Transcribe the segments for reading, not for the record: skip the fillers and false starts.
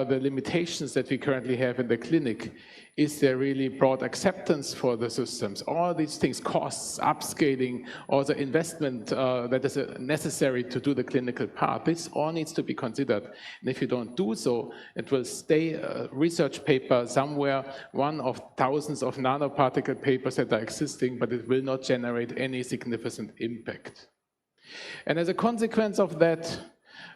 the limitations that we currently have in the clinic. Is there really broad acceptance for the systems? All these things, costs, upscaling, or the investment that is necessary to do the clinical part, this all needs to be considered. And if you don't do so, it will stay a research paper somewhere, one of thousands of nanoparticle papers that are existing, but it will not generate any significant impact. And as a consequence of that,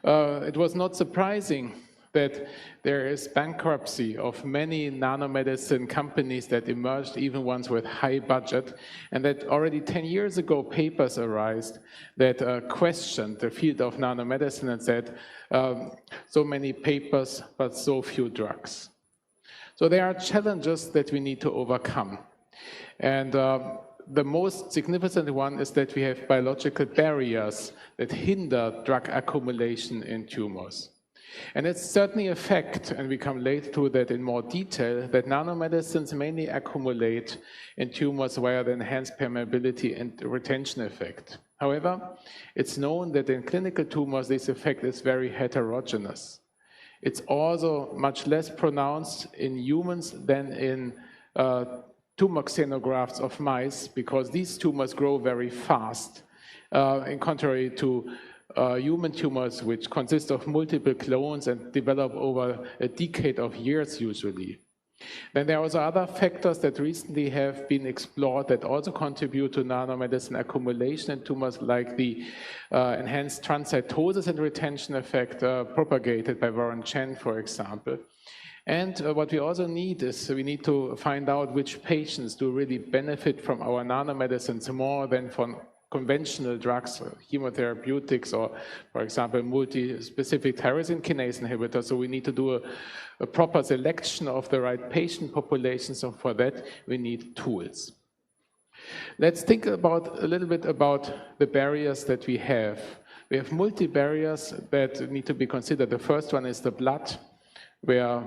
it was not surprising that there is bankruptcy of many nanomedicine companies that emerged, even ones with high budget, and that already 10 years ago papers arose that questioned the field of nanomedicine and said, so many papers, but so few drugs. So there are challenges that we need to overcome. And the most significant one is that we have biological barriers that hinder drug accumulation in tumors. And it's certainly a fact, and we come later to that in more detail, that nanomedicines mainly accumulate in tumors via the enhanced permeability and retention effect. However, it's known that in clinical tumors, this effect is very heterogeneous. It's also much less pronounced in humans than in tumor xenografts of mice, because these tumors grow very fast, in contrary to human tumors, which consist of multiple clones and develop over a decade of years usually. Then there are also other factors that recently have been explored that also contribute to nanomedicine accumulation in tumors, like the enhanced transcytosis and retention effect propagated by Warren Chen, for example. And what we also need is we need to find out which patients do really benefit from our nanomedicines more than from conventional drugs, chemotherapeutics, or, for example, multi-specific tyrosine kinase inhibitors. So we need to do a proper selection of the right patient population. So for that, we need tools. Let's think about a little bit about the barriers that we have. We have multi-barriers that need to be considered. The first one is the blood, where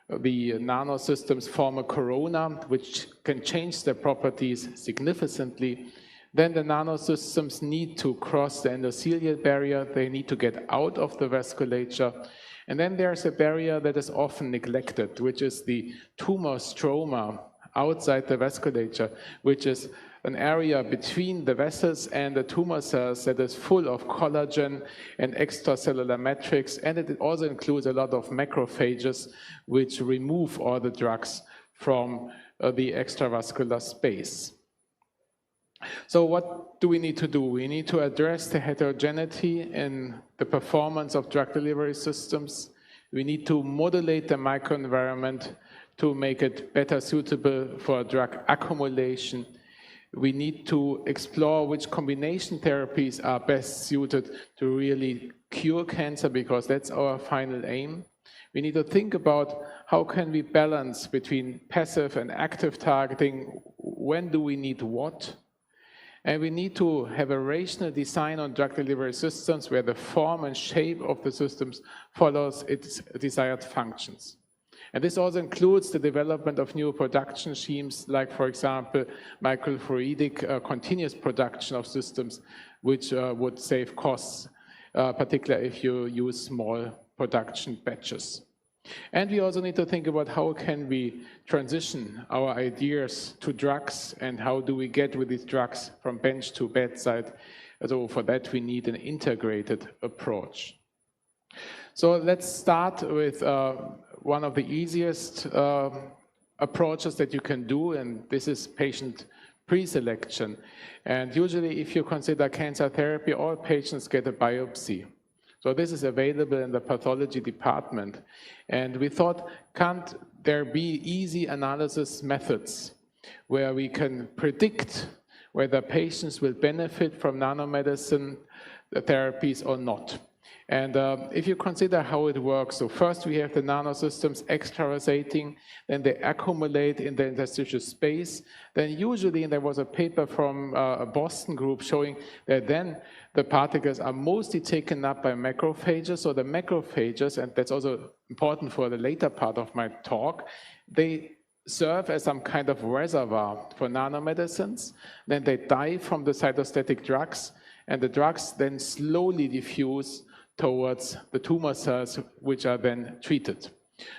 the nanosystems form a corona, which can change their properties significantly. Then the nanosystems need to cross the endothelial barrier. They need to get out of the vasculature. And then there's a barrier that is often neglected, which is the tumor stroma outside the vasculature, which is an area between the vessels and the tumor cells that is full of collagen and extracellular matrix. And it also includes a lot of macrophages, which remove all the drugs from the extravascular space. So what do we need to do? We need to address the heterogeneity in the performance of drug delivery systems. We need to modulate the microenvironment to make it better suitable for drug accumulation. We need to explore which combination therapies are best suited to really cure cancer, because that's our final aim. We need to think about how can we balance between passive and active targeting. When do we need what? And we need to have a rational design on drug delivery systems where the form and shape of the systems follows its desired functions. And this also includes the development of new production schemes, like, for example, microfluidic continuous production of systems, which would save costs, particularly if you use small production batches. And we also need to think about how can we transition our ideas to drugs, and how do we get with these drugs from bench to bedside. So for that, we need an integrated approach. So let's start with one of the easiest approaches that you can do, and this is patient pre-selection. And usually, if you consider cancer therapy, all patients get a biopsy. So this is available in the pathology department. And we thought, can't there be easy analysis methods where we can predict whether patients will benefit from nanomedicine therapies or not? And if you consider how it works, so first we have the nanosystems extravasating, then they accumulate in the interstitial space. Then usually, and there was a paper from a Boston group showing that then the particles are mostly taken up by macrophages. So the macrophages, and that's also important for the later part of my talk, they serve as some kind of reservoir for nanomedicines. Then they die from the cytostatic drugs, and the drugs then slowly diffuse towards the tumor cells, which are then treated.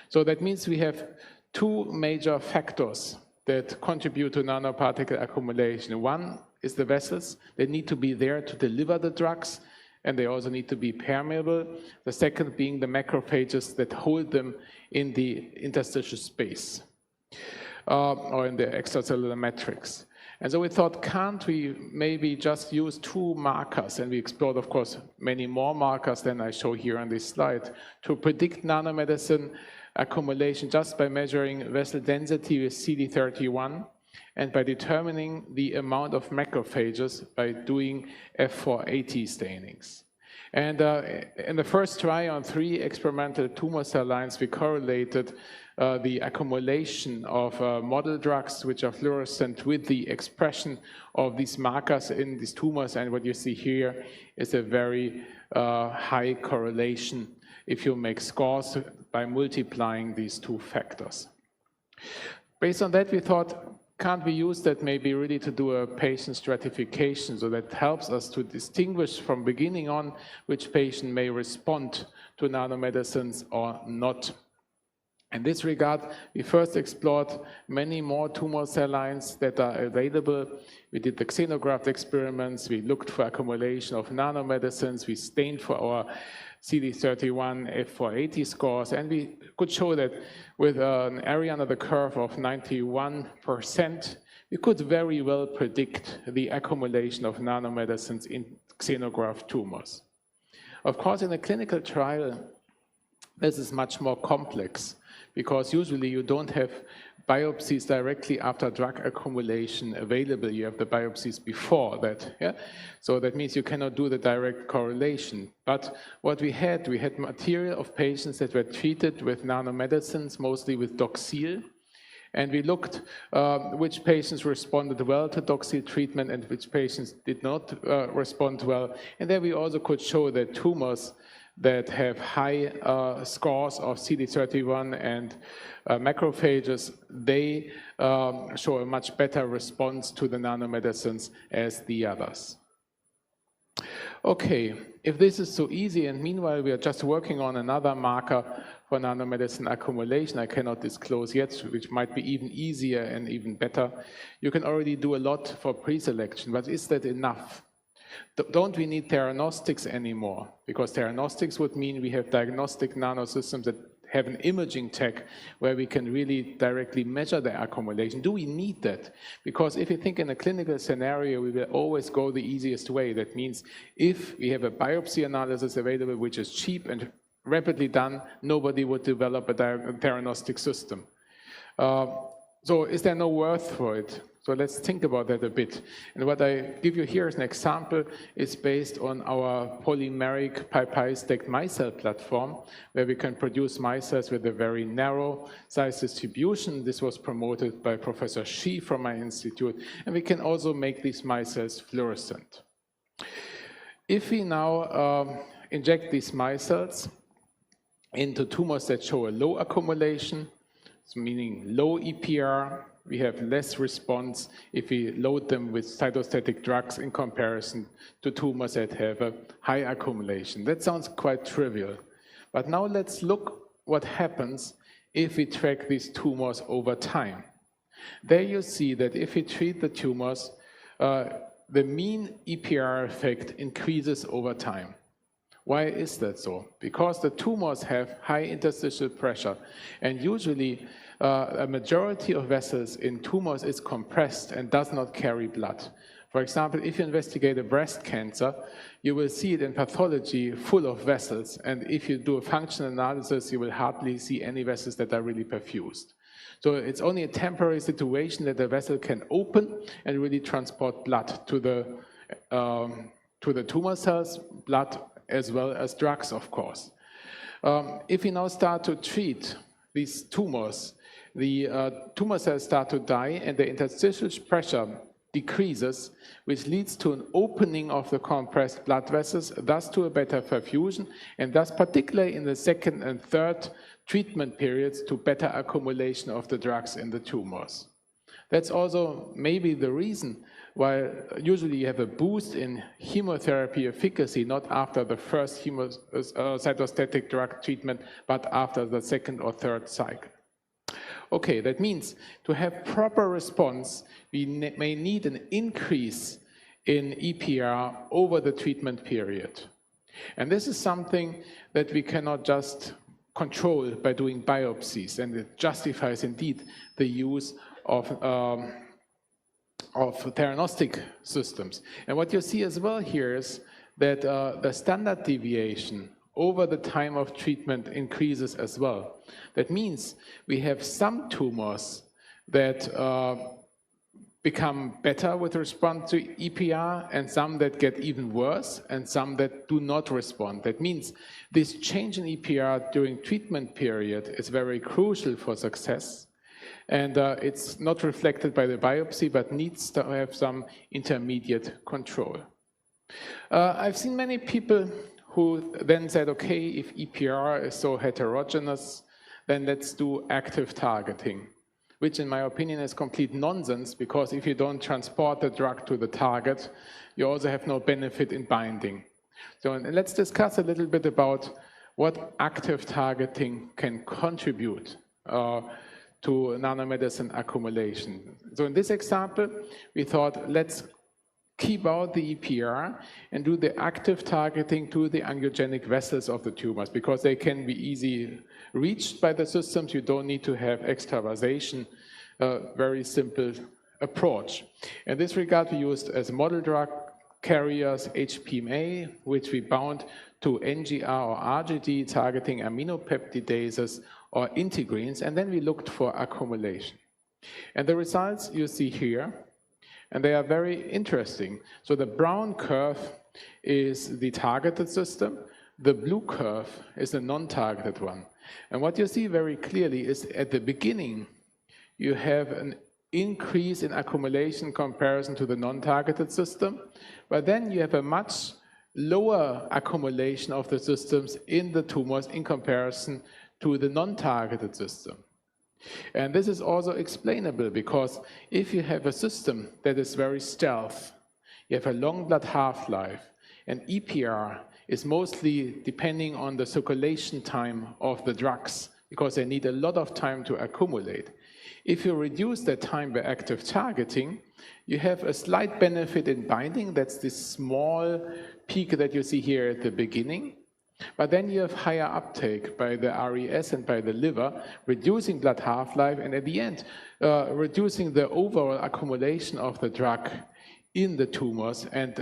So that means we have two major factors that contribute to nanoparticle accumulation. One is the vessels. They need to be there to deliver the drugs, and they also need to be permeable. The second being the macrophages that hold them in the interstitial space or in the extracellular matrix. And so we thought, can't we maybe just use two markers? And we explored, of course, many more markers than I show here on this slide to predict nanomedicine accumulation just by measuring vessel density with CD31 and by determining the amount of macrophages by doing F480 stainings. And in the first try on 3 experimental tumor cell lines, we correlated the accumulation of model drugs which are fluorescent with the expression of these markers in these tumors. And what you see here is a very high correlation if you make scores by multiplying these two factors. Based on that, we thought, can't we use that maybe really to do a patient stratification, so that helps us to distinguish from beginning on which patient may respond to nanomedicines or not. In this regard, we first explored many more tumor cell lines that are available. We did the xenograft experiments, we looked for accumulation of nanomedicines, we stained for our CD31 F480 scores, and we could show that with an area under the curve of 91%, we could very well predict the accumulation of nanomedicines in xenograft tumors. Of course, in a clinical trial, this is much more complex, because usually you don't have biopsies directly after drug accumulation available. You have the biopsies before that. Yeah? So that means you cannot do the direct correlation. But what we had material of patients that were treated with nanomedicines, mostly with Doxil. And we looked which patients responded well to Doxil treatment and which patients did not respond well. And then we also could show that tumors that have high scores of CD31 and macrophages, they show a much better response to the nanomedicines as the others. Okay, if this is so easy, and meanwhile we are just working on another marker for nanomedicine accumulation, I cannot disclose yet, which might be even easier and even better. You can already do a lot for pre-selection, but is that enough? Don't we need theranostics anymore? Because theranostics would mean we have diagnostic nanosystems that have an imaging tech where we can really directly measure the accumulation. Do we need that? Because if you think in a clinical scenario, we will always go the easiest way. That means if we have a biopsy analysis available, which is cheap and rapidly done, nobody would develop a theranostic system. So is there no worth for it? So let's think about that a bit. And what I give you here as an example is based on our polymeric pi-stacked micelle platform, where we can produce micelles with a very narrow size distribution. This was promoted by Professor Shi from my institute. And we can also make these micelles fluorescent. If we now inject these micelles into tumors that show a low accumulation, meaning low EPR, we have less response if we load them with cytostatic drugs in comparison to tumors that have a high accumulation. That sounds quite trivial. But now let's look what happens if we track these tumors over time. There you see that if we treat the tumors, the mean EPR effect increases over time. Why is that so? Because the tumors have high interstitial pressure, and usually a majority of vessels in tumors is compressed and does not carry blood. For example, if you investigate a breast cancer, you will see it in pathology full of vessels, and if you do a functional analysis, you will hardly see any vessels that are really perfused. So it's only a temporary situation that the vessel can open and really transport blood to the tumor cells, blood as well as drugs, of course. If we now start to treat these tumors, the tumor cells start to die and the interstitial pressure decreases, which leads to an opening of the compressed blood vessels, thus to a better perfusion, and thus particularly in the second and third treatment periods to better accumulation of the drugs in the tumors. That's also maybe the reason while usually you have a boost in chemotherapy efficacy, not after the first cytostatic drug treatment, but after the second or third cycle. Okay, that means to have proper response, we may need an increase in EPR over the treatment period. And this is something that we cannot just control by doing biopsies, and it justifies indeed the use of theranostic systems. And what you see as well here is that the standard deviation over the time of treatment increases as well. That means we have some tumors that become better with respect to EPR, and some that get even worse, and some that do not respond. That means this change in EPR during treatment period is very crucial for success, and it's not reflected by the biopsy, but needs to have some intermediate control. I've seen many people who then said, okay, if EPR is so heterogeneous, then let's do active targeting, which in my opinion is complete nonsense, because if you don't transport the drug to the target, you also have no benefit in binding. So let's discuss a little bit about what active targeting can contribute to nanomedicine accumulation. So in this example, we thought, let's keep out the EPR and do the active targeting to the angiogenic vessels of the tumors, because they can be easily reached by the systems. You don't need to have extravasation, very simple approach. In this regard, we used as model drug carriers HPMA, which we bound to NGR or RGD targeting aminopeptidases or integrins, and then we looked for accumulation. And the results you see here, and they are very interesting. So the brown curve is the targeted system. The blue curve is the non-targeted one. And what you see very clearly is at the beginning, you have an increase in accumulation in comparison to the non-targeted system, but then you have a much lower accumulation of the systems in the tumors in comparison to the non-targeted system. And this is also explainable, because if you have a system that is very stealth, you have a long blood half-life, and EPR is mostly depending on the circulation time of the drugs, because they need a lot of time to accumulate. If you reduce that time by active targeting, you have a slight benefit in binding. That's this small peak that you see here at the beginning. But then you have higher uptake by the RES and by the liver, reducing blood half-life, and at the end, reducing the overall accumulation of the drug in the tumors. And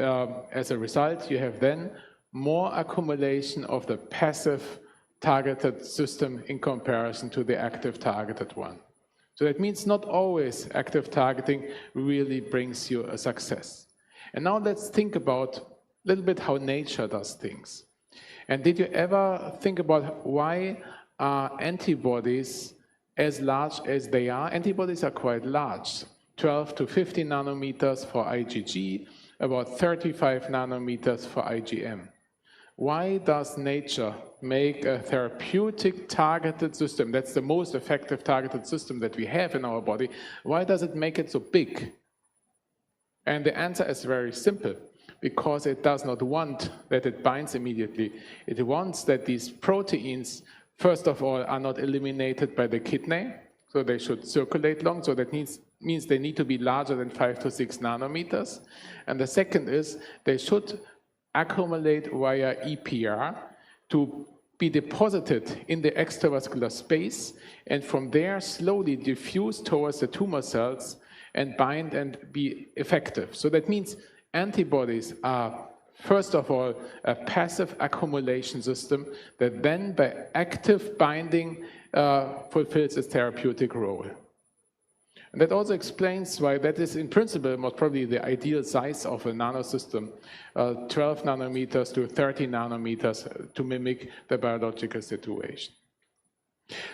as a result, you have then more accumulation of the passive targeted system in comparison to the active targeted one. So that means not always active targeting really brings you a success. And now let's think about a little bit how nature does things. And did you ever think about why are antibodies as large as they are? Antibodies are quite large, 12 to 50 nanometers for IgG, about 35 nanometers for IgM. Why does nature make a therapeutic targeted system? That's the most effective targeted system that we have in our body. Why does it make it so big? And the answer is very simple. Because it does not want that it binds immediately. It wants that these proteins, first of all, are not eliminated by the kidney, so they should circulate long, so that means they need to be larger than 5 to 6 nanometers. And the second is they should accumulate via EPR to be deposited in the extravascular space, and from there slowly diffuse towards the tumor cells and bind and be effective. So that means antibodies are, first of all, a passive accumulation system that then, by active binding, fulfills its therapeutic role. And that also explains why that is, in principle, most probably the ideal size of a nanosystem, 12 nanometers to 30 nanometers, to mimic the biological situation.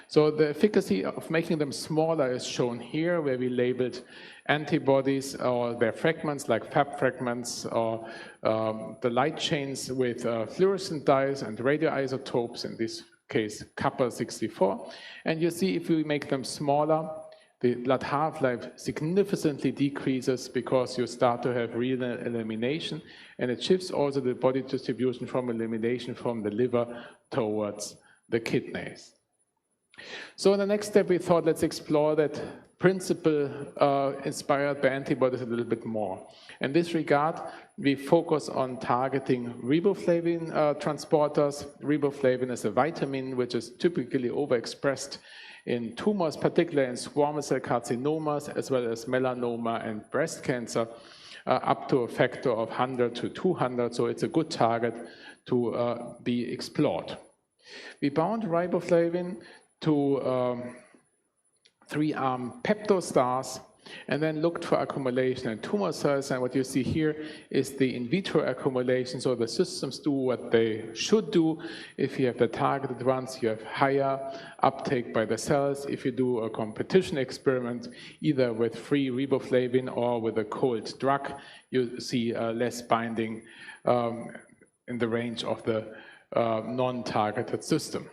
So the efficacy of making them smaller is shown here, where we labeled antibodies or their fragments, like Fab fragments, or the light chains with fluorescent dyes and radioisotopes, in this case copper-64. And you see, if we make them smaller, The blood half-life significantly decreases because you start to have renal elimination, and it shifts also the body distribution from elimination from the liver towards the kidneys. So in the next step, we thought, let's explore that principle inspired by antibodies a little bit more. In this regard, we focus on targeting riboflavin transporters. Riboflavin is a vitamin which is typically overexpressed in tumors, particularly in squamous cell carcinomas, as well as melanoma and breast cancer, up to a factor of 100 to 200, so it's a good target to be explored. We bound riboflavin to 3-arm peptostars and then looked for accumulation in tumor cells. And what you see here is the in vitro accumulation. So the systems do what they should do. If you have the targeted ones, you have higher uptake by the cells. If you do a competition experiment, either with free riboflavin or with a cold drug, you see less binding in the range of the non-targeted system.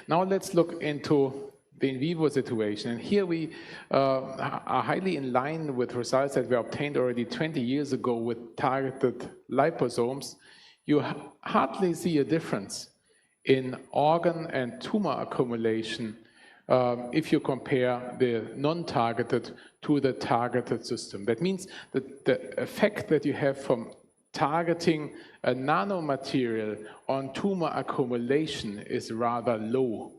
Now let's look into the in vivo situation. And here we are highly in line with results that were obtained already 20 years ago with targeted liposomes. You hardly see a difference in organ and tumor accumulation if you compare the non-targeted to the targeted system. That means that the effect that you have from targeting a nanomaterial on tumor accumulation is rather low.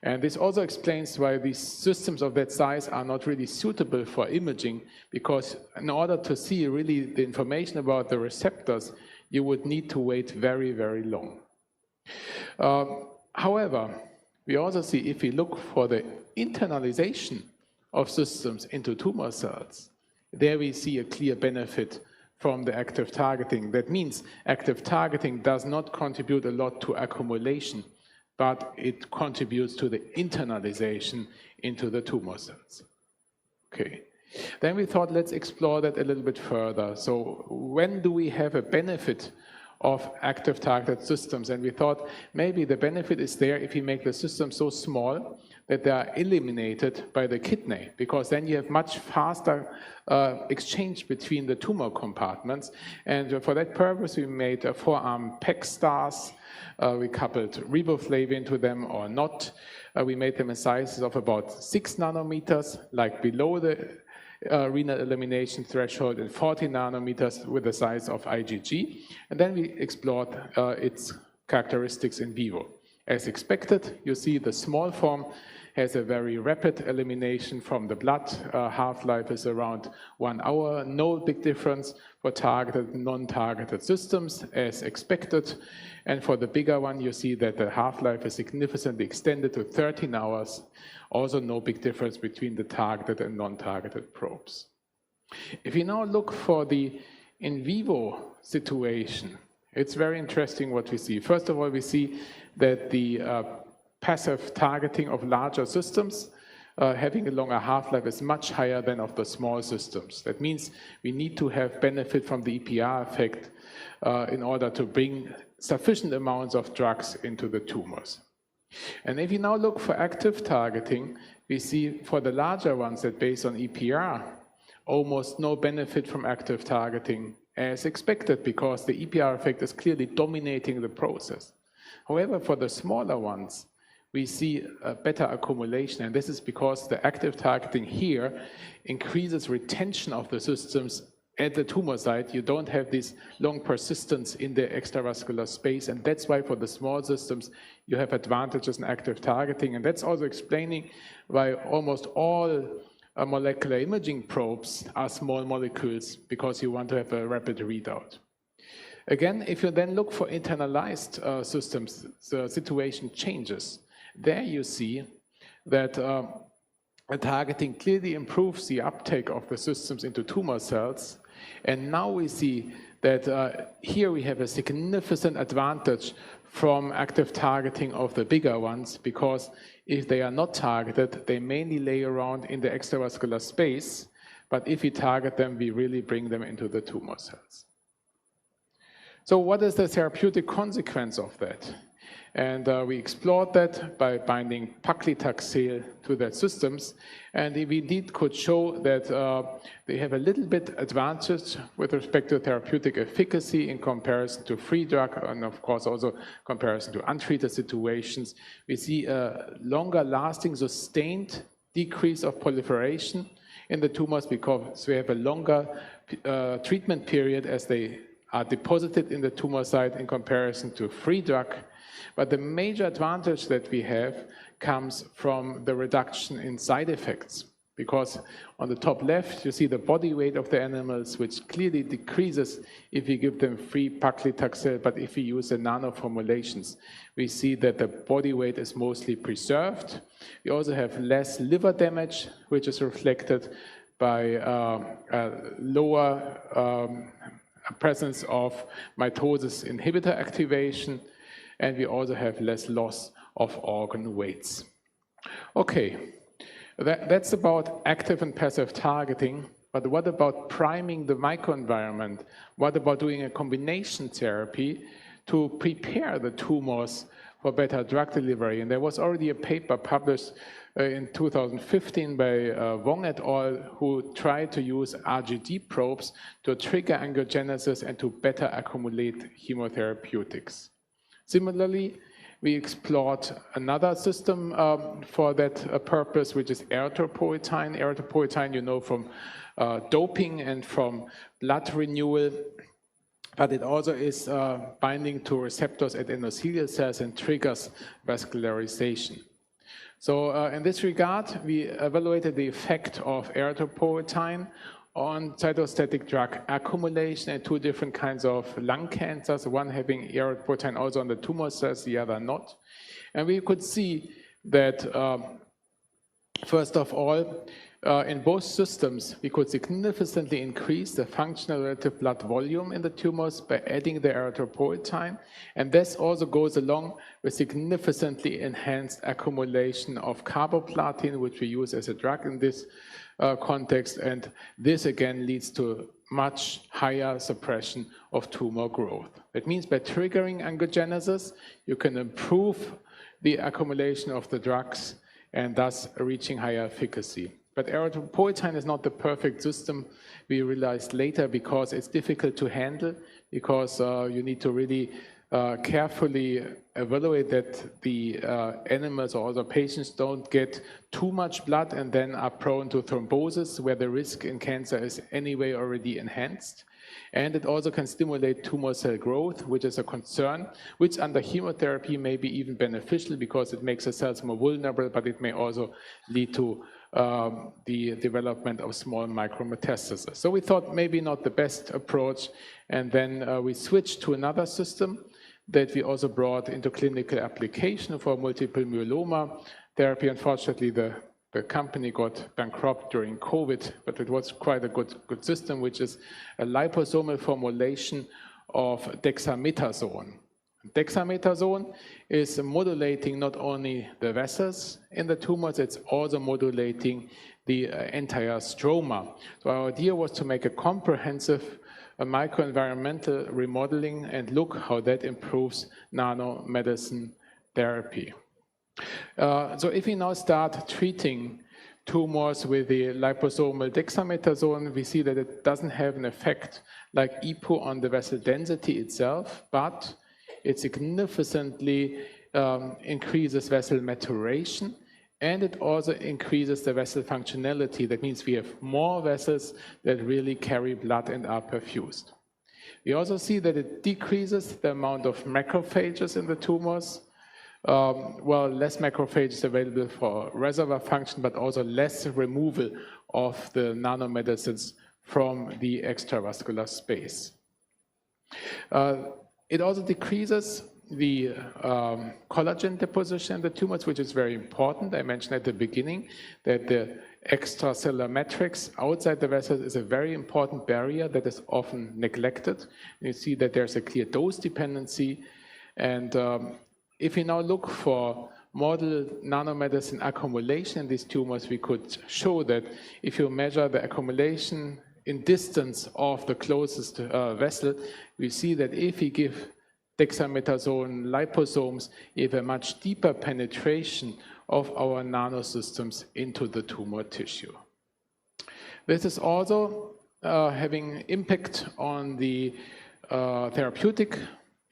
And this also explains why these systems of that size are not really suitable for imaging, because in order to see really the information about the receptors, you would need to wait very, very long. However, we also see if we look for the internalization of systems into tumor cells, there we see a clear benefit from the active targeting. That means active targeting does not contribute a lot to accumulation, but it contributes to the internalization into the tumor cells. Okay. Then we thought, let's explore that a little bit further. So when do we have a benefit of active targeted systems? And we thought maybe the benefit is there if you make the system so small that they are eliminated by the kidney, because then you have much faster exchange between the tumor compartments. And for that purpose, we made 4-arm PEG stars. We coupled riboflavin to them or not. We made them in sizes of about 6 nanometers, like below the renal elimination threshold, and 40 nanometers with the size of IgG. And then we explored its characteristics in vivo. As expected, you see the small form has a very rapid elimination from the blood. Half-life is around 1 hour. No big difference for targeted and non-targeted systems, as expected. And for the bigger one, you see that the half-life is significantly extended to 13 hours. Also no big difference between the targeted and non-targeted probes. If you now look for the in vivo situation, it's very interesting what we see. First of all, we see that the passive targeting of larger systems having a longer half-life is much higher than of the small systems. That means we need to have benefit from the EPR effect in order to bring sufficient amounts of drugs into the tumors. And if you now look for active targeting, we see for the larger ones that based on EPR, almost no benefit from active targeting as expected, because the EPR effect is clearly dominating the process. However, for the smaller ones, we see a better accumulation, and this is because the active targeting here increases retention of the systems at the tumor site. You don't have this long persistence in the extravascular space, and that's why for the small systems you have advantages in active targeting. And that's also explaining why almost all molecular imaging probes are small molecules, because you want to have a rapid readout. Again, if you then look for internalized systems, the situation changes. There you see that targeting clearly improves the uptake of the systems into tumor cells. And now we see that here we have a significant advantage from active targeting of the bigger ones, because if they are not targeted, they mainly lay around in the extravascular space. But if we target them, we really bring them into the tumor cells. So what is the therapeutic consequence of that? And we explored that by binding paclitaxel to their systems. And we indeed could show that they have a little bit advantage with respect to therapeutic efficacy in comparison to free drug, and of course also comparison to untreated situations. We see a longer lasting, sustained decrease of proliferation in the tumors because we have a longer treatment period as they are deposited in the tumor site in comparison to free drug. But the major advantage that we have comes from the reduction in side effects, because on the top left you see the body weight of the animals, which clearly decreases if you give them free paclitaxel, but if we use the nano formulations, we see that the body weight is mostly preserved. We also have less liver damage, which is reflected by a lower presence of mitosis inhibitor activation, and we also have less loss of organ weights. Okay, that's about active and passive targeting, but what about priming the microenvironment? What about doing a combination therapy to prepare the tumors for better drug delivery? And there was already a paper published in 2015 by Wong et al., who tried to use RGD probes to trigger angiogenesis and to better accumulate chemotherapeutics. Similarly, we explored another system for that purpose, which is erythropoietin. Erythropoietin, you know, from doping and from blood renewal, but it also is binding to receptors at endothelial cells and triggers vascularization. So in this regard, we evaluated the effect of erythropoietin on cytostatic drug accumulation in two different kinds of lung cancers, one having erythropoietin also on the tumor cells, the other not. And we could see that, first of all, in both systems, we could significantly increase the functional relative blood volume in the tumors by adding the erythropoietin. And this also goes along with significantly enhanced accumulation of carboplatin, which we use as a drug in this context. And this again leads to much higher suppression of tumor growth. That means by triggering angiogenesis, you can improve the accumulation of the drugs and thus reaching higher efficacy. But erythropoietin is not the perfect system, we realized later, because it's difficult to handle, because you need to really carefully evaluate that the animals or other patients don't get too much blood and then are prone to thrombosis, where the risk in cancer is anyway already enhanced. And it also can stimulate tumor cell growth, which is a concern, which under chemotherapy may be even beneficial because it makes the cells more vulnerable, but it may also lead to the development of small micrometastases. So we thought maybe not the best approach, and then we switched to another system that we also brought into clinical application for multiple myeloma therapy. Unfortunately, the company got bankrupt during COVID, but it was quite a good system, which is a liposomal formulation of dexamethasone. Dexamethasone is modulating not only the vessels in the tumors, it's also modulating the entire stroma. So our idea was to make a comprehensive microenvironmental remodeling and look how that improves nanomedicine therapy. So if we now start treating tumors with the liposomal dexamethasone, we see that it doesn't have an effect like EPO on the vessel density itself, but it significantly increases vessel maturation, and it also increases the vessel functionality. That means we have more vessels that really carry blood and are perfused. We also see that it decreases the amount of macrophages in the tumors. Well, less macrophages available for reservoir function, but also less removal of the nanomedicines from the extravascular space. It also decreases the collagen deposition in the tumors, which is very important. I mentioned at the beginning that the extracellular matrix outside the vessels is a very important barrier that is often neglected. You see that there's a clear dose dependency. And if we now look for model nanomedicine accumulation in these tumors, we could show that if you measure the accumulation in distance of the closest vessel, we see that if we give dexamethasone liposomes, you have a much deeper penetration of our nanosystems into the tumor tissue. This is also having impact on the therapeutic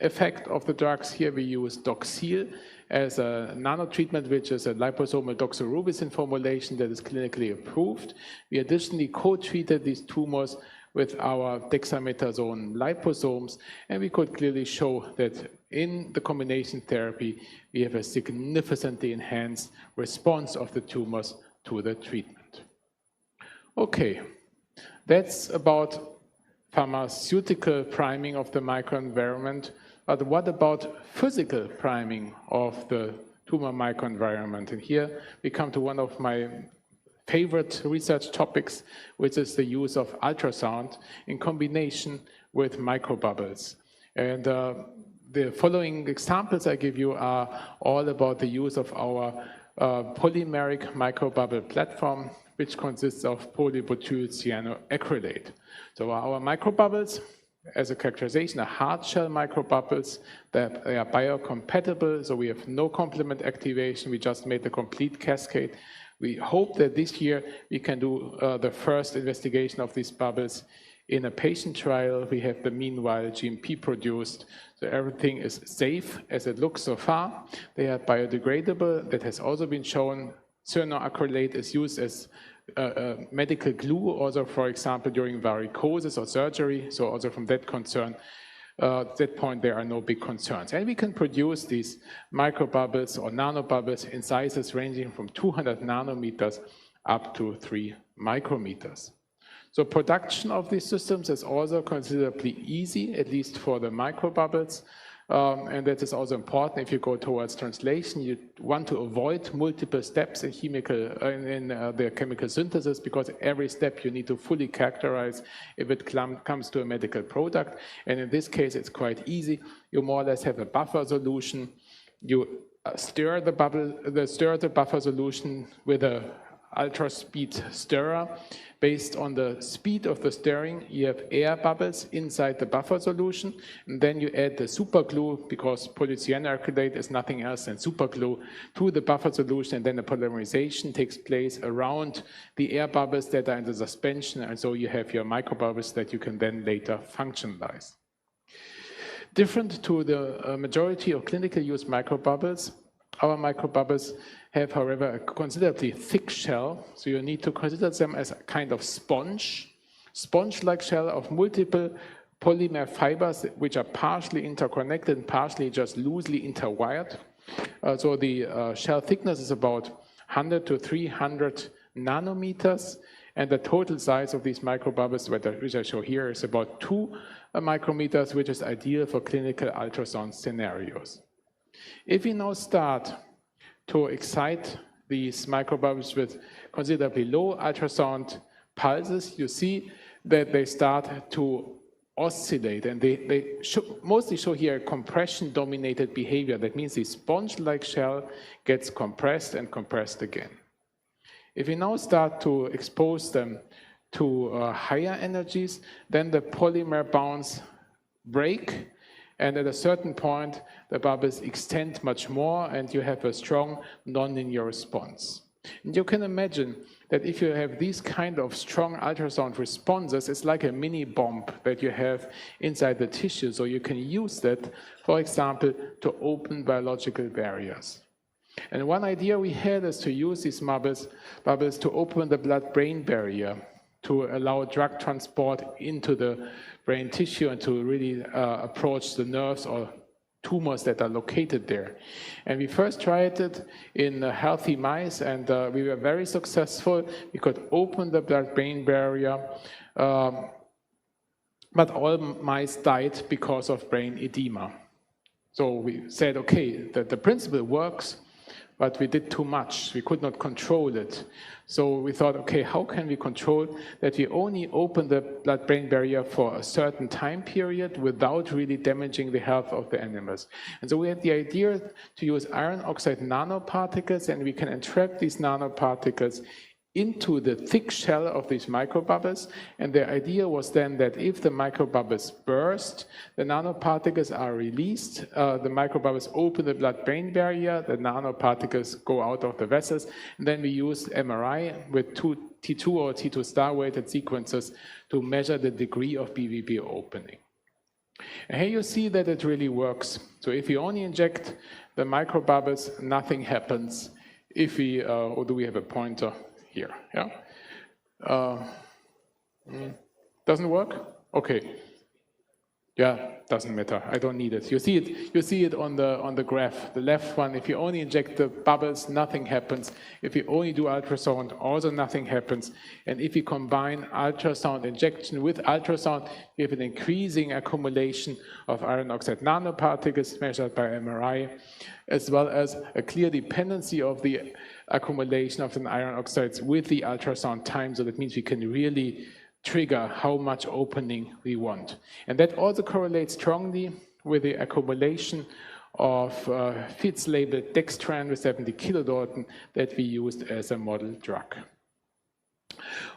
effect of the drugs. Here we use Doxil as a nano treatment, which is a liposomal doxorubicin formulation that is clinically approved. We additionally co-treated these tumors with our dexamethasone liposomes, and we could clearly show that in the combination therapy, we have a significantly enhanced response of the tumors to the treatment. Okay, that's about pharmaceutical priming of the microenvironment. But what about physical priming of the tumor microenvironment? And here we come to one of my favorite research topics, which is the use of ultrasound in combination with microbubbles. And the following examples I give you are all about the use of our polymeric microbubble platform, which consists of polybutyl cyanoacrylate. So our microbubbles, as a characterization, are hard shell microbubbles that are biocompatible, so we have no complement activation, we just made the complete cascade. We hope that this year we can do the first investigation of these bubbles in a patient trial. We have the meanwhile GMP produced, so everything is safe as it looks so far. They are biodegradable. That has also been shown. Cyanoacrylate is used as medical glue, also, for example, during varicosis or surgery. So also from that concern, at that point, there are no big concerns. And we can produce these microbubbles or nanobubbles in sizes ranging from 200 nanometers up to 3 micrometers. So production of these systems is also considerably easy, at least for the microbubbles. And that is also important if you go towards translation. You want to avoid multiple steps in the chemical synthesis, because every step you need to fully characterize if it comes to a medical product. And in this case, it's quite easy. You more or less have a buffer solution. You stir the buffer solution with a ultra-speed stirrer. Based on the speed of the stirring, you have air bubbles inside the buffer solution, and then you add the super glue, because polycyanoacrylate is nothing else than super glue, to the buffer solution, and then the polymerization takes place around the air bubbles that are in the suspension, and so you have your microbubbles that you can then later functionalize. Different to the majority of clinical use microbubbles, our microbubbles have, however, a considerably thick shell, so you need to consider them as a kind of sponge-like shell of multiple polymer fibers, which are partially interconnected and partially just loosely interwired. So the shell thickness is about 100 to 300 nanometers, and the total size of these microbubbles, which I show here, is about 2 micrometers, which is ideal for clinical ultrasound scenarios. If we now start to excite these microbubbles with considerably low ultrasound pulses, you see that they start to oscillate, and they mostly show here a compression-dominated behavior. That means the sponge-like shell gets compressed and compressed again. If we now start to expose them to higher energies, then the polymer bonds break, and at a certain point, the bubbles extend much more, and you have a strong nonlinear response. And you can imagine that if you have these kind of strong ultrasound responses, it's like a mini bomb that you have inside the tissue. So you can use that, for example, to open biological barriers. And one idea we had is to use these bubbles to open the blood-brain barrier, to allow drug transport into the brain tissue and to really approach the nerves or tumors that are located there. And we first tried it in healthy mice, and we were very successful. We could open the blood-brain barrier, but all mice died because of brain edema. So we said, okay, that the principle works, but we did too much. We could not control it. So we thought, okay, how can we control that we only open the blood-brain barrier for a certain time period without really damaging the health of the animals? And so we had the idea to use iron oxide nanoparticles, and we can entrap these nanoparticles into the thick shell of these microbubbles. And the idea was then that if the microbubbles burst, the nanoparticles are released, the microbubbles open the blood-brain barrier, the nanoparticles go out of the vessels, and then we used MRI with T2 or T2 star-weighted sequencers to measure the degree of BBB opening. And here you see that it really works. So if you only inject the microbubbles, nothing happens. If we, or do we have a pointer here? Yeah. Doesn't work? Okay. Yeah, doesn't matter. I don't need it. You see it on the graph, the left one. If you only inject the bubbles, nothing happens. If you only do ultrasound, also nothing happens. And if you combine ultrasound injection with ultrasound, you have an increasing accumulation of iron oxide nanoparticles measured by MRI, as well as a clear dependency of the accumulation of the iron oxides with the ultrasound time. So that means we can really trigger how much opening we want. And that also correlates strongly with the accumulation of FITS labeled dextran with 70 kilodalton that we used as a model drug.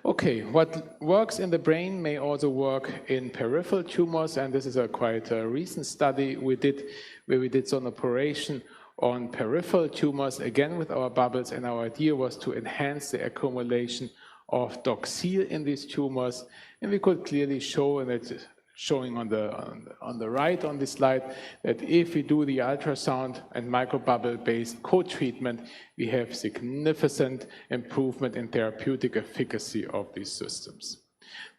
Okay, what works in the brain may also work in peripheral tumors, and this is a quite recent study we did where we did some operation on peripheral tumors, again with our bubbles, and our idea was to enhance the accumulation of doxil in these tumors, and we could clearly show, and it's showing on the right on this slide, that if we do the ultrasound and microbubble-based co-treatment, we have significant improvement in therapeutic efficacy of these systems.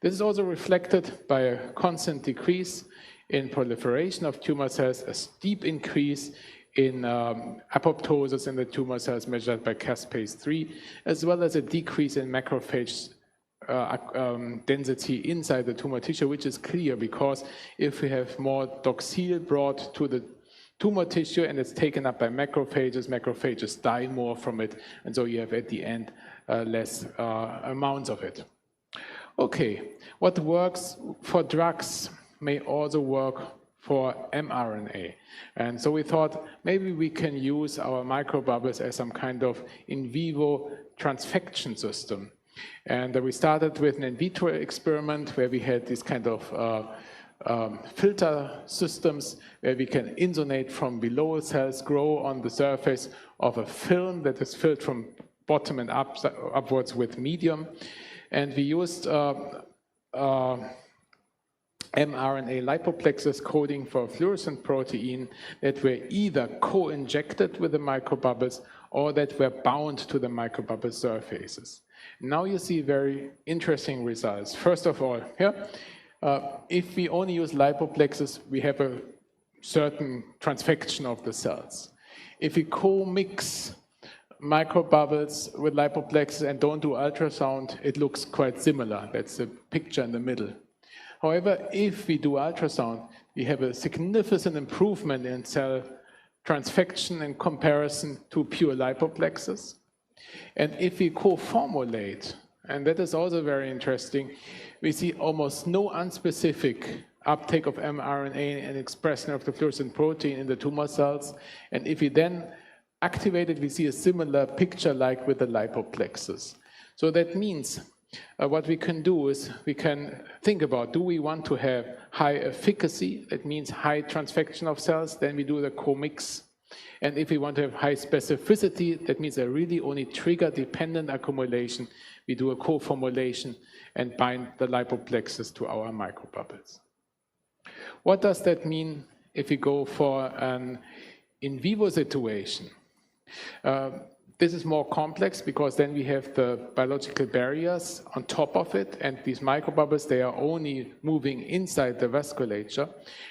This is also reflected by a constant decrease in proliferation of tumor cells, a steep increase in apoptosis in the tumor cells measured by caspase-3, as well as a decrease in macrophage density inside the tumor tissue, which is clear because if we have more doxil brought to the tumor tissue and it's taken up by macrophages die more from it, and so you have at the end less amounts of it. Okay, what works for drugs may also work for mRNA. And so we thought maybe we can use our microbubbles as some kind of in vivo transfection system. And we started with an in vitro experiment where we had this kind of filter systems where we can insonate from below cells, grow on the surface of a film that is filled from bottom and upwards with medium. And we used mRNA lipoplexes coding for fluorescent protein that were either co-injected with the microbubbles or that were bound to the microbubble surfaces. Now you see very interesting results. First of all, here, if we only use lipoplexes, we have a certain transfection of the cells. If we co-mix microbubbles with lipoplexes and don't do ultrasound, it looks quite similar. That's the picture in the middle. However, if we do ultrasound, we have a significant improvement in cell transfection in comparison to pure lipoplexes. And if we co-formulate, and that is also very interesting, we see almost no unspecific uptake of mRNA and expression of the fluorescent protein in the tumor cells. And if we then activate it, we see a similar picture like with the lipoplexes. So that means what we can do is we can think about, do we want to have high efficacy? That means high transfection of cells, then we do the co-mix. And if we want to have high specificity, that means a really only trigger-dependent accumulation, we do a co-formulation and bind the lipoplexes to our microbubbles. What does that mean if we go for an in vivo situation? This is more complex because then we have the biological barriers on top of it, and these microbubbles, they are only moving inside the vasculature.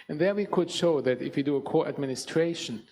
And there we could show that if we do a co-administration,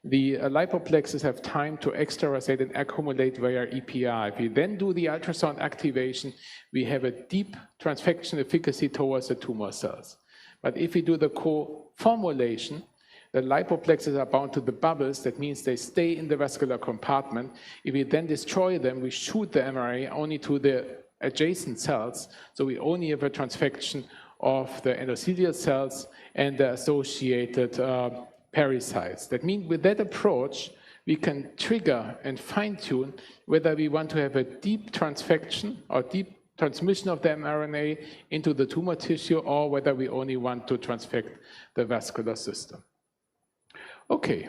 the lipoplexes have time to extravasate and accumulate via EPR. If we then do the ultrasound activation, we have a deep transfection efficacy towards the tumor cells. But if we do the co-formulation, the lipoplexes are bound to the bubbles. That means they stay in the vascular compartment. If we then destroy them, we shoot the mRNA only to the adjacent cells. So we only have a transfection of the endothelial cells and the associated pericytes. That means with that approach, we can trigger and fine-tune whether we want to have a deep transfection or deep transmission of the mRNA into the tumor tissue, or whether we only want to transfect the vascular system. Okay,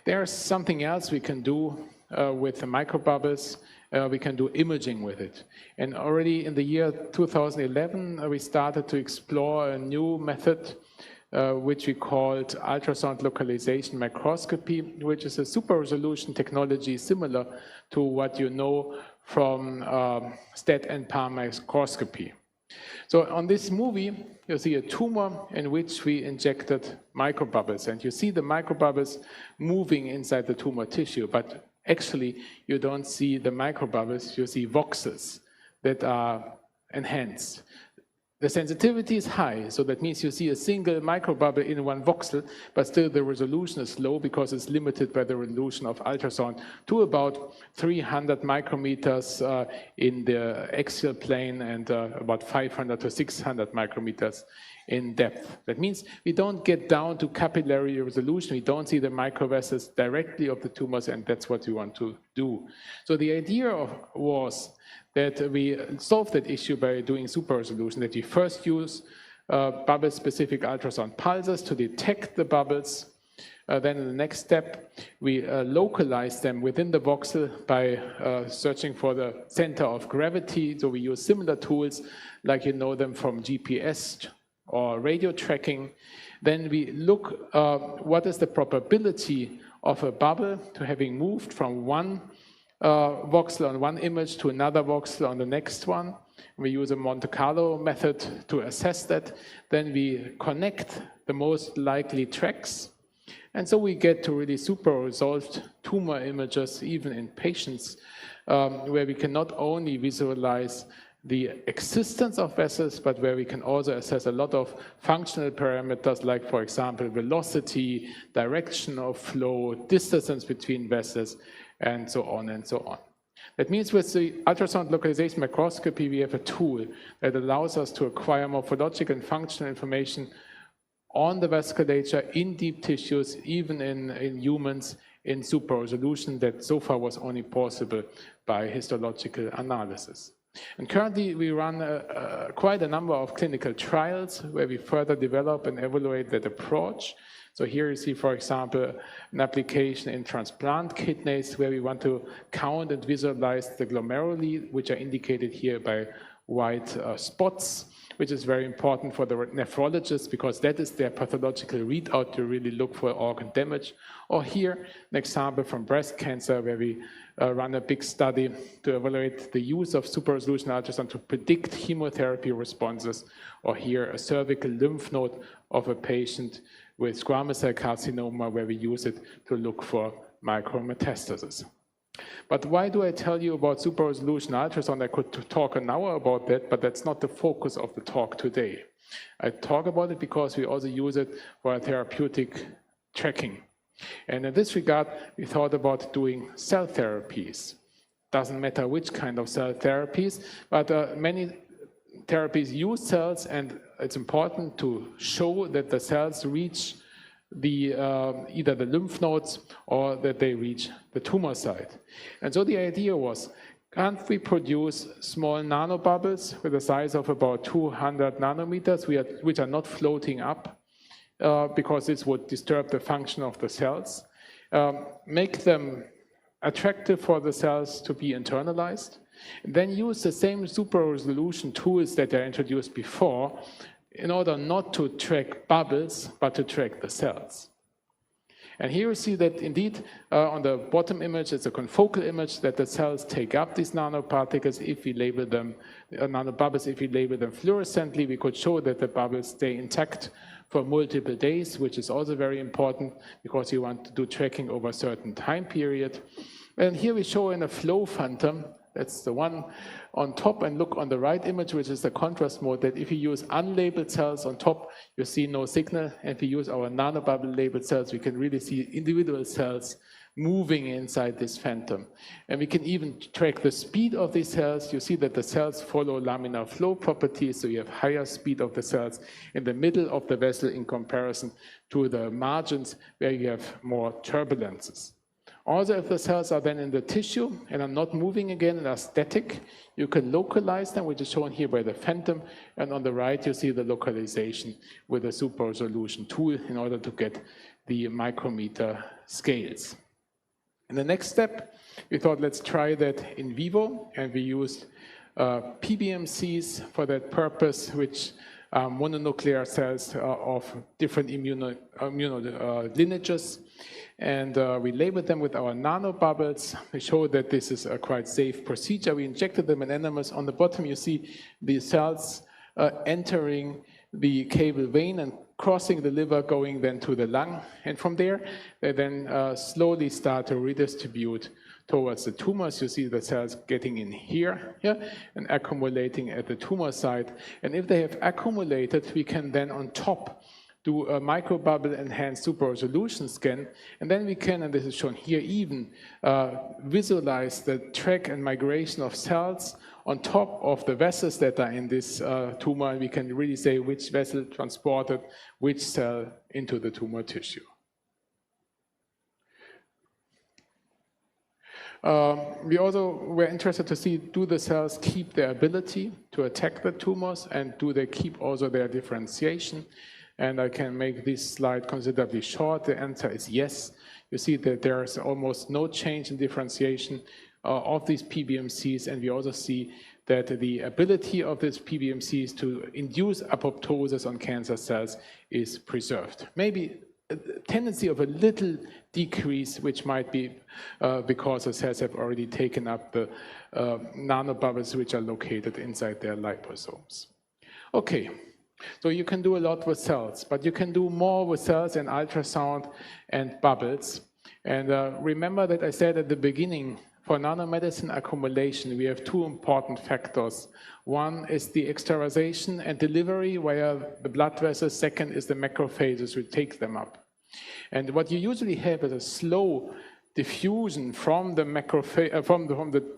there's something else we can do with the microbubbles. We can do imaging with it. And already in the year 2011, we started to explore a new method which we called ultrasound localization microscopy, which is a super resolution technology similar to what you know from STAT and PAR microscopy. So on this movie, you see a tumor in which we injected microbubbles, and you see the microbubbles moving inside the tumor tissue, but actually you don't see the microbubbles, you see voxels that are enhanced. The sensitivity is high, so that means you see a single microbubble in one voxel, but still the resolution is low because it's limited by the resolution of ultrasound to about 300 micrometers in the axial plane and about 500 to 600 micrometers in depth. That means we don't get down to capillary resolution, we don't see the microvessels directly of the tumors, and that's what we want to do. So the idea was that we solve that issue by doing super resolution, that we first use bubble-specific ultrasound pulses to detect the bubbles. Then in the next step, we localize them within the voxel by searching for the center of gravity. So we use similar tools like you know them from GPS or radio tracking. Then we look what is the probability of a bubble to having moved from one voxel on one image to another voxel on the next one. We use a Monte Carlo method to assess that. Then we connect the most likely tracks. And so we get to really super resolved tumor images, even in patients, where we can not only visualize the existence of vessels, but where we can also assess a lot of functional parameters like, for example, velocity, direction of flow, distance between vessels, and so on and so on. That means with the ultrasound localization microscopy, we have a tool that allows us to acquire morphological and functional information on the vasculature in deep tissues, even in humans, in super resolution that so far was only possible by histological analysis. And currently, we run quite a number of clinical trials where we further develop and evaluate that approach. So here you see, for example, an application in transplant kidneys where we want to count and visualize the glomeruli, which are indicated here by white spots, which is very important for the nephrologists because that is their pathological readout to really look for organ damage. Or here, an example from breast cancer where we run a big study to evaluate the use of super resolution ultrasound to predict chemotherapy responses. Or here, a cervical lymph node of a patient with squamous cell carcinoma where we use it to look for micrometastasis. But why do I tell you about super resolution ultrasound? I could talk an hour about that, but that's not the focus of the talk today. I talk about it because we also use it for therapeutic tracking. And in this regard, we thought about doing cell therapies. Doesn't matter which kind of cell therapies, but many therapies use cells, and it's important to show that the cells reach the either the lymph nodes or that they reach the tumor site. And so the idea was, can't we produce small nanobubbles with a size of about 200 nanometers, which are not floating up because this would disturb the function of the cells, make them attractive for the cells to be internalized, and then use the same super resolution tools that I introduced before in order not to track bubbles, but to track the cells. And here you see that indeed on the bottom image, it's a confocal image that the cells take up these nanoparticles. If we label them nanobubbles, if we label them fluorescently, we could show that the bubbles stay intact for multiple days, which is also very important because you want to do tracking over a certain time period. And here we show in a flow phantom, that's the one on top, and look on the right image, which is the contrast mode, that if you use unlabeled cells on top, you see no signal. And if we use our nanobubble labeled cells, we can really see individual cells moving inside this phantom. And we can even track the speed of these cells. You see that the cells follow laminar flow properties, so you have higher speed of the cells in the middle of the vessel in comparison to the margins where you have more turbulences. Also, if the cells are then in the tissue and are not moving again and are static, you can localize them, which is shown here by the phantom. And on the right, you see the localization with a super resolution tool in order to get the micrometer scales. In the next step, we thought let's try that in vivo, and we used PBMCs for that purpose, which mononuclear cells of different lineages. And we labeled them with our nanobubbles. We showed that this is a quite safe procedure. We injected them in animals. On the bottom, you see the cells entering the cable vein and crossing the liver, going then to the lung. And from there, they then slowly start to redistribute towards the tumors. You see the cells getting in here, and accumulating at the tumor site. And if they have accumulated, we can then on top do a microbubble enhanced super resolution scan, and then we can, and this is shown here, even visualize the track and migration of cells on top of the vessels that are in this tumor. We can really say which vessel transported which cell into the tumor tissue. We also were interested to see, do the cells keep their ability to attack the tumors, and do they keep also their differentiation? And I can make this slide considerably short. The answer is yes. You see that there is almost no change in differentiation of these PBMCs, and we also see that the ability of these PBMCs to induce apoptosis on cancer cells is preserved. Maybe a tendency of a little decrease, which might be because the cells have already taken up the nanobubbles which are located inside their liposomes. Okay. So you can do a lot with cells, but you can do more with cells and ultrasound and bubbles. And remember that I said at the beginning, for nanomedicine accumulation, we have two important factors. One is the extravasation and delivery via the blood vessels. Second is the macrophages which take them up. And what you usually have is a slow diffusion from the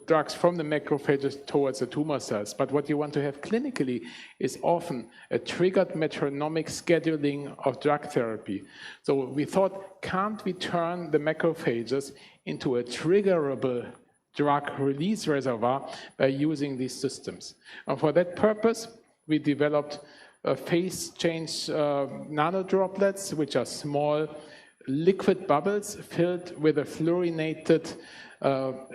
drugs from the macrophages towards the tumor cells. But what you want to have clinically is often a triggered metronomic scheduling of drug therapy. So we thought, can't we turn the macrophages into a triggerable drug release reservoir by using these systems? And for that purpose, we developed phase change nanodroplets, which are small liquid bubbles filled with a fluorinated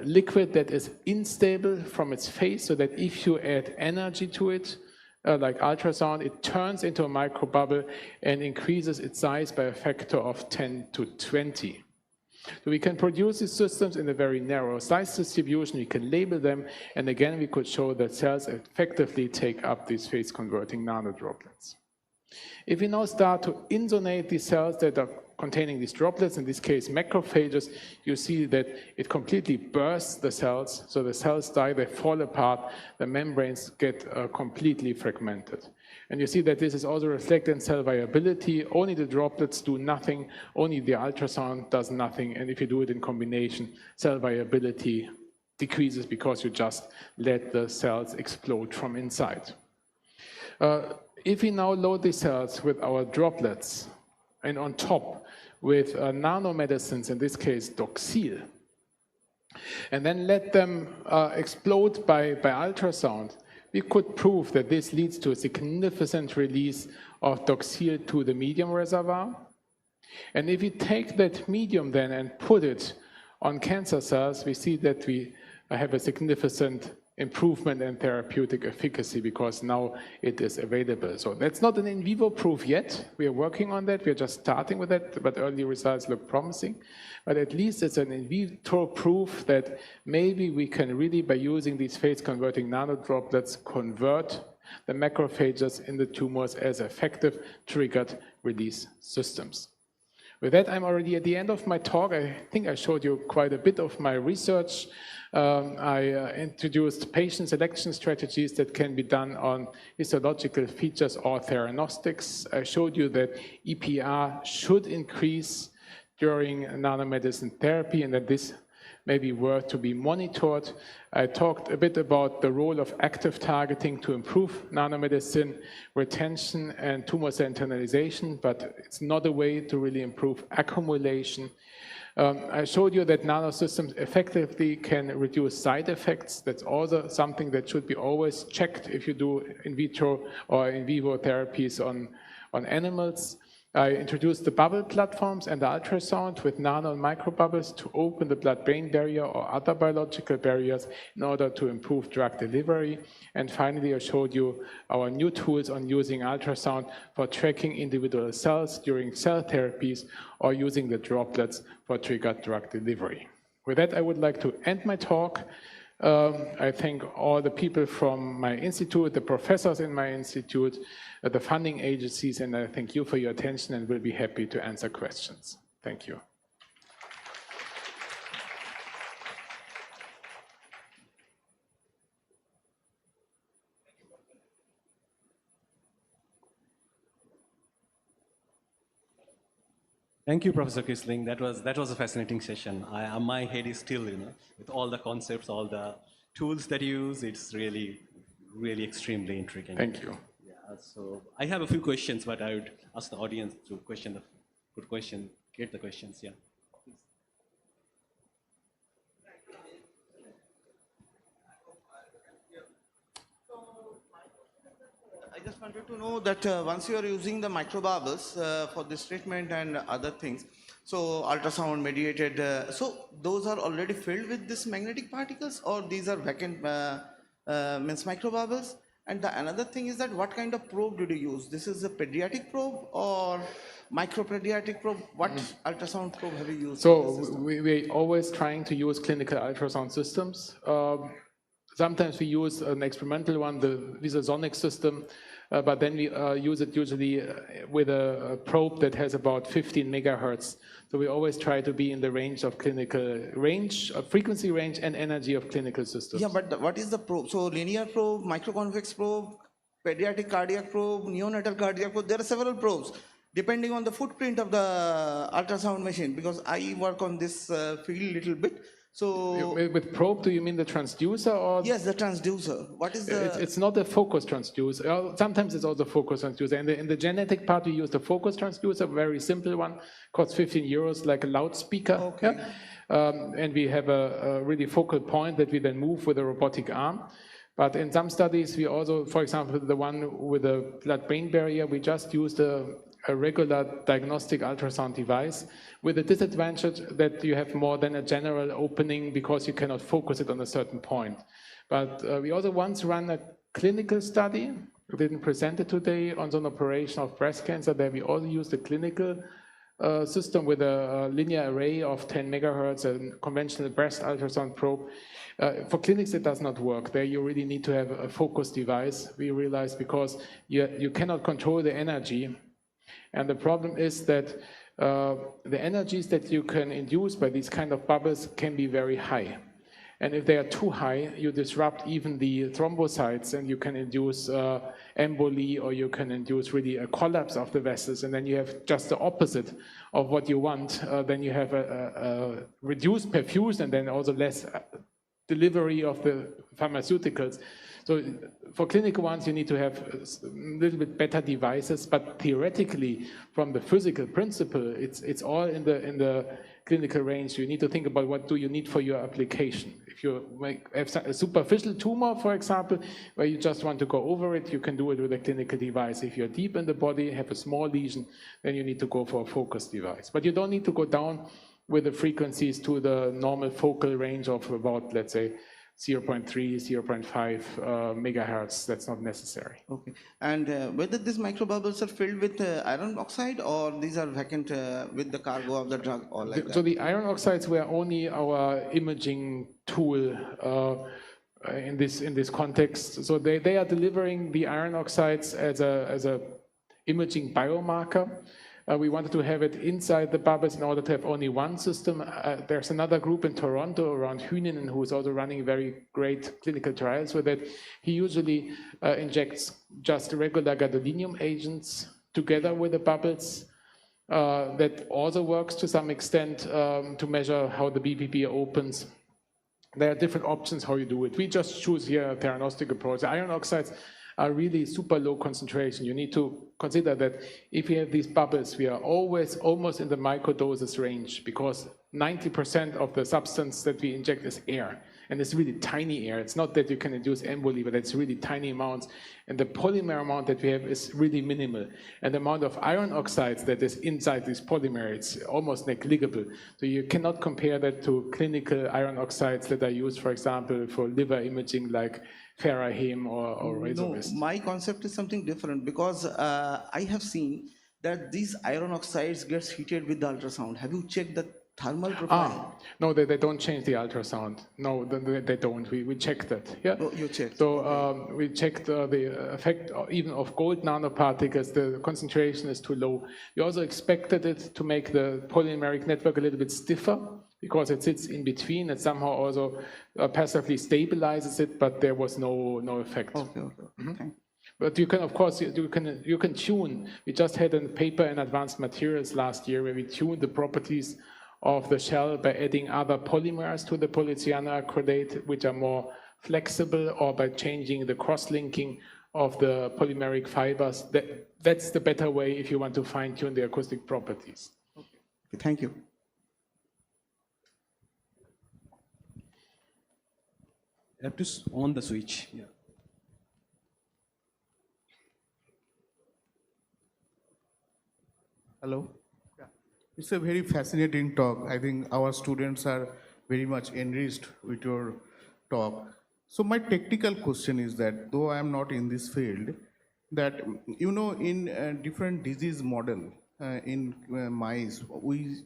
liquid that is unstable from its phase, so that if you add energy to it, like ultrasound, it turns into a microbubble and increases its size by a factor of 10 to 20. So we can produce these systems in a very narrow size distribution. We can label them, and again, we could show that cells effectively take up these phase-converting nanodroplets. If we now start to insonate these cells that are containing these droplets, in this case macrophages, you see that it completely bursts the cells. So the cells die, they fall apart, the membranes get completely fragmented. And you see that this is also reflected in cell viability. Only the droplets do nothing, only the ultrasound does nothing, and if you do it in combination, cell viability decreases because you just let the cells explode from inside. If we now load the cells with our droplets, and on top with nanomedicines, in this case Doxil, and then let them explode by ultrasound, we could prove that this leads to a significant release of Doxil to the medium reservoir. And if we take that medium then and put it on cancer cells, we see that we have a significant improvement in therapeutic efficacy because now it is available. So that's not an in vivo proof yet. We are working on that. We are just starting with that, but early results look promising. But at least it's an in vitro proof that maybe we can really, by using these phase-converting nanodroplets, convert the macrophages in the tumors as effective triggered release systems. With that, I'm already at the end of my talk. I think I showed you quite a bit of my research. I introduced patient selection strategies that can be done on histological features or theranostics. I showed you that EPR should increase during nanomedicine therapy and that this may be worth to be monitored. I talked a bit about the role of active targeting to improve nanomedicine retention and tumor cell internalization, but it's not a way to really improve accumulation. I showed you that nanosystems effectively can reduce side effects. That's also something that should be always checked if you do in vitro or in vivo therapies on animals. I introduced the bubble platforms and the ultrasound with nano and microbubbles to open the blood-brain barrier or other biological barriers in order to improve drug delivery. And finally, I showed you our new tools on using ultrasound for tracking individual cells during cell therapies or using the droplets for triggered drug delivery. With that, I would like to end my talk. I thank all the people from my institute, the professors in my institute, the funding agencies, and I thank you for your attention and will be happy to answer questions. Thank you. Thank you, Professor Kisling. That was a fascinating session. My head is still, with all the concepts, all the tools that you use. It's really, really extremely intriguing. Thank you. Yeah. So I have a few questions, but I would ask the audience to get the questions. Yeah. I just wanted to know that once you are using the microbubbles for this treatment and other things, so ultrasound mediated, so those are already filled with this magnetic particles, or these are vacant means microbubbles? And the another thing is that what kind of probe did you use? This is a pediatric probe or micropediatric probe? What ultrasound probe have you used? So we're always trying to use clinical ultrasound systems. Sometimes we use an experimental one, the VisualSonic system, but then we use it usually with a probe that has about 15 megahertz. So we always try to be in the range of clinical range, frequency range and energy of clinical systems. Yeah, but what is the probe? So linear probe, microconvex probe, pediatric cardiac probe, neonatal cardiac probe, there are several probes depending on the footprint of the ultrasound machine, because I work on this field little bit. So with probe, do you mean the transducer or? Yes, the transducer. What is the? It's not a focus transducer. Sometimes it's also focus transducer. In the genetic part, we use the focus transducer, very simple one, costs 15 euros, like a loudspeaker. Okay. Yeah? And we have a really focal point that we then move with a robotic arm. But in some studies, we also, for example, the one with the blood-brain barrier, we just used a regular diagnostic ultrasound device with the disadvantage that you have more than a general opening because you cannot focus it on a certain point. But we also once ran a clinical study, we didn't present it today, on an operation of breast cancer. There we also used a clinical system with a linear array of 10 megahertz, a conventional breast ultrasound probe. For clinics, it does not work. There you really need to have a focus device, we realized, because you cannot control the energy. And the problem is that the energies that you can induce by these kind of bubbles can be very high. And if they are too high, you disrupt even the thrombocytes and you can induce emboli, or you can induce really a collapse of the vessels. And then you have just the opposite of what you want. Then you have a reduced perfusion and then also less delivery of the pharmaceuticals. So for clinical ones, you need to have a little bit better devices, but theoretically, from the physical principle, it's all in the clinical range. You need to think about what do you need for your application. If you have a superficial tumor, for example, where you just want to go over it, you can do it with a clinical device. If you're deep in the body, have a small lesion, then you need to go for a focus device. But you don't need to go down with the frequencies to the normal focal range of about, let's say, 0.3, 0.5 megahertz. That's not necessary. Okay. And whether these microbubbles are filled with iron oxide, or these are vacant with the cargo of the drug, or like that? So the iron oxides were only our imaging tool in this context. So they are delivering the iron oxides as a imaging biomarker. We wanted to have it inside the bubbles in order to have only one system. There's another group in Toronto around Hüninen who is also running very great clinical trials with it. He usually injects just regular gadolinium agents together with the bubbles. That also works to some extent to measure how the BPP opens. There are different options how you do it. We just choose here a theranostic approach. The iron oxides are really super low concentration. You need to consider that if you have these bubbles, we are always almost in the microdoses range, because 90% of the substance that we inject is air. And it's really tiny air. It's not that you can induce emboli, but it's really tiny amounts. And the polymer amount that we have is really minimal. And the amount of iron oxides that is inside this polymer, it's almost negligible. So you cannot compare that to clinical iron oxides that are used, for example, for liver imaging like Ferraheme or Razorist. No, my concept is something different because I have seen that these iron oxides gets heated with the ultrasound. Have you checked the thermal profile? No, they don't change the ultrasound. No, they don't. We checked that. Yeah. Oh, you checked. So we checked the effect even of gold nanoparticles. The concentration is too low. We also expected it to make the polymeric network a little bit stiffer because it sits in between. It somehow also passively stabilizes it, but there was no effect. Okay. Thank you. But you can, of course, you can tune. We just had a paper in Advanced Materials last year where we tuned the properties of the shell by adding other polymers to the polycyanoacrylate, which are more flexible, or by changing the cross-linking of the polymeric fibers. That's the better way if you want to fine-tune the acoustic properties. Okay, thank you. You have to on the switch. Yeah. Hello. Yeah. It's a very fascinating talk. I think our students are very much enriched with your talk. So my technical question is that, though I am not in this field, that in different disease model in mice, we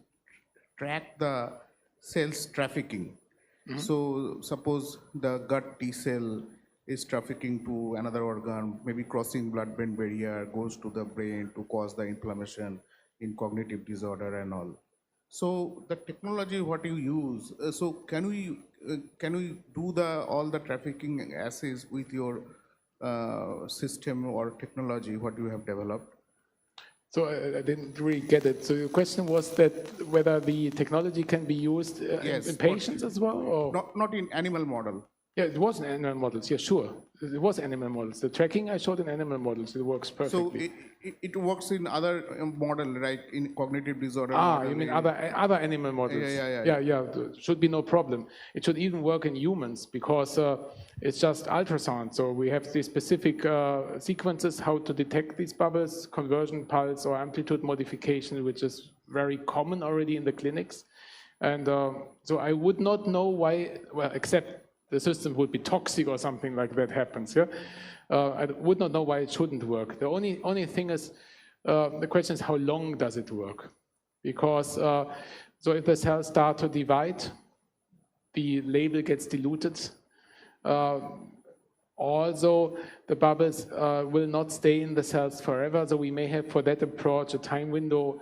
track the cells trafficking. Mm-hmm. So suppose the gut T cell is trafficking to another organ, maybe crossing blood-brain barrier, goes to the brain to cause the inflammation in cognitive disorder and all. So the technology what you use, so can we do all the trafficking assays with your system or technology what you have developed? So I didn't really get it. So your question was that whether the technology can be used in patients as well? Or? Not in animal model. Yeah, it was in animal models. Yeah, sure. It was animal models. The tracking I showed in animal models. It works perfectly. So it works in other model, right? In cognitive disorder. You mean other animal models? Yeah. Should be no problem. It should even work in humans because it's just ultrasound. So we have the specific sequences how to detect these bubbles, conversion pulse or amplitude modification, which is very common already in the clinics. And so I would not know why, well, except the system would be toxic or something like that happens. Yeah, I would not know why it shouldn't work. The only thing is, the question is how long does it work? Because so if the cells start to divide, the label gets diluted. Also, the bubbles will not stay in the cells forever. So we may have for that approach a time window.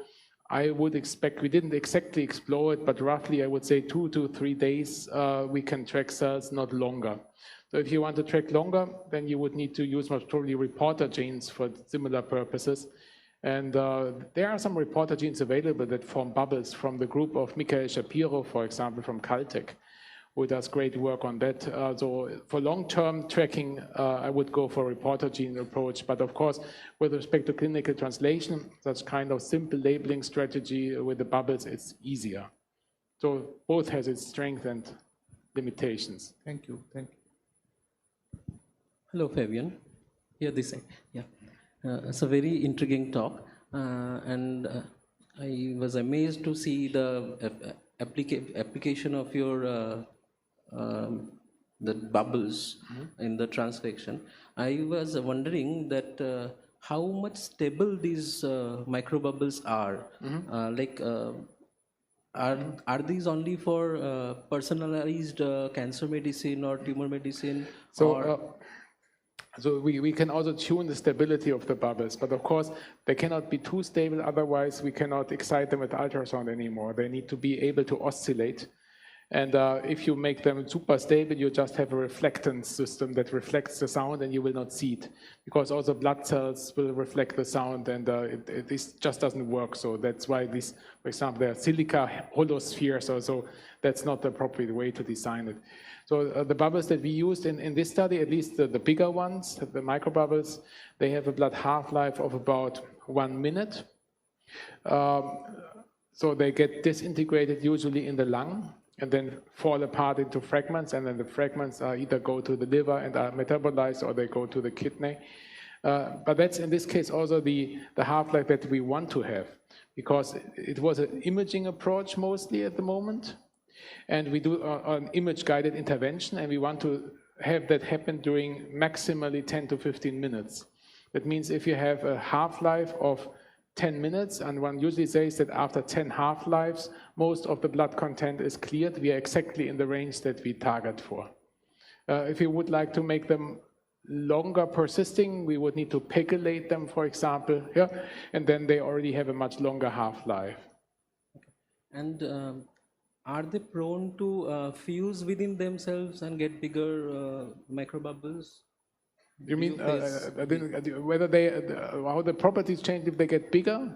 I would expect, we didn't exactly explore it, but roughly I would say 2 to 3 days we can track cells, not longer. So if you want to track longer, then you would need to use most probably reporter genes for similar purposes. And there are some reporter genes available that form bubbles from the group of Michael Shapiro, for example, from Caltech, who does great work on that. So for long-term tracking, I would go for a reporter gene approach. But of course, with respect to clinical translation, such kind of simple labeling strategy with the bubbles, it's easier. So both has its strength and limitations. Thank you. Hello, Fabian. Here this side. Yeah, it's a very intriguing talk, and I was amazed to see the application of your the bubbles in the transfection. I was wondering that how much stable these microbubbles are. Are these only for personalized cancer medicine or tumor medicine? So we can also tune the stability of the bubbles, but of course they cannot be too stable, otherwise we cannot excite them with ultrasound anymore. They need to be able to oscillate. And if you make them super stable, you just have a reflectance system that reflects the sound and you will not see it. Because also blood cells will reflect the sound and this just doesn't work. So that's why these, for example, there are silica holospheres or so. That's not the appropriate way to design it. So the bubbles that we used in this study, at least the bigger ones, the microbubbles, they have a blood half-life of about 1 minute. So they get disintegrated usually in the lung and then fall apart into fragments, and then the fragments either go to the liver and are metabolized or they go to the kidney. But that's in this case also the half-life that we want to have, because it was an imaging approach mostly at the moment, and we do an image-guided intervention, and we want to have that happen during maximally 10 to 15 minutes. That means if you have a half-life of 10 minutes, and one usually says that after 10 half-lives, most of the blood content is cleared. We are exactly in the range that we target for. If you would like to make them longer persisting, we would need to pegylate them, for example, yeah? And then they already have a much longer half-life. Okay. And are they prone to fuse within themselves and get bigger microbubbles? You mean whether they, how the properties change if they get bigger?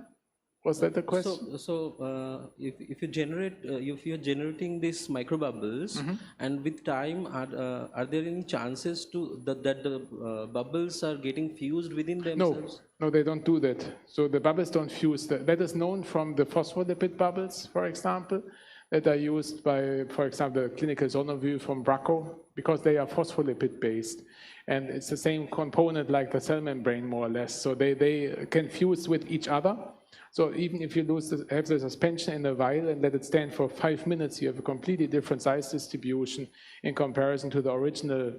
Was that the question? So if you generate, if you're generating these microbubbles, and with time, are there any chances to that the bubbles are getting fused within themselves? No, they don't do that. So the bubbles don't fuse. That is known from the phospholipid bubbles, for example, that are used by, for example, the clinical sonoview from Bracco, because they are phospholipid based. And it's the same component like the cell membrane, more or less. So they can fuse with each other. So even if you have the suspension in a vial and let it stand for 5 minutes, you have a completely different size distribution in comparison to the original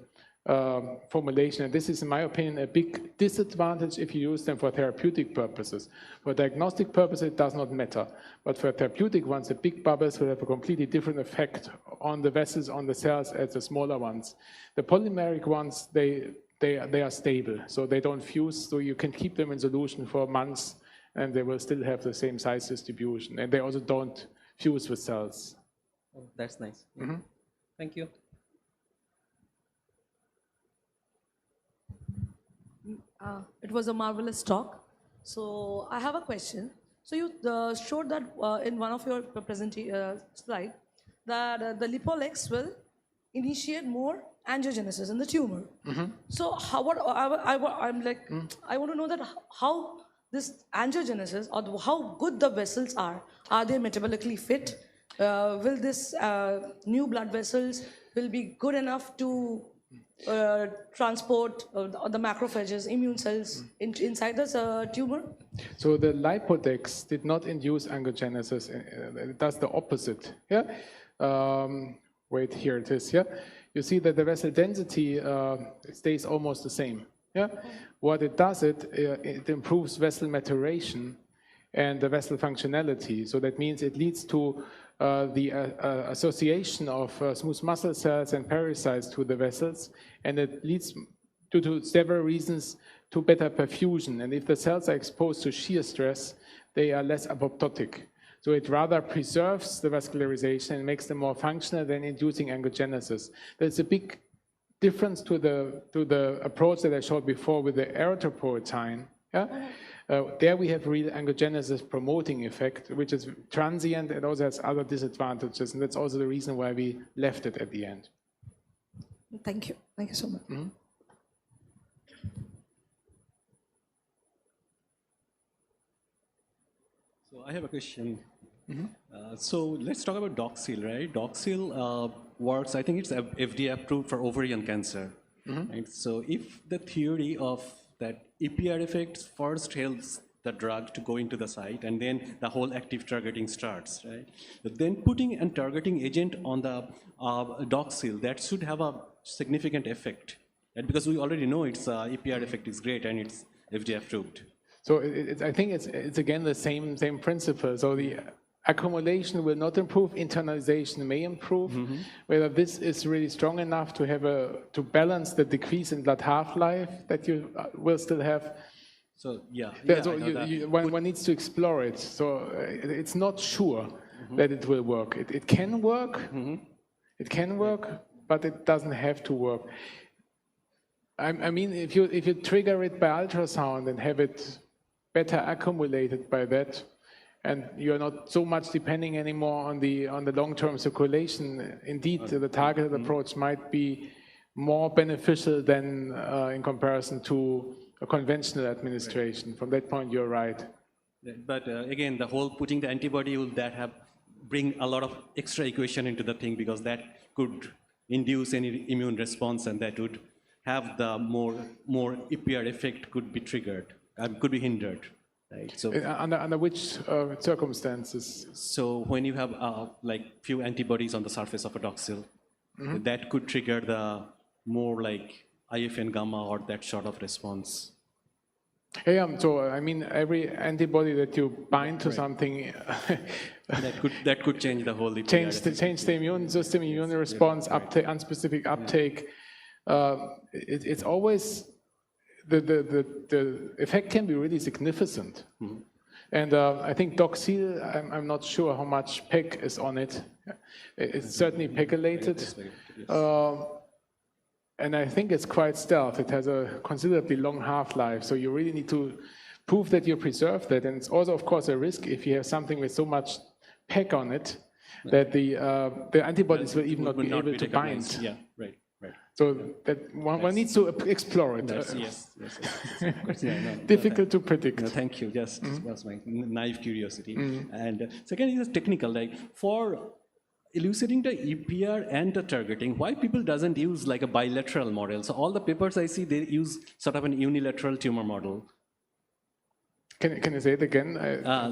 formulation. And this is, in my opinion, a big disadvantage if you use them for therapeutic purposes. For diagnostic purposes, it does not matter. But for therapeutic ones, the big bubbles will have a completely different effect on the vessels, on the cells, as the smaller ones. The polymeric ones, they are stable, so they don't fuse, so you can keep them in solution for months, and they will still have the same size distribution. And they also don't fuse with cells. Oh, that's nice. Thank you. It was a marvelous talk. So I have a question. So you showed that in one of your slide that the lipolex will initiate more angiogenesis in the tumor. So how, I'm like, I want to know that how this angiogenesis, or how good the vessels are they metabolically fit? Will this new blood vessels will be good enough to transport the macrophages, immune cells inside the tumor? So the lipodex did not induce angiogenesis. It does the opposite. Yeah. Wait, here it is. Yeah. You see that the vessel density stays almost the same. Yeah. What it does, it improves vessel maturation and the vessel functionality. So that means it leads to the association of smooth muscle cells and pericytes to the vessels, and it leads to several reasons to better perfusion. And if the cells are exposed to shear stress, they are less apoptotic. So it rather preserves the vascularization and makes them more functional than inducing angiogenesis. There's a big difference to the approach that I showed before with the erythropoietin. Yeah? There we have real angiogenesis promoting effect, which is transient and also has other disadvantages, and that's also the reason why we left it at the end. Thank you. Thank you so much. So I have a question. So let's talk about Doxil, right? Doxil works, I think it's FDA approved for ovarian cancer. Right? So if the theory of that EPR effect first helps the drug to go into the site, and then the whole active targeting starts, right? But then putting a targeting agent on the Doxil, that should have a significant effect. And because we already know its EPR effect is great and it's FDA approved. So I think it's again the same principle. So the accumulation will not improve, internalization may improve. Whether this is really strong enough to have to balance the decrease in blood half-life that you will still have. So yeah, So one needs to explore it. So it's not sure that it will work. It can work. It can work, but it doesn't have to work. I mean, if you trigger it by ultrasound and have it better accumulated by that, and you're not so much depending anymore on the long-term circulation, indeed, the targeted approach might be more beneficial than in comparison to a conventional administration. From that point, you're right. But again, the whole putting the antibody will bring a lot of extra equation into the thing, because that could induce any immune response, and that would have the more EPR effect could be triggered, could be hindered, right? So Under which circumstances? so when you have like few antibodies on the surface of a doxil, that could trigger the more like IFN gamma or that sort of response. Yeah, so I mean, every antibody that you bind to something that could change the whole EPR. change the immune system, immune response, uptake, unspecific uptake. It's always the effect can be really significant. And I think doxil, I'm not sure how much PEG is on it. It's certainly pegylated. And I think it's quite stealth. It has a considerably long half-life, so you really need to prove that you preserve that. And it's also, of course, a risk if you have something with so much PEG on it that the antibodies will even not be able to bind. Yeah, right. So that one needs to explore it. Yes. Of course, yeah, no, Difficult to predict. No, thank you. Just was my naive curiosity. And second is technical, like for elucidating the EPR and the targeting, why people doesn't use like a bilateral model? So all the papers I see, they use sort of an unilateral tumor model. Can you say it again?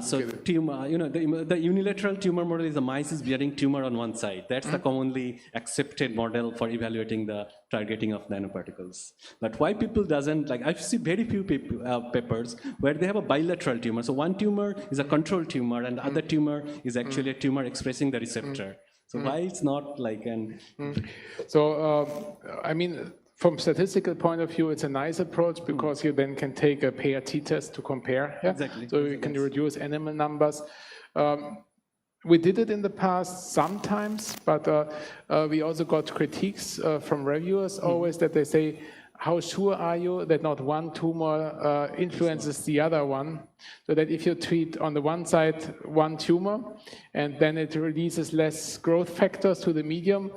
So tumor, the unilateral tumor model is the mice is bearing tumor on one side. That's the commonly accepted model for evaluating the targeting of nanoparticles. But why people doesn't, like I've seen very few papers where they have a bilateral tumor. So one tumor is a control tumor and the other tumor is actually a tumor expressing the receptor. So why it's not like an... So, I mean, from statistical point of view, it's a nice approach because you then can take a pair t-test to compare. Yeah? Exactly. So you can reduce animal numbers. We did it in the past sometimes, but we also got critiques from reviewers always that they say, how sure are you that not one tumor influences the other one? So that if you treat on the one side one tumor and then it releases less growth factors to the medium,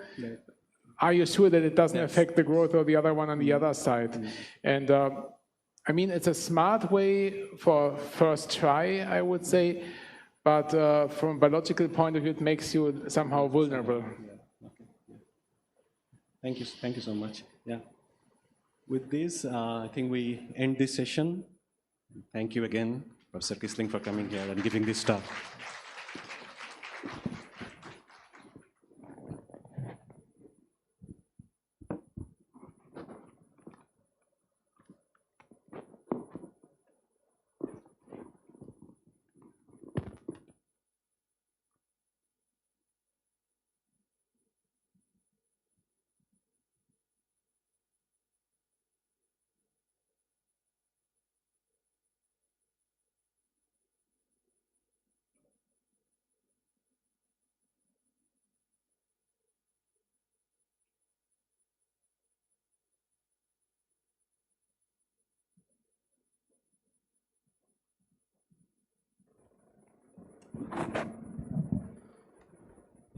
are you sure that it doesn't affect the growth of the other one on the other side? And I mean, it's a smart way for first try, I would say, but from a biological point of view, it makes you somehow vulnerable. Thank you so much. Yeah. With this, I think we end this session. Thank you again, Professor Kisling, for coming here and giving this talk.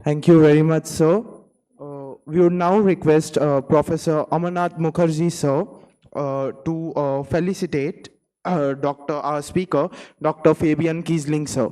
Thank you very much, sir. We would now request Professor Amarnath Mukherjee, sir, to felicitate our speaker, Dr. Fabian Kiesling, sir.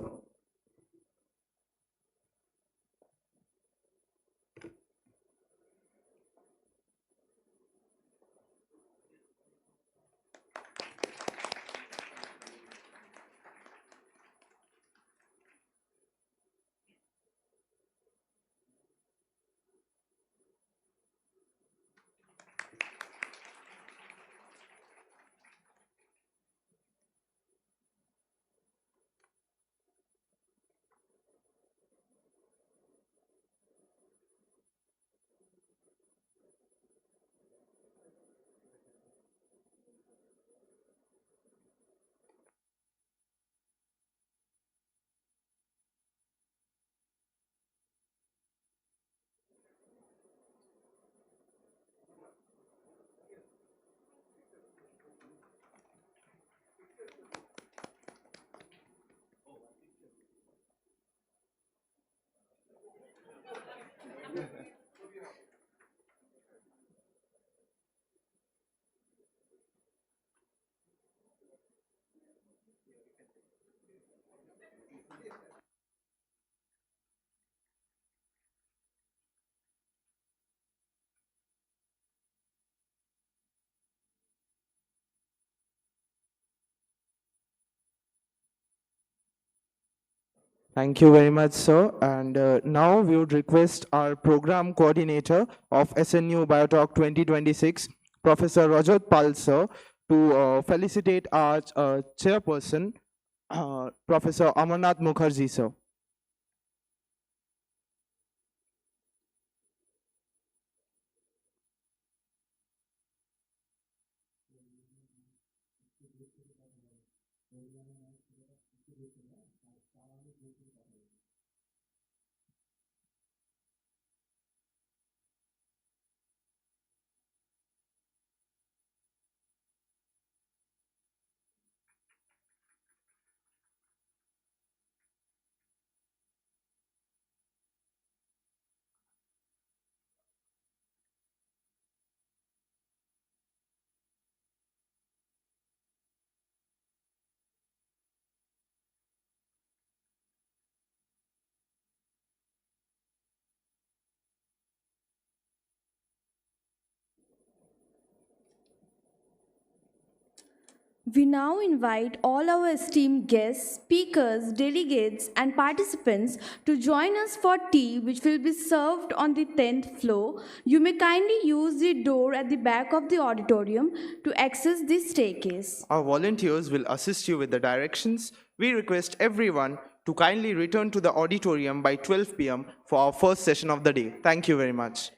Thank you very much, sir. And now we would request our program coordinator of SNU Biotalk 2026, Professor Rajat Pal, sir, to felicitate our chairperson, Professor Amarnath Mukherjee, sir. We now invite all our esteemed guests, speakers, delegates, and participants to join us for tea, which will be served on the 10th floor. You may kindly use the door at the back of the auditorium to access the staircase. Our volunteers will assist you with the directions. We request everyone to kindly return to the auditorium by 12 p.m. for our first session of the day. Thank you very much.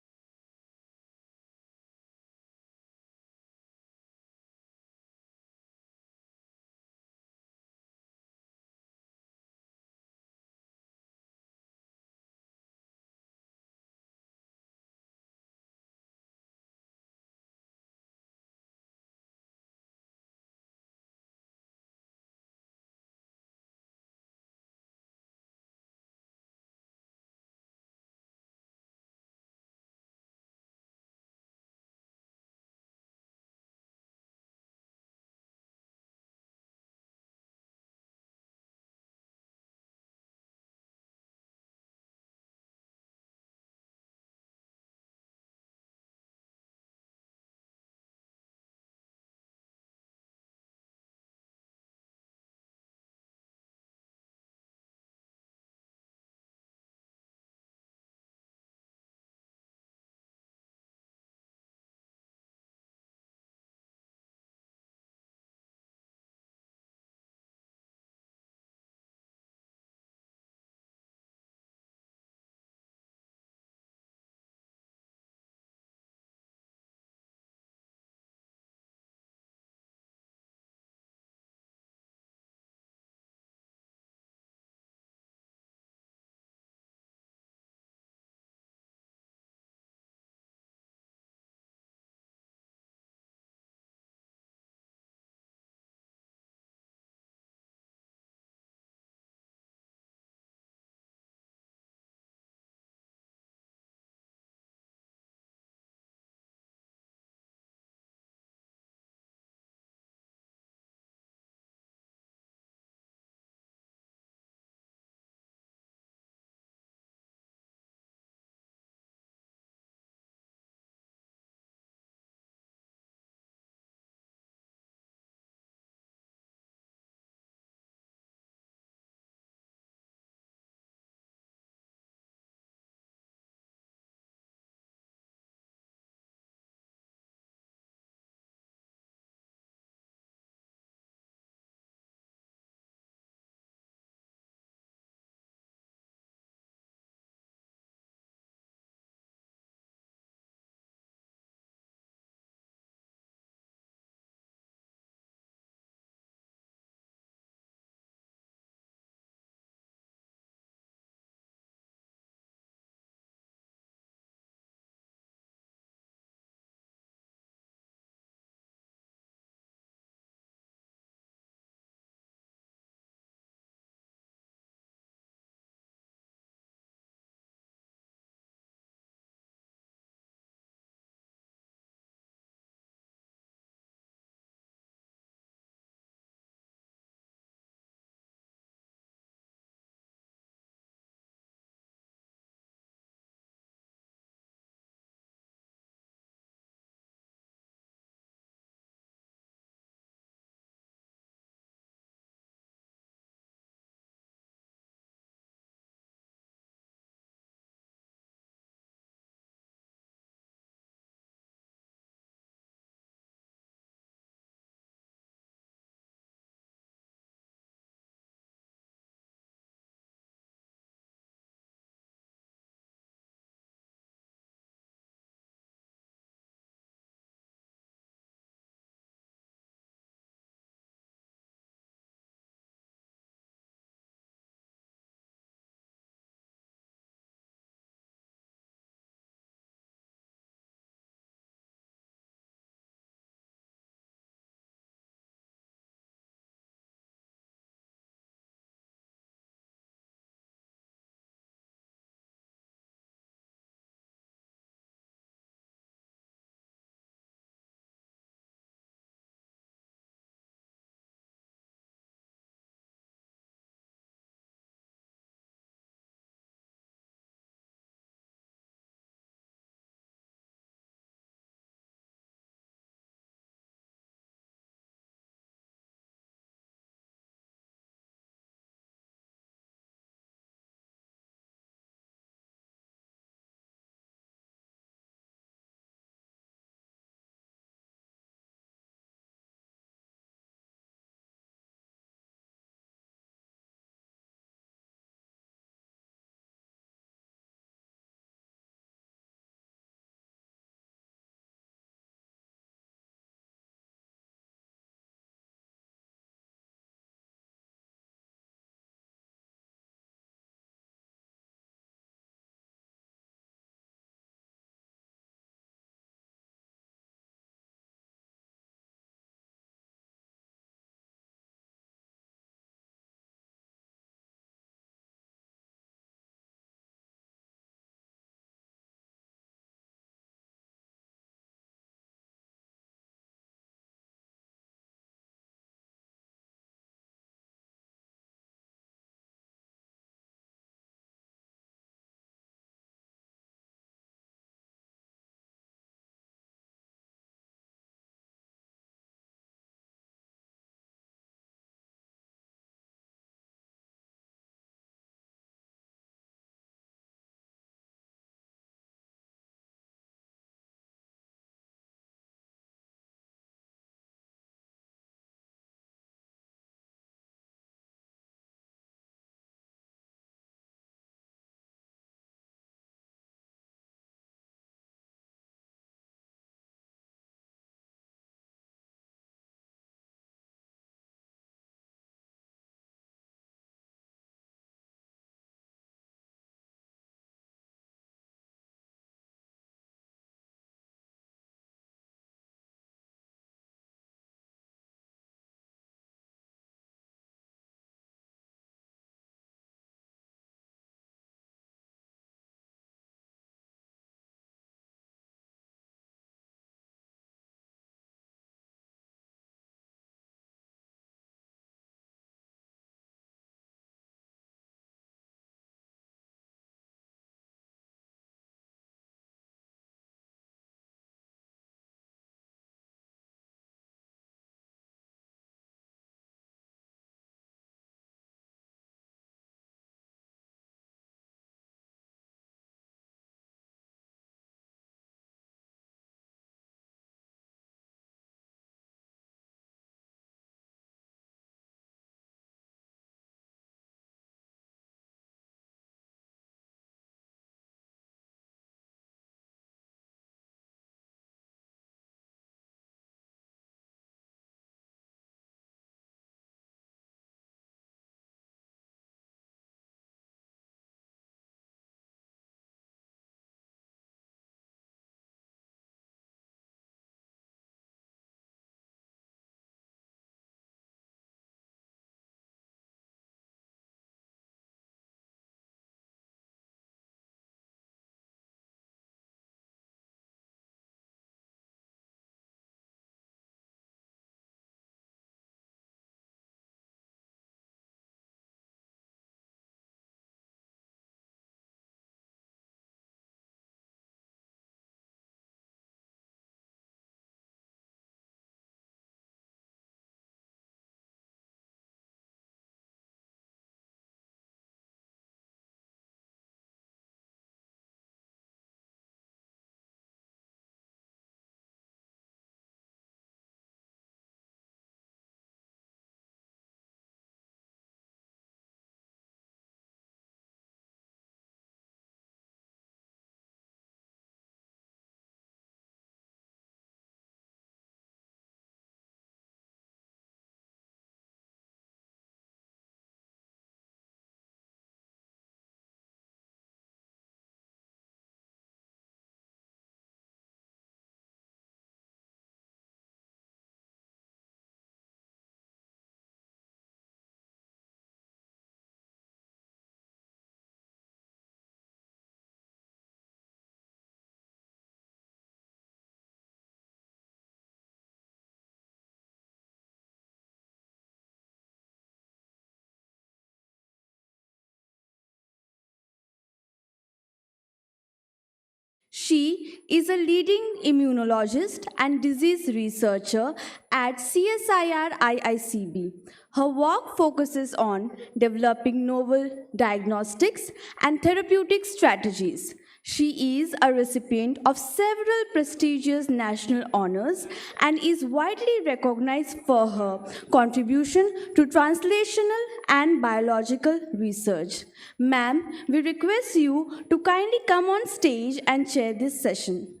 She is a leading immunologist and disease researcher at CSIR IICB. Her work focuses on developing novel diagnostics and therapeutic strategies. She is a recipient of several prestigious national honors and is widely recognized for her contribution to translational and biological research. Ma'am, we request you to kindly come on stage and chair this session.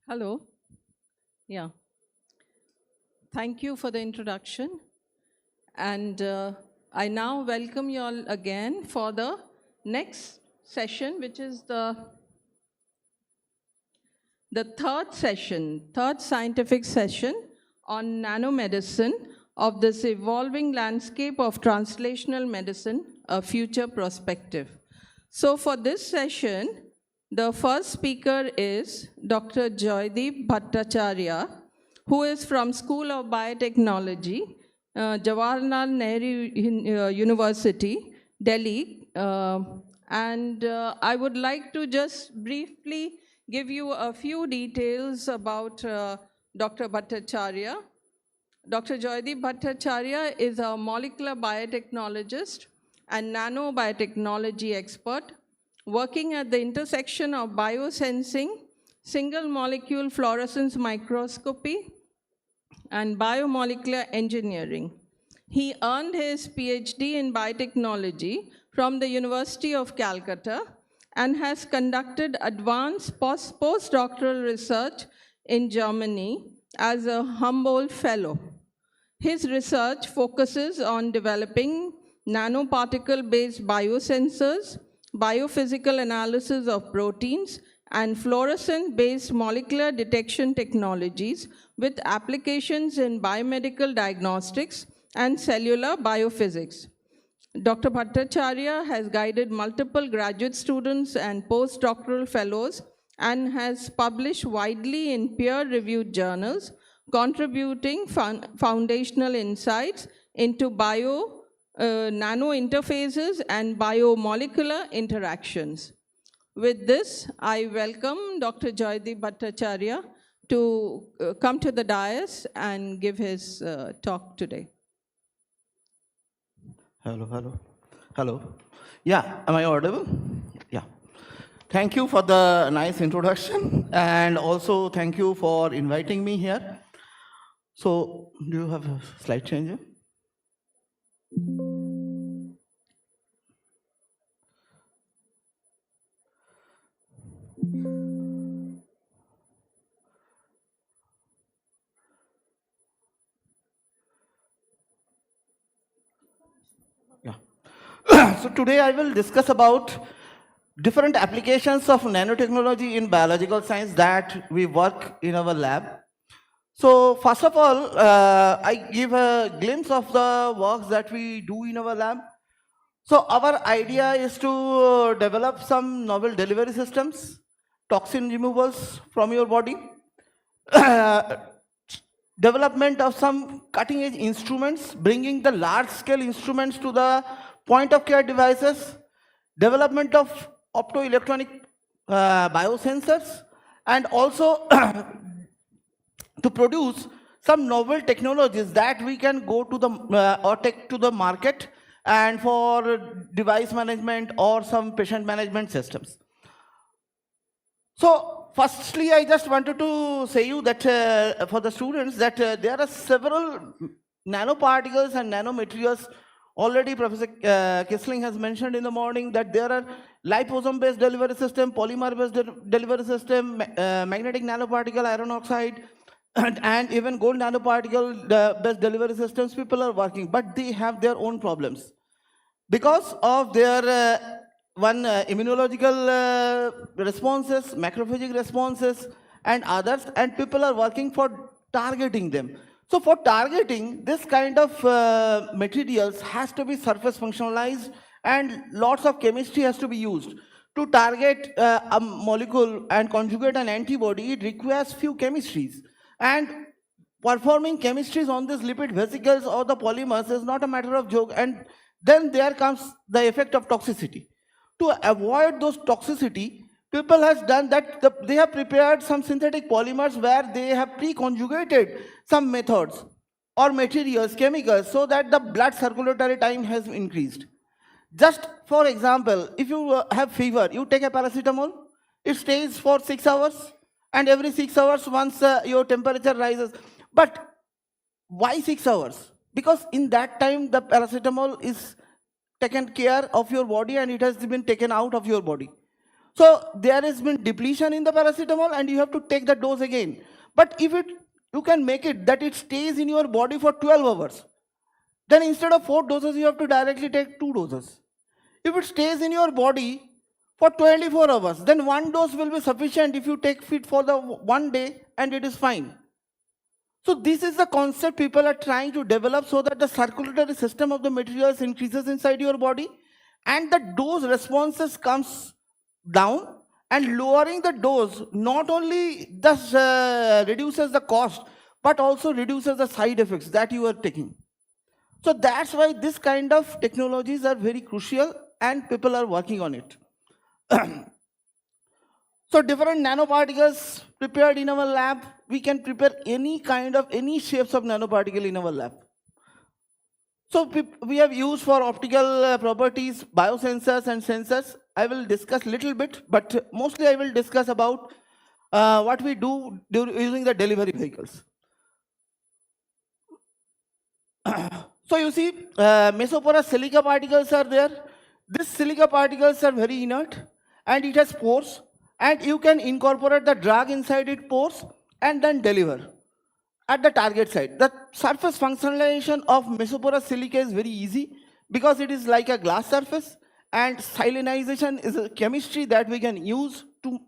Hello. Yeah. Thank you for the introduction. And I now welcome you all again for the next session, which is the third scientific session on nanomedicine of this evolving landscape of translational medicine, a future perspective. So for this session, the first speaker is Dr. Joydeep Bhattacharya, who is from School of Biotechnology, Jawaharlal Nehru University, Delhi. And I would like to just briefly give you a few details about Dr. Bhattacharya. Dr. Joydeep Bhattacharya is a molecular biotechnologist and nanobiotechnology expert working at the intersection of biosensing, single molecule fluorescence microscopy, and biomolecular engineering. He earned his PhD in biotechnology from the University of Calcutta and has conducted advanced postdoctoral research in Germany as a Humboldt Fellow. His research focuses on developing nanoparticle-based biosensors, biophysical analysis of proteins, and fluorescent-based molecular detection technologies with applications in biomedical diagnostics and cellular biophysics. Dr. Bhattacharya has guided multiple graduate students and postdoctoral fellows and has published widely in peer-reviewed journals, contributing foundational insights into nano interfaces and biomolecular interactions. With this, I welcome Dr. Joydeep Bhattacharya to come to the dais and give his talk today. Hello. Yeah, am I audible? Yeah. Thank you for the nice introduction, and also thank you for inviting me here. So, do you have a slide changer? So today I will discuss about different applications of nanotechnology in biological science that we work in our lab. So first of all, I give a glimpse of the works that we do in our lab. So our idea is to develop some novel delivery systems, toxin removals from your body, development of some cutting edge instruments, bringing the large scale instruments to the point of care devices, development of optoelectronic biosensors, and also to produce some novel technologies that we can go to the or take to the market and for device management or some patient management systems. So firstly, I just wanted to say you that for the students that there are several nanoparticles and nanomaterials. Already Professor Kissling has mentioned in the morning that there are liposome-based delivery system, polymer-based delivery system, magnetic nanoparticle, iron oxide, and even gold nanoparticle-based delivery systems. People are working, but they have their own problems. Because of their immunological responses, macrophage responses, and others, and people are working for targeting them. So for targeting, this kind of materials has to be surface functionalized and lots of chemistry has to be used. To target a molecule and conjugate an antibody, it requires few chemistries. And performing chemistries on these lipid vesicles or the polymers is not a matter of joke. And then there comes the effect of toxicity. To avoid those toxicity, people has done that they have prepared some synthetic polymers where they have pre-conjugated some methods or materials, chemicals, so that the blood circulatory time has increased. Just for example, if you have fever, you take a paracetamol, it stays for 6 hours, and every 6 hours once your temperature rises. But why 6 hours? Because in that time the paracetamol is taken care of your body and it has been taken out of your body. So there has been depletion in the paracetamol and you have to take the dose again. But if you can make it that it stays in your body for 12 hours, then instead of 4 doses, you have to directly take 2 doses. If it stays in your body for 24 hours, then 1 dose will be sufficient if you take it for the 1 day and it is fine. So this is the concept people are trying to develop so that the circulatory system of the materials increases inside your body and the dose responses comes down, and lowering the dose not only thus reduces the cost but also reduces the side effects that you are taking. So that's why this kind of technologies are very crucial and people are working on it. So different nanoparticles prepared in our lab, we can prepare any shapes of nanoparticle in our lab. So we have used for optical properties, biosensors and sensors. I will discuss little bit, but mostly I will discuss about what we do using the delivery vehicles. So you see, mesoporous silica particles are there. These silica particles are very inert and it has pores, and you can incorporate the drug inside its pores and then deliver at the target site. The surface functionalization of mesoporous silica is very easy because it is like a glass surface, and silicization is a chemistry that we can use to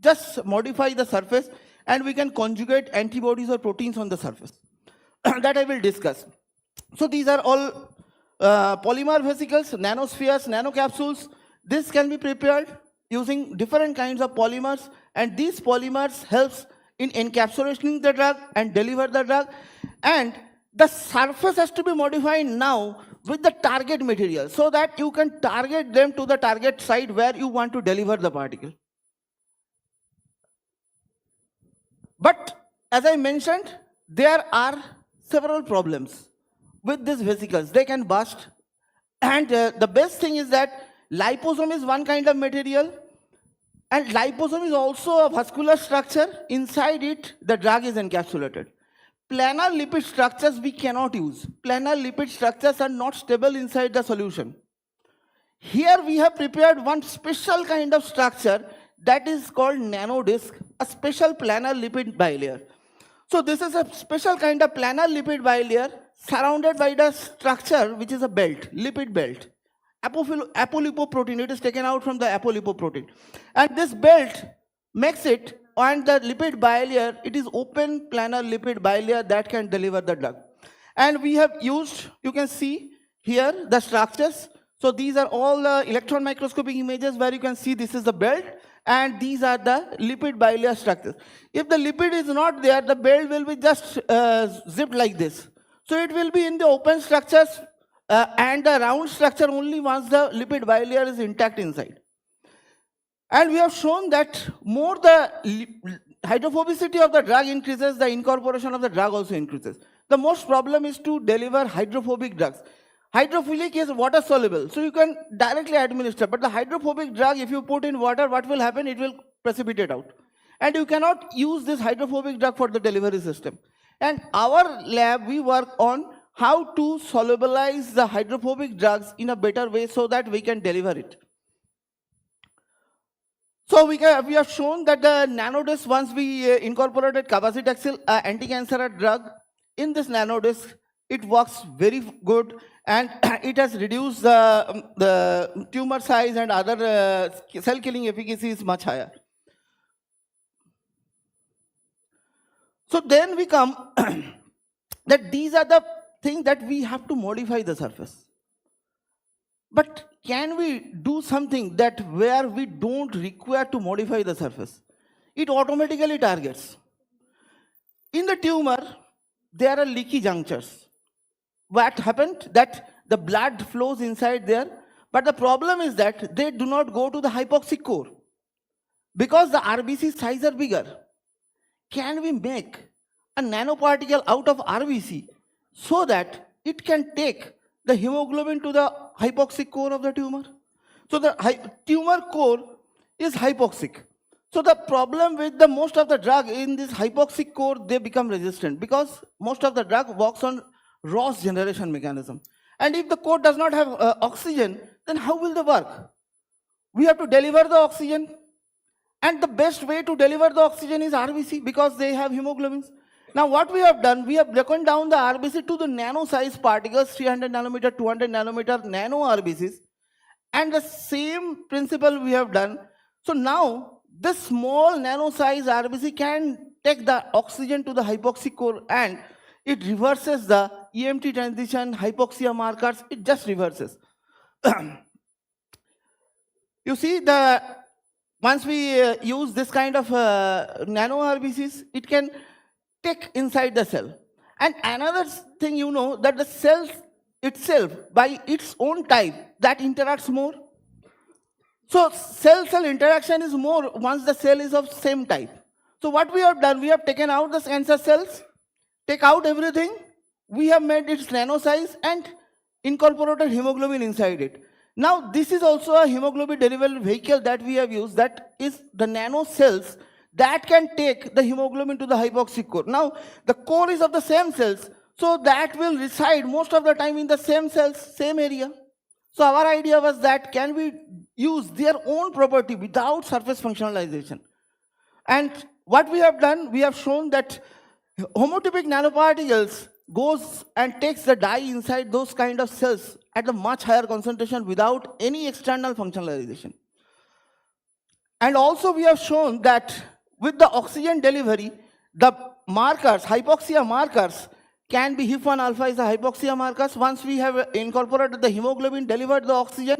just modify the surface, and we can conjugate antibodies or proteins on the surface. That I will discuss. So these are all polymer vesicles, nanospheres, nanocapsules. This can be prepared using different kinds of polymers, and these polymers helps in encapsulating the drug and deliver the drug. And the surface has to be modified now with the target material so that you can target them to the target site where you want to deliver the particle. But as I mentioned, there are several problems with these vesicles. They can burst, and the best thing is that liposome is one kind of material, and liposome is also a vascular structure. Inside it, the drug is encapsulated. Planar lipid structures we cannot use. Planar lipid structures are not stable inside the solution. Here we have prepared one special kind of structure that is called nanodisc, a special planar lipid bilayer. So this is a special kind of planar lipid bilayer surrounded by the structure which is a belt, lipid belt. Apolipoprotein, it is taken out from the apolipoprotein. And this belt makes it, and the lipid bilayer, it is open planar lipid bilayer that can deliver the drug. And we have used, you can see here the structures. So these are all the electron microscopic images where you can see this is the belt, and these are the lipid bilayer structures. If the lipid is not there, the belt will be just zipped like this. So it will be in the open structures and the round structure only once the lipid bilayer is intact inside. And we have shown that more the hydrophobicity of the drug increases, the incorporation of the drug also increases. The most problem is to deliver hydrophobic drugs. Hydrophilic is water soluble, so you can directly administer. But the hydrophobic drug, if you put in water, what will happen? It will precipitate out. And you cannot use this hydrophobic drug for the delivery system. And our lab, we work on how to solubilize the hydrophobic drugs in a better way so that we can deliver it. So we have shown that the nanodisc, once we incorporated cabazitaxel, anti-cancer drug, in this nanodisc, it works very good, and it has reduced the tumor size and other cell killing efficacy is much higher. So then we come that these are the things that we have to modify the surface. But can we do something that where we don't require to modify the surface? It automatically targets. In the tumor, there are leaky junctures. What happened? That the blood flows inside there, but the problem is that they do not go to the hypoxic core. Because the RBC size are bigger, can we make a nanoparticle out of RBC so that it can take the hemoglobin to the hypoxic core of the tumor? So the tumor core is hypoxic. So the problem with the most of the drug in this hypoxic core, they become resistant because most of the drug works on Ross generation mechanism. And if the core does not have oxygen, then how will they work? We have to deliver the oxygen. And the best way to deliver the oxygen is RBC because they have hemoglobins. Now what we have done, we have broken down the RBC to the nano size particles, 300 nanometer, 200 nanometer nano RBCs. And the same principle we have done. So now this small nano size RBC can take the oxygen to the hypoxic core and it reverses the EMT transition, hypoxia markers, it just reverses. You see, once we use this kind of nano RBCs, it can take inside the cell. And another thing you know, that the cell itself, by its own type, that interacts more. So cell-cell interaction is more once the cell is of same type. So what we have done, we have taken out the cancer cells, take out everything, we have made its nano size and incorporated hemoglobin inside it. Now this is also a hemoglobin delivery vehicle that we have used, that is the nano cells that can take the hemoglobin to the hypoxic core. Now the core is of the same cells, so that will reside most of the time in the same cells, same area. So our idea was that can we use their own property without surface functionalization? And what we have done, we have shown that homotypic nanoparticles goes and takes the dye inside those kind of cells at a much higher concentration without any external functionalization. And also we have shown that with the oxygen delivery, the markers, hypoxia markers, can be HIF1 alpha is the hypoxia markers. Once we have incorporated the hemoglobin, delivered the oxygen,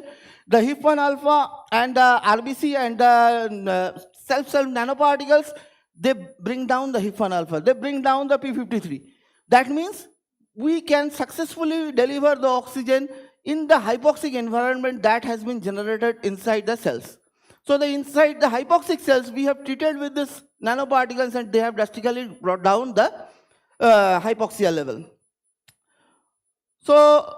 the HIF1 alpha and the RBC and the self-self nanoparticles, they bring down the HIF1 alpha, they bring down the P53. That means we can successfully deliver the oxygen in the hypoxic environment that has been generated inside the cells. So inside the hypoxic cells, we have treated with this nanoparticles and they have drastically brought down the hypoxia level. So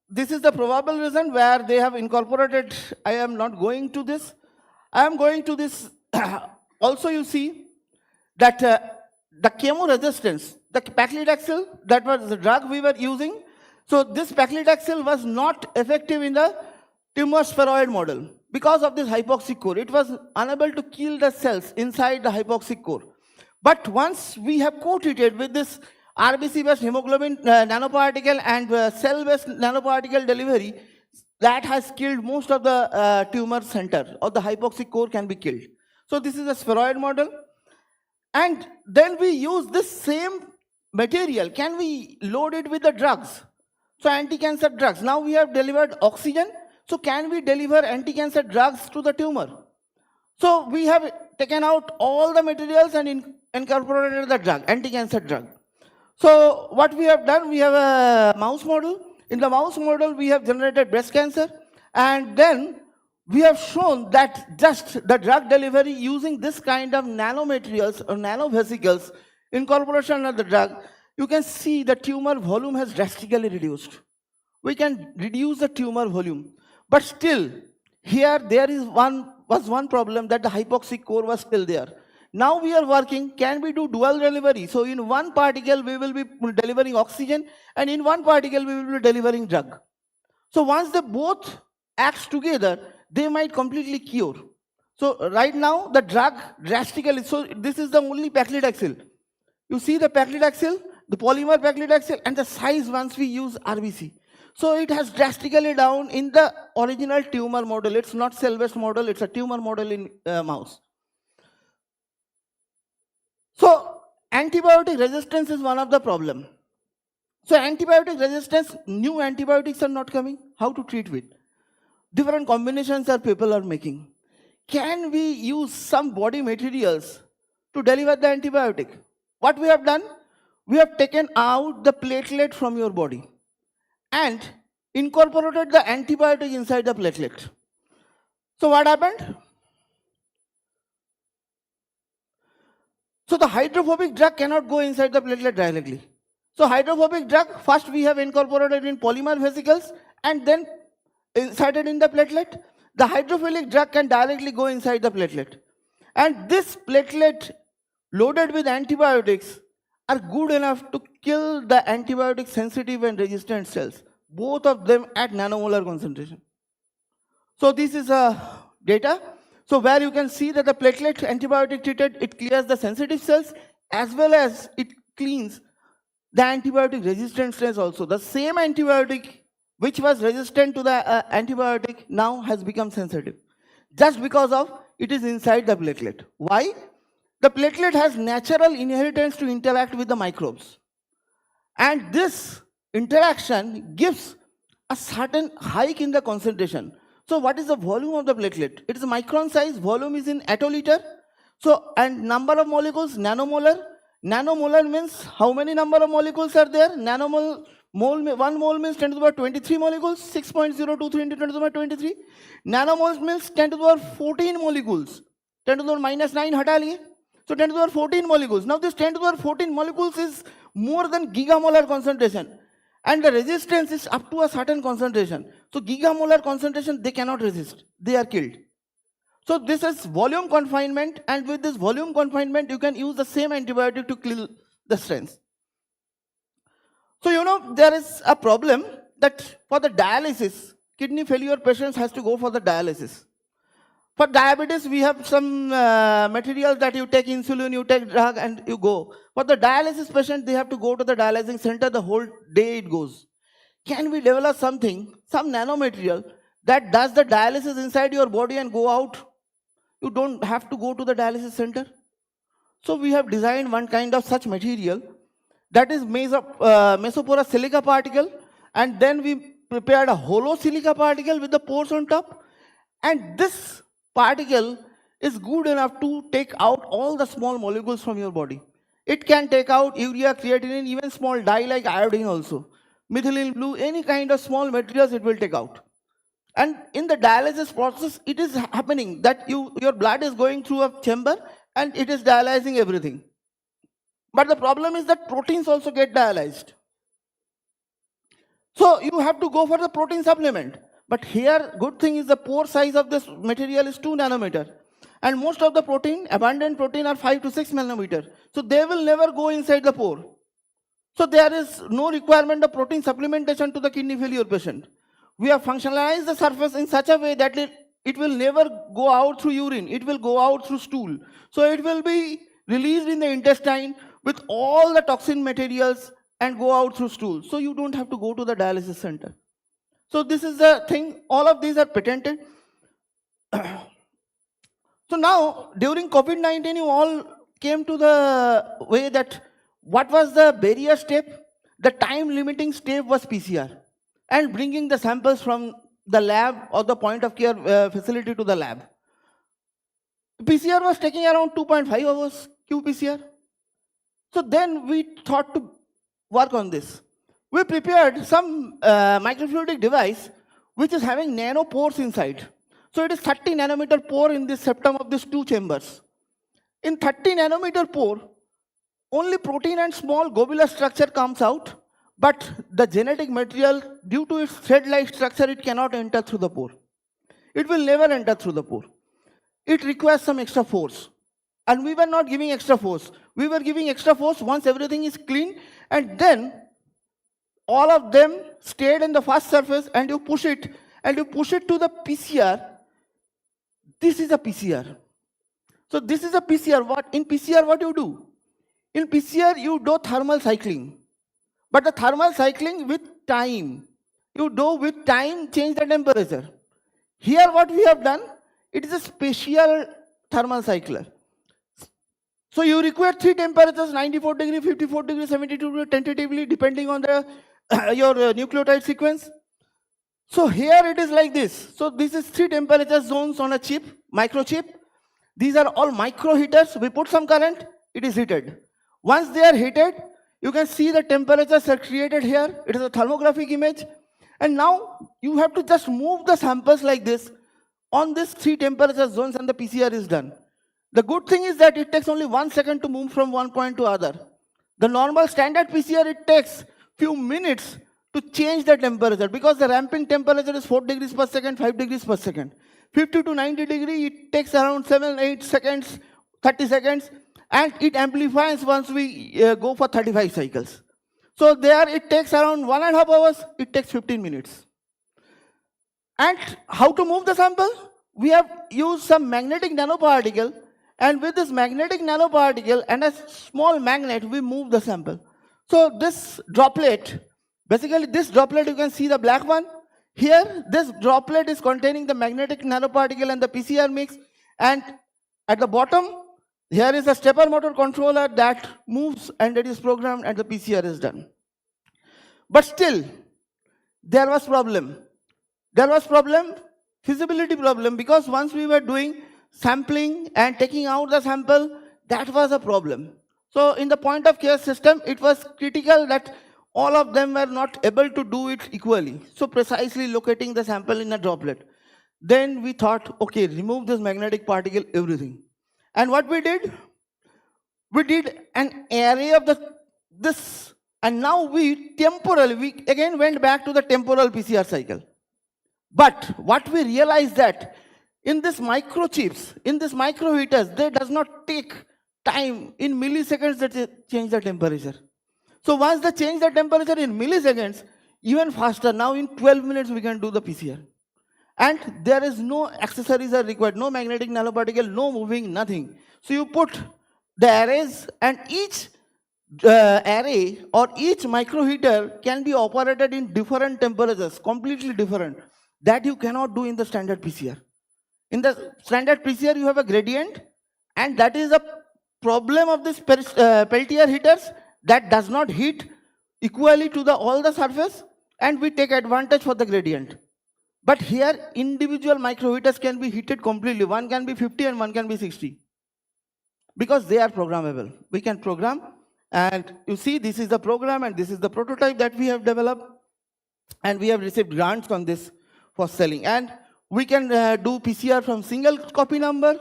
this is the probable reason where they have incorporated. I am not going to this. I am going to this. Also you see that the chemoresistance, the paclitaxel, that was the drug we were using. So this paclitaxel was not effective in the tumor spheroid model because of this hypoxic core. It was unable to kill the cells inside the hypoxic core. But once we have co-treated with this RBC-based hemoglobin nanoparticle and cell-based nanoparticle delivery, that has killed most of the tumor center, or the hypoxic core can be killed. So this is a spheroid model. And then we use this same material. Can we load it with the drugs? So anti-cancer drugs. Now we have delivered oxygen. So can we deliver anti-cancer drugs to the tumor? So we have taken out all the materials and incorporated the drug, anti-cancer drug. So what we have done, we have a mouse model. In the mouse model, we have generated breast cancer. And then we have shown that just the drug delivery using this kind of nanomaterials or nanovesicles, incorporation of the drug, you can see the tumor volume has drastically reduced. We can reduce the tumor volume. But still, here there was one problem, that the hypoxic core was still there. Now we are working, can we do dual delivery? So in one particle we will be delivering oxygen, and in one particle we will be delivering drug. So once they both act together, they might completely cure. So right now the drug drastically, so this is the only paclitaxel. You see the paclitaxel, the polymer paclitaxel, and the size once we use RBC. So it has drastically down in the original tumor model. It's not cell-based model, it's a tumor model in mouse. So antibiotic resistance is one of the problem. So antibiotic resistance, new antibiotics are not coming. How to treat with? Different combinations that people are making. Can we use some body materials to deliver the antibiotic? What we have done? We have taken out the platelet from your body and incorporated the antibiotic inside the platelet. So what happened? So the hydrophobic drug cannot go inside the platelet directly. So hydrophobic drug, first we have incorporated in polymer vesicles and then inserted in the platelet. The hydrophilic drug can directly go inside the platelet. And this platelet loaded with antibiotics are good enough to kill the antibiotic sensitive and resistant cells, both of them at nanomolar concentration. So this is data. So where you can see that the platelet antibiotic treated, it clears the sensitive cells as well as it cleans the antibiotic resistant cells also. The same antibiotic which was resistant to the antibiotic now has become sensitive just because of it is inside the platelet. Why? The platelet has natural inheritance to interact with the microbes. And this interaction gives a certain hike in the concentration. So what is the volume of the platelet? It is a micron size, volume is in attoliter. So, and number of molecules, nanomolar. Nanomolar means how many number of molecules are there? Nanomole, one mole means 10 to the power 23 molecules, 6.023 into 10 to the power 23. Nanomoles means 10 to the power 14 molecules. 10 to the power minus 9 hata liye. So 10 to the power 14 molecules. Now this 10 to the power 14 molecules is more than gigamolar concentration. And the resistance is up to a certain concentration. So gigamolar concentration, they cannot resist. They are killed. So this is volume confinement, and with this volume confinement, you can use the same antibiotic to kill the strains. So you know, there is a problem that for the dialysis, kidney failure patients has to go for the dialysis. For diabetes, we have some materials that you take insulin, you take drug, and you go. For the dialysis patient, they have to go to the dialyzing center the whole day it goes. Can we develop something, some nanomaterial that does the dialysis inside your body and go out? You don't have to go to the dialysis center. So we have designed one kind of such material that is mesoporous silica particle, and then we prepared a hollow silica particle with the pores on top, and this particle is good enough to take out all the small molecules from your body. It can take out urea, creatinine, even small dye like iodine also. Methylene blue, any kind of small materials it will take out. And in the dialysis process, it is happening that your blood is going through a chamber and it is dialyzing everything. But the problem is that proteins also get dialyzed. So you have to go for the protein supplement. But here, good thing is the pore size of this material is 2 nanometer. And most of the protein, abundant protein, are 5 to 6 nanometer. So they will never go inside the pore. So there is no requirement of protein supplementation to the kidney failure patient. We have functionalized the surface in such a way that it will never go out through urine. It will go out through stool. So it will be released in the intestine with all the toxin materials and go out through stool. So you don't have to go to the dialysis center. So this is the thing, all of these are patented. So now, during COVID-19, you all came to the way that what was the barrier step? The time limiting step was PCR and bringing the samples from the lab or the point of care facility to the lab. PCR was taking around 2.5 hours, qPCR. So then we thought to work on this. We prepared some microfluidic device which is having nanopores inside. So it is 30 nanometer pore in this septum of these two chambers. In 30 nanometer pore, only protein and small globular structure comes out, but the genetic material, due to its thread-like structure, it cannot enter through the pore. It will never enter through the pore. It requires some extra force. And we were not giving extra force. We were giving extra force once everything is clean, and then all of them stayed in the first surface, and you push it to the PCR. This is a PCR. So this is a PCR. In PCR, what you do? In PCR, you do thermal cycling. But the thermal cycling with time. You do with time, change the temperature. Here what we have done, it is a spatial thermal cycler. So you require 3 temperatures, 94 degree, 54 degree, 72 degree, tentatively, depending on the your nucleotide sequence. So here it is like this. So this is 3 temperature zones on a chip, microchip. These are all micro heaters. We put some current, it is heated. Once they are heated, you can see the temperatures are created here. It is a thermographic image. And now you have to just move the samples like this on these 3 temperature zones and the PCR is done. The good thing is that it takes only 1 second to move from one point to other. The normal standard PCR, it takes few minutes to change the temperature because the ramping temperature is 4 degrees per second, 5 degrees per second. 50 to 90 degree, it takes around 7, 8 seconds, 30 seconds, and it amplifies once we go for 35 cycles. So there it takes around 1.5 hours, it takes 15 minutes. And how to move the sample? We have used some magnetic nanoparticle, and with this magnetic nanoparticle and a small magnet, we move the sample. So this droplet, basically this droplet, you can see the black one. Here, this droplet is containing the magnetic nanoparticle and the PCR mix. And at the bottom, here is a stepper motor controller that moves and it is programmed and the PCR is done. But still, there was problem. There was problem, feasibility problem, because once we were doing sampling and taking out the sample, that was a problem. So in the point of care system, it was critical that all of them were not able to do it equally. So precisely locating the sample in a droplet. Then we thought, okay, remove this magnetic particle, everything. And what we did an array of this, and now we again went back to the temporal PCR cycle. But what we realized that in this microchips, in this micro heaters, they does not take time in milliseconds that change the temperature. So once they change the temperature in milliseconds, even faster, now in 12 minutes we can do the PCR. And there is no accessories are required, no magnetic nanoparticle, no moving, nothing. So you put the arrays, and each array or each micro heater can be operated in different temperatures, completely different. That you cannot do in the standard PCR. In the standard PCR, you have a gradient, and that is a problem of this Peltier heaters, that does not heat equally to all the surface, and we take advantage for the gradient. But here, individual micro heaters can be heated completely. One can be 50 and one can be 60. Because they are programmable. We can program, and you see this is the program and this is the prototype that we have developed, and we have received grants on this for selling. And we can do PCR from single copy number,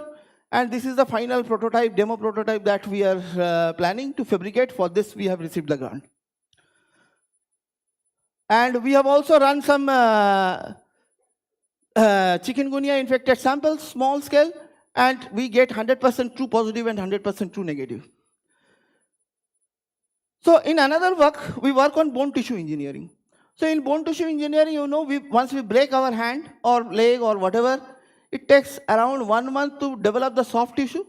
and this is the final prototype, demo prototype that we are planning to fabricate. For this, we have received the grant. And we have also run some chikungunya infected samples, small scale, and we get 100% true positive and 100% true negative. So in another work, we work on bone tissue engineering. So in bone tissue engineering, you know, once we break our hand or leg or whatever, it takes around 1 month to develop the soft tissue.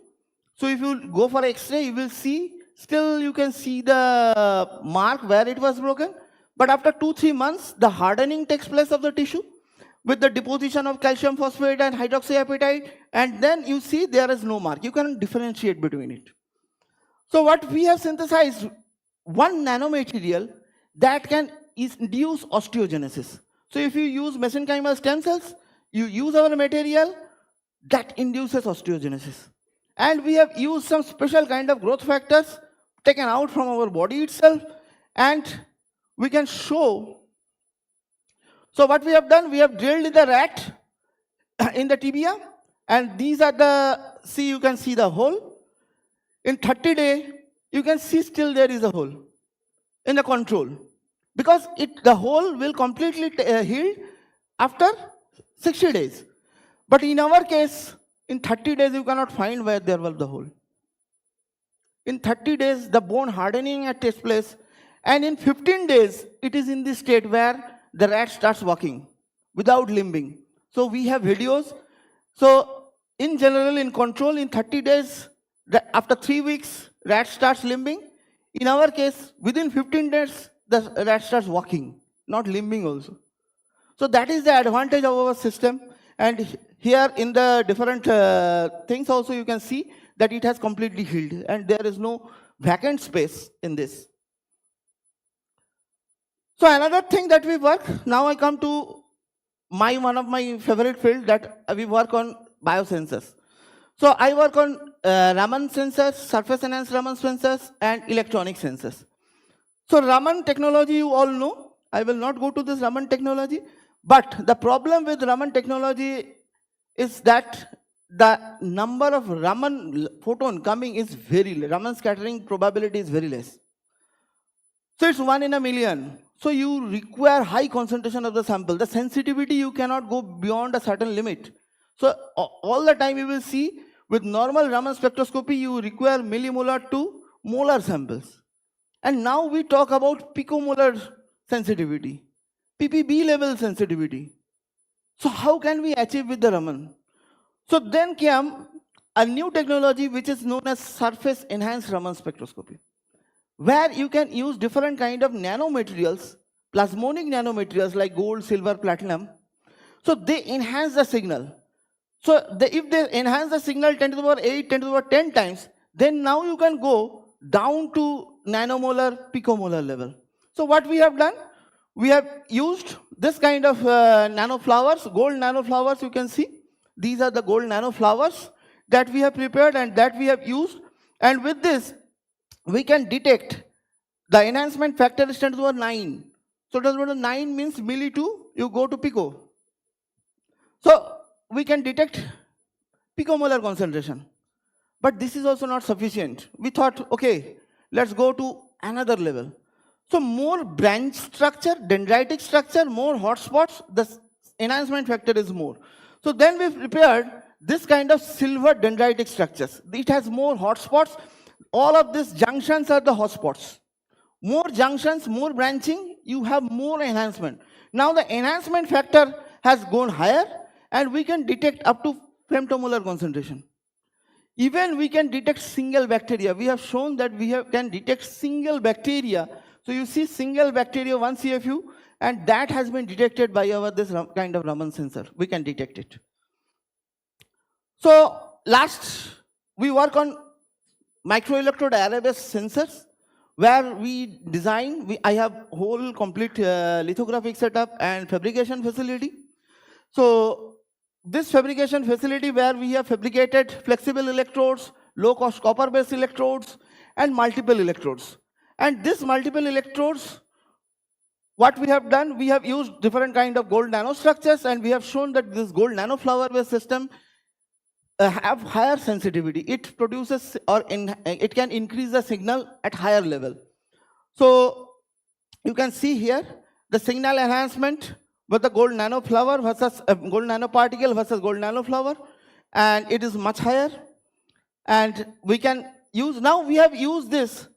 So if you go for X-ray, you will see, still you can see the mark where it was broken. But after 2-3 months, the hardening takes place of the tissue with the deposition of calcium phosphate and hydroxyapatite, and then you see there is no mark. You can differentiate between it. So what we have synthesized, one nanomaterial that can induce osteogenesis. So if you use mesenchymal stem cells, you use our material that induces osteogenesis. And we have used some special kind of growth factors taken out from our body itself, and we can show. So what we have done, we have drilled the rat in the tibia, and these are you can see the hole. In 30 days, you can see still there is a hole in the control, because the hole will completely heal after 60 days. But in our case, in 30 days, you cannot find where there was the hole. In 30 days, the bone hardening takes place, and in 15 days, it is in this state where the rat starts walking without limbing. So we have videos. So in general, in control, in 30 days, after 3 weeks, rat starts limbing. In our case, within 15 days, the rat starts walking, not limbing also. So that is the advantage of our system. And here in the different things also you can see that it has completely healed and there is no vacant space in this. So another thing that we work, now I come to one of my favorite field that we work on biosensors. So I work on Raman sensors, surface enhanced Raman sensors and electronic sensors. So Raman technology you all know. I will not go to this Raman technology, but the problem with Raman technology is that the number of Raman photon coming is very less. Raman scattering probability is very less. So it's 1 in a million. So you require high concentration of the sample. The sensitivity you cannot go beyond a certain limit. So all the time you will see with normal Raman spectroscopy you require millimolar to molar samples. And now we talk about picomolar sensitivity, ppb level sensitivity. So how can we achieve with the Raman? So then came a new technology which is known as surface enhanced Raman spectroscopy, where you can use different kind of nanomaterials, plasmonic nanomaterials like gold, silver, platinum. So they enhance the signal. So if they enhance the signal 10 to the power 8, 10 to the power 10 times, then now you can go down to nanomolar, picomolar level. So what we have done, we have used this kind of nanoflowers, gold nanoflowers you can see. These are the gold nanoflowers that we have prepared and that we have used. And with this, we can detect the enhancement factor is 10 to the power 9. So 10 to the power 9 means milli to, you go to pico. So we can detect picomolar concentration. But this is also not sufficient. We thought, okay, let's go to another level. So more branch structure, dendritic structure, more hotspots, the enhancement factor is more. So then we prepared this kind of silver dendritic structures. It has more hotspots. All of these junctions are the hotspots. More junctions, more branching, you have more enhancement. Now the enhancement factor has gone higher and we can detect up to femtomolar concentration. Even we can detect single bacteria. We have shown that we can detect single bacteria. So you see single bacteria 1 CFU and that has been detected by our this kind of Raman sensor. We can detect it. So last, we work on microelectrode array-based sensors where we design, I have whole complete lithographic setup and fabrication facility. So this fabrication facility where we have fabricated flexible electrodes, low-cost copper-based electrodes, and multiple electrodes. And this multiple electrodes, what we have done, we have used different kind of gold nanostructures, and we have shown that this gold nanoflower-based system have higher sensitivity. It produces or it can increase the signal at higher level. So you can see here the signal enhancement with the gold nanoflower versus gold nanoparticle versus gold nanoflower, and it is much higher. And we can use, now we have used this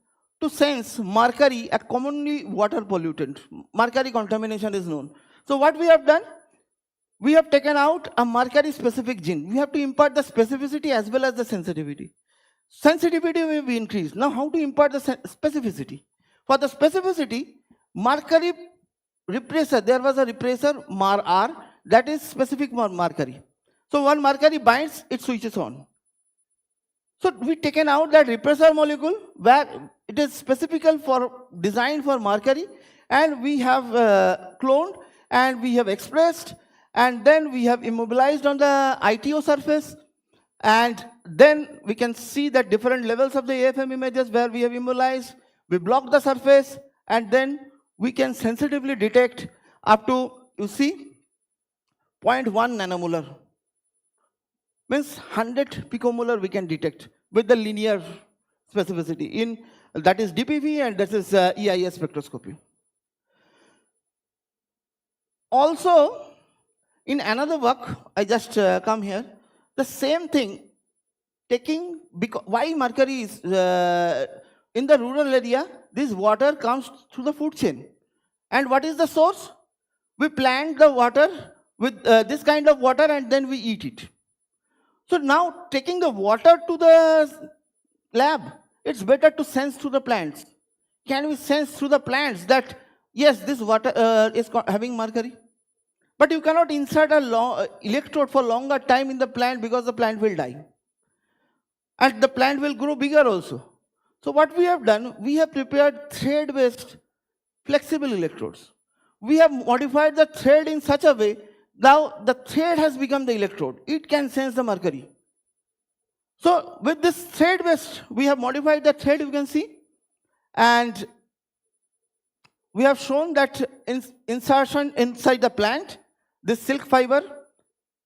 to sense mercury, a commonly water pollutant. Mercury contamination is known. So what we have done, we have taken out a mercury specific gene. We have to impart the specificity as well as the sensitivity. Sensitivity will be increased. Now how to impart the specificity? For the specificity, mercury repressor, there was a repressor MAR-R that is specific for mercury. So when mercury binds, it switches on. So we taken out that repressor molecule where it is specifically for designed for mercury, and we have cloned and we have expressed, and then we have immobilized on the ITO surface, and then we can see that different levels of the AFM images where we have immobilized, we block the surface, and then we can sensitively detect up to, you see, 0.1 nanomolar. Means 100 picomolar we can detect with the linear specificity in, that is DPV and that is EIS spectroscopy. Also, in another work, I just come here, the same thing, taking, why mercury is, in the rural area, this water comes through the food chain. And what is the source? We plant the water with this kind of water and then we eat it. So now taking the water to the lab, it's better to sense through the plants. Can we sense through the plants that, yes, this water is having mercury? But you cannot insert a electrode for longer time in the plant because the plant will die. And the plant will grow bigger also. So what we have done, we have prepared thread-based flexible electrodes. We have modified the thread in such a way, now the thread has become the electrode. It can sense the mercury. So with this thread-based, we have modified the thread, you can see. And we have shown that insertion inside the plant, this silk fiber,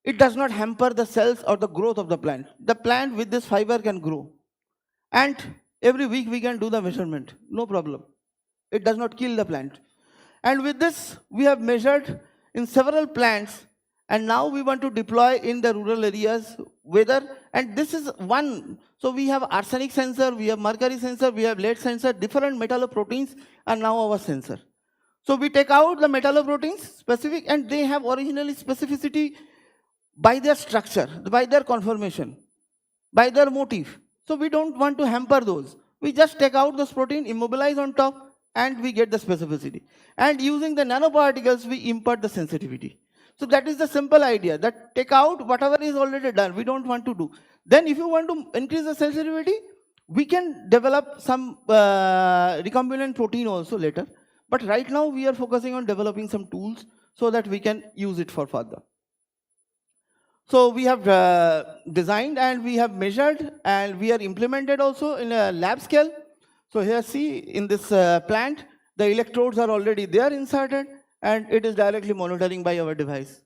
it does not hamper the cells or the growth of the plant. The plant with this fiber can grow. And every week we can do the measurement, no problem. It does not kill the plant. And with this, we have measured in several plants, and now we want to deploy in the rural areas, and this is one. So we have arsenic sensor, we have mercury sensor, we have lead sensor, different metalloproteins are now our sensor. So we take out the metalloproteins specific, and they have originally specificity by their structure, by their conformation, by their motif. So we don't want to hamper those. We just take out those protein, immobilize on top, and we get the specificity. And using the nanoparticles, we impart the sensitivity. So that is the simple idea, that take out whatever is already done, we don't want to do. Then if you want to increase the sensitivity, we can develop some recombinant protein also later. But right now we are focusing on developing some tools so that we can use it for further. So we have designed and we have measured and we are implemented also in a lab scale. So here see in this plant, the electrodes are already there inserted and it is directly monitoring by our device.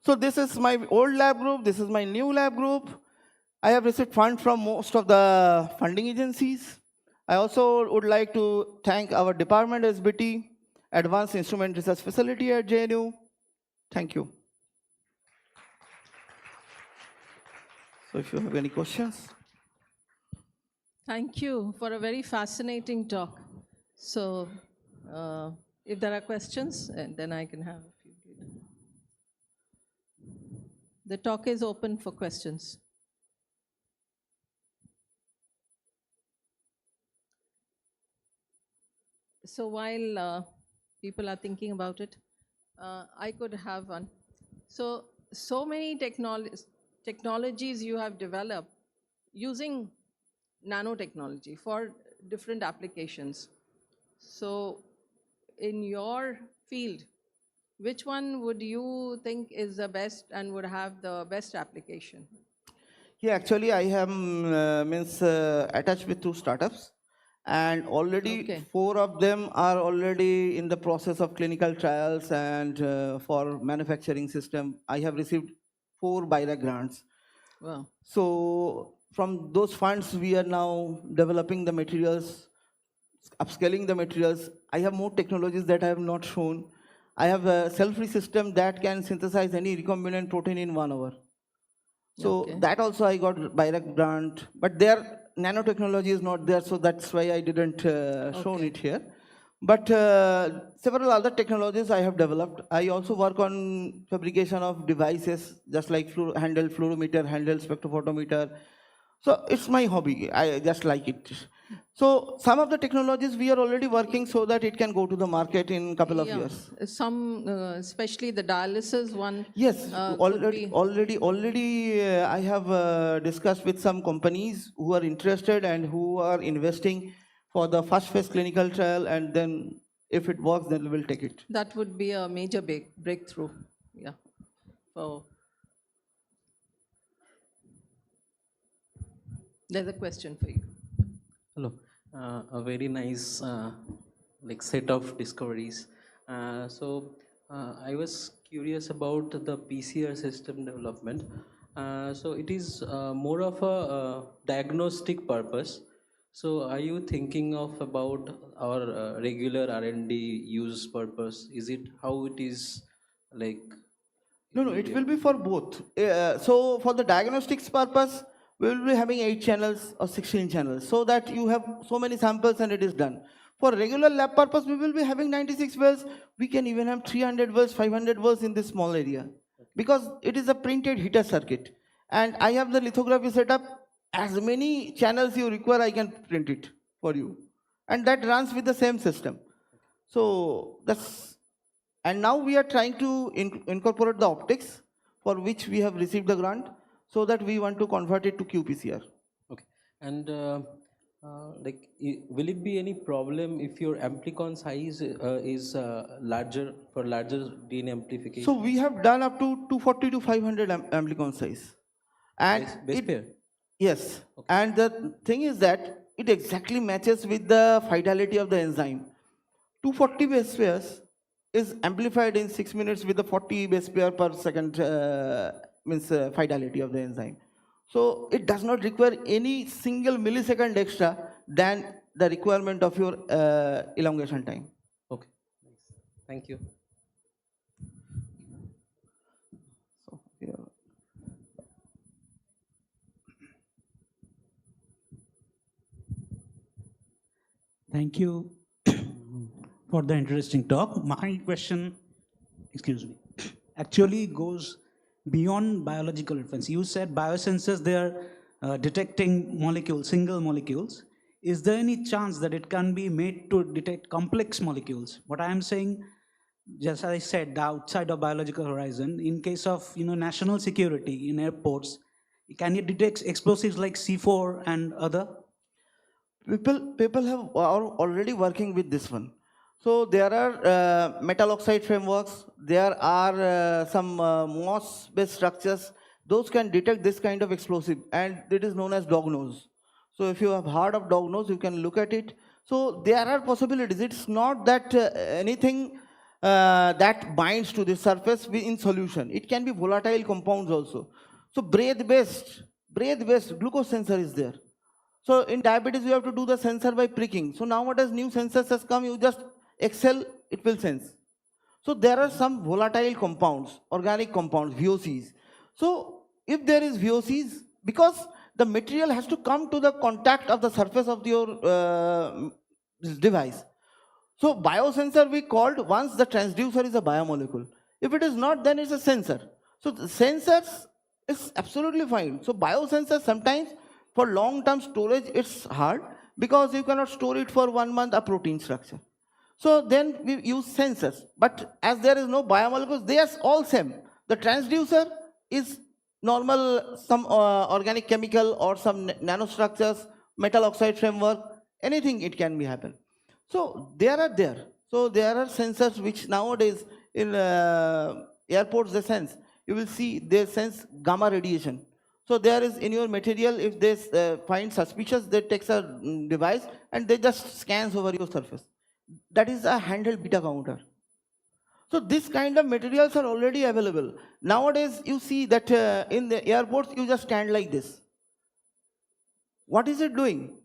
So this is my old lab group, this is my new lab group. I have received funds from most of the funding agencies. I also would like to thank our department SBT, Advanced Instrument Research Facility at JNU. Thank you. So if you have any questions. Thank you for a very fascinating talk. So if there are questions, then I can have a few. The talk is open for questions. So while people are thinking about it, I could have one. So many technologies you have developed using nanotechnology for different applications. So in your field, which one would you think is the best and would have the best application? Yeah, actually I am attached with 2 startups. And already 4 of them are already in the process of clinical trials and for manufacturing system. I have received 4 BIRAC grants. Wow. So from those funds, we are now developing the materials, upscaling the materials. I have more technologies that I have not shown. I have a cell-free system that can synthesize any recombinant protein in 1 hour. So that also I got BIRAC grant, but their nanotechnology is not there, so that's why I didn't show it here. But several other technologies I have developed. I also work on fabrication of devices, just like handheld fluorometer, handheld spectrophotometer. So it's my hobby, I just like it. So some of the technologies we are already working so that it can go to the market in a couple of years. Some, especially the dialysis one. Yes, already I have discussed with some companies who are interested and who are investing for the first phase clinical trial, and then if it works, then we will take it. That would be a major breakthrough. Yeah. So there's a question for you. Hello. A very nice set of discoveries. I was curious about the PCR system development. So it is more of a diagnostic purpose. So are you thinking of about our regular R&D use purpose? Is it how it is like? No, it will be for both. So for the diagnostics purpose, we will be having 8 channels or 16 channels so that you have so many samples and it is done. For regular lab purpose, we will be having 96 wells. We can even have 300 wells, 500 wells in this small area because it is a printed heater circuit. And I have the lithography setup. As many channels you require, I can print it for you. And that runs with the same system. So that's And now we are trying to incorporate the optics, for which we have received the grant, so that we want to convert it to qPCR. Okay. And will it be any problem if your amplicon size is larger for larger DNA amplification? So we have done up to 240 to 500 amplicon size. And base pair? Yes. Okay. And the thing is that it exactly matches with the fidelity of the enzyme. 240 base pairs is amplified in 6 minutes with the 40 base pair per second fidelity of the enzyme. So it does not require any single millisecond extra than the requirement of your elongation time. Okay, nice. Thank you. So, yeah. Thank you for the interesting talk. My question, excuse me, actually goes beyond biological reference. You said biosensors, they are detecting molecules, single molecules. Is there any chance that it can be made to detect complex molecules? What I am saying, just as I said, the outside of biological horizon, in case of national security in airports, can it detect explosives like C4 and other? People are already working with this one. So there are metal oxide frameworks, there are some MOS-based structures. Those can detect this kind of explosive, and it is known as dog nose. So if you have heard of dog nose, you can look at it. So there are possibilities. It's not that anything that binds to the surface in solution. It can be volatile compounds also. So breath-based glucose sensor is there. So in diabetes, you have to do the sensor by pricking. So nowadays, new sensors has come, you just exhale, it will sense. So there are some volatile compounds, organic compounds, VOCs. So if there is VOCs, because the material has to come to the contact of the surface of your device. So biosensor we called once the transducer is a biomolecule. If it is not, then it's a sensor. So the sensors is absolutely fine. So biosensors sometimes for long-term storage, it's hard because you cannot store it for 1 month a protein structure. So then we use sensors. But as there is no biomolecules, they are all same. The transducer is normal, some organic chemical or some nanostructures, metal oxide framework, anything it can be happen. So there are there. So there are sensors which nowadays in airports they sense. You will see they sense gamma radiation. So there is in your material, if they find suspicious, they take a device and they just scans over your surface. That is a handheld beta counter. So this kind of materials are already available. Nowadays, you see that in the airports, you just stand like this. What is it doing?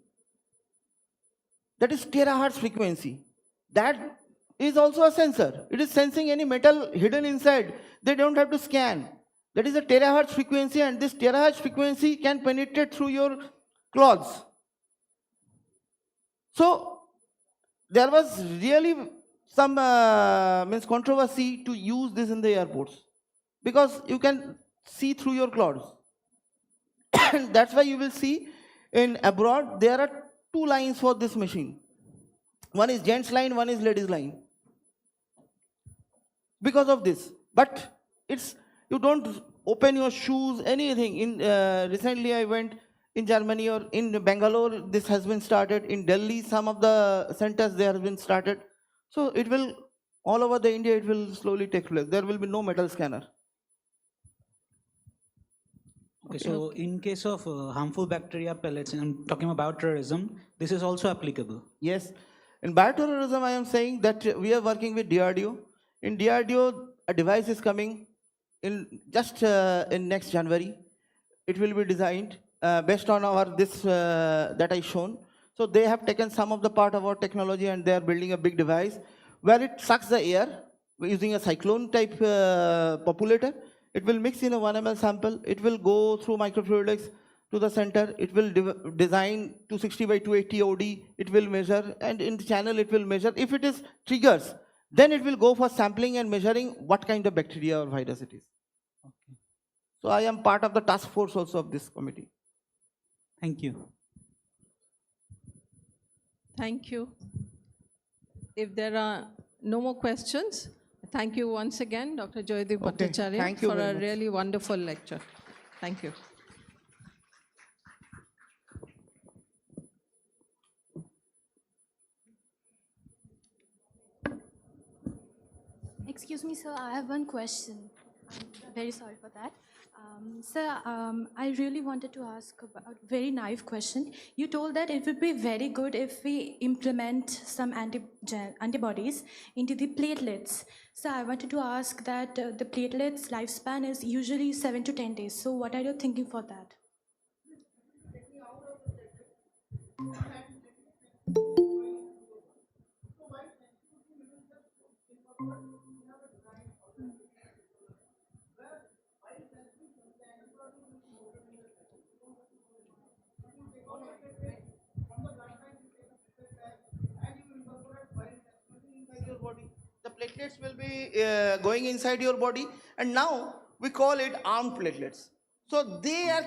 That is terahertz frequency. That is also a sensor. It is sensing any metal hidden inside. They don't have to scan. That is a terahertz frequency, and this terahertz frequency can penetrate through your clothes. So there was really some controversy to use this in the airports because you can see through your clothes. That's why you will see in abroad there are 2 lines for this machine. One is gents line, one is ladies line. Because of this, but it's you don't open your shoes, anything. In recently, I went in Germany or in Bangalore. This has been started. In Delhi, some of the centers they have been started. So it will all over the India. It will slowly take place. There will be no metal scanner. Okay, so in case of harmful bacteria pellets, and I'm talking about terrorism, this is also applicable. Yes, in bioterrorism, I am saying that we are working with DRDO. In DRDO, a device is coming in just in next January. It will be designed based on our this that I shown. So they have taken some of the part of our technology and they are building a big device where it sucks the air using a cyclone type populator. It will mix in a 1 ml sample. It will go through microfluidics to the center. It will design 260 by 280 OD. It will measure, and in the channel it will measure. If it is triggers, then it will go for sampling and measuring what kind of bacteria or virus it is. Okay. So I am part of the task force also of this committee. Thank you. Thank you. If there are no more questions, Thank you once again, Dr. Joydeep Okay, Bhattacharya, thank you for very a much. really wonderful lecture. Thank you. Excuse me, sir, I have one question. I'm very sorry for that. Sir, I really wanted to ask about a very naive question. You told that it would be very good if we implement some antibodies into the platelets. So I wanted to ask that the platelets lifespan is usually 7 to 10 days. So what are you thinking for that? Inside your body. The platelets will be going inside your body, and now we call it armed platelets. So they are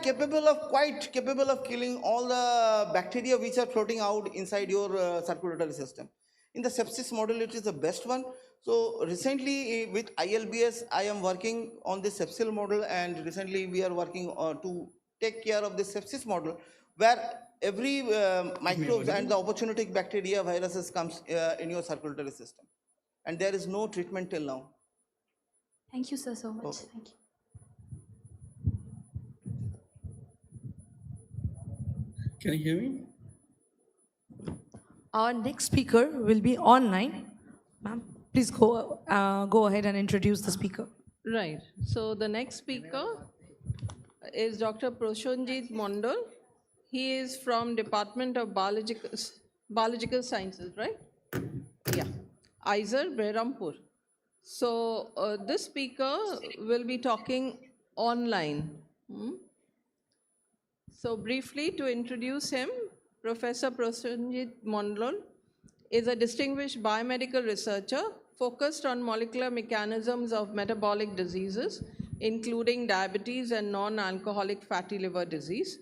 quite capable of killing all the bacteria which are floating out inside your circulatory system. In the sepsis model, it is the best one. So recently with ILBS, I am working on this sepsis model, and recently we are working to take care of this sepsis model, where every microbes and the opportunistic bacteria viruses comes in your circulatory system, and there is no treatment till now. Thank you, sir, so much. Okay. Thank you. Can you hear me? Our next speaker will be online. Ma'am, please go ahead and introduce the speaker. Right. So the next speaker is Dr. Prosenjit Mondal. He is from Department of Biological Sciences, right? Yeah. ISER, Behrampur. So this speaker will be talking online. So briefly to introduce him, Professor Prosenjit Mondal is a distinguished biomedical researcher focused on molecular mechanisms of metabolic diseases, including diabetes and non-alcoholic fatty liver disease.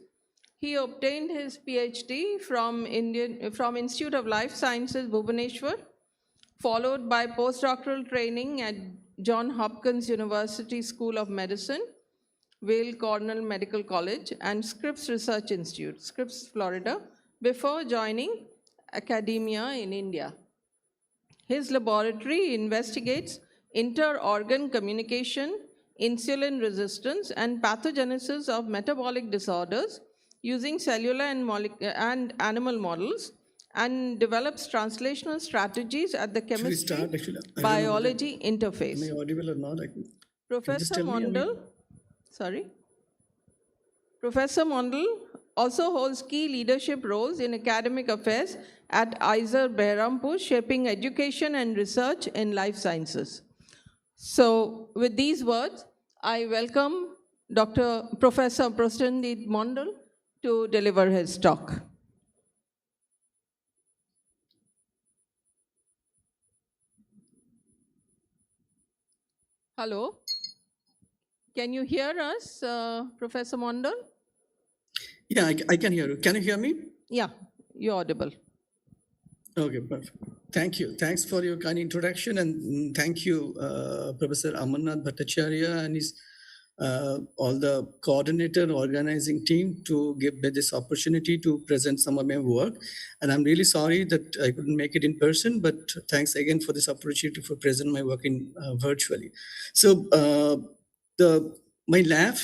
He obtained his PhD from Institute of Life Sciences, Bhubaneswar, followed by postdoctoral training at Johns Hopkins University School of Medicine, Weill Cornell Medical College, and Scripps Research Institute, Scripps, Florida, before joining academia in India. His laboratory investigates inter-organ communication, insulin resistance, and pathogenesis of metabolic disorders using cellular and animal models, and develops translational strategies at the chemistry biology interface. Am I audible or not? Professor Mondal, Professor Mondal also holds key leadership roles in academic affairs at ISER Behrampur, shaping education and research in life sciences. So with these words, I welcome Professor Prosenjit Mondal to deliver his talk. Hello. Can you hear us, Professor Mondal? Yeah, I can hear you. Can you hear me? Yeah, you're audible. Okay, perfect. Thank you. Thanks for your kind introduction, and thank you, Professor Amarnath Bhattacharya and his all the coordinator organizing team to give me this opportunity to present some of my work. And I'm really sorry that I couldn't make it in person, but thanks again for this opportunity to present my work in virtually. So my lab,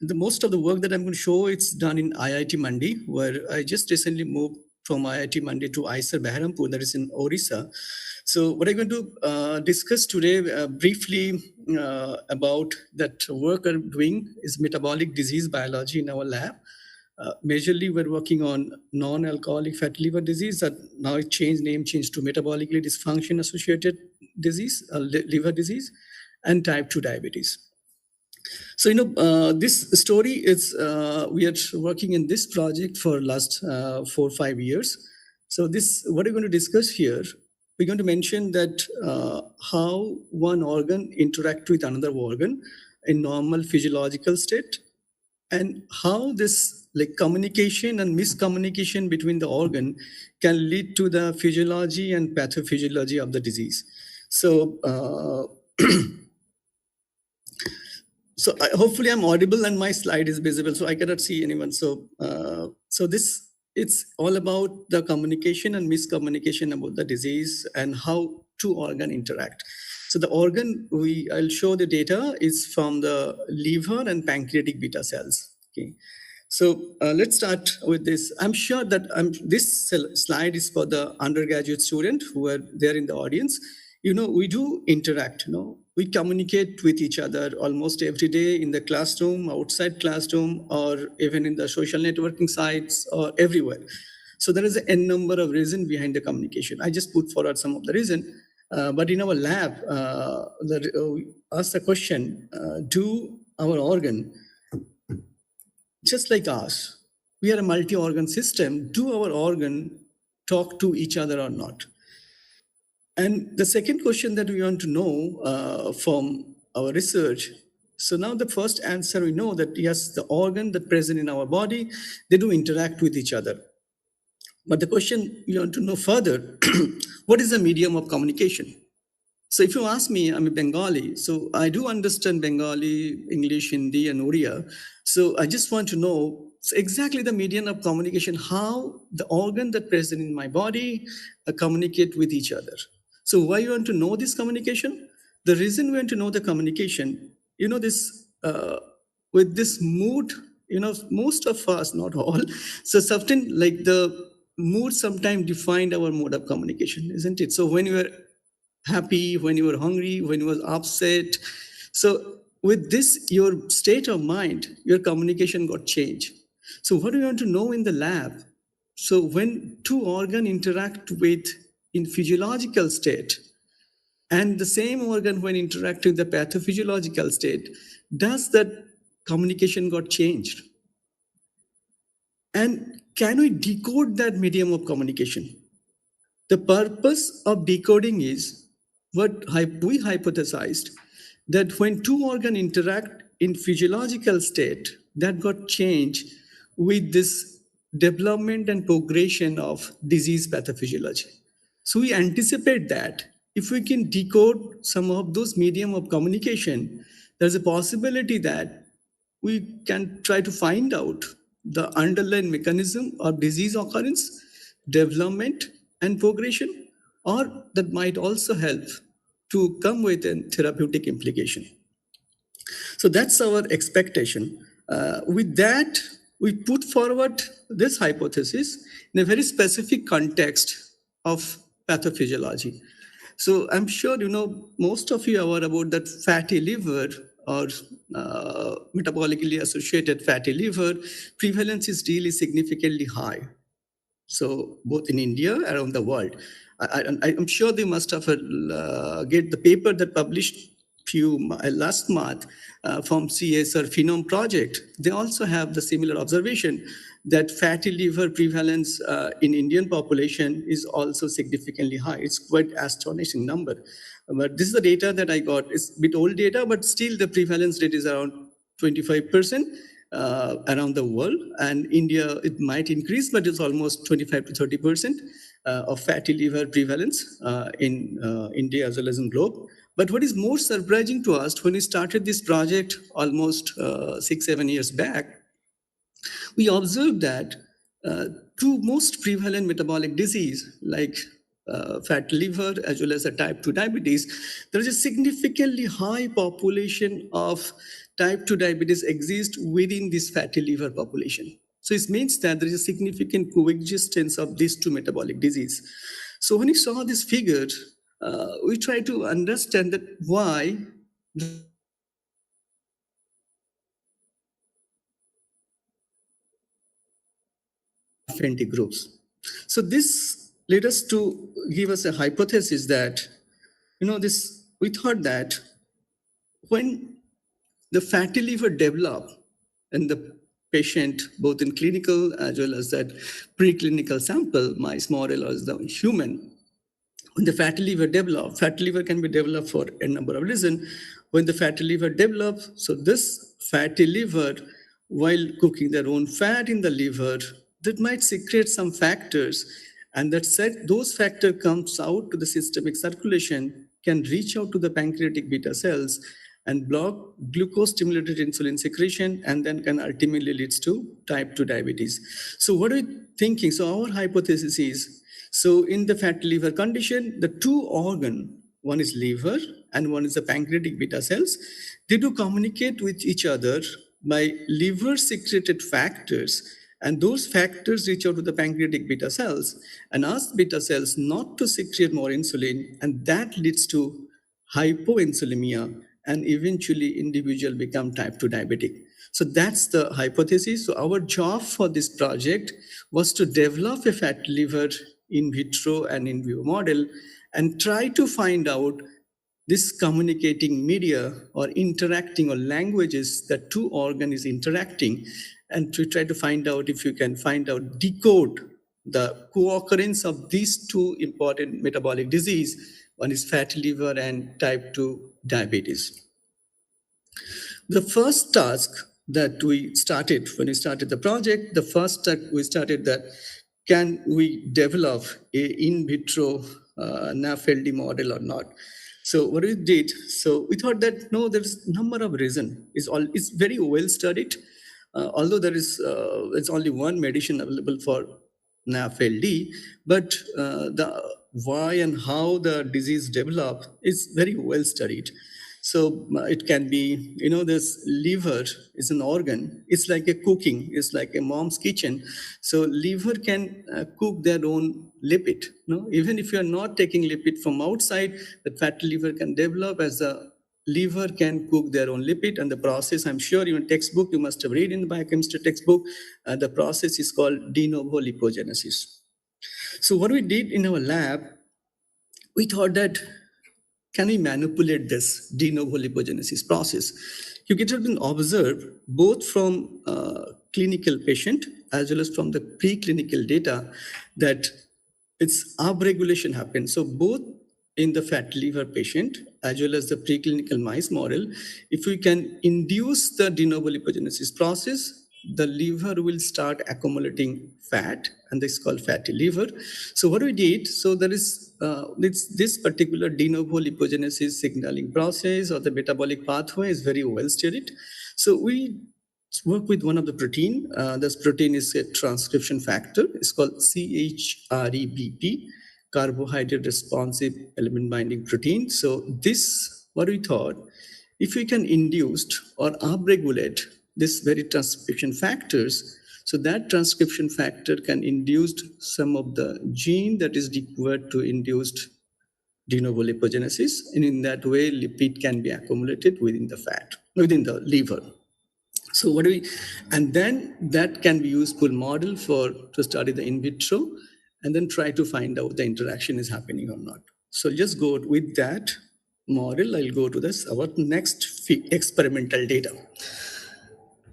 the most of the work that I'm going to show, it's done in IIT Mandi, where I just recently moved from IIT Mandi to ISER Behrampur, that is in Orissa. So what I'm going to discuss today briefly about that work I'm doing is metabolic disease biology in our lab. Majorly, we're working on non-alcoholic fatty liver disease that now it name changed to metabolically dysfunction associated disease, liver disease, and type 2 diabetes. So, this story is, we are working in this project for last 4 or 5 years. So what we're going to discuss here, we're going to mention that how one organ interact with another organ in normal physiological state, and how this communication and miscommunication between the organ can lead to the physiology and pathophysiology of the disease. So, hopefully I'm audible and my slide is visible. So I cannot see anyone. So, it's all about the communication and miscommunication about the disease and how two organ interact. So the organ I'll show the data is from the liver and pancreatic beta cells. Okay. So let's start with this. I'm sure that this slide is for the undergraduate student who are there in the audience. We do interact, we communicate with each other almost every day in the classroom, outside classroom, or even in the social networking sites or everywhere. So there is an n number of reasons behind the communication. I just put forward some of the reasons. But in our lab, we asked the question, do our organ, just like us, we are a multi-organ system, do our organ talk to each other or not? And the second question that we want to know from our research, so now the first answer, we know that yes, the organ that present in our body, they do interact with each other. But the question we want to know further, what is the medium of communication? So if you ask me, I'm a Bengali, so I do understand Bengali, English, Hindi, and Odia. So I just want to know exactly the medium of communication, how the organ that present in my body communicate with each other. So why you want to know this communication? The reason we want to know the communication, this with this mood, most of us, not all, so something like the mood sometimes defined our mode of communication, isn't it? So when you are happy, when you were hungry, when you was upset. So with this, your state of mind, your communication got changed. So what do you want to know in the lab? So when two organs interact with in physiological state, and the same organ when interact with the pathophysiological state, does that communication got changed? And can we decode that medium of communication? The purpose of decoding is what we hypothesized, that when two organs interact in physiological state, that got changed with this development and progression of disease pathophysiology. So we anticipate that if we can decode some of those medium of communication, there's a possibility that we can try to find out the underlying mechanism of disease occurrence, development, and progression, or that might also help to come with a therapeutic implication. So that's our expectation. With that, we put forward this hypothesis in a very specific context of pathophysiology. So I'm sure most of you are aware about that fatty liver or metabolically associated fatty liver prevalence is really significantly high. So both in India, around the world. I'm sure they must have get the paper that published last month from CSR Phenome project. They also have the similar observation that fatty liver prevalence in Indian population is also significantly high. It's quite astonishing number. But this is the data that I got. It's a bit old data, but still the prevalence rate is around 25%. Around the world, and India, it might increase, but it's almost 25 to 30% of fatty liver prevalence in India as well as in globe. But what is more surprising to us, when we started this project almost 6-7 years back, we observed that two most prevalent metabolic disease like fat liver as well as the type 2 diabetes, there is a significantly high population of type 2 diabetes exist within this fatty liver population. So it means that there is a significant coexistence of these two metabolic disease. So when we saw this figure, we try to understand that why affinity groups. So this led us to give us a hypothesis that, we thought that when the fatty liver develop in the patient, both in clinical as well as that preclinical sample, mice model as the human, when the fatty liver can be developed for a number of reasons. When the fatty liver develops, so this fatty liver, while cooking their own fat in the liver, that might secrete some factors, and those factor comes out to the systemic circulation can reach out to the pancreatic beta cells and block glucose-stimulated insulin secretion, and then can ultimately leads to type 2 diabetes. So what are we thinking? So our hypothesis is, so in the fatty liver condition, the two organ, one is liver and one is the pancreatic beta cells, they do communicate with each other by liver secreted factors, and those factors reach out to the pancreatic beta cells and ask beta cells not to secrete more insulin, and that leads to hypoinsulinemia, and eventually individual become type 2 diabetic. So that's the hypothesis. So our job for this project was to develop a fat liver in vitro and in vivo model and try to find out this communicating media or interacting or languages that two organ is interacting, and to try to find out if you can find out, decode the co-occurrence of these two important metabolic disease. One is fatty liver and type 2 diabetes. The first task that we started when we started the project, the first task we started that can we develop a in vitro NAFLD model or not? So what we did, so we thought that no, there's a number of reasons. It's very well studied. Although it's only one medicine available for NAFLD, but the why and how the disease developed is very well studied. So it can be, this liver is an organ. It's like a cooking. It's like a mom's kitchen. So liver can cook their own lipid. Even if you are not taking lipid from outside, the fatty liver can develop as the liver can cook their own lipid, and the process, I'm sure in textbook, you must have read in the biochemistry textbook, the process is called de novo lipogenesis. So what we did in our lab, we thought that, can we manipulate this de novo lipogenesis process? It has been observed both from clinical patient as well as from the preclinical data that it's upregulation happens. So both in the fat liver patient as well as the preclinical mice model, if we can induce the de novo lipogenesis process, the liver will start accumulating fat, and this is called fatty liver. So what we did, so there is this particular de novo lipogenesis signaling process or the metabolic pathway is very well studied. So we work with one of the protein. This protein is a transcription factor. It's called ChREBP, carbohydrate responsive element binding protein. So this, what we thought, if we can induce or upregulate this very transcription factors, so that transcription factor can induce some of the gene that is required to induce de novo lipogenesis, and in that way lipid can be accumulated within the fat, within the liver. So what do we, and then that can be useful model to study the in vitro and then try to find out the interaction is happening or not. So just go with that model. I'll go to this, our next experimental data.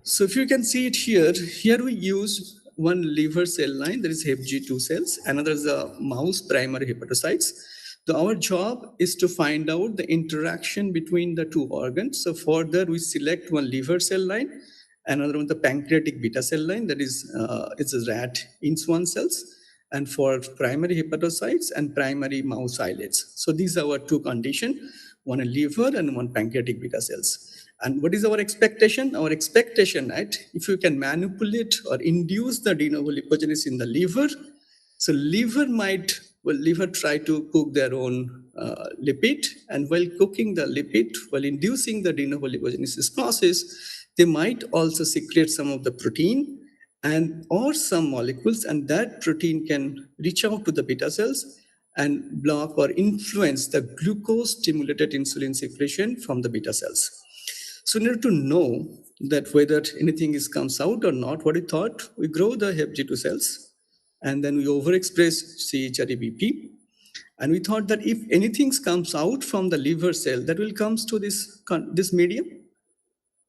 So if you can see it here we use one liver cell line, that is HepG2 cells, another is a mouse primary hepatocytes. So our job is to find out the interaction between the two organs. So further we select one liver cell line, another one the pancreatic beta cell line, that is it's a rat INS1 cells, and for primary hepatocytes and primary mouse islets. So these are our two conditions, one a liver and one pancreatic beta cells. And what is our expectation? Our expectation, right? If you can manipulate or induce the de novo lipogenesis in the liver, so liver try to cook their own lipid, and while cooking the lipid, while inducing the de novo lipogenesis process, they might also secrete some of the protein and or some molecules, and that protein can reach out to the beta cells and block or influence the glucose-stimulated insulin secretion from the beta cells. So in order to know that whether anything comes out or not, what we thought, we grow the HepG2 cells, and then we overexpress ChREBP. And we thought that if anything comes out from the liver cell, that will come to this medium.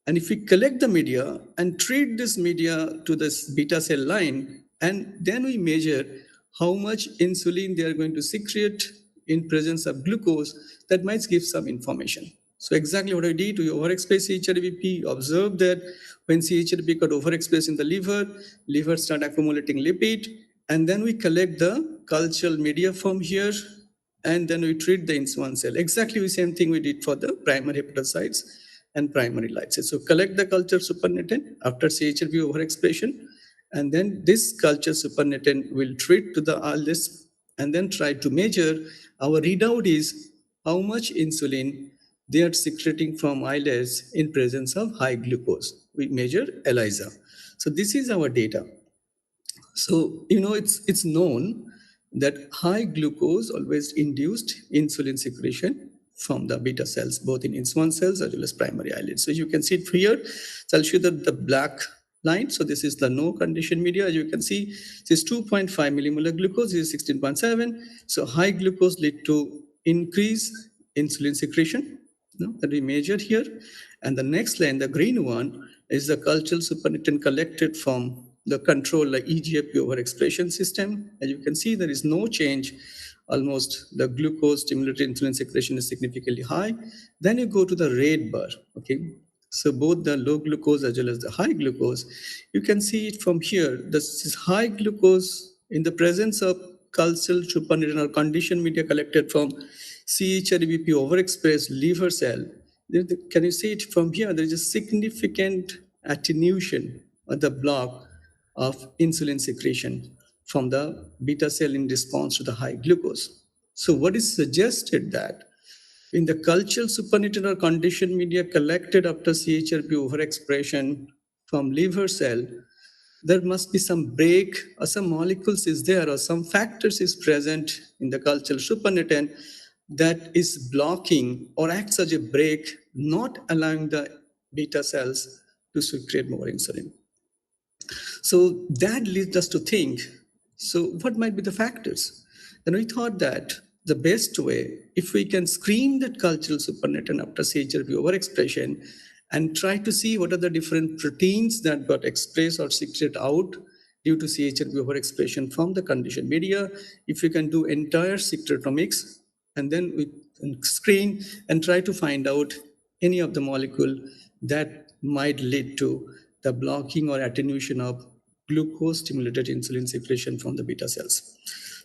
And if we collect the media and treat this media to this beta cell line, and then we measure how much insulin they are going to secrete in presence of glucose, that might give some information. So exactly what I did, we overexpress ChREBP, observe that when ChREBP got overexpressed in the liver start accumulating lipid, and then we collect the cultural media from here, and then we treat the INS1 cell. Exactly the same thing we did for the primary hepatocytes and primary lymphocytes. So collect the culture supernatant after CHRP overexpression, and then this culture supernatant will treat to the earliest and then try to measure. Our readout is how much insulin they are secreting from islets in presence of high glucose. We measure ELISA. So this is our data. So, it's known that high glucose always induced insulin secretion from the beta cells, both in INS1 cells as well as primary islets. So you can see it here. So I'll show you the black line. So this is the no condition media. As you can see, this is 2.5 millimolar glucose, this is 16.7. So high glucose lead to increase insulin secretion, that we measured here. And the next line, the green one, is the cultural supernatant collected from the control, like EGFP overexpression system. As you can see, there is no change. Almost the glucose stimulated insulin secretion is significantly high. Then you go to the red bar, okay? So both the low glucose as well as the high glucose, you can see it from here. This is high glucose in the presence of cultural supernatant or conditioned media collected from CHRBP overexpressed liver cell. Can you see it from here? There is a significant attenuation or the block of insulin secretion from the beta cell in response to the high glucose. So what is suggested that in the cultural supernatant or conditioned media collected after CHRP overexpression from liver cell, there must be some break or some molecules is there or some factors is present in the cultural supernatant that is blocking or acts as a brake, not allowing the beta cells to secrete more insulin. So that leads us to think, so what might be the factors? And we thought that the best way, if we can screen that cultural supernatant after CHRP overexpression and try to see what are the different proteins that got expressed or secreted out due to CHRP overexpression from the conditioned media, if we can do entire secretomics, and then we can screen and try to find out any of the molecule that might lead to the blocking or attenuation of glucose-stimulated insulin secretion from the beta cells.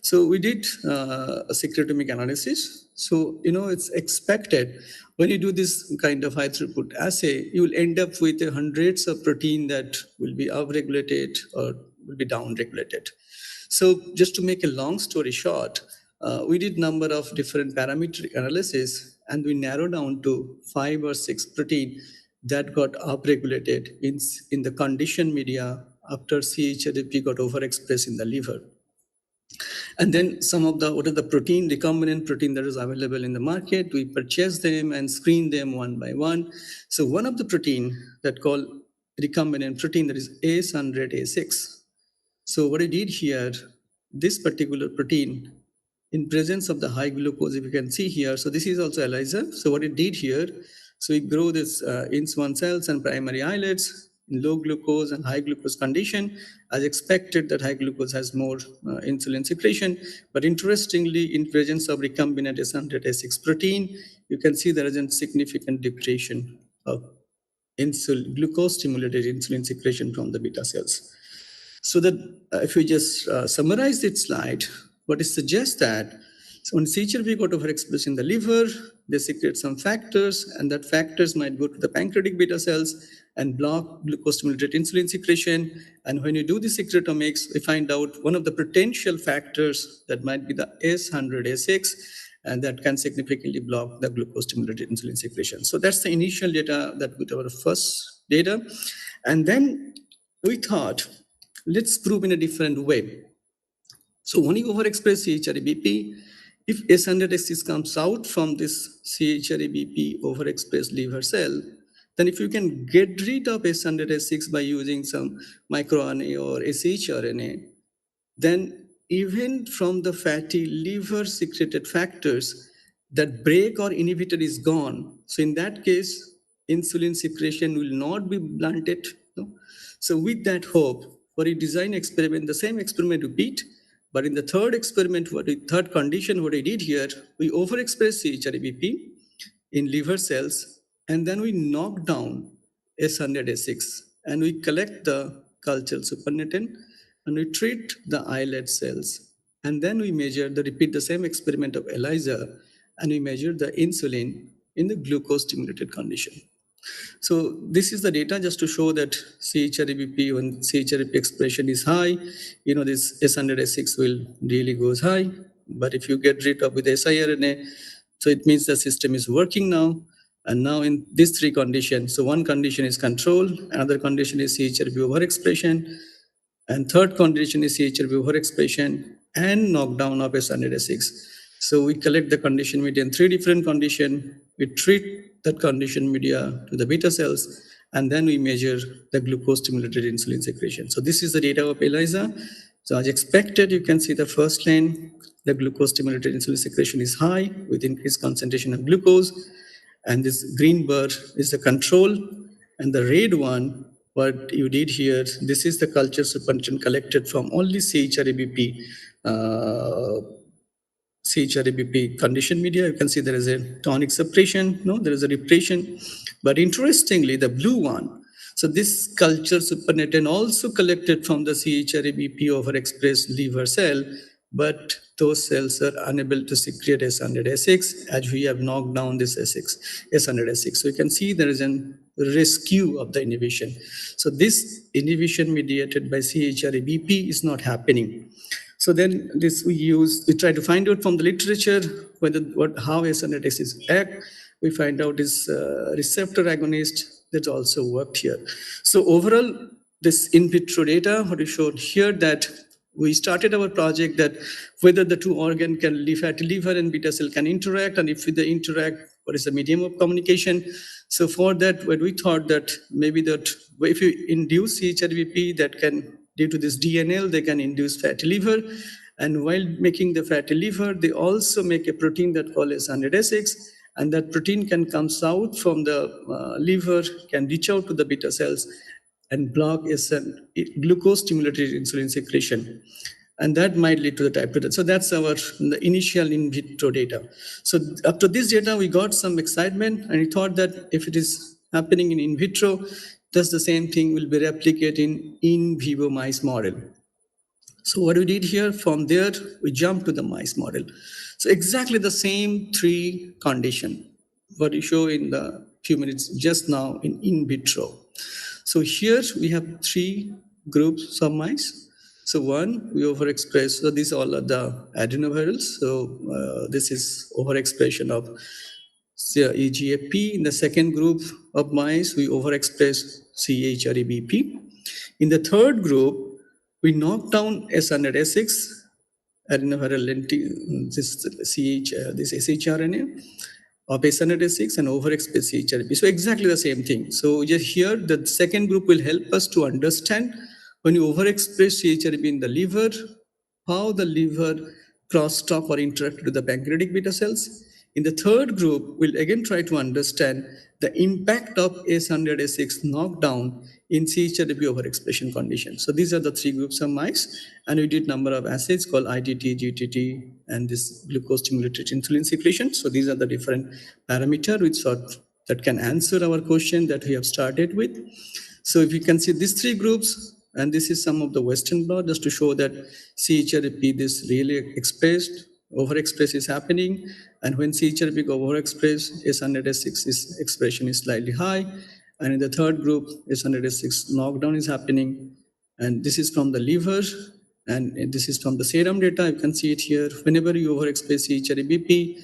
So we did a secretomic analysis. So, it's expected when you do this kind of high throughput assay, you will end up with hundreds of protein that will be upregulated or will be downregulated. So just to make a long story short, we did number of different parametric analysis and we narrowed down to 5 or 6 protein that got upregulated in the conditioned media after CHRP got overexpressed in the liver. And then some of what are the protein, recombinant protein that is available in the market, we purchase them and screen them one by one. So one of the protein that called recombinant protein, that is AS100A6. So what I did here, this particular protein, in presence of the high glucose, if you can see here, so this is also ELISA. So what it did here, so we grow this INS1 cells and primary islets in low glucose and high glucose condition. As expected, that high glucose has more insulin secretion. But interestingly, in presence of recombinant S100A6 protein, you can see there is a significant depletion of glucose-stimulated insulin secretion from the beta cells. So that if we just summarize this slide, what it suggests that so when CHRP got overexpressed in the liver, they secrete some factors, and that factors might go to the pancreatic beta cells and block glucose-stimulated insulin secretion. And when you do the secretomics, we find out one of the potential factors that might be the S100A6, and that can significantly block the glucose-stimulated insulin secretion. So that's the initial data that with our first data. And then we thought, let's prove in a different way. So when you overexpress CHRBP, if S100A6 comes out from this CHRBP overexpressed liver cell, then if you can get rid of S100A6 by using some microRNA or shRNA, then even from the fatty liver secreted factors, that brake or inhibitor is gone. So in that case, insulin secretion will not be blunted. No? So with that hope, for a design experiment, the same experiment repeat, but in the third experiment, third condition, what I did here, we overexpress CHRBP in liver cells, and then we knock down S100A6, and we collect the cultural supernatant, and we treat the islet cells And then we repeat the same experiment of ELISA, and we measure the insulin in the glucose-stimulated condition. So this is the data just to show that CHRBP, when CHRBP expression is high, this S100S6 will really goes high. But if you get rid of with siRNA, so it means the system is working now. And now in these three conditions, so one condition is control, another condition is CHRB overexpression, and third condition is CHRB overexpression and knockdown of S100S6. So we collect the condition media in three different conditions. We treat that condition media to the beta cells, and then we measure the glucose-stimulated insulin secretion. So this is the data of ELISA. So as expected, you can see the first line, the glucose-stimulated insulin secretion is high with increased concentration of glucose. And this green bar is the control, and the red one, what you did here, this is the culture supernatant collected from only CHRBP condition media. You can see there is a tonic suppression, there is a repression. But interestingly, the blue one, so this culture supernatant also collected from the CHRBP overexpressed liver cell, but those cells are unable to secrete S100S6 as we have knocked down this S100S6. So you can see there is a rescue of the inhibition. So this inhibition mediated by CHRBP is not happening. So then we try to find out from the literature how S100S6 act. We find out is receptor agonist that also worked here. So overall, this in vitro data, what we showed here, that we started our project that whether the two organ fatty liver and beta cell can interact, and if they interact, what is the medium of communication? So for that, what we thought that maybe that if you induce CHRBP, that can, due to this DNL, they can induce fatty liver. And while making the fatty liver, they also make a protein that called S100S6, and that protein can come out from the liver, can reach out to the beta cells and block glucose-stimulated insulin secretion. And that might lead to the type 2. So that's the initial in vitro data. So after this data, we got some excitement, and we thought that if it is happening in vitro, thus the same thing will be replicated in vivo mice model. So what we did here, from there, we jumped to the mice model. So exactly the same three condition, what you show in the few minutes just now in vitro. So here we have three groups of mice. So one, we overexpress, so these all are the adenovirals. So this is overexpression of EGFP. In the second group of mice, we overexpress CHRBP. In the third group, we knock down S100S6, adenoviral this shRNA of S100S6 and overexpress CHRP. So exactly the same thing. So just here, the second group will help us to understand when you overexpress CHRP in the liver, how the liver crosstalk or interact with the pancreatic beta cells. In the third group, we'll again try to understand the impact of S100S6 knockdown in CHRP overexpression conditions. So these are the three groups of mice, and we did number of assays called ITT, GTT, and this glucose-stimulated insulin secretion. So these are the different parameters that can answer our question that we have started with. So if you can see these three groups, and this is some of the Western blot just to show that CHRP this really expressed, overexpress is happening, and when CHRP overexpressed, S100S6 expression is slightly high, and in the third group, S100S6 knockdown is happening, and this is from the liver, and this is from the serum data. You can see it here. Whenever you overexpress CHRBP,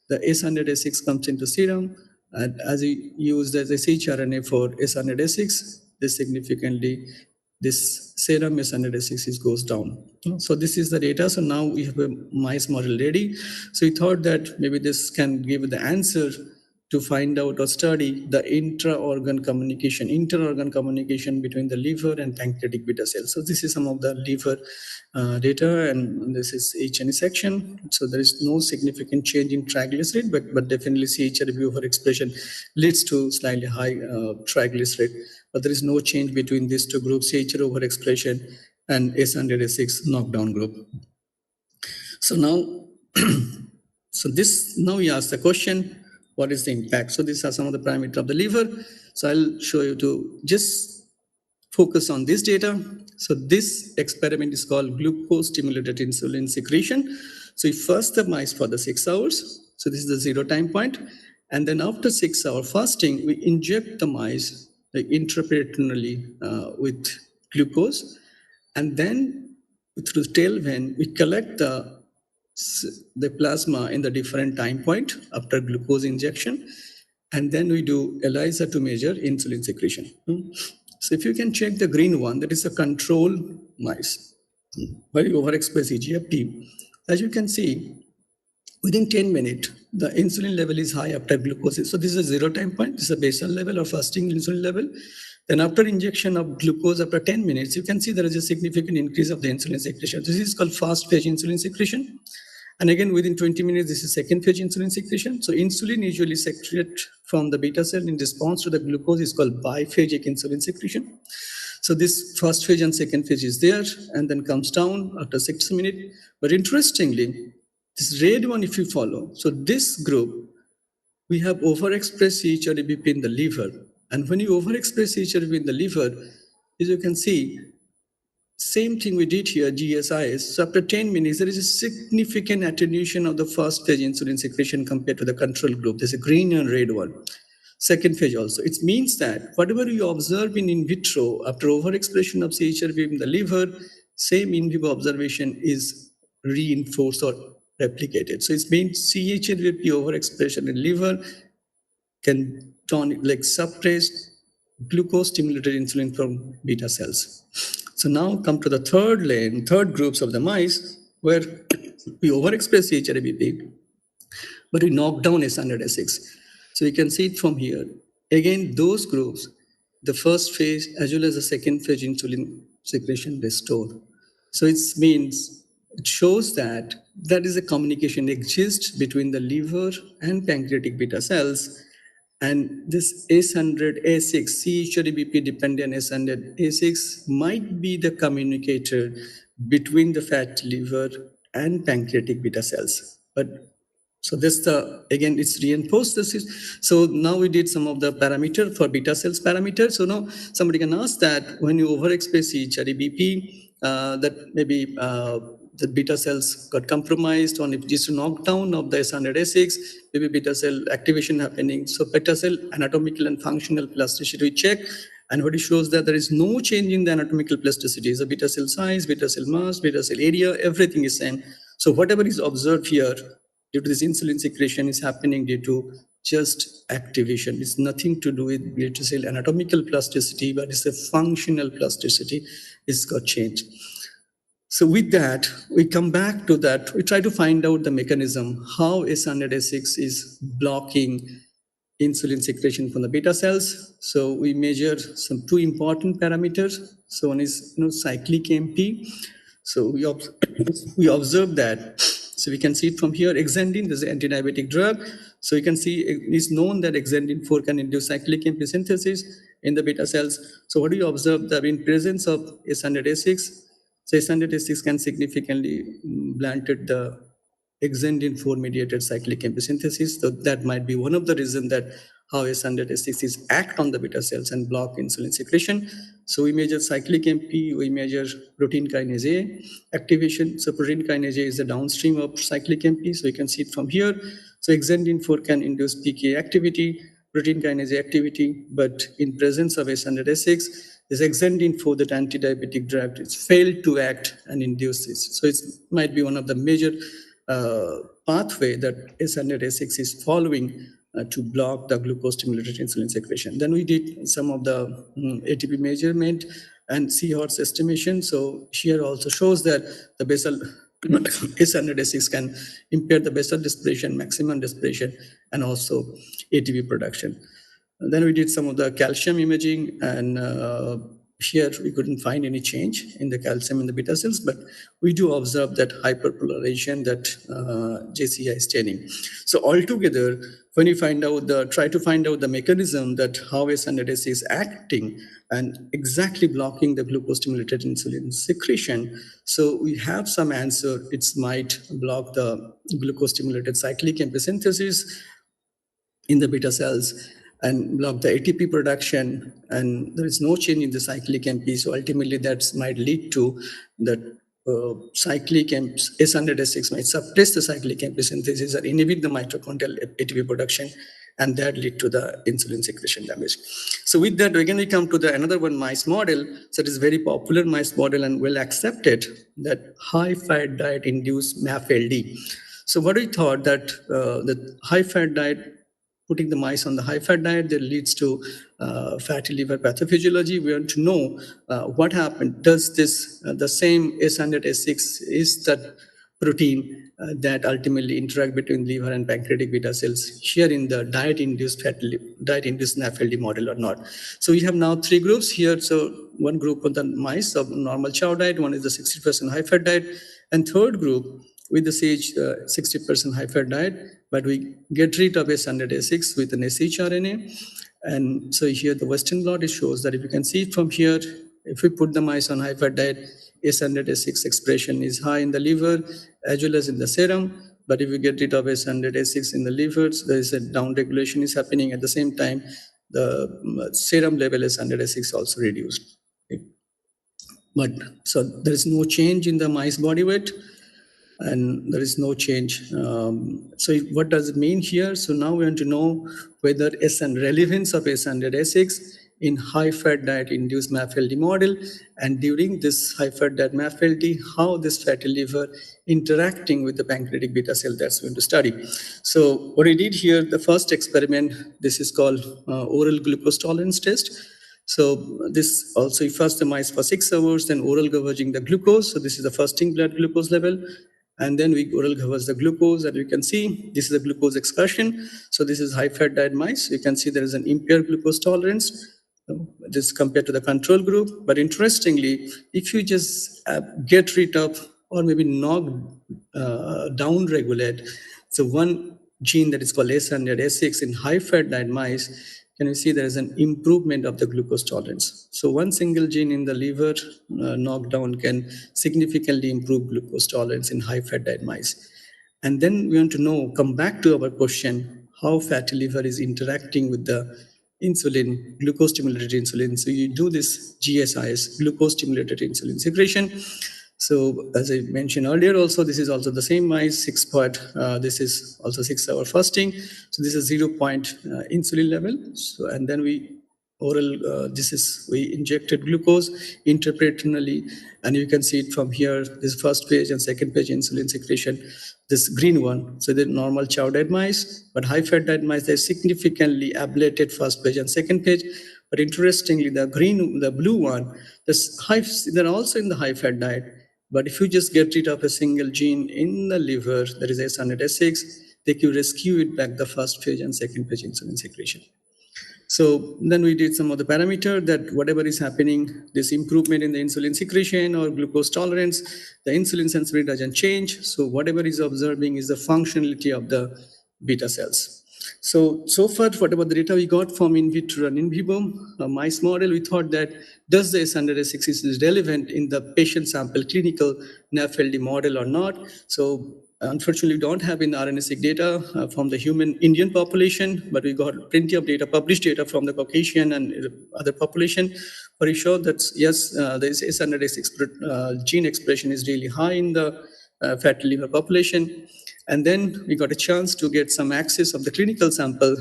the S100S6 comes into serum, and as you use the shRNA for S100S6, this significantly this serum S100S6 goes down. So this is the data. So now we have a mice model ready. So we thought that maybe this can give the answer to find out or study the intra-organ communication between the liver and pancreatic beta cells. So this is some of the liver data, and this is HNE section. So there is no significant change in triglyceride, but definitely CHRP overexpression leads to slightly high triglyceride. But there is no change between these two groups, CHR overexpression and S100S6 knockdown group. So now, now we ask the question, what is the impact? So these are some of the parameters of the liver. So I'll show you to just focus on this data. So this experiment is called glucose-stimulated insulin secretion. So we first the mice for the 6 hours. So this is the 0 time point. And then after 6 hour fasting, we inject the mice intraperitoneally with glucose. And then through tail vein, we collect the plasma in the different time point after glucose injection. And then we do ELISA to measure insulin secretion. So if you can check the green one, that is a control mice, where you overexpress EGFP. As you can see, within 10 minutes, the insulin level is high after glucose. So this is a 0 time point. This is a basal level or fasting insulin level. Then after injection of glucose after 10 minutes, you can see there is a significant increase of the insulin secretion. This is called fast phase insulin secretion. And again, within 20 minutes, this is second phase insulin secretion. So insulin usually secreted from the beta cell in response to the glucose is called biphagic insulin secretion. So this first phase and second phase is there and then comes down after 6 minutes. But interestingly, this red one, if you follow, so this group, we have overexpressed CHRBP in the liver. And when you overexpress CHRBP in the liver, as you can see, same thing we did here, GSIS. So after 10 minutes, there is a significant attenuation of the first phase insulin secretion compared to the control group. There's a green and red one. Second phase also. It means that whatever you observe in vitro after overexpression of CHRP in the liver, same in vivo observation is reinforced or replicated. So it means CHRP overexpression in liver can turn like suppress glucose-stimulated insulin from beta cells. So now come to the third groups of the mice where we overexpress CHRBP, but we knock down S100S6. So you can see it from here. Again, those groups, the first phase as well as the second phase insulin secretion restored. So it means, it shows that there is a communication exists between the liver and pancreatic beta cells. And this S100A6, CHRBP dependent S100A6 might be the communicator between the fat liver and pancreatic beta cells. But so this again, it's reinforced this. So now we did some of the parameter for beta cells parameter. So now somebody can ask that when you overexpress CHRBP, that maybe the beta cells got compromised, or if this knockdown of the S100A6, maybe beta cell activation happening. So beta cell anatomical and functional plasticity we check, and what it shows that there is no change in the anatomical plasticity. So beta cell size, beta cell mass, beta cell area, everything is same. So whatever is observed here due to this insulin secretion is happening due to just activation. It's nothing to do with beta cell anatomical plasticity, but it's a functional plasticity. It's got changed. So with that, we come back to that. We try to find out the mechanism, how S100S6 is blocking insulin secretion from the beta cells. So we measure some two important parameters. So one is cyclic MP. So we observe that. So we can see it from here. Exendin, this is an anti-diabetic drug. So you can see it's known that exendin 4 can induce cyclic MP synthesis in the beta cells. So what do you observe? That in presence of S100S6, so S100S6 can significantly blunted the exendin 4 mediated cyclic MP synthesis. So that might be one of the reasons that how S100S6 is act on the beta cells and block insulin secretion. So we measure cyclic MP, we measure protein kinase A activation. So protein kinase A is the downstream of cyclic MP. So you can see it from here. So exendin 4 can induce PK activity, protein kinase A activity, but in presence of S100S6, this exendin 4, that anti-diabetic drug, it's failed to act and induce this. So it might be one of the major pathway that S100S6 is following to block the glucose-stimulated insulin secretion. Then we did some of the ATP measurement and C-horse estimation. So here also shows that the basal S100S6 can impair the basal respiration, maximum respiration, and also ATP production. And then we did some of the calcium imaging, and here we couldn't find any change in the calcium in the beta cells, but we do observe that hyperpolarization that JCI is staining. So altogether, when you try to find out the mechanism that how S100S is acting and exactly blocking the glucose-stimulated insulin secretion, so we have some answer. It might block the glucose-stimulated cyclic MP synthesis in the beta cells. and block the ATP production, and there is no change in the cyclic MP. So ultimately, that might lead to that cyclic S100S6 might suppress the cyclic MP synthesis or inhibit the mitochondrial ATP production, and that lead to the insulin secretion damage. So with that, again, we come to the another one mice model. So it is very popular mice model and well accepted that high-fat diet induced MAFLD. So what we thought that the high-fat diet, putting the mice on the high-fat diet, that leads to fatty liver pathophysiology. We want to know what happened. Does this, the same S100S6 is that protein that ultimately interact between liver and pancreatic beta cells here in the diet-induced NAFLD model or not? So we have now 3 groups here. So one group on the mice of normal chow diet, one is the 60% high-fat diet, and third group with the sage 60% high-fat diet, but we get rid of S100S6 with an shRNA. And so here the Western blot, it shows that if you can see from here, if we put the mice on high-fat diet, S100S6 expression is high in the liver as well as in the serum. But if you get rid of S100S6 in the liver, there is a down-regulation is happening. At the same time, the serum level S100S6 also reduced. But so there is no change in the mice body weight, and there is no change. So what does it mean here? So now we want to know whether relevance of S100S6 in high-fat diet-induced MAFLD model, and during this high-fat diet MAFLD, how this fatty liver interacting with the pancreatic beta cell, that's going to study. So what we did here, the first experiment, this is called oral glucose tolerance test. So this also, first the mice for 6 hours, then oral gouging the glucose. So this is the fasting blood glucose level. And then we oral gauge the glucose, and you can see this is the glucose excursion. So this is high-fat diet mice. You can see there is an impaired glucose tolerance. This compared to the control group. But interestingly, if you just get rid of or maybe knock down regulate, so one gene that is called S100S6 in high-fat diet mice, can you see there is an improvement of the glucose tolerance. So one single gene in the liver knockdown can significantly improve glucose tolerance in high-fat diet mice. And then we want to know, come back to our question, how fatty liver is interacting with the insulin, glucose-stimulated insulin. So you do this GSIS, glucose-stimulated insulin secretion. So as I mentioned earlier, also this is also the same mice, 6 part. This is also 6-hour fasting. So this is 0 point insulin level. So and then we oral. We injected glucose intraperitoneally, and you can see it from here. This first page and second page insulin secretion. This green one. So the normal chow diet mice, but high-fat diet mice, they significantly ablated first page and second page. But interestingly, the blue one, they're also in the high-fat diet. But if you just get rid of a single gene in the liver, that is S100S6, they can rescue it back the first page and second page insulin secretion. So then we did some of the parameter that whatever is happening, this improvement in the insulin secretion or glucose tolerance, the insulin sensitivity doesn't change. So whatever is observing is the functionality of the beta cells. So far, whatever the data we got from in vitro and in vivo mice model, we thought that does the S100S6 is relevant in the patient sample clinical NAFLD model or not? So unfortunately, we don't have in RNA-seq data from the human Indian population, but we got plenty of data, published data from the Caucasian and other population, where we showed that yes, the S100S6 gene expression is really high in the fatty liver population. And then we got a chance to get some access of the clinical sample,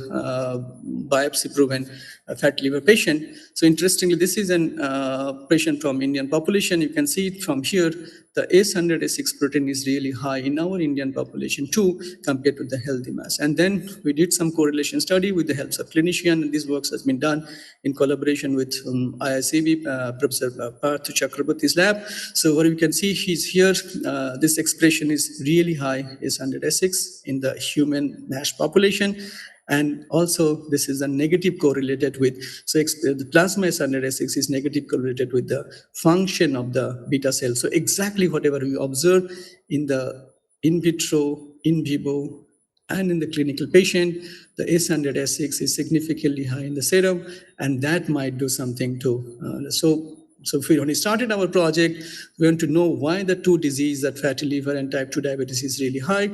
biopsy-proven fatty liver patient. So interestingly, this is a patient from Indian population. You can see it from here. The S100S6 protein is really high in our Indian population too, compared to the healthy mass. And then we did some correlation study with the help of clinician, and this work has been done in collaboration with IICB, Professor Parthu Chakraborty's lab. So what you can see, he's here. This expression is really high, S100S6 in the human NASH population. And also, this is a negative correlated with, so the plasma S100S6 is negative correlated with the function of the beta cell. So exactly whatever we observe in the in vitro, in vivo, and in the clinical patient, the S100S6 is significantly high in the serum, and that might do something to, so when we started our project, we want to know why the two diseases, that fatty liver and type 2 diabetes, is really high.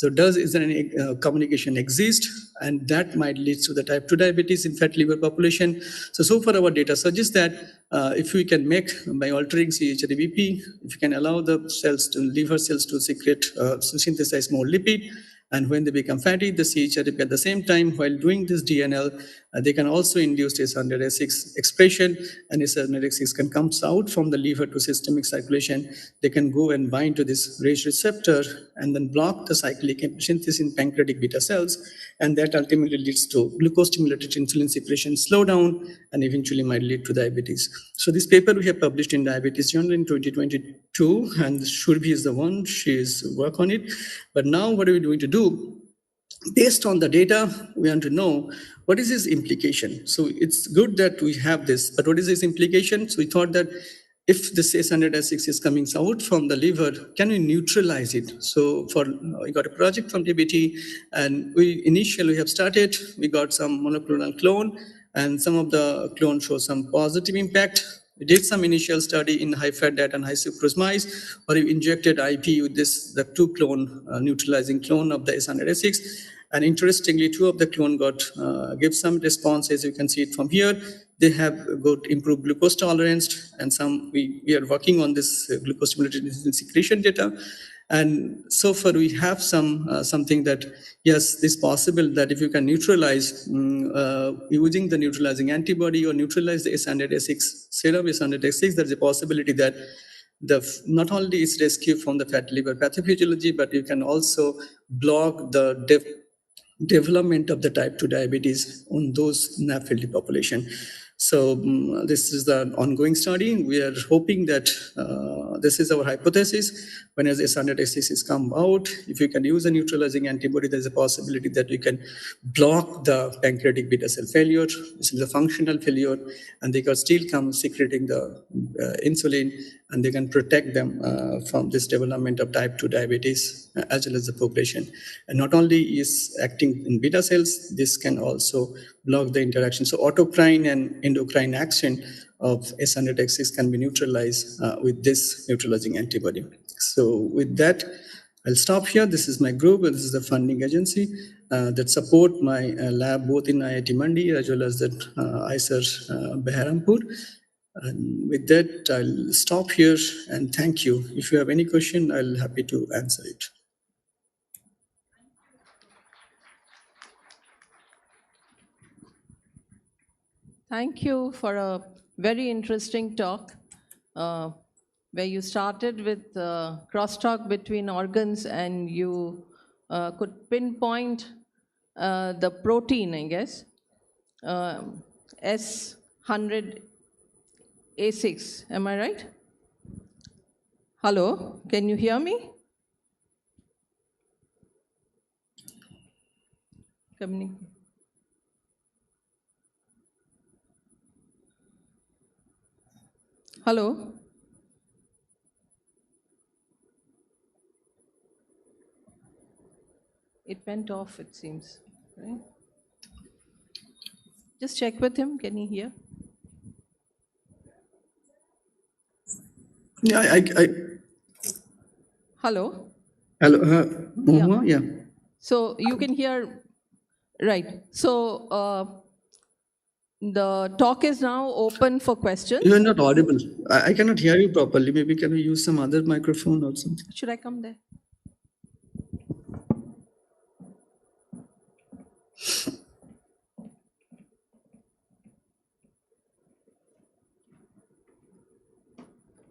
So is there any communication exist? And that might lead to the type 2 diabetes in fatty liver population. So far our data suggests that if we can make, by altering CHRBP, if you can allow the liver cells to secrete, to synthesize more lipid, and when they become fatty, the CHRP at the same time, while doing this DNL, they can also induce S100S6 expression, and S100S6 can come out from the liver to systemic circulation. They can go and bind to this RAGE receptor and then block the cyclic synthesis in pancreatic beta cells, and that ultimately leads to glucose-stimulated insulin secretion slowdown and eventually might lead to diabetes. So this paper we have published in Diabetes Journal in 2022, and Shurbi is the one, she's work on it. But now what are we going to do? Based on the data, we want to know what is its implication. So it's good that we have this, but what is its implication? So we thought that if this S100S6 is coming out from the liver, can we neutralize it? So we got a project from TBT, and initially we have started, we got some monoclonal clone, and some of the clone show some positive impact. We did some initial study in high-fat diet and high sucrose mice, where we injected IP with the two clone, neutralizing clone of the S100S6. And interestingly, two of the clone gave some response, as you can see it from here. They have got improved glucose tolerance, and we are working on this glucose-stimulated insulin secretion data. And so far, we have something that, yes, it's possible that if you can neutralize using the neutralizing antibody or neutralize the S100S6, serum S100S6, there's a possibility that not only is rescue from the fatty liver pathophysiology, but you can also block the development of the type 2 diabetes on those NAFLD population. So this is the ongoing study. We are hoping that this is our hypothesis. When as S100S6 come out, if you can use a neutralizing antibody, there's a possibility that we can block the pancreatic beta cell failure. This is a functional failure, and they can still come secreting the insulin, and they can protect them from this development of type 2 diabetes as well as the progression. And not only is acting in beta cells, this can also block the interaction. So autocrine and endocrine action of S100X6 can be neutralized with this neutralizing antibody. So with that, I'll stop here. This is my group, and this is the funding agency that support my lab both in IIT Mandi as well as at ISER Beharampur. And with that, I'll stop here and thank you. If you have any question, I'll happy to answer it. Thank you for a very interesting talk, where you started with crosstalk between organs, and you could pinpoint the protein, I guess, S100A6. Am I right? Hello, can you hear me? Hello? It went off, it seems. Right? Just check with him. Can he hear? Yeah, Hello? Hello, yeah. So you can hear, right. So the talk is now open for questions. You are not audible. I cannot hear you properly. Maybe can we use some other microphone or something? Should I come there?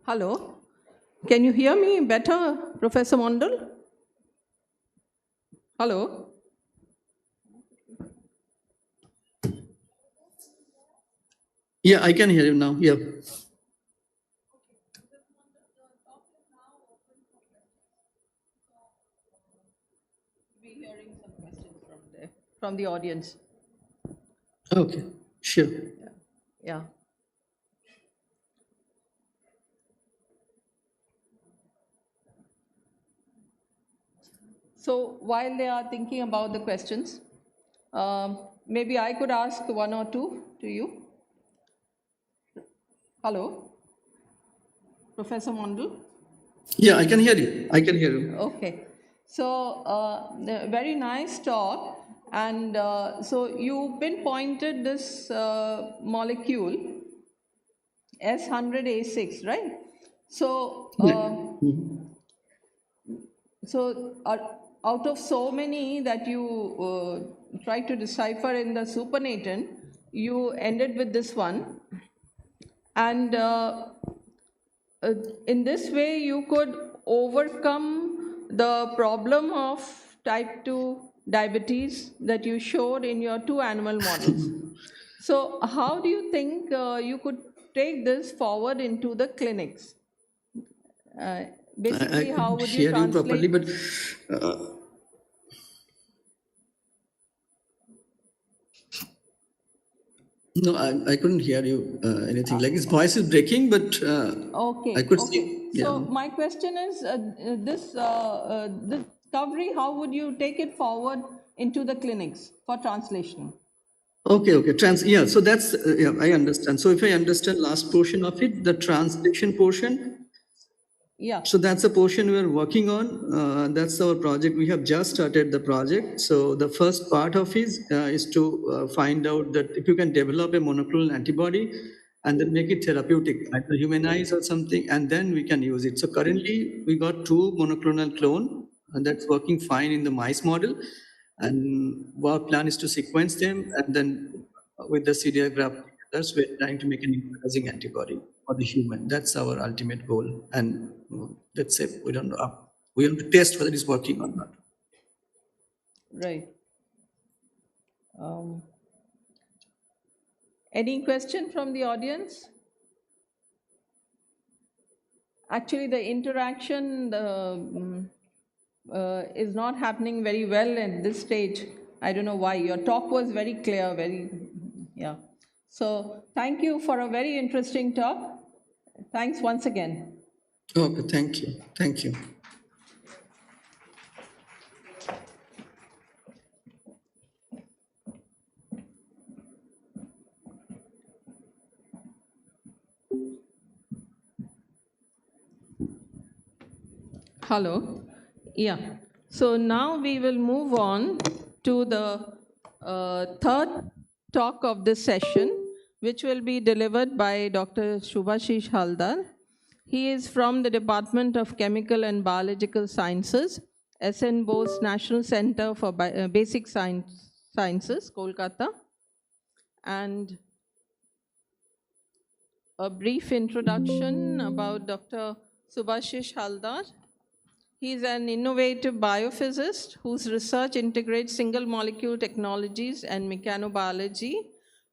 Hello? Can you hear me better, Professor Mondal? Hello? Yeah, I can hear you now. Yeah. We're hearing some questions from the audience. Okay, sure. Yeah. So while they are thinking about the questions, maybe I could ask one or two to you. Hello? Professor Mondal? Yeah, I can hear you. I can hear you. Okay. So, very nice talk. And so you pinpointed this molecule S100A6, right? So, out of so many that you tried to decipher in the supernatant, you ended with this one. And in this way, you could overcome the problem of type 2 diabetes that you showed in your 2 animal models. So, how do you think you could take this forward into the clinics? Basically, I how couldn't would you hear you properly, translate? but no, I couldn't hear you anything. Like his voice is breaking, but I could see. Yeah. So my question is, this discovery, how would you take it forward into the clinics for translation? Okay. Yeah. So that's yeah. I understand. So if I understand last portion of it, the translation portion. Yeah. So that's a portion we're working on. That's our project. We have just started the project. So the first part of it is to find out that if you can develop a monoclonal antibody and then make it therapeutic, either humanize or something, and then we can use it. So currently we got 2 monoclonal clone and that's working fine in the mice model. And our plan is to sequence them and then with the CDR graph, that's we're trying to make an neutralizing antibody for the human. That's our ultimate goal. And let's say we don't know. We have to test whether it's working or not. Right. Any question from the audience? Actually, the interaction is not happening very well at this stage. I don't know why. Your talk was very clear, yeah. So thank you for a very interesting talk. Thanks once again. Okay, thank you. Thank you. Hello. Yeah. So now we will move on to the third talk of this session, which will be delivered by Dr. Shubhashish Haldar. He is from the Department of Chemical and Biological Sciences, SN Bose National Center for Basic Sciences, Kolkata. And a brief introduction about Dr. Shubhashish Haldar. He is an innovative biophysicist whose research integrates single molecule technologies and mechanobiology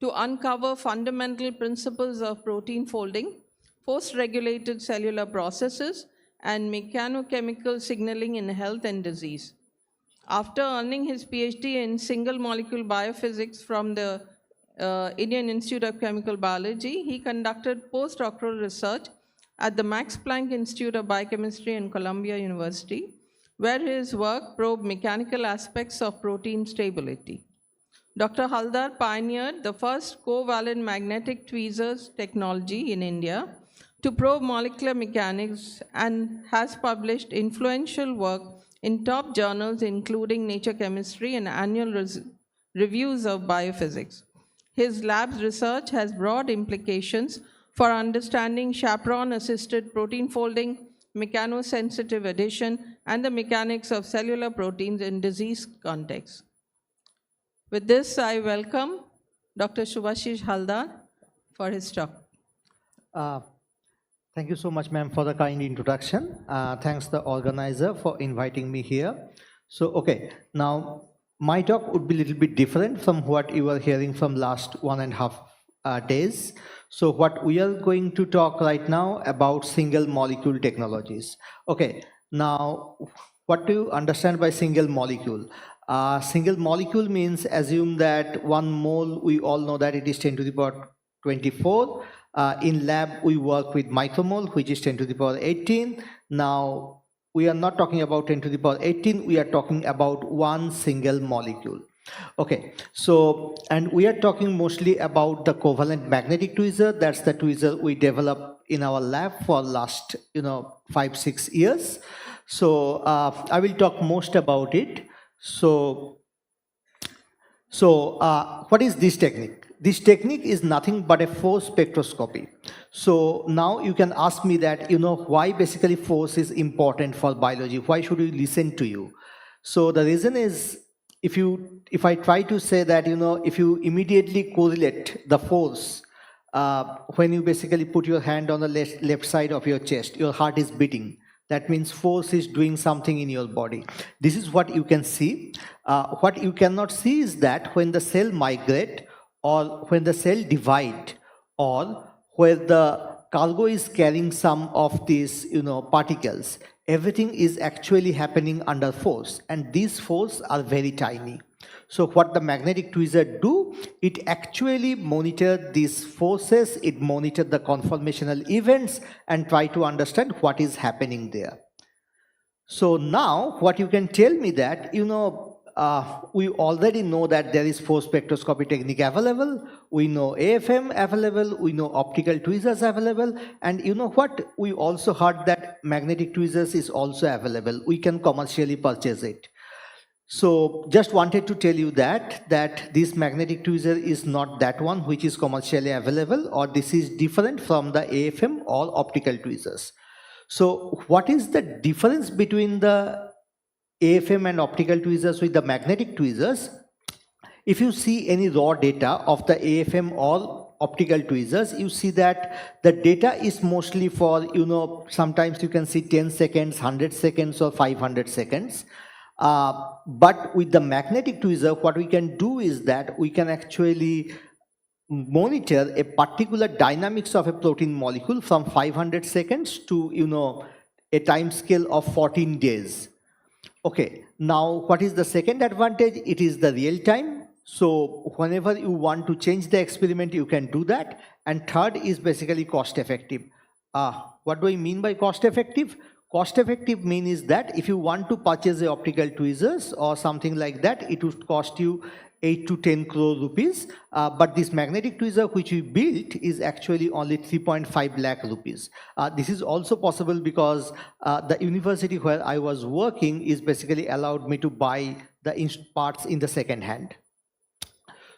to uncover fundamental principles of protein folding, force-regulated cellular processes, and mechanochemical signaling in health and disease. After earning his PhD in single molecule biophysics from the Indian Institute of Chemical Biology, he conducted postdoctoral research at the Max Planck Institute of Biochemistry in Columbia University, where his work probed mechanical aspects of protein stability. Dr. Haldar pioneered the first covalent magnetic tweezers technology in India to probe molecular mechanics and has published influential work in top journals including Nature Chemistry and annual reviews of biophysics. His lab's research has broad implications for understanding chaperone-assisted protein folding, mechanosensitive addition, and the mechanics of cellular proteins in disease contexts. With this, I welcome Dr. Shubhashish Haldar for his talk. Thank you so much, ma'am, for the kind introduction. Thanks the organizer for inviting me here. So, okay, now my talk would be a little bit different from what you were hearing from last 1.5 days. So what we are going to talk right now about single molecule technologies. Okay, now what do you understand by single molecule? Single molecule means assume that one mole, we all know that it is 10 to the power 24. In lab, we work with micromole, which is 10 to the power 18. Now, we are not talking about 10 to the power 18, we are talking about one single molecule. Okay, so, and we are talking mostly about the covalent magnetic tweezer. That's the tweezer we developed in our lab for last, 5-6 years. So I will talk most about it. So what is this technique? This technique is nothing but a force spectroscopy. So now you can ask me that, why basically force is important for biology? Why should we listen to you? So the reason is, if I try to say that, if you immediately correlate the force, when you basically put your hand on the left side of your chest, your heart is beating. That means force is doing something in your body. This is what you can see. What you cannot see is that when the cell migrate, or when the cell divide, or where the cargo is carrying some of these particles, everything is actually happening under force, and these forces are very tiny. So what the magnetic tweezer do, it actually monitor these forces, it monitor the conformational events and try to understand what is happening there. So now what you can tell me that, we already know that there is force spectroscopy technique available, we know AFM available, we know optical tweezers available, and you know what, we also heard that magnetic tweezers is also available, we can commercially purchase it. So just wanted to tell you that this magnetic tweezer is not that one which is commercially available, or this is different from the AFM or optical tweezers. So what is the difference between the AFM and optical tweezers with the magnetic tweezers? If you see any raw data of the AFM or optical tweezers, you see that the data is mostly for, sometimes you can see 10 seconds, 100 seconds or 500 seconds. But with the magnetic tweezer, what we can do is that we can actually monitor a particular dynamics of a protein molecule from 500 seconds to, a time scale of 14 days. Okay, now what is the second advantage? It is the real time. So whenever you want to change the experiment, you can do that. And third is basically cost effective. What do I mean by cost effective? Cost effective means that if you want to purchase the optical tweezers or something like that, it would cost you 8 to 10 crore rupees. But this magnetic tweezer which we built is actually only 3.5 lakh rupees. This is also possible because the university where I was working is basically allowed me to buy the parts in the second hand.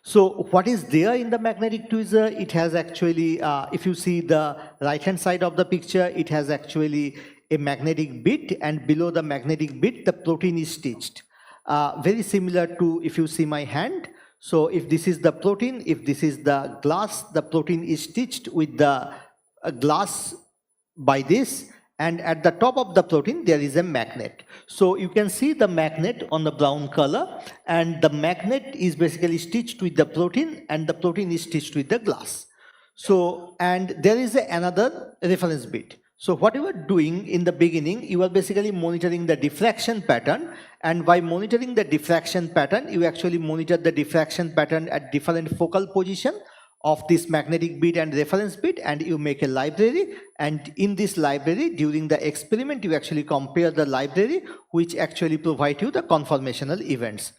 So what is there in the magnetic tweezer? It has actually, if you see the right hand side of the picture, it has actually a magnetic bit, and below the magnetic bit the protein is stitched. Very similar to if you see my hand. So if this is the protein, if this is the glass, the protein is stitched with the glass by this, and at the top of the protein there is a magnet. So you can see the magnet on the brown color, and the magnet is basically stitched with the protein, and the protein is stitched with the glass. So, and there is another reference bit. So what you are doing in the beginning, you are basically monitoring the diffraction pattern, and by monitoring the diffraction pattern, you actually monitor the diffraction pattern at different focal position of this magnetic bit and reference bit, and you make a library, and in this library during the experiment you actually compare the library which actually provide you the conformational events.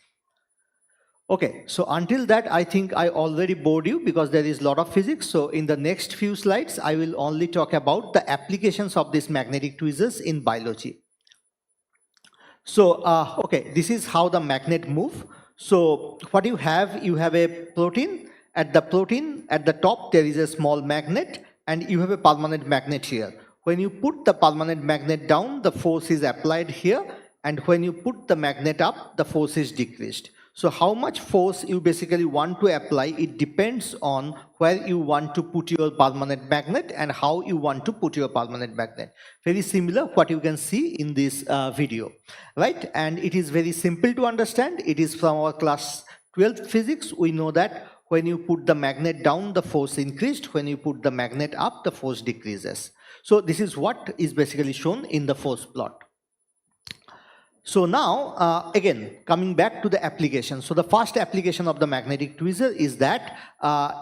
Okay, so until that I think I already bored you because there is a lot of physics. So in the next few slides I will only talk about the applications of these magnetic tweezers in biology. So okay, this is how the magnet move. So what you have a protein. At the top there is a small magnet, and you have a permanent magnet here. When you put the permanent magnet down, the force is applied here, and when you put the magnet up, the force is decreased. So how much force you basically want to apply, it depends on where you want to put your permanent magnet and how you want to put your permanent magnet. Very similar what you can see in this video, right? And it is very simple to understand. It is from our class 12th physics. We know that when you put the magnet down, the force increased. When you put the magnet up, the force decreases. So this is what is basically shown in the force plot. So now, again, coming back to the application. So the first application of the magnetic tweezer is that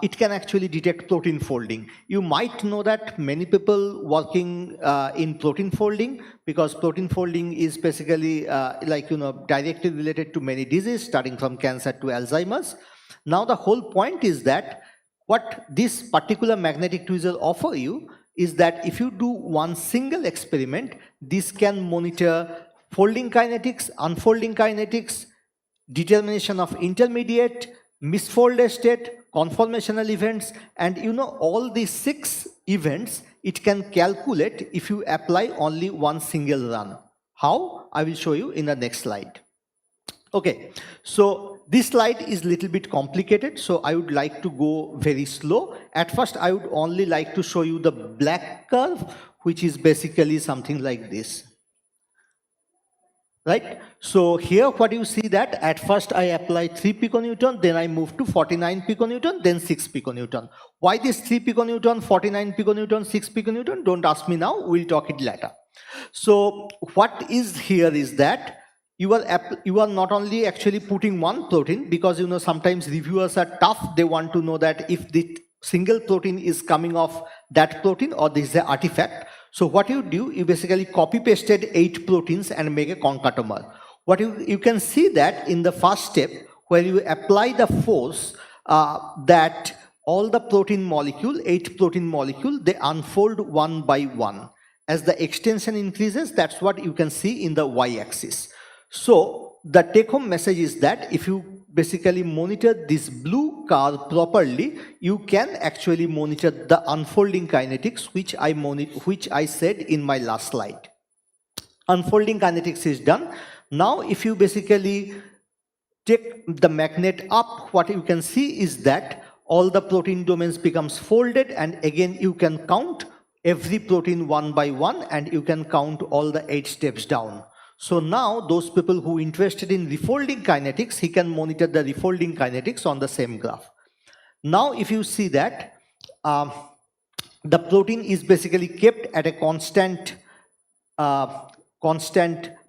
it can actually detect protein folding. You might know that many people working in protein folding, because protein folding is basically directly related to many diseases, starting from cancer to Alzheimer's. Now the whole point is that what this particular magnetic tweezer offer you is that if you do one single experiment, this can monitor folding kinetics, unfolding kinetics, determination of intermediate, misfolded state, conformational events, and all these 6 events it can calculate if you apply only one single run. How? I will show you in the next slide. Okay, so this slide is little bit complicated, so I would like to go very slow. At first, I would only like to show you the black curve, which is basically something like this. Right? So here what you see that at first I apply 3 piconewton, then I move to 49 piconewton, then 6 piconewton. Why this 3 piconewton, 49 piconewton, 6 piconewton? Don't ask me now, we'll talk it later. So what is here is that you are not only actually putting one protein, because sometimes reviewers are tough, they want to know that if the single protein is coming off that protein or this is an artifact. So what you do, you basically copy pasted 8 proteins and make a concatemer. What you can see that in the first step, where you apply the force, that all the protein molecule, 8 protein molecule, they unfold one by one. As the extension increases, that's what you can see in the y-axis. So the take-home message is that if you basically monitor this blue curve properly, you can actually monitor the unfolding kinetics, which I said in my last slide. Unfolding kinetics is done. Now, if you basically take the magnet up, what you can see is that all the protein domains becomes folded, and again you can count every protein one by one, and you can count all the 8 steps down. So now those people who are interested in refolding kinetics, he can monitor the refolding kinetics on the same graph. Now if you see that the protein is basically kept at a constant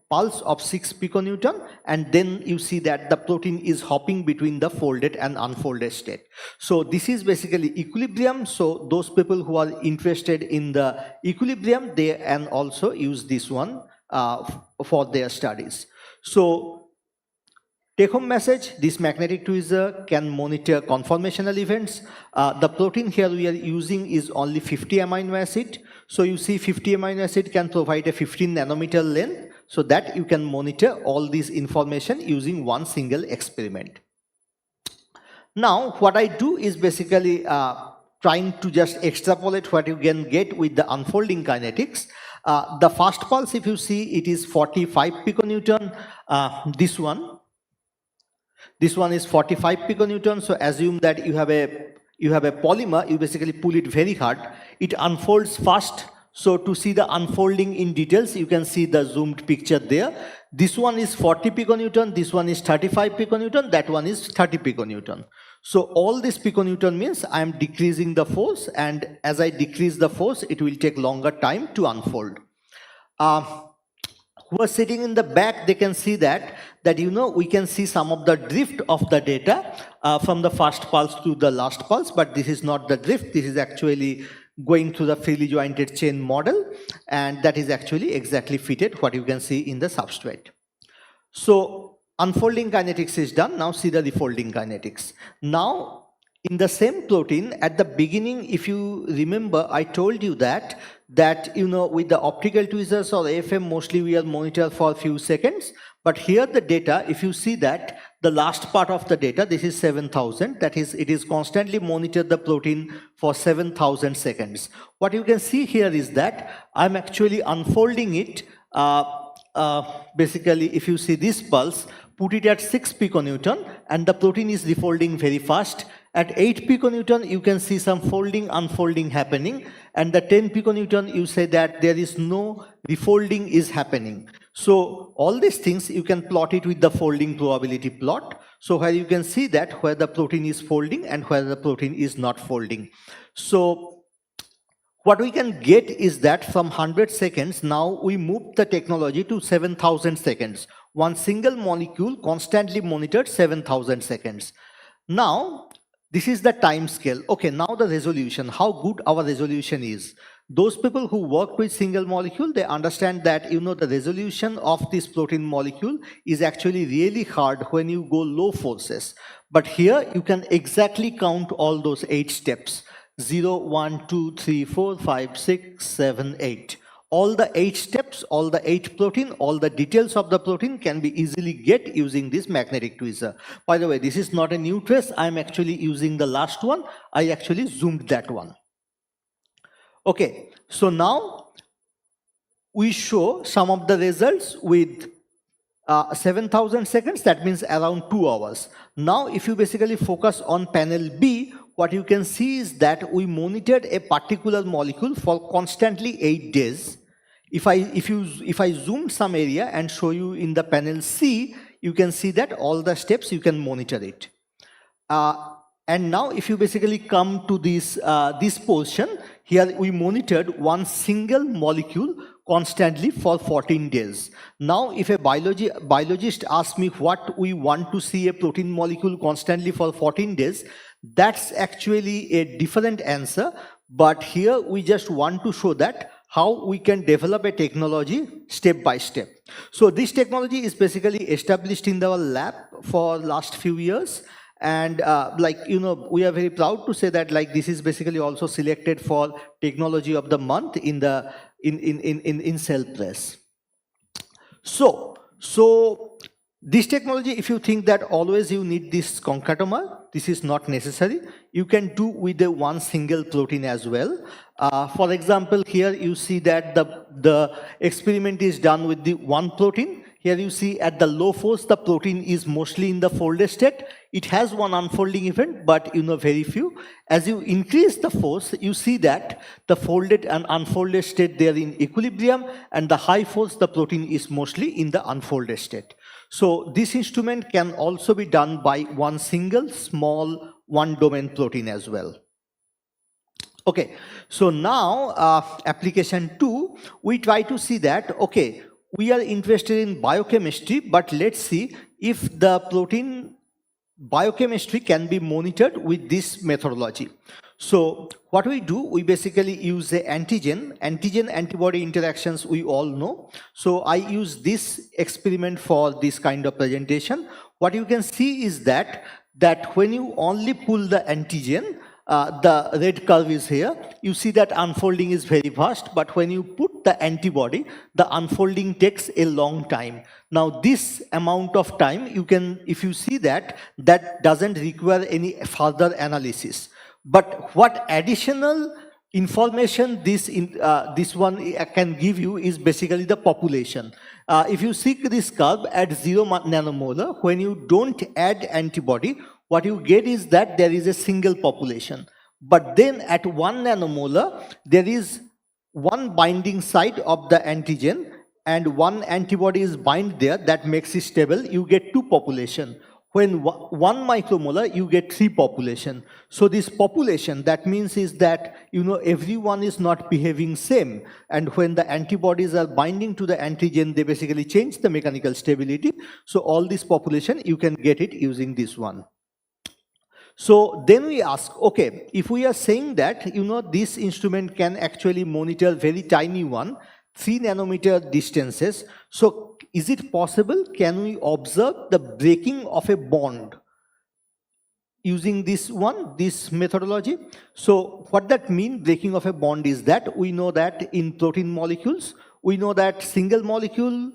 pulse of 6 piconewton, and then you see that the protein is hopping between the folded and unfolded state. So this is basically equilibrium. So those people who are interested in the equilibrium, they can also use this one for their studies. So take home message, this magnetic tweezer can monitor conformational events. The protein here we are using is only 50 amino acid. So you see 50 amino acid can provide a 15 nanometer length, so that you can monitor all this information using one single experiment. Now what I do is basically trying to just extrapolate what you can get with the unfolding kinetics. The first pulse, if you see, it is 45 piconewton. This one is 45 piconewton. So assume that you have a polymer, you basically pull it very hard. It unfolds fast. So to see the unfolding in details, you can see the zoomed picture there. This one is 40 piconewton, this one is 35 piconewton, that one is 30 piconewton. So all this piconewton means I am decreasing the force, and as I decrease the force, it will take longer time to unfold. Who are sitting in the back, they can see that we can see some of the drift of the data from the first pulse to the last pulse, but this is not the drift, this is actually going through the freely jointed chain model, and that is actually exactly fitted what you can see in the substrate. So unfolding kinetics is done. Now see the refolding kinetics. Now in the same protein, at the beginning, if you remember, I told you that with the optical tweezers or AFM, mostly we are monitored for a few seconds. But here the data, if you see that the last part of the data, this is 7,000, that is, it is constantly monitored the protein for 7,000 seconds. What you can see here is that I'm actually unfolding it. Basically, if you see this pulse, put it at 6 piconewton, and the protein is refolding very fast. At 8 piconewton, you can see some folding, unfolding happening, and the 10 piconewton, you say that there is no refolding is happening. So all these things, you can plot it with the folding probability plot. So where you can see that where the protein is folding and where the protein is not folding. So what we can get is that from 100 seconds, now we move the technology to 7,000 seconds. One single molecule constantly monitored 7,000 seconds. Now, this is the time scale. Okay, now the resolution, how good our resolution is. Those people who work with single molecule, they understand that the resolution of this protein molecule is actually really hard when you go low forces. But here you can exactly count all those 8 steps. 0, 1, 2, 3, 4, 5, 6, 7, 8. all the 8 steps, all the 8 protein, all the details of the protein can be easily get using this magnetic tweezer. By the way, this is not a new trace. I'm actually using the last one. I actually zoomed that one. Okay, so now we show some of the results with 7,000 seconds, that means around 2 hours. Now, if you basically focus on panel B, what you can see is that we monitored a particular molecule for constantly 8 days. If I zoom some area and show you in the panel C, you can see that all the steps you can monitor it. And now if you basically come to this, this portion, here we monitored one single molecule constantly for 14 days. Now if a biologist asks me what we want to see a protein molecule constantly for 14 days, that's actually a different answer. But here we just want to show that how we can develop a technology step by step. So this technology is basically established in our lab for last few years. And like, you know, we are very proud to say that like this is basically also selected for technology of the month in the in Cell Press. So this technology, if you think that always you need this concatemer, this is not necessary. You can do with the one single protein as well. For example, here you see that the experiment is done with the one protein. Here you see at the low force, the protein is mostly in the folded state. It has one unfolding event, but you know, very few. As you increase the force, you see that the folded and unfolded state, they are in equilibrium, and the high force, the protein is mostly in the unfolded state. So this instrument can also be done by one single small one domain protein as well. Okay, so now application 2, we try to see that, okay, we are interested in biochemistry, but let's see if the protein biochemistry can be monitored with this methodology. So what we do, we basically use the antigen-antibody interactions we all know. So I use this experiment for this kind of presentation. What you can see is that when you only pull the antigen, the red curve is here. You see that unfolding is very fast, but when you put the antibody, the unfolding takes a long time. Now this amount of time, you can, if you see that doesn't require any further analysis. But what additional information this one can give you is basically the population. If you see this curve at 0 nanomolar, when you don't add antibody, what you get is that there is a single population. But then at 1 nanomolar, there is one binding site of the antigen and one antibody is bind there, that makes it stable. You get 2 population. When 1 micromolar, you get 3 population. So this population, that means is that, you know, everyone is not behaving same. And when the antibodies are binding to the antigen, they basically change the mechanical stability. So all this population, you can get it using this one. So then we ask, okay, if we are saying that, you know, this instrument can actually monitor very tiny one, 3 nanometer distances. So is it possible, can we observe the breaking of a bond using this methodology? So what that means, breaking of a bond, is that we know that in protein molecules, we know that single molecule,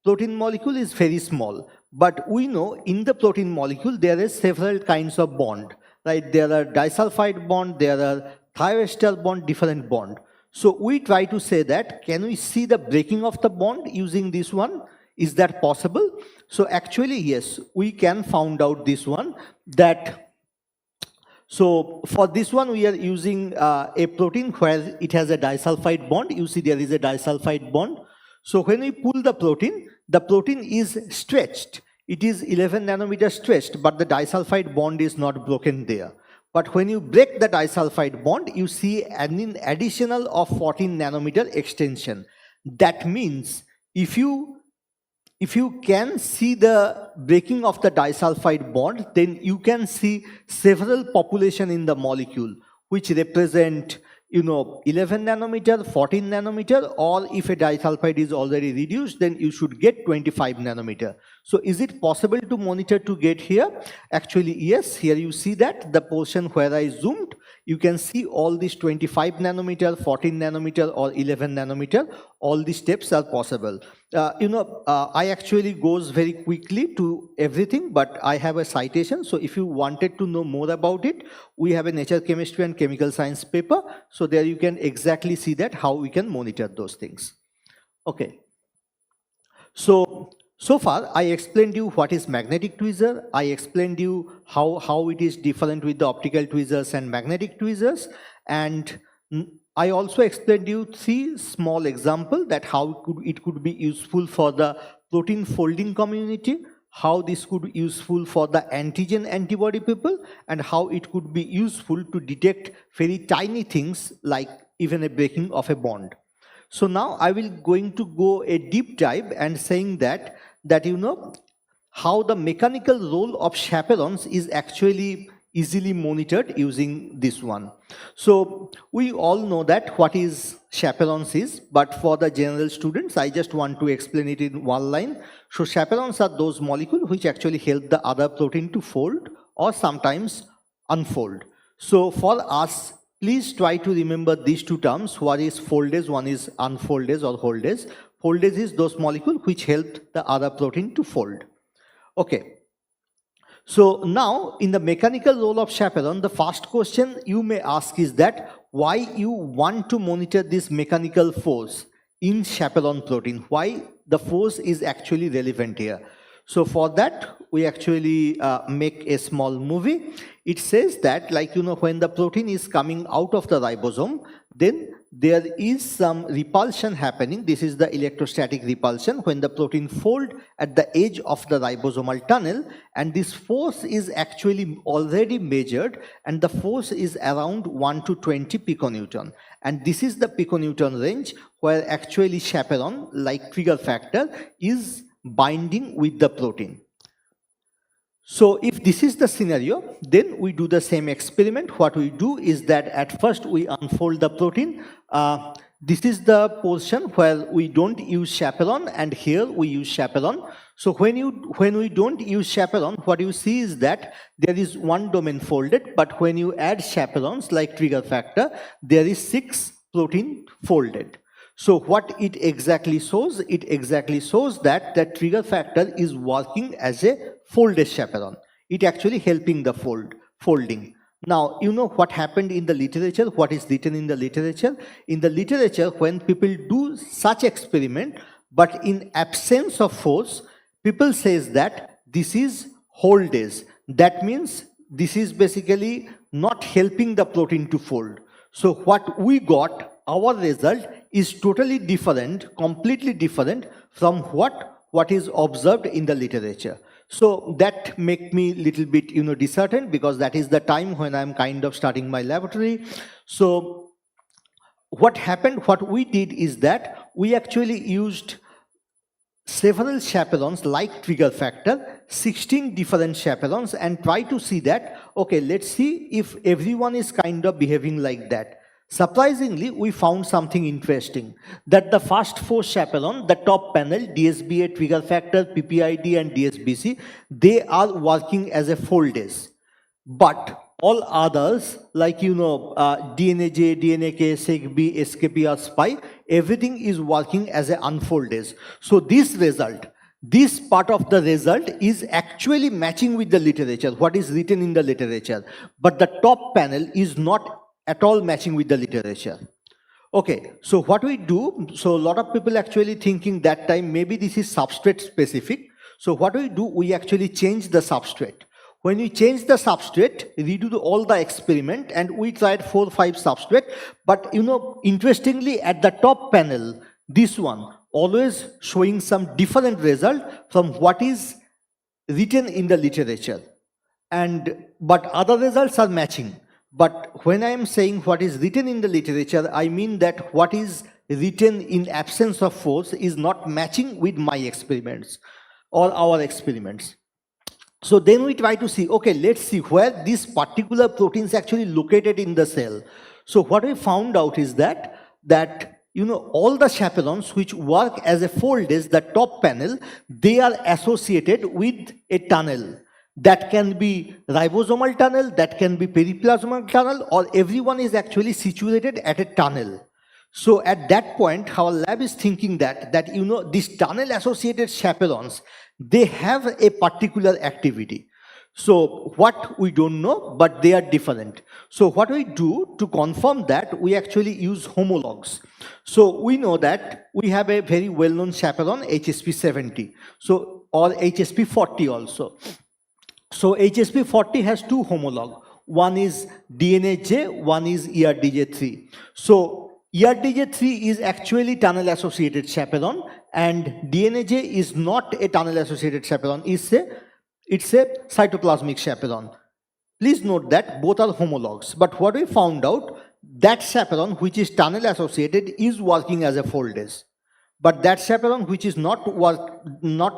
protein molecule is very small. But we know in the protein molecule, there are several kinds of bond, right? There are disulfide bond, there are thioester bond, different bond. So we try to say that, can we see the breaking of the bond using this one? Is that possible? So actually, yes, we can find out this one. So for this one, we are using a protein where it has a disulfide bond. You see there is a disulfide bond. So when we pull the protein is stretched. It is 11 nanometer stretched, but the disulfide bond is not broken there. But when you break the disulfide bond, you see an additional of 14 nanometer extension. That means if you can see the breaking of the disulfide bond, then you can see several population in the molecule, which represent, 11 nanometer, 14 nanometer, or if a disulfide is already reduced, then you should get 25 nanometer. So is it possible to monitor to get here? Actually, yes. Here you see that the portion where I zoomed, you can see all these 25 nanometer, 14 nanometer, or 11 nanometer. All these steps are possible. I actually goes very quickly to everything, but I have a citation. So if you wanted to know more about it, we have a nature chemistry and chemical science paper. So there you can exactly see that how we can monitor those things. Okay. So far, I explained you what is magnetic tweezer. I explained you how it is different with the optical tweezers and magnetic tweezers. And I also explained you 3 small examples that how it could be useful for the protein folding community, how this could be useful for the antigen antibody people, and how it could be useful to detect very tiny things like even a breaking of a bond. So now I will going to go a deep dive and saying that how the mechanical role of chaperones is actually easily monitored using this one. So we all know that what is chaperones is, but for the general students, I just want to explain it in one line. So chaperones are those molecules which actually help the other protein to fold or sometimes unfold. So for us, please try to remember these 2 terms. One is foldase, one is unfoldase or holdase. Holdase is those molecules which help the other protein to fold. Okay. So now in the mechanical role of chaperone, the first question you may ask is that why you want to monitor this mechanical force in chaperone protein? Why the force is actually relevant here? So for that, we actually make a small movie. It says that when the protein is coming out of the ribosome, then there is some repulsion happening. This is the electrostatic repulsion when the protein fold at the edge of the ribosomal tunnel, and this force is actually already measured, and the force is around 1 to 20 piconewton. And this is the piconewton range where actually chaperone, like trigger factor, is binding with the protein. So if this is the scenario, then we do the same experiment. What we do is that at first we unfold the protein. This is the portion where we don't use chaperone, and here we use chaperone. So when we don't use chaperone, what you see is that there is one domain folded, but when you add chaperones like trigger factor, there is 6 protein folded. So what it exactly shows? It exactly shows that the trigger factor is working as a folded chaperone. It actually helping the folding. Now, you know what happened in the literature, what is written in the literature? In the literature, when people do such experiment, but in absence of force, people says that this is holdase. That means this is basically not helping the protein to fold. So what we got, our result is totally different, completely different from what is observed in the literature. So that make me little bit disheartened, because that is the time when I'm kind of starting my laboratory. So what happened, what we did is that we actually used several chaperones like trigger factor, 16 different chaperones, and try to see that, okay, let's see if everyone is kind of behaving like that. Surprisingly, we found something interesting, that the first 4 chaperone, the top panel, DSBA, trigger factor, PPID, and DSBC, they are working as a foldase. But all others, like DNAJ, DNAK, SEGB, SKP, or SPI, everything is working as an unfoldase. So this result, this part of the result is actually matching with the literature, what is written in the literature. But the top panel is not at all matching with the literature. Okay, so what we do, so a lot of people actually thinking that time maybe this is substrate specific. So what we do, we actually change the substrate. When we change the substrate, we do all the experiment, and we tried 4 or 5 substrate. But interestingly, at the top panel, this one always showing some different result from what is written in the literature. But other results are matching. But when I am saying what is written in the literature, I mean that what is written in absence of force is not matching with my experiments or our experiments. So then we try to see, okay, let's see where this particular protein is actually located in the cell. So what we found out is that all the chaperones which work as a fold is the top panel, they are associated with a tunnel. That can be ribosomal tunnel, that can be periplasmal tunnel, or everyone is actually situated at a tunnel. So at that point, our lab is thinking that these tunnel associated chaperones, they have a particular activity. So what we don't know, but they are different. So what we do to confirm that, we actually use homologs. So we know that we have a very well-known chaperone, HSP70, so or HSP40 also. So HSP40 has two homologs. One is DNAJ, one is ERDJ3. So ERDJ3 is actually tunnel-associated chaperone, and DNAJ is not a tunnel-associated chaperone. It's a cytoplasmic chaperone. Please note that both are homologs. But what we found out, that chaperone which is tunnel-associated is working as a foldase. But that chaperone which is not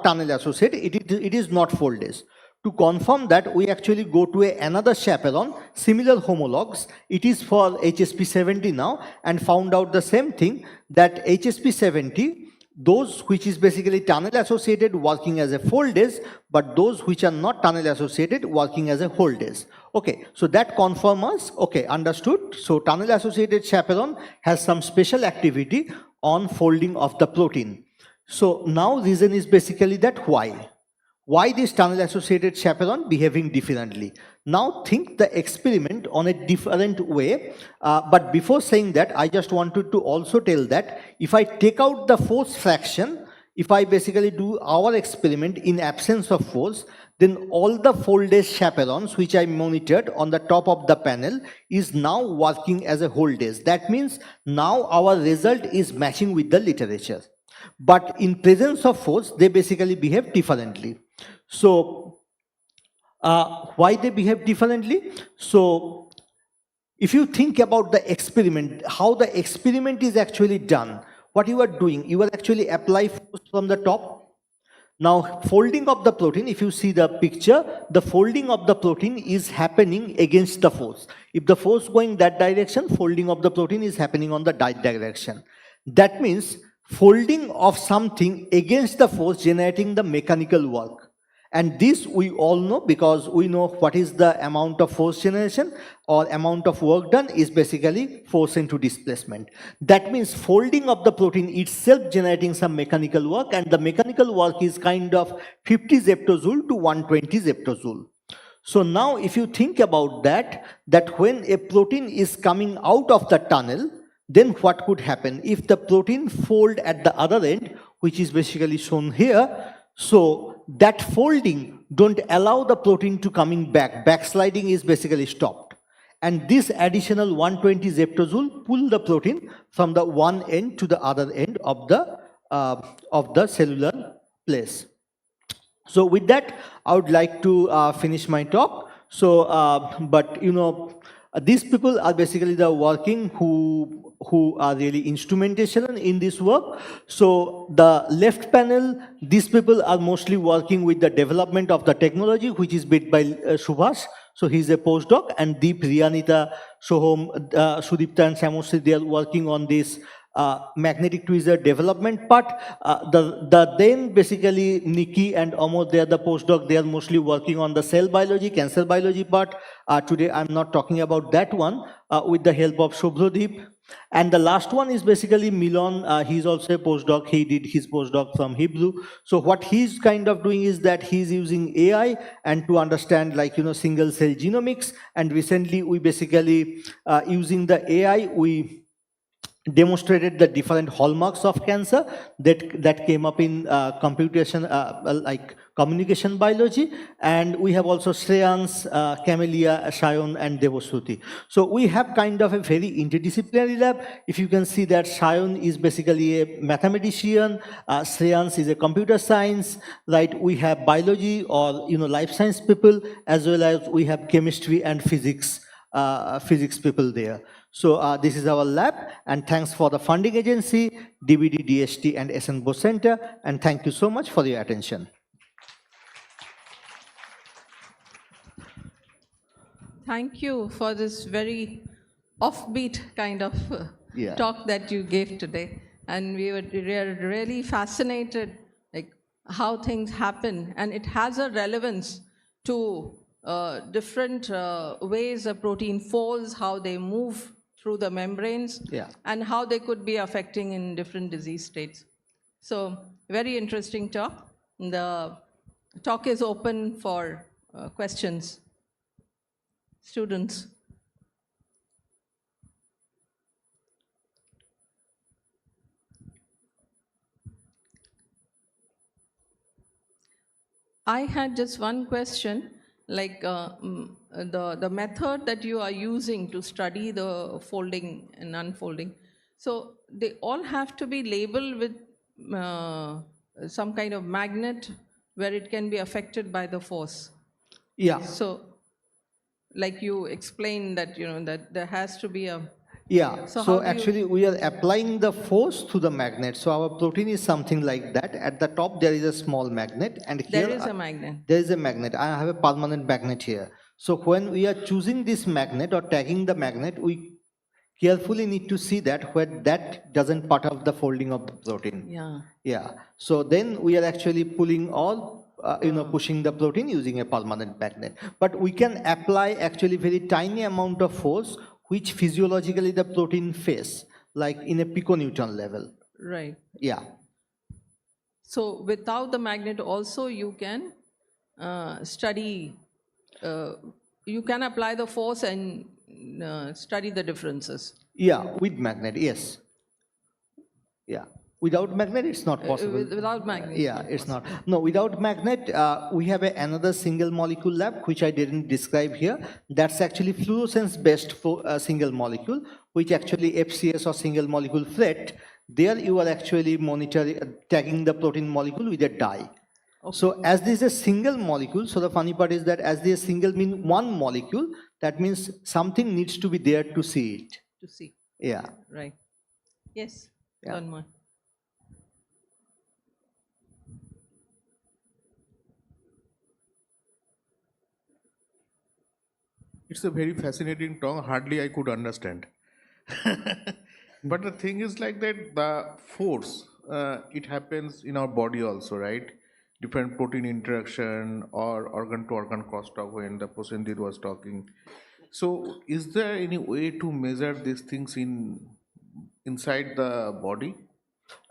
tunnel-associated, it is not foldase. To confirm that, we actually go to another chaperone, similar homologs. It is for HSP70 now, and found out the same thing, that HSP70, those which is basically tunnel associated working as a foldase, but those which are not tunnel associated working as a holdase. Okay, so that confirms us, okay, understood. So tunnel associated chaperone has some special activity on folding of the protein. So now reason is basically that why this tunnel associated chaperone behaving differently. Now think the experiment on a different way, but before saying that, I just wanted to also tell that if I take out the force fraction, if I basically do our experiment in absence of force, then all the foldase chaperones which I monitored on the top of the panel is now working as a holdase. That means now our result is matching with the literature. But in presence of force, they basically behave differently. So why they behave differently? So if you think about the experiment, how the experiment is actually done, what you are doing, you will actually apply force from the top. Now folding of the protein, if you see the picture, the folding of the protein is happening against the force. If the force going that direction, folding of the protein is happening on the that direction. That means folding of something against the force generating the mechanical work. And this we all know because we know what is the amount of force generation or amount of work done is basically force into displacement. That means folding of the protein itself generating some mechanical work, and the mechanical work is kind of 50 zeptojoule to 120 zeptojoule. So now if you think about that when a protein is coming out of the tunnel, then what could happen? If the protein fold at the other end, which is basically shown here, so that folding don't allow the protein to coming back. Backsliding is basically stopped. And this additional 120 zeptojoule pull the protein from the one end to the other end of the cellular place. So with that, I would like to finish my talk. So, but these people are basically the working who are really instrumentation in this work. So the left panel, these people are mostly working with the development of the technology, which is built by Subhash. So he's a postdoc, and Deep, Riyanita, Sohom, Sudipta and Samosri, they are working on this magnetic tweezer development part. Then basically Nikki and Amod, they are the postdoc, they are mostly working on the cell biology, cancer biology part. Today I'm not talking about that one with the help of Shubhradeep. And the last one is basically Milan. He's also a postdoc. He did his postdoc from Hebrew. So what he's kind of doing is that he's using AI and to understand single cell genomics. And recently we basically using the AI, we demonstrated the different hallmarks of cancer that came up in communication biology. And we have also Shreyans, Camellia, Shayon and Devashruti. So we have kind of a very interdisciplinary lab. If you can see that Shayon is basically a mathematician, Shreyans is a computer science, right? We have biology or life science people, as well as we have chemistry and physics people there. So this is our lab, and thanks for the funding agency, DBD, DST, and SN Bose Center, and thank you so much for your attention. Thank you for this very offbeat kind of Yeah. talk that you gave today. And we were really fascinated, like how things happen. And it has a relevance to different ways a protein folds, how they move through the membranes, Yeah. and how they could be affecting in different disease states. So very interesting talk. The talk is open for questions. Students. I had just one question, like the method that you are using to study the folding and unfolding. So they all have to be labeled with some kind of magnet where it can be affected by the force. Yeah. So, like you explained that that there has to be a. Yeah, So, how so do you- actually we are applying the force to the magnet. So our protein is something like that. At the top there is a small magnet, and here There is a magnet. there is a magnet. I have a permanent magnet here. So when we are choosing this magnet or tagging the magnet, we carefully need to see that where that doesn't part of the folding of the protein. Yeah. Yeah. So then we are actually pulling all, pushing the protein using a permanent magnet. But we can apply actually very tiny amount of force which physiologically the protein face, like in a piconewton level. Right. Yeah. So without the magnet also you can study, you can apply the force and study the differences. Yeah, with magnet, yes. Yeah. Without magnet, it's not possible. Without magnet. Yeah, it's not. No, without magnet, we have another single molecule lab, which I didn't describe here. That's actually fluorescence-based single molecule, which actually FCS or single molecule FLET. There you are actually monitoring, tagging the protein molecule with a dye. Okay. So as this is a single molecule, so the funny part is that as this single means one molecule, that means something needs to be there to see it. To see. Yeah. Right. Yes. Yeah. One more. It's a very fascinating talk. Hardly I could understand. But the thing is like that the force, it happens in our body also, right? Different protein interaction or organ to organ crosstalk when the Prosenjit was talking. So is there any way to measure these things inside the body?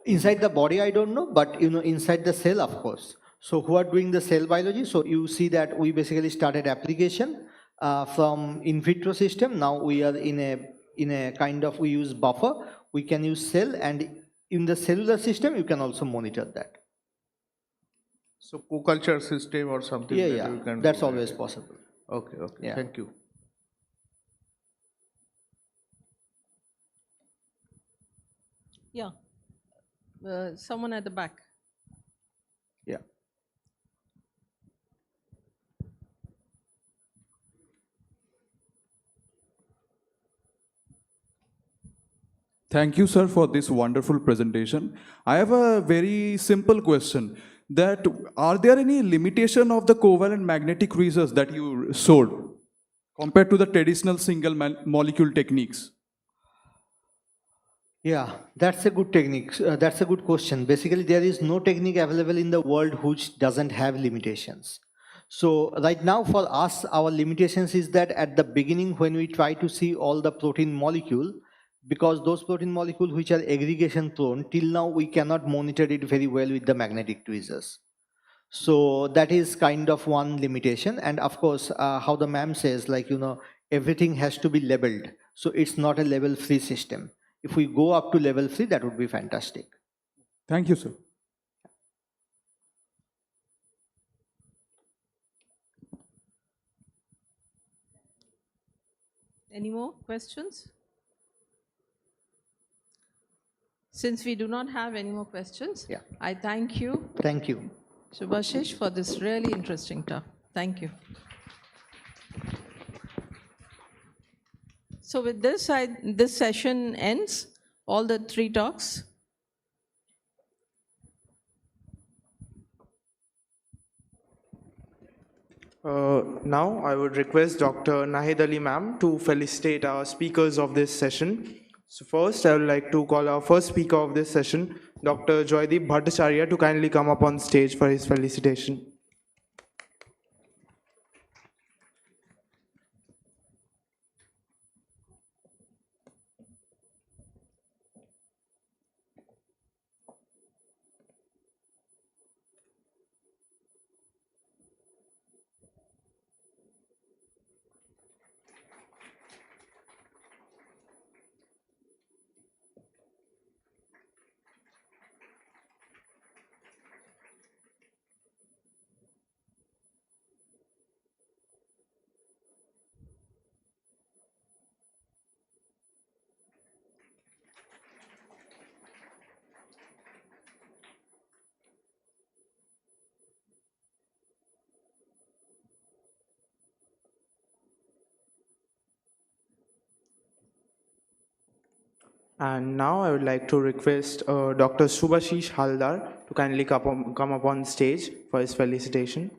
Inside the body, I don't know, but inside the cell, of course. So who are doing the cell biology? So you see that we basically started application from in vitro system. Now we are in a kind of, we use buffer. We can use cell, and in the cellular system, you can also monitor that. So co-culture system or something. Yeah, that yeah, you can that's do always that. possible. Okay, okay. Yeah. Thank you. Yeah. Someone at the back. Yeah. Thank you, sir, for this wonderful presentation. I have a very simple question. That are there any limitation of the covalent magnetic tweezers that you showed compared to the traditional single molecule techniques? Yeah, that's a good technique. That's a good question. Basically, there is no technique available in the world which doesn't have limitations. So right now for us, our limitations is that at the beginning when we try to see all the protein molecule, because those protein molecules which are aggregation prone, till now we cannot monitor it very well with the magnetic tweezers. So that is kind of one limitation. And of course, how the ma'am says, like, everything has to be labeled. So it's not a level 3 system. If we go up to level 3, that would be fantastic. Thank you, sir. Any more questions? Since we do not have any more questions, yeah, I thank you. Thank you. Subhashish, for this really interesting talk. Thank you. So with this, this session ends, all the 3 talks. Now I would request Dr. Nahid Ali ma'am to felicitate our speakers of this session. So first, I would like to call our first speaker of this session, Dr. Joydeep Bhattacharya, to kindly come up on stage for his felicitation. And now I would like to request Dr. Subhashish Haldar to kindly come up on stage for his felicitation.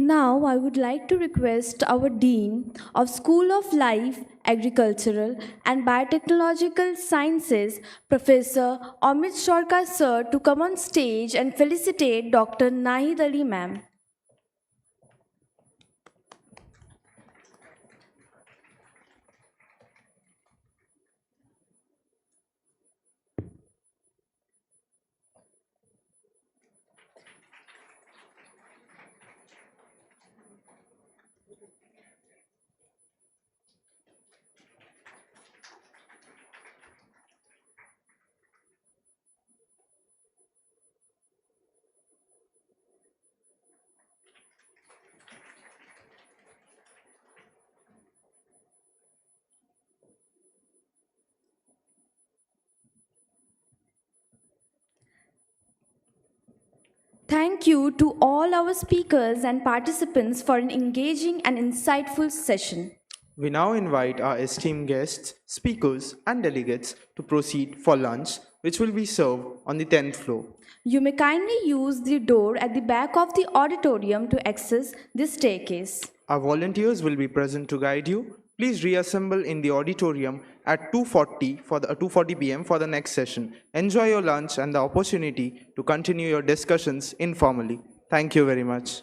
Now, I would like to request our Dean of School of Life, Agricultural and Biotechnological Sciences, Professor Amit Shorka Sir, to come on stage and felicitate Dr. Nahid Ali ma'am. Thank you to all our speakers and participants for an engaging and insightful session. We now invite our esteemed guests, speakers, and delegates to proceed for lunch, which will be served on the 10th floor. You may kindly use the door at the back of the auditorium to access this staircase. Our volunteers will be present to guide you. Please reassemble in the auditorium at 2:40 p.m. for the next session. Enjoy your lunch and the opportunity to continue your discussions informally. Thank you very much.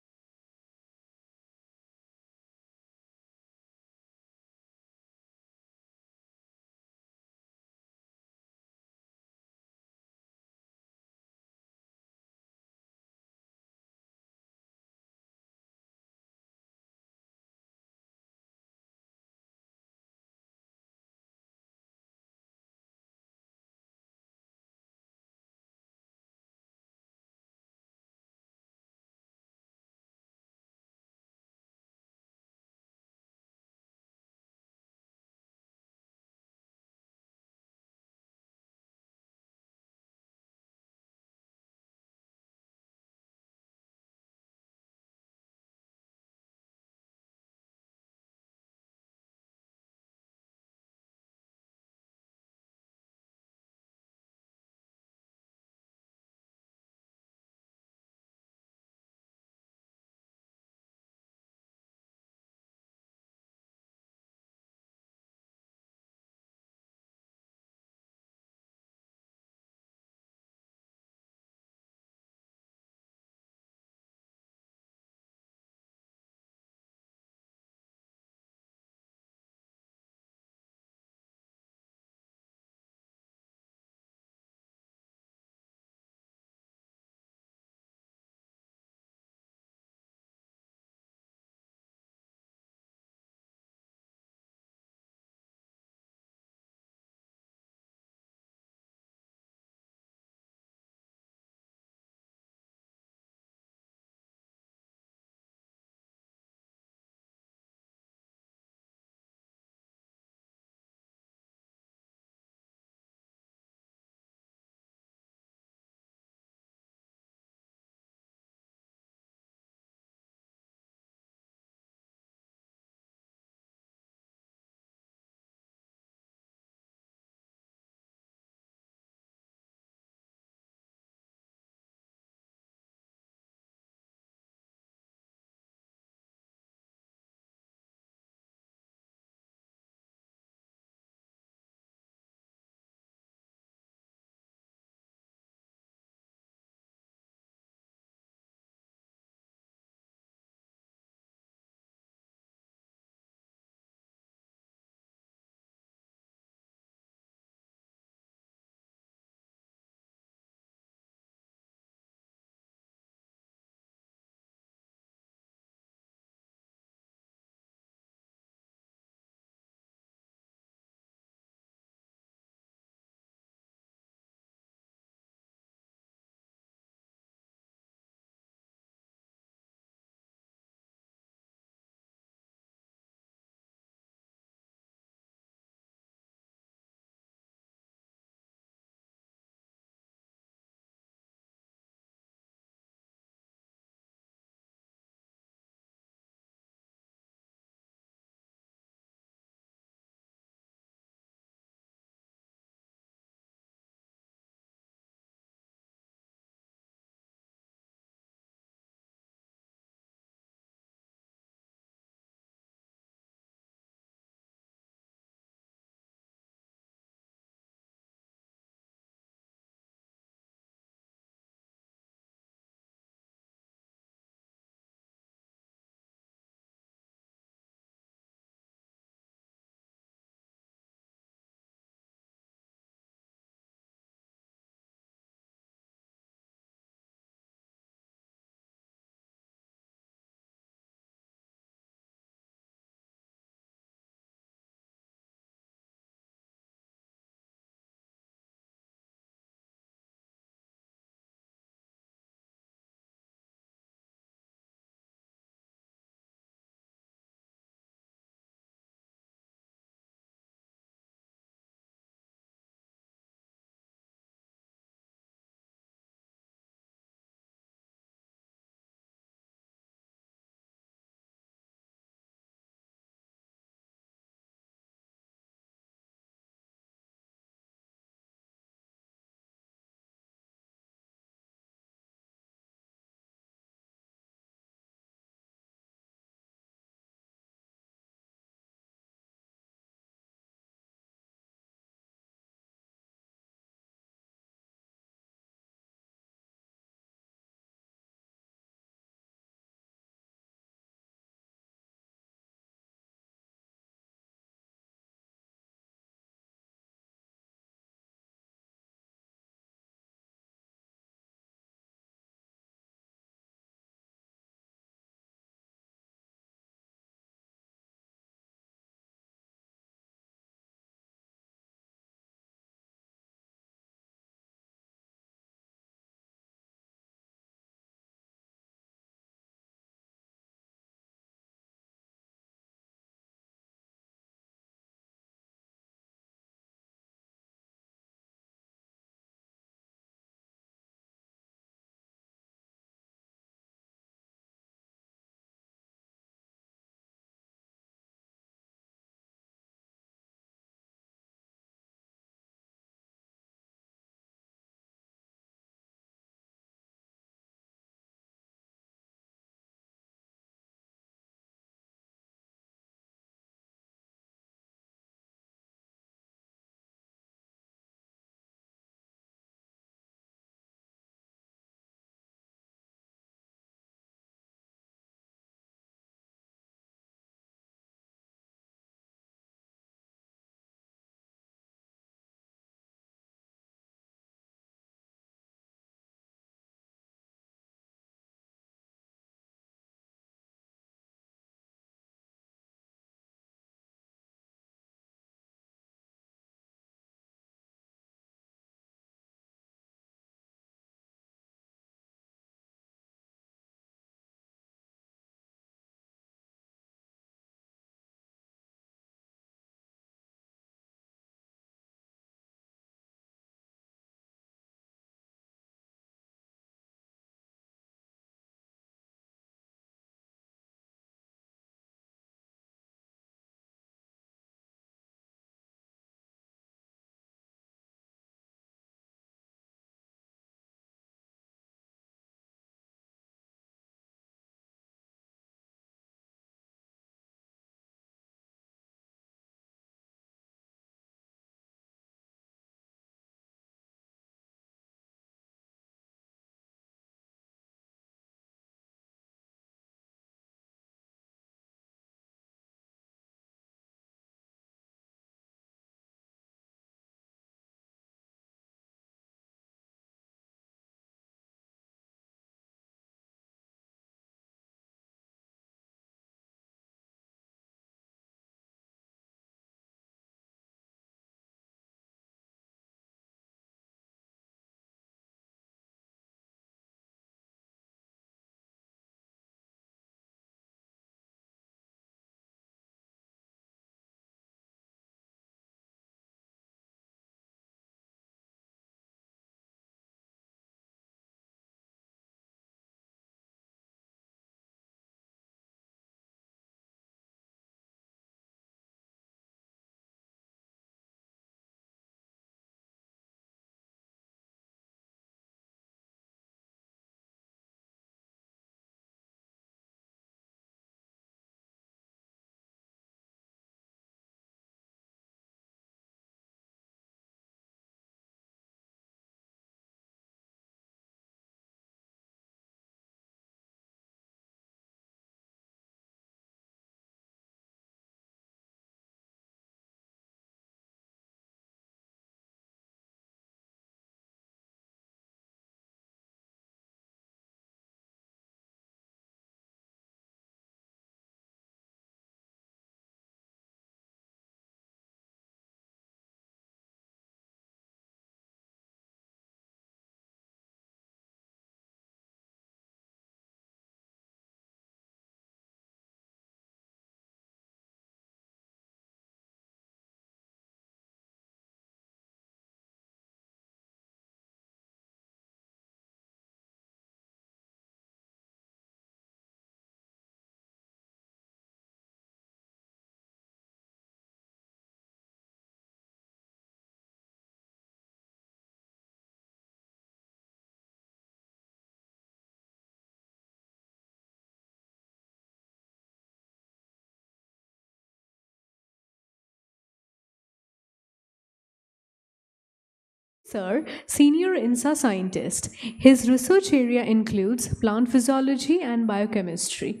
Sir, Senior INSA Scientist. His research area includes plant physiology and biochemistry.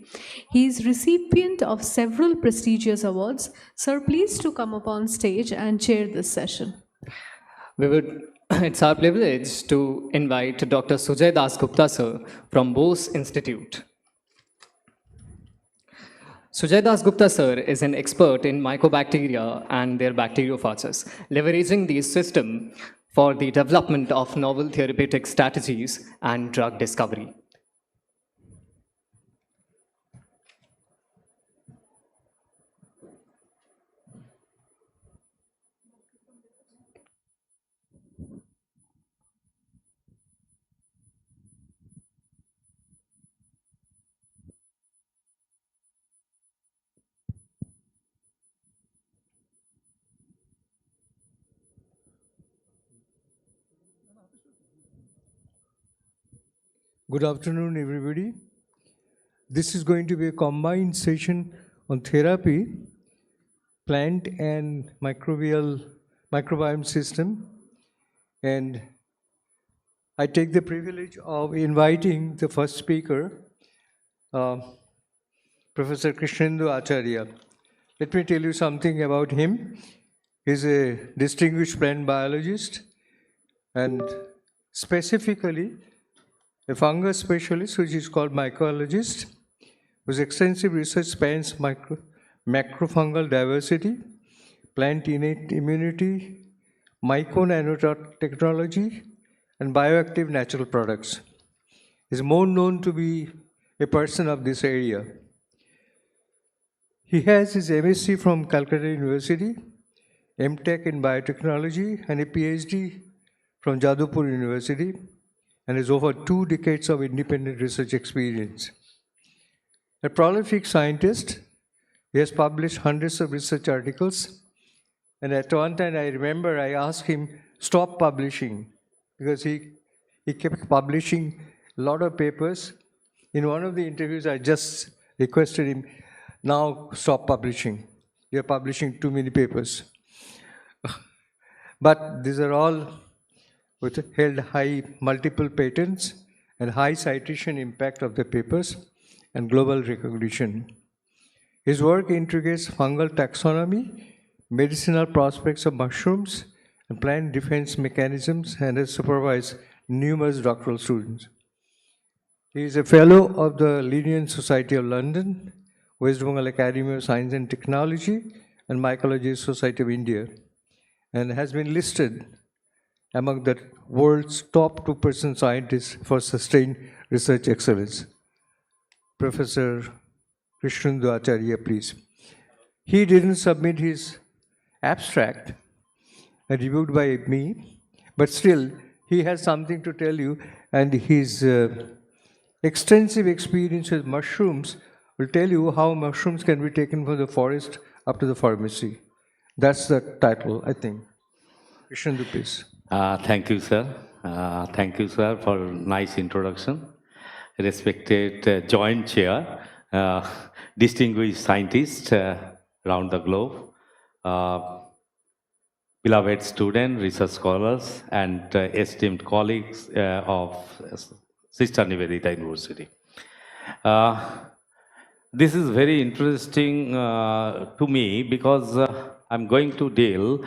He is recipient of several prestigious awards. Sir, please to come up on stage and chair this session. It's our privilege to invite Dr. Sujay Das Gupta sir from Bose Institute. Sujay Das Gupta sir is an expert in mycobacteria and their bacteriophages, leveraging these systems for the development of novel therapeutic strategies and drug discovery. Good afternoon, everybody. This is going to be a combined session on therapy, plant and microbiome system. And I take the privilege of inviting the first speaker, Professor Krishnendu Acharya. Let me tell you something about him. He's a distinguished plant biologist and specifically a fungus specialist, which is called mycologist, whose extensive research spans macrofungal diversity, plant innate immunity, myco-nanotechnology, and bioactive natural products. He is more known to be a person of this area. He has his MSc from Calcutta University, MTech in biotechnology, and a PhD from Jadavpur University, and has over 2 decades of independent research experience. A prolific scientist, he has published hundreds of research articles, and at one time I remember I asked him, stop publishing, because he kept publishing a lot of papers. In one of the interviews, I just requested him, now stop publishing. You're publishing too many papers. But these are all held high multiple patents and high citation impact of the papers and global recognition. His work integrates fungal taxonomy, medicinal prospects of mushrooms, and plant defense mechanisms, and has supervised numerous doctoral students. He is a fellow of the Linnean Society of London, West Bengal Academy of Science and Technology, and Mycologist Society of India, and has been listed among the world's top 2% scientists for sustained research excellence. Professor Krishnendu Acharya, please. He didn't submit his abstract reviewed by me, but still he has something to tell you, and his extensive experience with mushrooms will tell you how mushrooms can be taken from the forest up to the pharmacy. That's the title, I think. Krishnendu, please. Thank you, sir. Thank you, sir, for a nice introduction. Respected Joint Chair, distinguished scientists around the globe, beloved students, research scholars, and esteemed colleagues of Sister Nivedita University. This is very interesting to me because I'm going to deal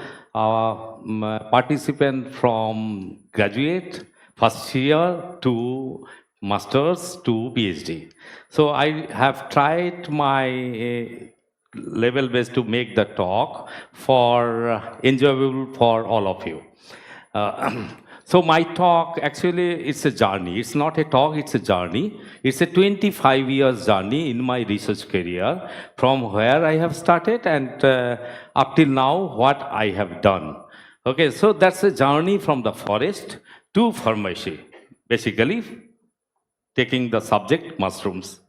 participant from graduate, first year to master's to PhD. So I have tried my level best to make the talk for enjoyable for all of you. So my talk, actually, it's a journey. It's not a talk, it's a journey. It's a 25 years journey in my research career, from where I have started and up till now, what I have done. Okay, so that's a journey from the forest to pharmacy, basically taking the subject mushrooms.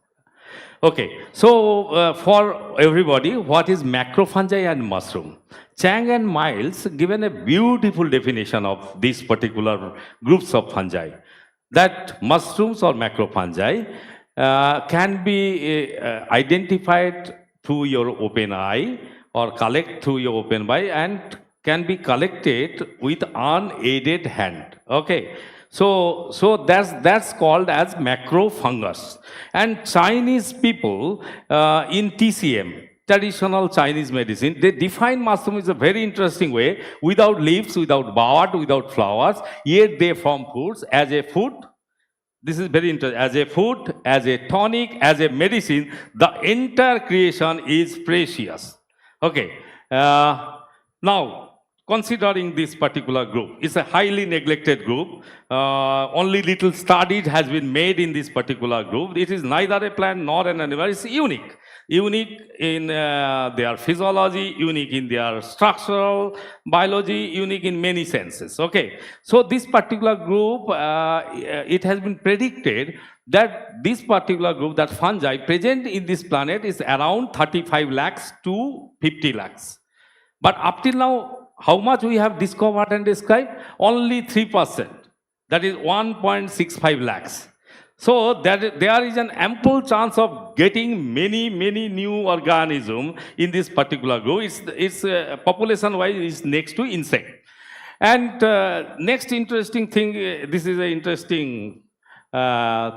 Okay, so for everybody, what is macrofungi and mushroom? Chang and Miles given a beautiful definition of these particular groups of fungi. That mushrooms or macrofungi can be identified through your open eye or collect through your open eye and can be collected with unaided hand. Okay. So that's called as macrofungus. And Chinese people in TCM, traditional Chinese medicine, they define mushroom in a very interesting way, without leaves, without bud, without flowers, yet they form foods as a food. This is very interesting. As a food, as a tonic, as a medicine, the entire creation is precious. Okay. Now, considering this particular group, it's a highly neglected group. Only little studies has been made in this particular group. It is neither a plant nor an animal. It's unique. Unique in their physiology, unique in their structural biology, unique in many senses. Okay. So this particular group, it has been predicted that this particular group, that fungi present in this planet, is around 35 lakhs to 50 lakhs. But up till now, how much we have discovered and described? Only 3%. That is 1.65 lakhs. So there is an ample chance of getting many new organisms in this particular group. It's population-wise is next to insect. And next interesting thing, this is an interesting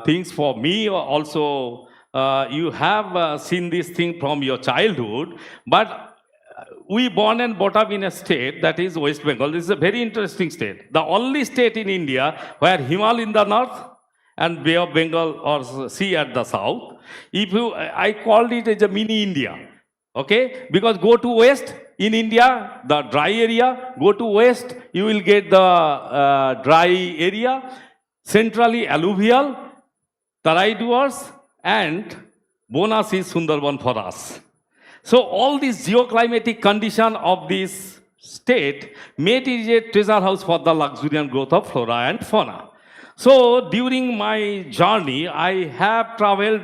things for me also. You have seen this thing from your childhood, but we born and brought up in a state that is West Bengal. This is a very interesting state. The only state in India where Himal in the north and Bay of Bengal or sea at the south. I called it as a mini India. Okay? Because go to west in India, the dry area, go to west, you will get the dry area, centrally alluvial, Tarai dwarfs, and bonus is Sundarban for us. So all these geoclimatic condition of this state made it a treasure house for the luxuriant growth of flora and fauna. So during my journey, I have traveled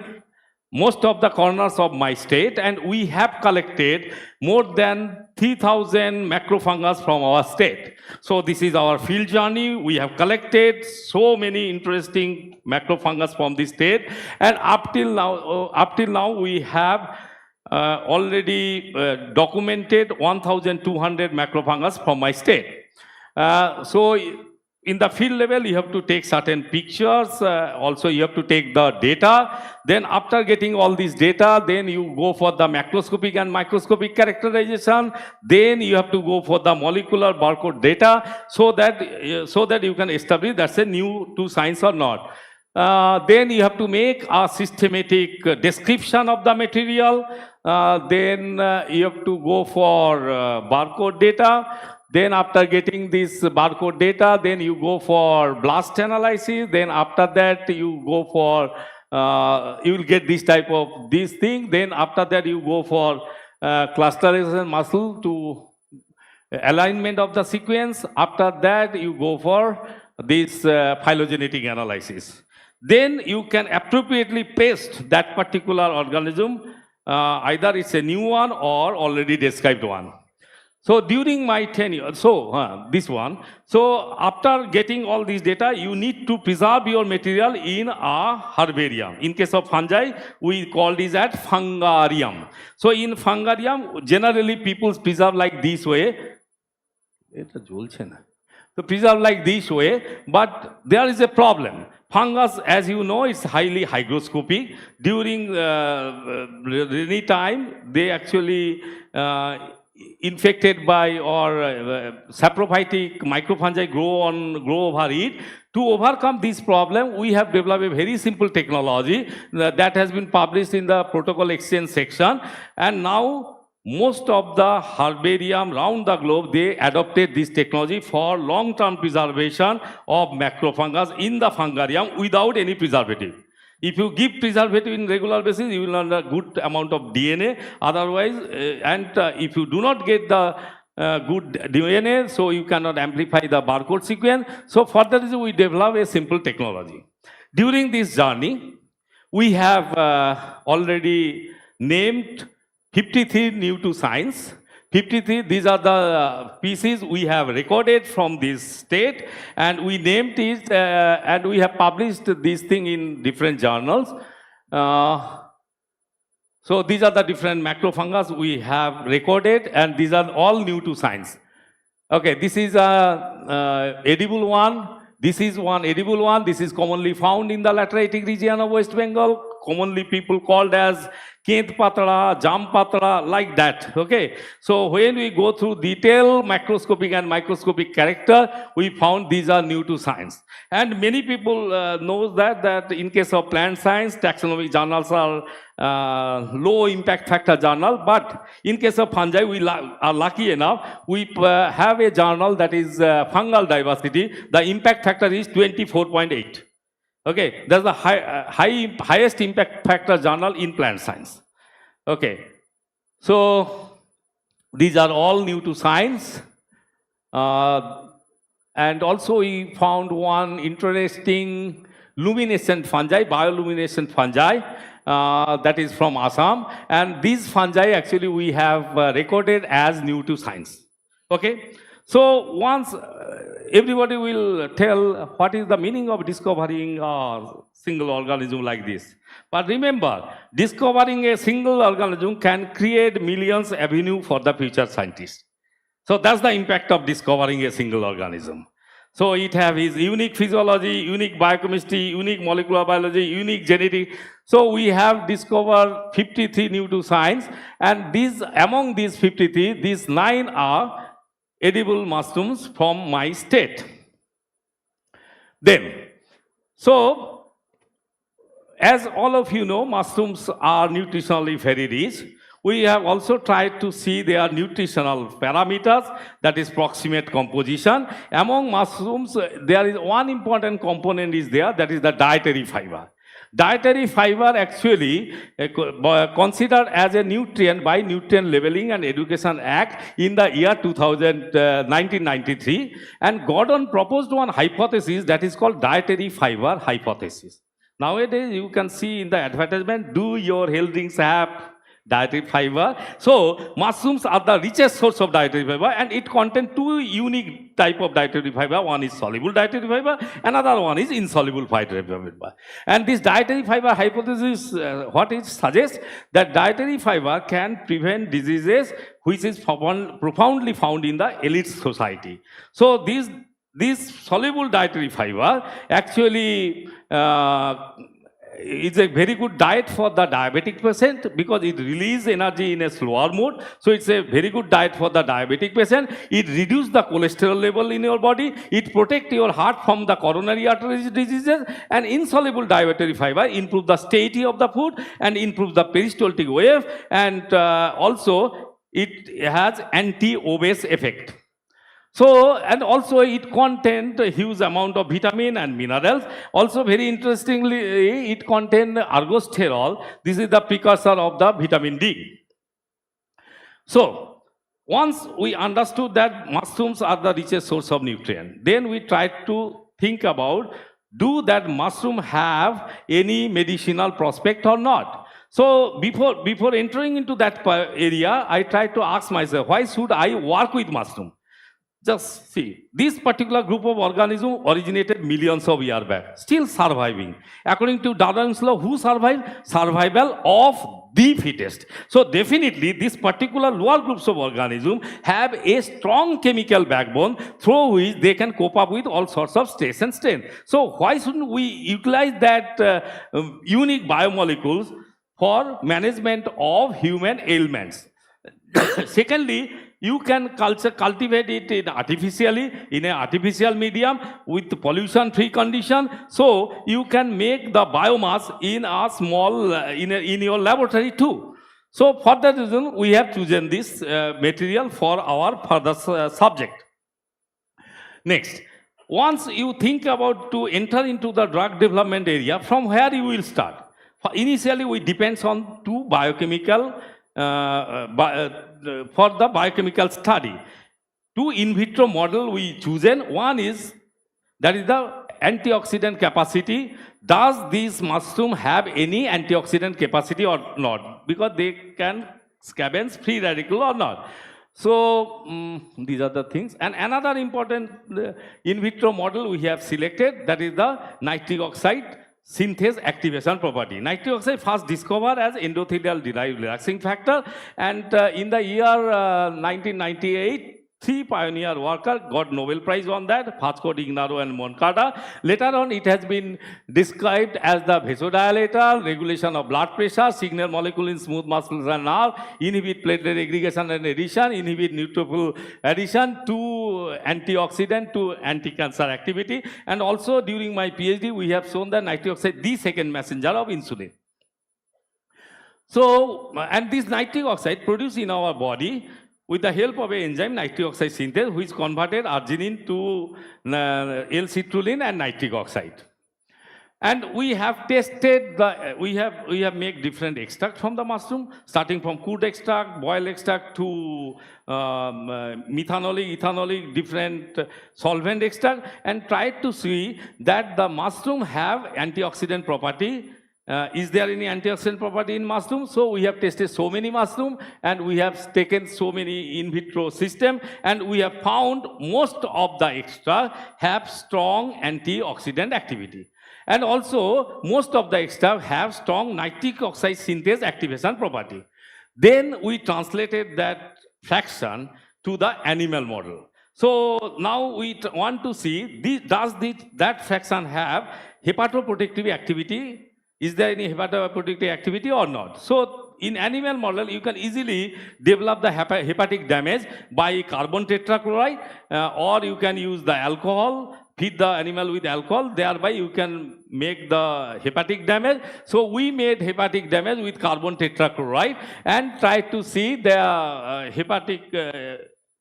most of the corners of my state, and we have collected more than 3,000 macrofungus from our state. So this is our field journey. We have collected so many interesting macrofungus from this state, and up till now we have already documented 1,200 macrofungus from my state. So in the field level, you have to take certain pictures. Also, you have to take the data. Then after getting all this data, then you go for the macroscopic and microscopic characterization. Then you have to go for the molecular barcode data so that you can establish that's a new to science or not. Then you have to make a systematic description of the material. Then you have to go for barcode data. Then after getting this barcode data, then you go for blast analysis. Then after that, you go for, you will get this type of this thing. Then after that, you go for clusterization muscle to alignment of the sequence. After that, you go for this phylogenetic analysis. Then you can appropriately paste that particular organism. Either it's a new one or already described one. So during my tenure, this one, so after getting all these data, you need to preserve your material in a herbarium. In case of fungi, we call this at fungarium. So in fungarium, generally people preserve like this way. So preserve like this way, but there is a problem. Fungus, as you know, is highly hygroscopic. During rainy time, they actually infected by or saprophytic microfungi grow over it. To overcome this problem, we have developed a very simple technology that has been published in the protocol exchange section. And now most of the herbarium around the globe, they adopted this technology for long-term preservation of macrofungus in the fungarium without any preservative. If you give preservative in regular basis, you will learn a good amount of DNA. Otherwise, if you do not get the good DNA, so you cannot amplify the barcode sequence. So for that reason, we develop a simple technology. During this journey, we have already named 53 new to science. 53, these are the pieces we have recorded from this state, and we named it, and we have published this thing in different journals. So these are the different macrofungus we have recorded, and these are all new to science. Okay, this is a edible one. This is one edible one. This is commonly found in the lateritic region of West Bengal. Commonly people called as Kent Patra, Jam Patra, like that. Okay. So when we go through detailed macroscopic and microscopic character, we found these are new to science. And many people know that in case of plant science, taxonomic journals are low impact factor journal, but in case of fungi, we are lucky enough, we have a journal that is fungal diversity. The impact factor is 24.8. Okay, that's the highest impact factor journal in plant science. Okay, so these are all new to science. And also we found one interesting luminescent fungi, bioluminescent fungi, that is from Assam. And these fungi actually we have recorded as new to science. Okay, so once everybody will tell what is the meaning of discovering a single organism like this. But remember, discovering a single organism can create millions avenue for the future scientists. So that's the impact of discovering a single organism. So it have its unique physiology, unique biochemistry, unique molecular biology, unique genetic. So we have discovered 53 new to science, and among these 53, these 9 are edible mushrooms from my state. Then, so as all of you know, mushrooms are nutritionally very rich. We have also tried to see their nutritional parameters, that is proximate composition. Among mushrooms, there is one important component is there, that is the dietary fiber. Dietary fiber actually considered as a nutrient by Nutrient Labeling and Education Act in the year 1993. And Gordon proposed one hypothesis that is called dietary fiber hypothesis. Nowadays, you can see in the advertisement, do your health drinks have dietary fiber? So mushrooms are the richest source of dietary fiber, and it contains 2 unique type of dietary fiber. One is soluble dietary fiber, another one is insoluble dietary fiber. And this dietary fiber hypothesis, what it suggests, that dietary fiber can prevent diseases which is profoundly found in the elite society. So this soluble dietary fiber actually it's a very good diet for the diabetic patient because it releases energy in a slower mode. So it's a very good diet for the diabetic patient. It reduces the cholesterol level in your body. It protects your heart from the coronary artery diseases. And insoluble dietary fiber improves the satiety of the food and improves the peristaltic wave. And also it has anti-obese effect. So, and also it contains a huge amount of vitamin and minerals. Also very interestingly, it contains ergosterol. This is the precursor of the vitamin D. So, once we understood that mushrooms are the richest source of nutrient, then we tried to think about, do that mushroom have any medicinal prospect or not? So, before entering into that area, I tried to ask myself, why should I work with mushroom? Just see, this particular group of organisms originated millions of years back, still surviving. According to Darwin's law, who survived? Survival of the fittest. So definitely, this particular lower groups of organisms have a strong chemical backbone through which they can cope up with all sorts of stress and strain. So why shouldn't we utilize that unique biomolecules for management of human ailments? Secondly, you can cultivate it artificially in an artificial medium with pollution-free condition. So you can make the biomass in a small in your laboratory too. So for that reason, we have chosen this material for our further subject. Next, once you think about to enter into the drug development area, from where you will start? Initially, we depends on 2 biochemical for the biochemical study. 2 in vitro model we chosen. One is, that is the antioxidant capacity. Does this mushroom have any antioxidant capacity or not? Because they can scavenge free radical or not. So these are the things. And another important in vitro model we have selected, that is the nitric oxide synthase activation property. Nitric oxide first discovered as endothelial derived relaxing factor, and in the year 1998, Three pioneer workers got Nobel Prize on that, Fazco, Ignaro, and Moncada. Later on, it has been described as the vasodilator, regulation of blood pressure, signal molecule in smooth muscles and nerve, inhibit platelet aggregation and addition, inhibit neutrophil addition, to antioxidant, to anti-cancer activity. And also during my PhD, we have shown that nitric oxide, the second messenger of insulin. So, and this nitric oxide produced in our body with the help of an enzyme, nitric oxide synthase, which converted arginine to L-citrulline and nitric oxide. And we have tested we have made different extracts from the mushroom, starting from crude extract, boiled extract, to methanolic, ethanolic, different solvent extract, and tried to see that the mushroom have antioxidant property. Is there any antioxidant property in mushroom? So we have tested so many mushroom, and we have taken so many in vitro system, and we have found most of the extract have strong antioxidant activity. And also, most of the extract have strong nitric oxide synthase activation property. Then we translated that fraction to the animal model. So now we want to see, does that fraction have hepatoprotective activity? Is there any hepatoprotective activity or not? So in animal model, you can easily develop the hepatic damage by carbon tetrachloride, or you can use the alcohol, feed the animal with alcohol, thereby you can make the hepatic damage. So we made hepatic damage with carbon tetrachloride and tried to see the hepatic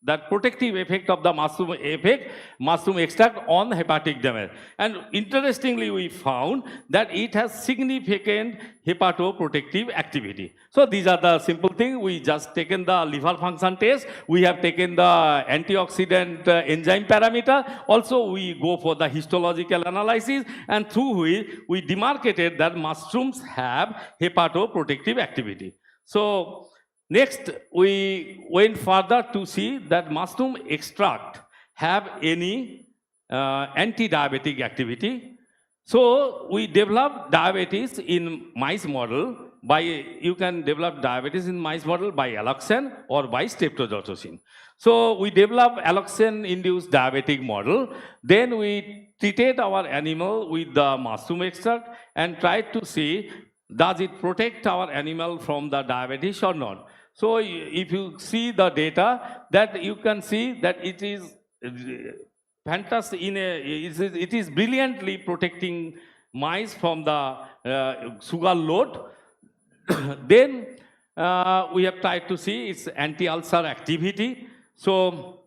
that protective effect of the mushroom extract on hepatic damage. And interestingly, we found that it has significant hepatoprotective activity. So these are the simple things. We just taken the liver function test. We have taken the antioxidant enzyme parameter. Also, we go for the histological analysis, and through which we demarcated that mushrooms have hepatoprotective activity. So next, we went further to see that mushroom extract have any anti-diabetic activity. So we developed diabetes in mice model by, you can develop diabetes in mice model by alloxan or by streptozotocin. So we developed alloxan-induced diabetic model. Then we treated our animal with the mushroom extract and tried to see, does it protect our animal from the diabetes or not? So if you see the data, that you can see that it is fantastic. It is brilliantly protecting mice from the sugar load. Then we have tried to see its anti-ulcer activity. So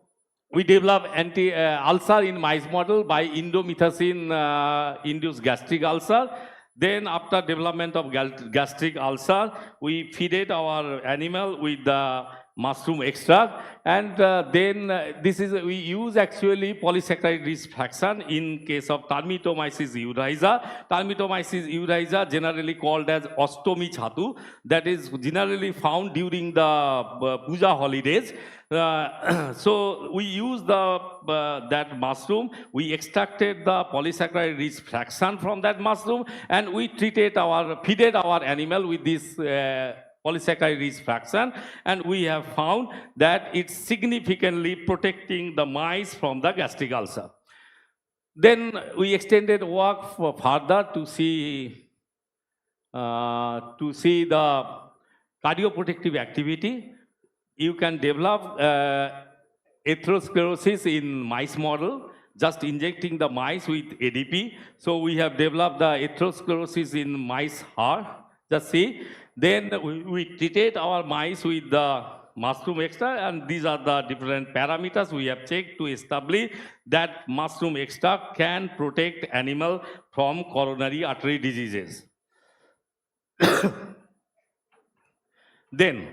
we developed anti-ulcer in mice model by indomethacin induced gastric ulcer. Then after development of gastric ulcer, we feeded our animal with the mushroom extract, and then we use actually polysaccharide rich fraction in case of Termitomyces eurasia. Termitomyces eurasia, generally called as ostomy chhatu, that is generally found during the puja holidays. So we use that mushroom, we extracted the polysaccharide rich fraction from that mushroom, and we feeded our animal with this polysaccharide rich fraction, and we have found that it's significantly protecting the mice from the gastric ulcer. Then we extended work further to see the cardioprotective activity. You can develop atherosclerosis in mice model, just injecting the mice with ADP. So we have developed the atherosclerosis in mice heart, just see. Then we treated our mice with the mushroom extract, and these are the different parameters we have checked to establish that mushroom extract can protect animal from coronary artery diseases. Then,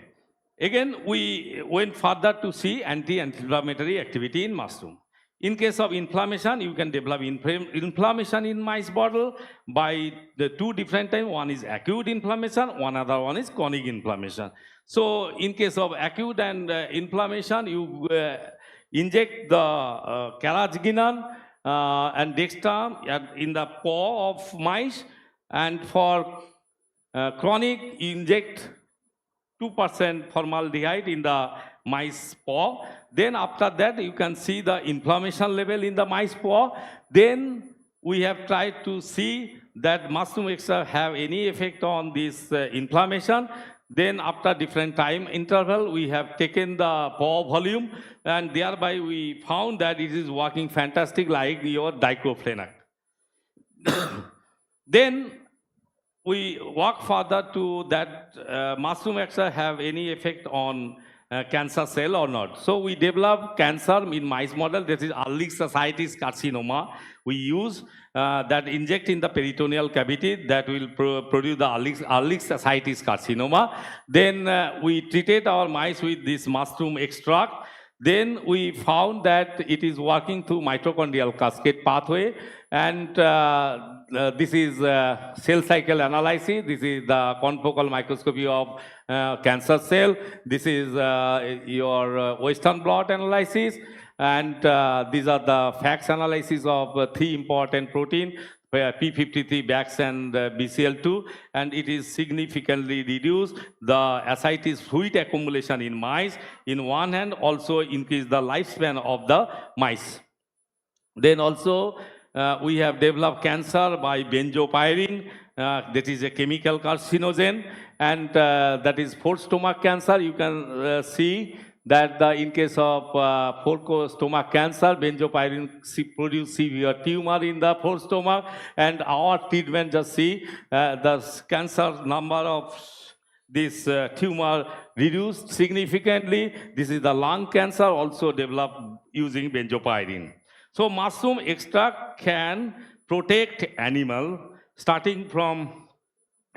again, we went further to see anti-inflammatory activity in mushroom. In case of inflammation, you can develop inflammation in mice model by the two different types. One is acute inflammation, other one is chronic inflammation. So in case of acute and inflammation, you inject the carrageenan and dextran in the paw of mice, and for chronic, you inject 2% formaldehyde in the mice paw. Then after that, you can see the inflammation level in the mice paw. Then we have tried to see that mushroom extract have any effect on this inflammation. Then after different time interval, we have taken the paw volume, and thereby we found that it is working fantastic like your diclofenac. Then we walk further to that mushroom extract have any effect on cancer cell or not. So we develop cancer in mice model. This is Ehrlich's ascites carcinoma. We use that inject in the peritoneal cavity that will produce the Ehrlich's ascites carcinoma. Then we treated our mice with this mushroom extract. Then we found that it is working through mitochondrial cascade pathway, and this is cell cycle analysis. This is the confocal microscopy of cancer cell. This is your Western blot analysis, and these are the FACS analysis of three important protein, P53, BAX, and BCL2, and it is significantly reduced the ascites fluid accumulation in mice. In one hand, also increase the lifespan of the mice. Then also, we have developed cancer by benzopyrene. That is a chemical carcinogen, and that is fourth stomach cancer. You can see that in case of fourth stomach cancer, benzopyrene produce severe tumor in the fourth stomach, and our treatment just see the cancer number of this tumor reduced significantly. This is the lung cancer also developed using benzopyrene. So mushroom extract can protect animal starting from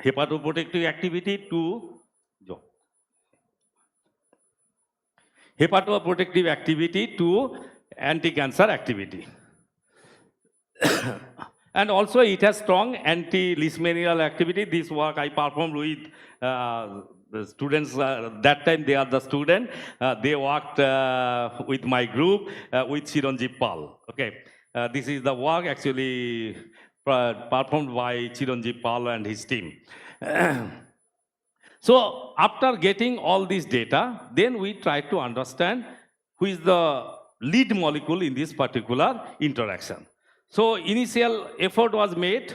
hepatoprotective activity to anti-cancer activity. And also it has strong anti-leishmanial activity. This work I performed with the students. That time they are the student. They worked with my group with Chiranjeev Pal. Okay, this is the work actually performed by Chiranjeev Pal and his team. So after getting all this data, then we try to understand who is the lead molecule in this particular interaction. So initial effort was made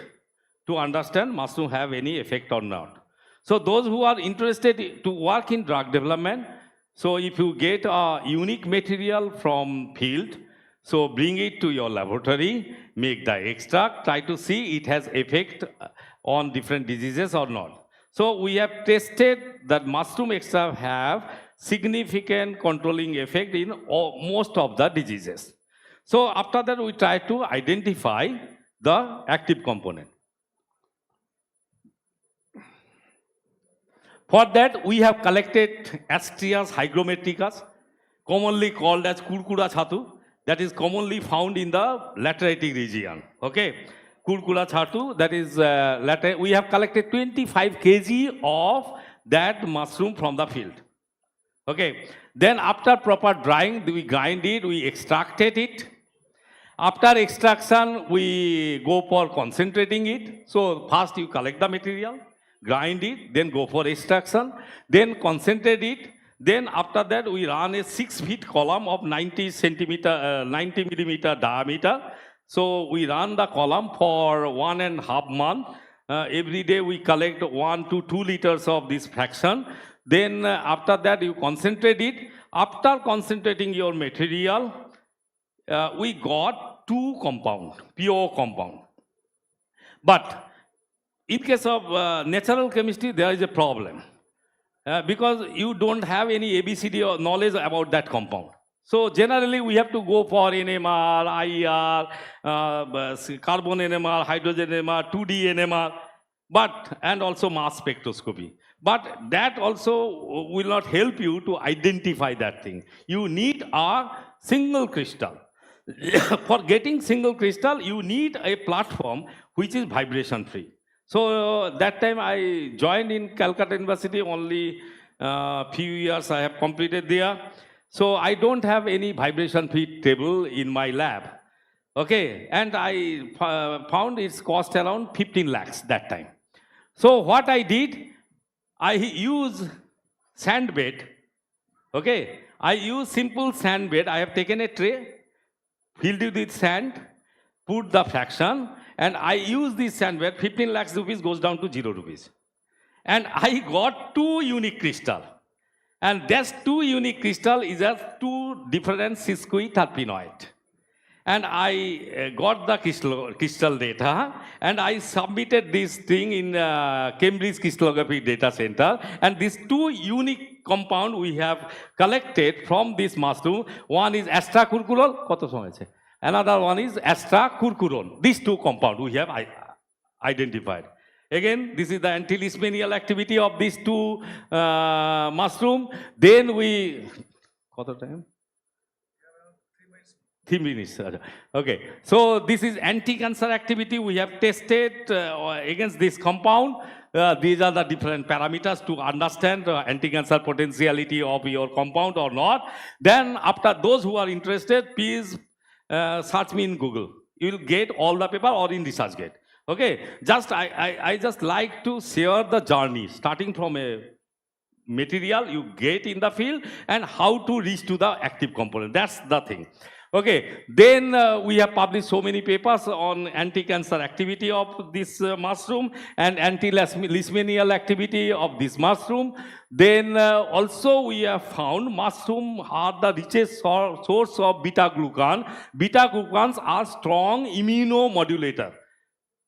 to understand mushroom have any effect or not. So those who are interested to work in drug development, so if you get a unique material from field, so bring it to your laboratory, make the extract, try to see it has effect on different diseases or not. So we have tested that mushroom extract have significant controlling effect in most of the diseases. So after that, we try to identify the active component. For that, we have collected Astreas hygrometricus, commonly called as kurkura chhatu, that is commonly found in the lateritic region. Okay, kurkura chhatu, that is we have collected 25 kg of that mushroom from the field. Okay, then after proper drying, we grind it, we extracted it. After extraction, we go for concentrating it. So first you collect the material, grind it, then go for extraction, then concentrate it. Then after that, we run a 6-feet column of 90 millimeter diameter. So we run the column for 1.5 months. Every day we collect 1 to 2 liters of this fraction. Then after that, you concentrate it. After concentrating your material, we got 2 compound, pure compound. But in case of natural chemistry, there is a problem. Because you don't have any ABCD or knowledge about that compound. So generally we have to go for NMR, IR, carbon NMR, hydrogen NMR, 2D NMR, and also mass spectroscopy. But that also will not help you to identify that thing. You need a single crystal. For getting single crystal, you need a platform which is vibration free. So that time I joined in Calcutta University, only few years I have completed there. So I don't have any vibration free table in my lab. Okay, and I found its cost around 15 lakhs that time. So what I did, I use sand bed. Okay, I use simple sand bed. I have taken a tray, filled it with sand, put the fraction, and I use this sand bed. 15 lakhs rupees goes down to 0 rupees. And I got 2 unique crystal. And that's 2 unique crystal is just 2 different sesquiterpenoid. And I got the crystal data, and I submitted this thing in Cambridge Crystallography Data Center. And these 2 unique compound we have collected from this mushroom. One is astracurculol, another one is astracurcuron. These 2 compound we have identified. Again, this is the anti-leishmanial activity of these 2 mushroom. Then we, what time? 3 minutes. Okay, so this is anti-cancer activity. We have tested against this compound. These are the different parameters to understand anti-cancer potentiality of your compound or not. Then after those who are interested, please search me in Google. You will get all the paper or in ResearchGate. Okay, I just like to share the journey, starting from a material you get in the field and how to reach to the active component. That's the thing. Okay, then we have published so many papers on anti-cancer activity of this mushroom and anti-leishmanial activity of this mushroom. Then also we have found mushroom are the richest source of beta-glucan. Beta-glucans are strong immunomodulator.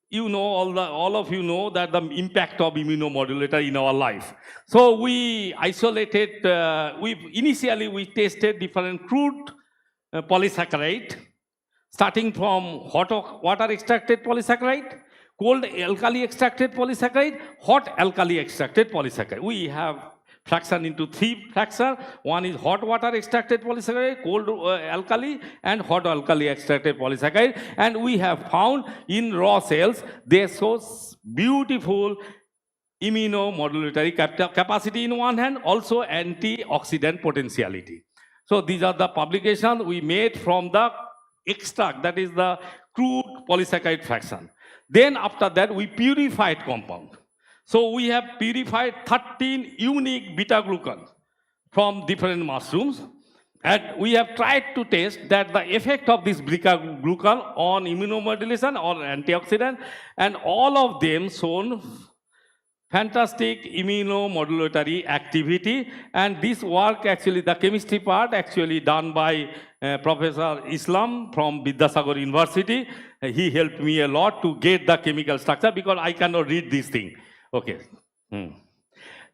You know, all of you know that the impact of immunomodulator in our life. So we isolated, initially we tested different crude polysaccharide, starting from hot water extracted polysaccharide, cold alkali extracted polysaccharide, hot alkali extracted polysaccharide. We have fraction into 3 fractions. One is hot water extracted polysaccharide, cold alkali, and hot alkali extracted polysaccharide. And we have found in raw cells, they show beautiful immunomodulatory capacity in one hand, also antioxidant potentiality. So these are the publications we made from the extract, that is the crude polysaccharide fraction. Then after that, we purified compound. So we have purified 13 unique beta-glucans from different mushrooms. And we have tried to test that the effect of this beta-glucan on immunomodulation or antioxidant, and all of them shown fantastic immunomodulatory activity. And this work actually, the chemistry part actually done by Professor Islam from Vidyasagar University. He helped me a lot to get the chemical structure because I cannot read this thing. Okay.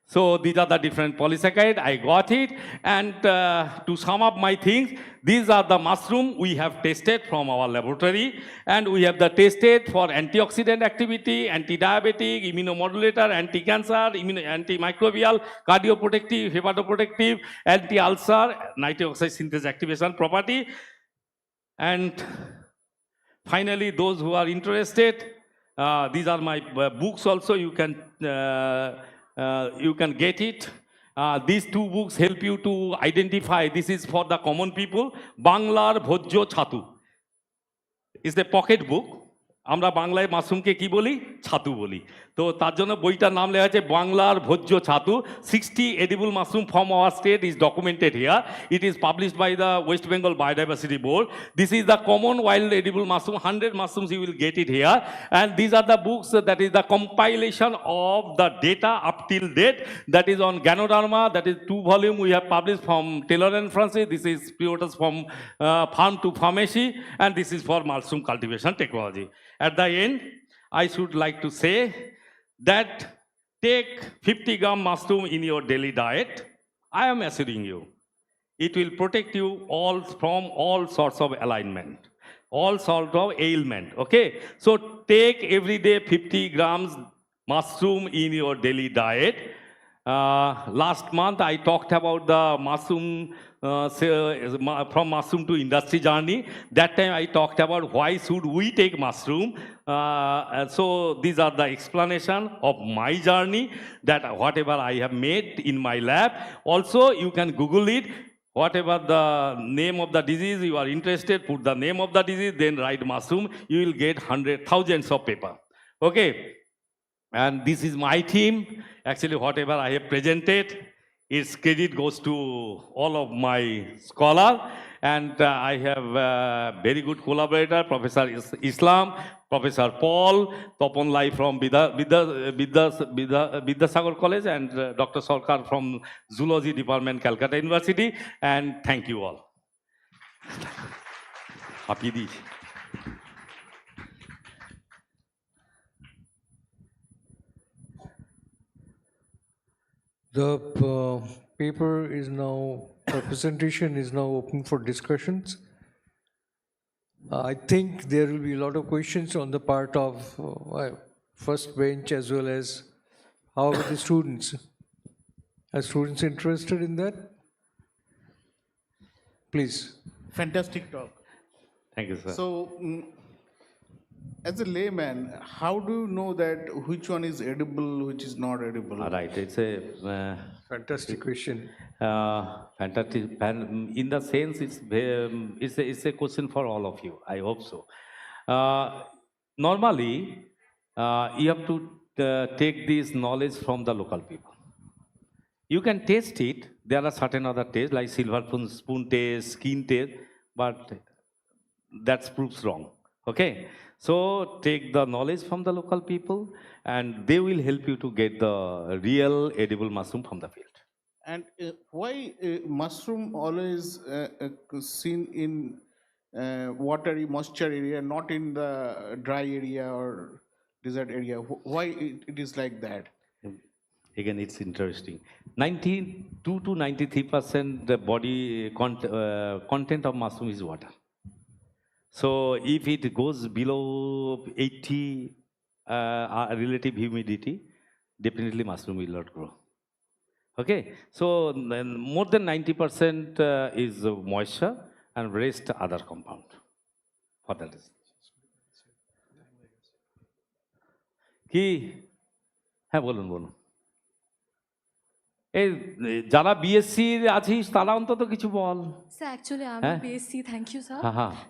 So these are the different polysaccharide. I got it. And to sum up my things, these are the mushroom we have tested from our laboratory. And we have the tested for antioxidant activity, anti-diabetic, immunomodulator, anti-cancer, antimicrobial, cardioprotective, hepatoprotective, anti-ulcer, nitric oxide synthase activation property. And finally, those who are interested, these are my books also. You can get it. These 2 books help you to identify. This is for the common people. Banglar Bhojjo Chatu. It's the pocket book. আমরা বাংলায় মাশরুমকে কি বলি? ছাতু বলি। তো তার জন্য বইটার নাম লেখা আছে বাংলার ভোজ্য ছাতু। 60 edible mushroom from our state is documented here. It is published by the West Bengal Biodiversity Board. This is the common wild edible mushroom. 100 mushrooms you will get it here. And these are the books that is the compilation of the data up till date. That is on Ganoderma. That is 2 volume we have published from Taylor and Francis. This is Preotus from Farm to Pharmacy. And this is for mushroom cultivation technology. At the end, I should like to say that take 50 gram mushroom in your daily diet. I am assuring you, it will protect you from all sorts of alignment, all sorts of ailment. Okay, so take every day 50 grams mushroom in your daily diet. Last month I talked about the mushroom, from mushroom to industry journey. That time I talked about why should we take mushroom. So these are the explanation of my journey, that whatever I have made in my lab. Also you can Google it. Whatever the name of the disease you are interested, put the name of the disease, then write mushroom. You will get thousands of paper. Okay. And this is my team. Actually, whatever I have presented, its credit goes to all of my scholar, and I have very good collaborator, Professor Islam, Professor Paul, Topon Lai from Vidyasagar College, and Dr. Sarkar from Zoology Department, Calcutta University, and thank you all. Happy Di. The paper is now, the presentation is now open for discussions. I think there will be a lot of questions on the part of first bench as well as how are the students? Are students interested in that? Please. Fantastic talk. Thank you, sir. So, as a layman, how do you know that which one is edible, which is not edible? Right, it's a fantastic question. Fantastic. In the sense, it's a question for all of you. I hope so. Normally, you have to take this knowledge from the local people. You can taste it. There are certain other tastes like silver spoon taste, skin taste, but that proves wrong. Okay, so take the knowledge from the local people, and they will help you to get the real edible mushroom from the field. And why mushroom always seen in watery moisture area, not in the dry area or desert area? Why it is like that? Again, it's interesting. 92 to 93% the body content of mushroom is water. So if it goes below 80 relative humidity, definitely mushroom will not grow. Okay, so then more than 90% is moisture and rest other compound. For that reason. কি হ্যাঁ বলুন বলুন এই যারা BSc আছিস তারা অন্তত কিছু বল Sir, actually, I'm a BSc. Thank you, sir.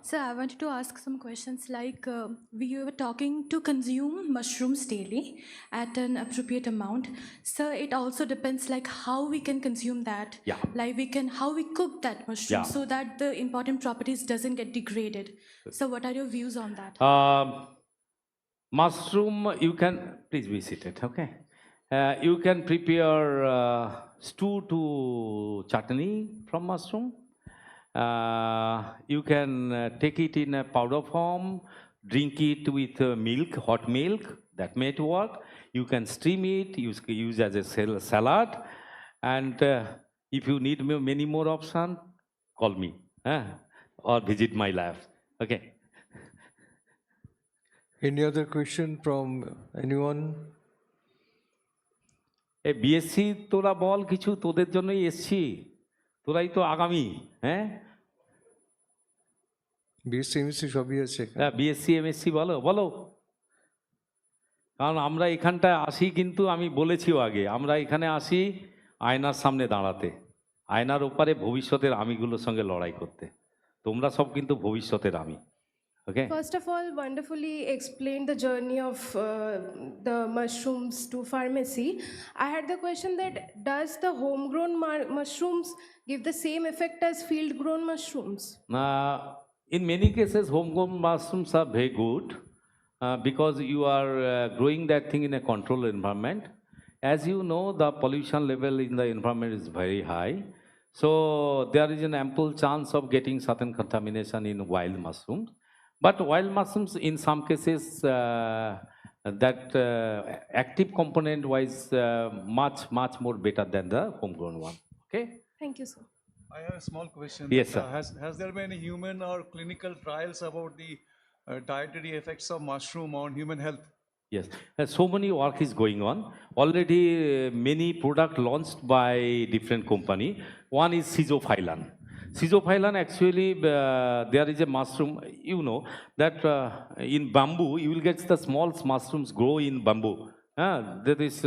Sir, I wanted to ask some questions like we were talking to consume mushrooms daily at an appropriate amount. Sir, it also depends like how we can consume that. Yeah. Like how we cook that mushroom Yeah. so that the important properties doesn't get degraded. So what are your views on that? Mushroom, you can, please be seated, okay? You can prepare stew to chutney from mushroom. You can take it in a powder form, drink it with milk, hot milk, that may work. You can steam it, use as a salad. And if you need many more options, call me or visit my lab. Okay. Any other question from anyone? এই BSc তোরা বল কিছু তোদের জন্যই এসছি তোরাই তো আগামী হ্যাঁ বিএসসি এমএসসি সবই আছে হ্যাঁ বিএসসি এমএসসি বলো বলো কারণ আমরা এখানটায় আসি কিন্তু আমি বলেছিও আগে আমরা এখানে আসি আয়নার সামনে দাঁড়াতে আয়নার ওপারে ভবিষ্যতের আমিগুলোর সঙ্গে লড়াই করতে তোমরা সব কিন্তু ভবিষ্যতের আমি Okay. First of all, wonderfully explained the journey of the mushrooms to pharmacy. I had the question that does the homegrown mushrooms give the same effect as field-grown mushrooms? In many cases, homegrown mushrooms are very good because you are growing that thing in a controlled environment. As you know, the pollution level in the environment is very high. So there is an ample chance of getting certain contamination in wild mushrooms. But wild mushrooms, in some cases, that active component-wise, much more better than the homegrown one. Okay. Thank you, sir. I have a small question. Yes, sir. Has there been any human or clinical trials about the dietary effects of mushroom on human health? Yes, so many work is going on. Already many products launched by different company. One is Schizophyllum. Schizophyllum actually, there is a mushroom, you know, that in bamboo, you will get the small mushrooms grow in bamboo. That is,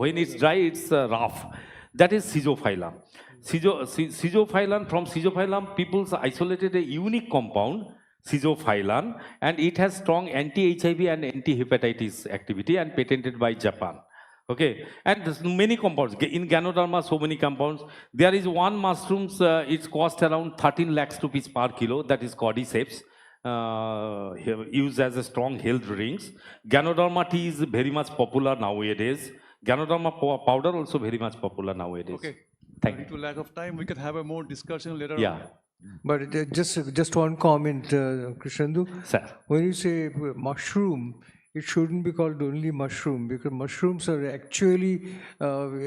when it's dry, it's rough. That is Schizophyllum. Schizophyllum, from Schizophyllum, people isolated a unique compound, Schizophyllum, and it has strong anti-HIV and anti-hepatitis activity and patented by Japan. Okay, and there's many compounds. In Ganoderma, so many compounds. There is one mushrooms, it's cost around 13 lakhs rupees per kilo, that is cordyceps, used as a strong health drinks. Ganoderma tea is very much popular nowadays. Ganoderma powder also very much popular nowadays. Okay. Thank Due to lack of time, we can have a more discussion later Yeah. on. But just one comment, Krishnendu. Sir. When you say mushroom, it shouldn't be called only mushroom because mushrooms are actually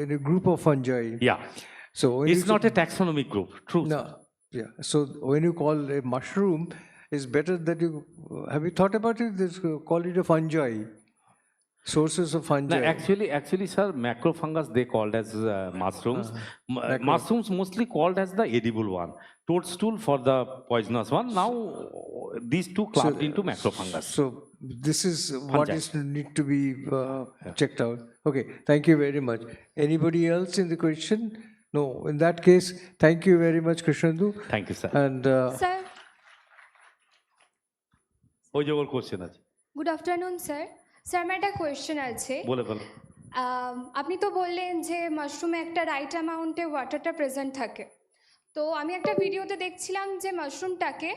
in a group of fungi. Yeah. So when It's not a taxonomic group. True. No. Yeah. So when you call a mushroom, it's better that you have you thought about it? This call it a fungi. Sources of fungi. No, actually, sir, macrofungus they called as mushrooms. Mushrooms mostly called as the edible one. Toadstool for the poisonous one. Now these two clubbed into macrofungus. So this is what Fungi. is need to be checked out. Okay, thank you very much. Anybody else in the question? No. In that case, thank you very much, Krishnendu. Thank you, sir. And sir ওই যে ওর question আছে good afternoon sir sir আমার একটা question আছে বলে বলো আপনি তো বললেন যে মাশরুমে একটা রাইট অ্যামাউন্টে ওয়াটারটা প্রেজেন্ট থাকে তো আমি একটা ভিডিওতে দেখছিলাম যে মাশরুমটাকে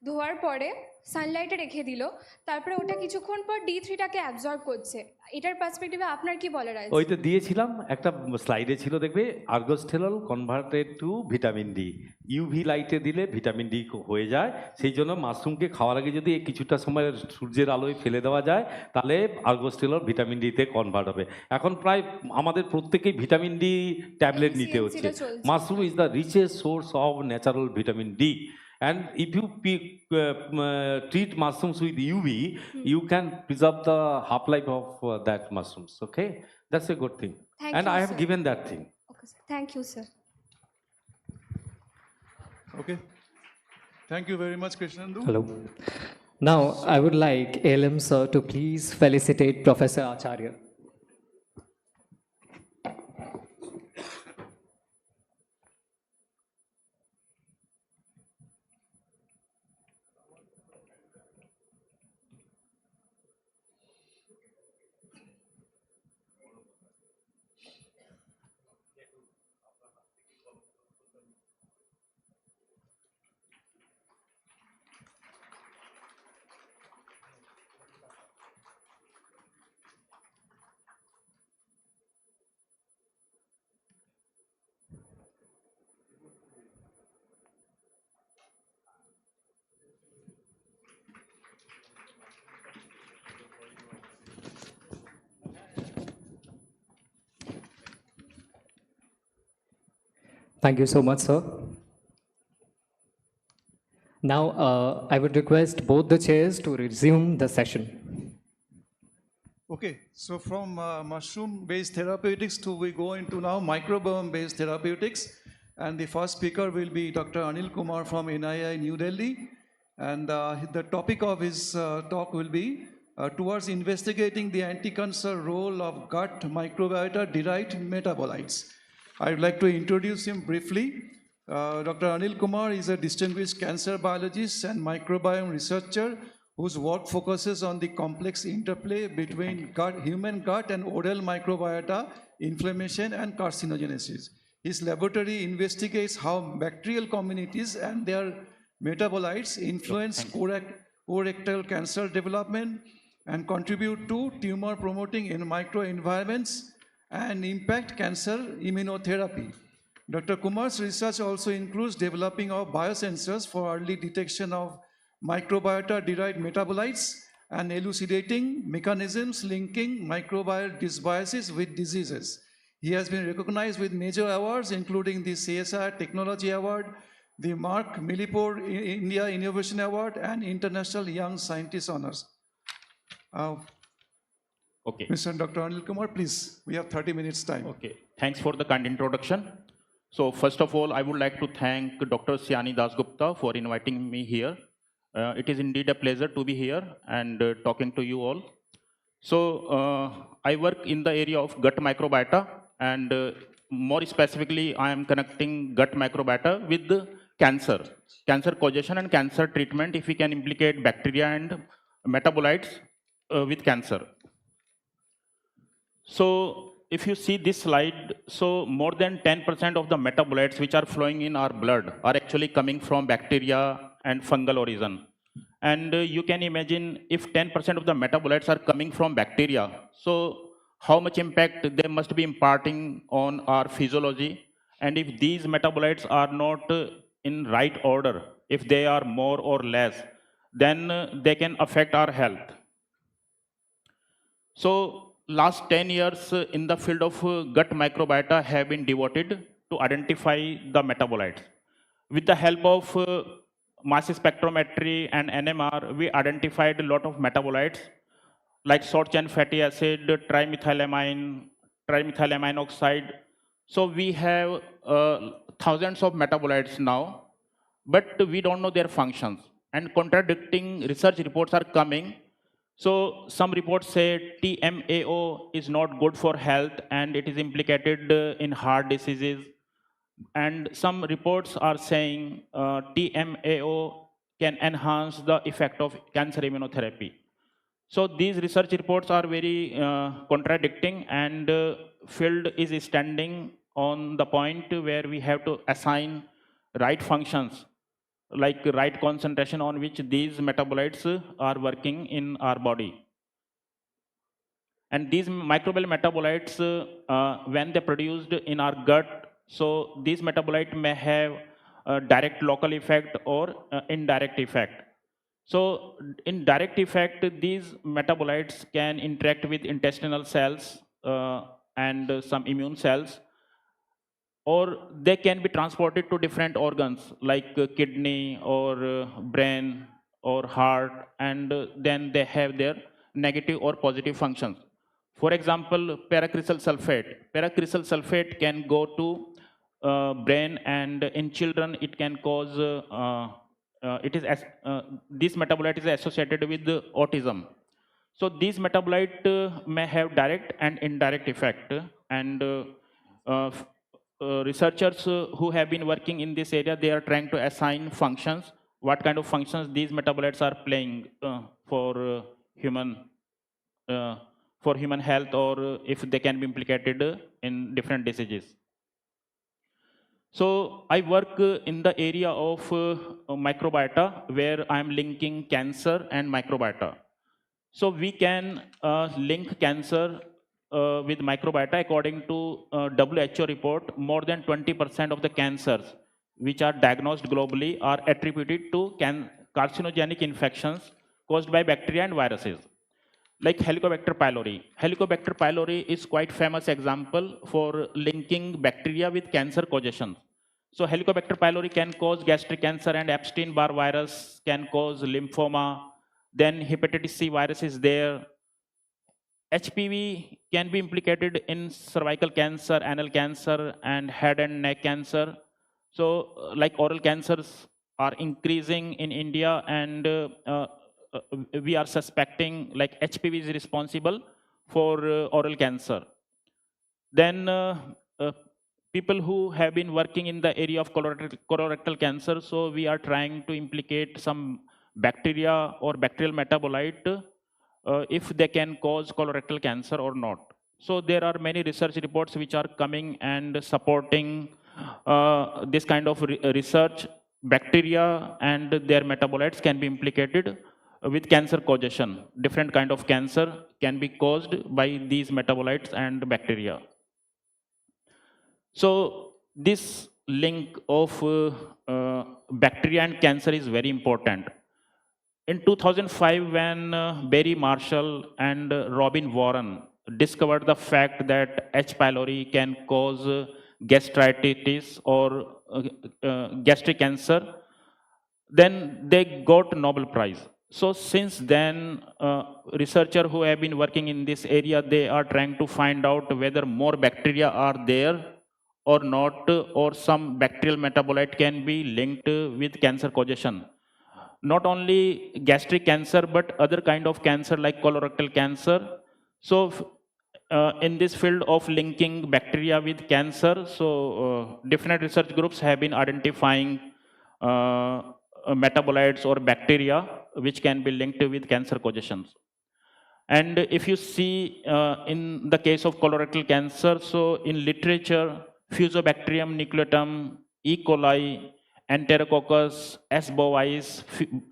ধোয়ার পরে সানলাইটে রেখে দিল তারপরে ওটা কিছুক্ষণ পর D3টাকে অ্যাবজর্ব করছে এটার পার্সপেক্টিভে আপনার কি বলার আছে ওইটা দিয়েছিলাম একটা স্লাইডে ছিল দেখবে ergosterol converted to vitamin D UV লাইটে দিলে ভিটামিন ডি হয়ে যায় সেই জন্য মাশরুমকে খাওয়ার আগে যদি কিছুটা সময় সূর্যের আলোয় ফেলে দেওয়া যায় তাহলে আর্গোস্টেরল ভিটামিন ডিতে কনভার্ট হবে এখন প্রায় আমাদের প্রত্যেকেই ভিটামিন ডি ট্যাবলেট নিতে হচ্ছে mushroom is the richest source of natural vitamin D. And if you treat mushrooms with UV, you can preserve the half-life of that mushrooms. Okay, that's a good thing. Thank you, I have sir. given that thing. Okay, sir. Thank you, sir. Okay. Thank you very much, Krishnendu. Hello. Now, I would like ALM sir to please felicitate Professor Acharya. Thank you so much, sir. Now, I would request both the chairs to resume the session. Okay, so from mushroom-based therapeutics we go into now microbiome-based therapeutics. And the first speaker will be Dr. Anil Kumar from NII New Delhi. And the topic of his talk will be towards investigating the anti-cancer role of gut microbiota-derived metabolites. I would like to introduce him briefly. Dr. Anil Kumar is a distinguished cancer biologist and microbiome researcher whose work focuses on the complex interplay between human gut and oral microbiota, inflammation, and carcinogenesis. His laboratory investigates how bacterial communities and their metabolites influence colorectal cancer development and contribute to tumor promoting in microenvironments and impact cancer immunotherapy. Dr. Kumar's research also includes developing of biosensors for early detection of microbiota-derived metabolites and elucidating mechanisms linking microbial dysbiosis with diseases. He has been recognized with major awards, including the CSR Technology Award, the Mark Millipore India Innovation Award, and International Young Scientist Honors. Okay. Mr. Dr. Anil Kumar, please, we have 30 minutes time. Okay, thanks for the kind introduction. So first of all, I would like to thank Dr. Siani Dasgupta for inviting me here. It is indeed a pleasure to be here and talking to you all. So I work in the area of gut microbiota, and more specifically, I am connecting gut microbiota with the cancer causation and cancer treatment if we can implicate bacteria and metabolites with cancer. So if you see this slide, so more than 10% of the metabolites which are flowing in our blood are actually coming from bacteria and fungal origin. And you can imagine if 10% of the metabolites are coming from bacteria, so how much impact they must be imparting on our physiology. And if these metabolites are not in right order, if they are more or less, then they can affect our health. So last 10 years in the field of gut microbiota have been devoted to identify the metabolites. With the help of mass spectrometry and NMR, we identified a lot of metabolites like short chain fatty acid, trimethylamine, trimethylamine oxide. So we have thousands of metabolites now, but we don't know their functions. And contradicting research reports are coming. So some reports say TMAO is not good for health and it is implicated in heart diseases. And some reports are saying TMAO can enhance the effect of cancer immunotherapy. So these research reports are very contradicting, and field is standing on the point where we have to assign right functions, like right concentration on which these metabolites are working in our body. And these microbial metabolites, when they're produced in our gut, so these metabolites may have a direct local effect or indirect effect. So in direct effect, these metabolites can interact with intestinal cells and some immune cells, or they can be transported to different organs like kidney or brain or heart, and then they have their negative or positive functions. For example, paracrysal sulfate. Paracrysal sulfate can go to brain, and in children it can cause, this metabolite is associated with autism. So these metabolite may have direct and indirect effect, and uh, researchers who have been working in this area, they are trying to assign functions, what kind of functions these metabolites are playing human uh, for human health, or if they can be implicated in different diseases. So I work in the area of microbiota, where I am linking cancer and microbiota. So we can link cancer with microbiota. According to WHO report, more than 20% of the cancers which are diagnosed globally are attributed to carcinogenic infections caused by bacteria and viruses, like Helicobacter pylori. Helicobacter pylori is quite famous example for linking bacteria with cancer causation. So Helicobacter pylori can cause gastric cancer, and Epstein-Barr virus can cause lymphoma. Then hepatitis C virus is there. HPV can be implicated in cervical cancer, anal cancer, and head and neck cancer. So, like oral cancers are increasing in India, and we are suspecting like HPV is responsible for oral cancer. Then people who have been working in the area of colorectal cancer, so we are trying to implicate some bacteria or bacterial metabolite if they can cause colorectal cancer or not. So there are many research reports which are coming and supporting this kind of research. Bacteria and their metabolites can be implicated with cancer causation. Different kind of cancer can be caused by these metabolites and bacteria. So this link of bacteria and cancer is very important. In 2005, when Barry Marshall and Robin Warren discovered the fact that H. pylori can cause gastritis or gastric cancer, then they got Nobel Prize. So since then, researchers who have been working in this area, they are trying to find out whether more bacteria are there or not, or some bacterial metabolite can be linked with cancer causation. Not only gastric cancer, but other kind of cancer like colorectal cancer. So in this field of linking bacteria with cancer, so different research groups have been identifying metabolites or bacteria which can be linked with cancer causations. And if you see in the case of colorectal cancer, so in literature, Fusobacterium nucleatum, E. coli, Enterococcus, S. bovis,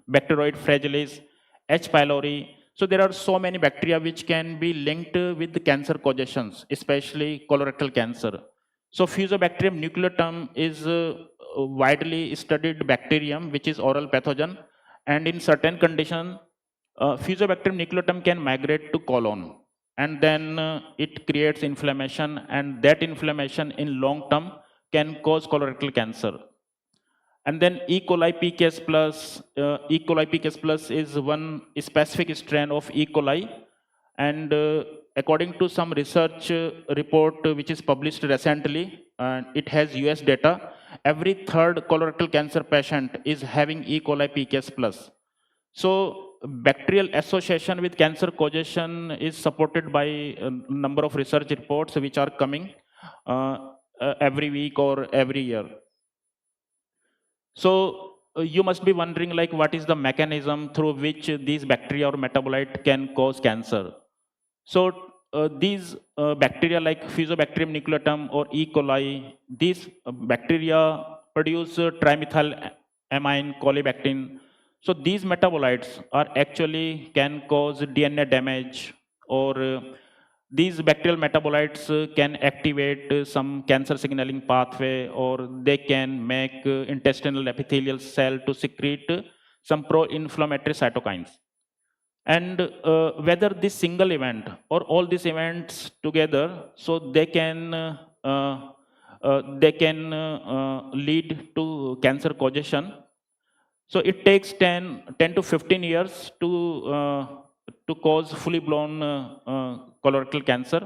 Bacteroid fragilis, H. pylori. So there are so many bacteria which can be linked with the cancer causations, especially colorectal cancer. So Fusobacterium nucleatum is a widely studied bacterium which is oral pathogen, and in certain conditions, Fusobacterium nucleatum can migrate to colon, and then it creates inflammation, and that inflammation in long term can cause colorectal cancer. And then E. coli PKS plus, E. coli PKS plus is one specific strain of E. coli, and according to some research report which is published recently, it has US data, every third colorectal cancer patient is having E. coli PKS plus. So bacterial association with cancer causation is supported by a number of research reports which are coming every week or every year. So you must be wondering, like, what is the mechanism through which these bacteria or metabolite can cause cancer? So these bacteria like Fusobacterium nucleatum or E. coli, these bacteria produce trimethylamine colibactin. So these metabolites are actually can cause DNA damage, or these bacterial metabolites can activate some cancer signaling pathway, or they can make intestinal epithelial cell to secrete some pro-inflammatory cytokines. And whether this single event or all these events together, so they can lead to cancer causation. So it takes 10 to 15 years to cause fully blown colorectal cancer.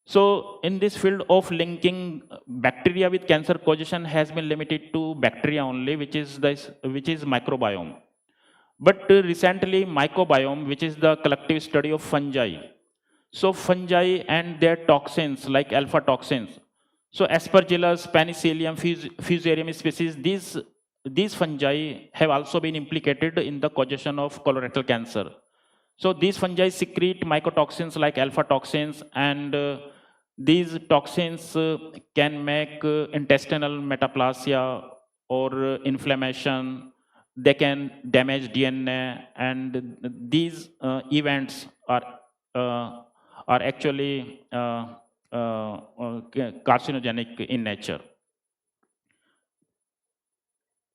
So in this field of linking bacteria with cancer causation has been limited to bacteria only, which is microbiome. But recently, microbiome, which is the collective study of fungi. So fungi and their toxins, like alpha toxins. So Aspergillus, Penicillium, Fusarium species, these fungi have also been implicated in the causation of colorectal cancer. So these fungi secrete mycotoxins like alpha toxins, and these toxins can make intestinal metaplasia or inflammation. They can damage DNA, and these events uh, are actually carcinogenic in nature.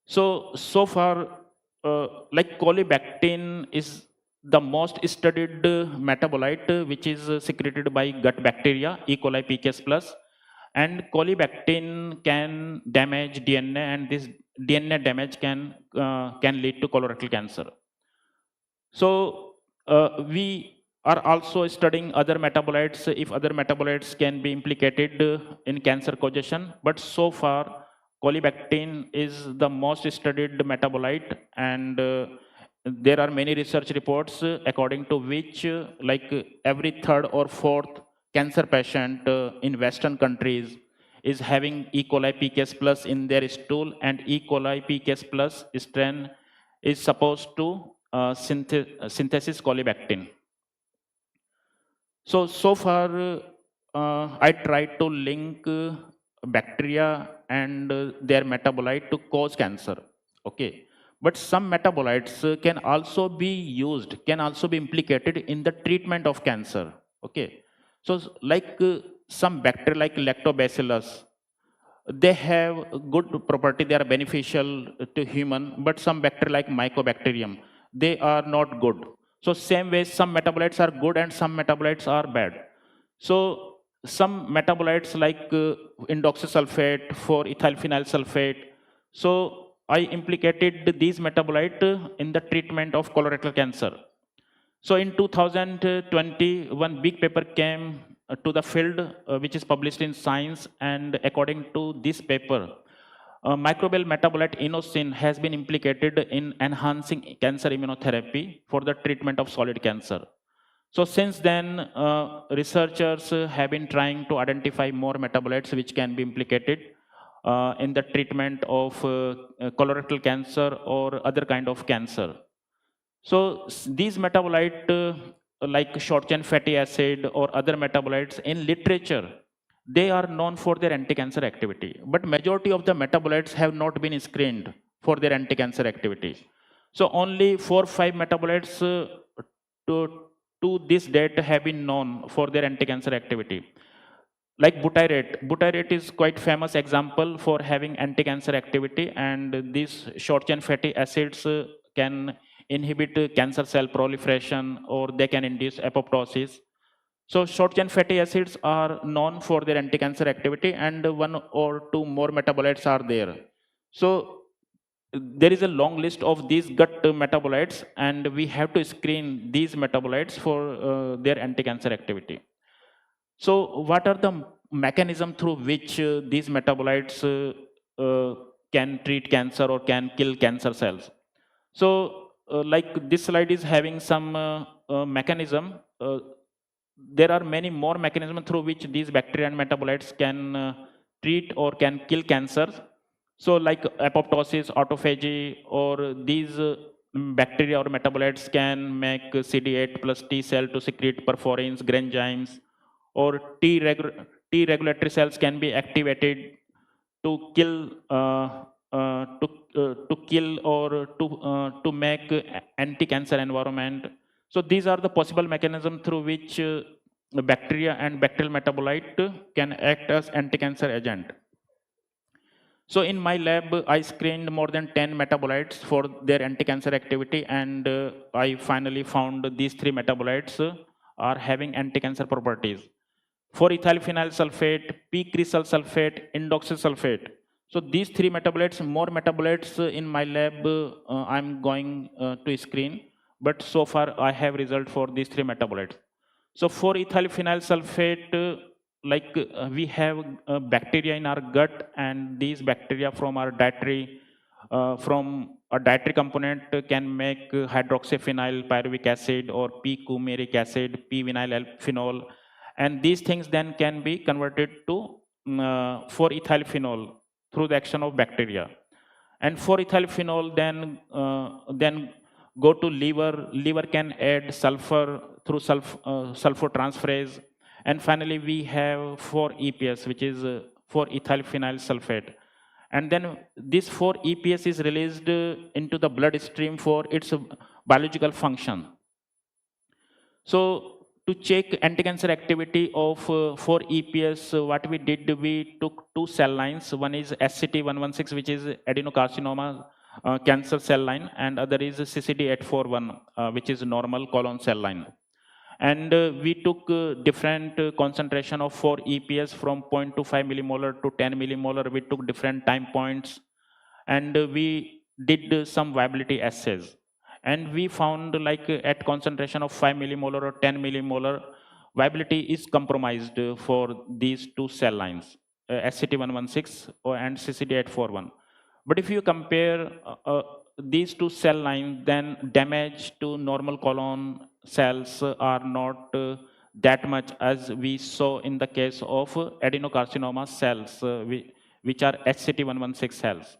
So far, like colibactin is the most studied metabolite which is secreted by gut bacteria, E. coli PKS plus, and colibactin can damage DNA, and this DNA damage can lead to colorectal cancer. So we are also studying other metabolites, if other metabolites can be implicated in cancer causation, but so far colibactin is the most studied metabolite, and there are many research reports according to which every third or fourth cancer patient in Western countries is having E. coli PKS plus in their stool, and E. coli PKS plus strain is supposed to synthesis colibactin. So far, I tried to link bacteria and their metabolite to cause cancer. Okay, but some metabolites can also be used, can also be implicated in the treatment of cancer. Okay, so like some bacteria like lactobacillus, they have good property, they are beneficial to human, but some bacteria like mycobacterium, they are not good. So same way, some metabolites are good and some metabolites are bad. So some metabolites like indoxasulfate for ethyl phenyl sulfate, so I implicated these metabolites in the treatment of colorectal cancer. So in 2020, one big paper came to the field, which is published in Science, and according to this paper, microbial metabolite inosine has been implicated in enhancing cancer immunotherapy for the treatment of solid cancer. So since then, researchers have been trying to identify more metabolites which can be implicated in the treatment of colorectal cancer or other kind of cancer. So these metabolite like short chain fatty acid or other metabolites in literature, they are known for their anti-cancer activity. But majority of the metabolites have not been screened for their anti-cancer activity. So only 4 or 5 metabolites to, to this date have been known for their anti-cancer activity. Like butyrate. Butyrate is quite famous example for having anti-cancer activity, and these short chain fatty acids can inhibit cancer cell proliferation, or they can induce apoptosis. So short chain fatty acids are known for their anti-cancer activity, and 1 or 2 more metabolites are there. So there is a long list of these gut metabolites, and we have to screen these metabolites for their anti-cancer activity. So what are the mechanism through which these metabolites can treat cancer or can kill cancer cells? So like this slide is having some mechanism. There are many more mechanisms through which these bacteria and metabolites can treat or can kill cancer. So like apoptosis, autophagy, or these bacteria or metabolites can make CD8 plus T cell to secrete perforins, granzymes, or T regulatory cells can be activated to kill to kill or to make anti-cancer environment. So these are the possible mechanism through which the bacteria and bacterial metabolite can act as anti-cancer agent. So in my lab, I screened more than 10 metabolites for their anti-cancer activity, and I finally found these 3 metabolites are having anti-cancer properties. For ethyl phenyl sulfate, p-cresol sulfate, indoxyl sulfate. So these 3 metabolites, more metabolites in my lab, I'm going to screen. But so far, I have result for these 3 metabolites. So for ethyl phenyl sulfate, we have bacteria in our gut, and these bacteria from our dietary from a dietary component can make hydroxyphenyl pyruvic acid or p-coumaric acid, p-vinyl phenol, and these things then can be converted to 4-ethyl phenol through the action of bacteria. And 4-ethyl phenol then go to liver. Liver can add sulfur through sulfotransferase, and finally we have 4-EPS, which is 4-ethyl phenyl sulfate. And then this 4-EPS is released into the bloodstream for its biological function. So to check anti-cancer activity of 4-EPS, what we did, we took 2 cell lines. One is SCT116, which is adenocarcinoma cancer cell line, and other is CCD841, which is normal colon cell line. And we took different concentration of 4-EPS from 0.25 millimolar to 10 millimolar. We took different time points, and we did some viability assays. And we found at concentration of 5 millimolar or 10 millimolar, viability is compromised for these 2 cell lines, SCT116 and CCD841. But if you compare these 2 cell lines, then damage to normal colon cells are not that much as we saw in the case of adenocarcinoma cells, which are HCT116 cells.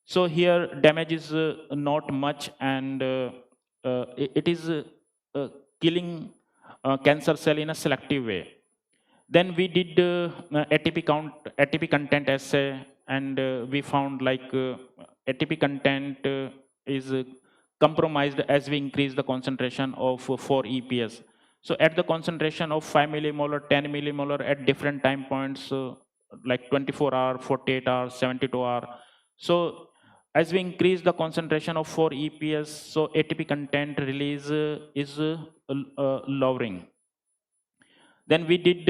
So here damage is not much, and it is killing cancer cell in a selective way. Then we did ATP content assay, and we found ATP content is compromised as we increase the concentration of 4-EPS. So at the concentration of 5 millimolar, 10 millimolar at different time points, like 24 hour, 48 hours, 72 hour. So as we increase the concentration of 4-EPS, so ATP content release is lowering. Then we did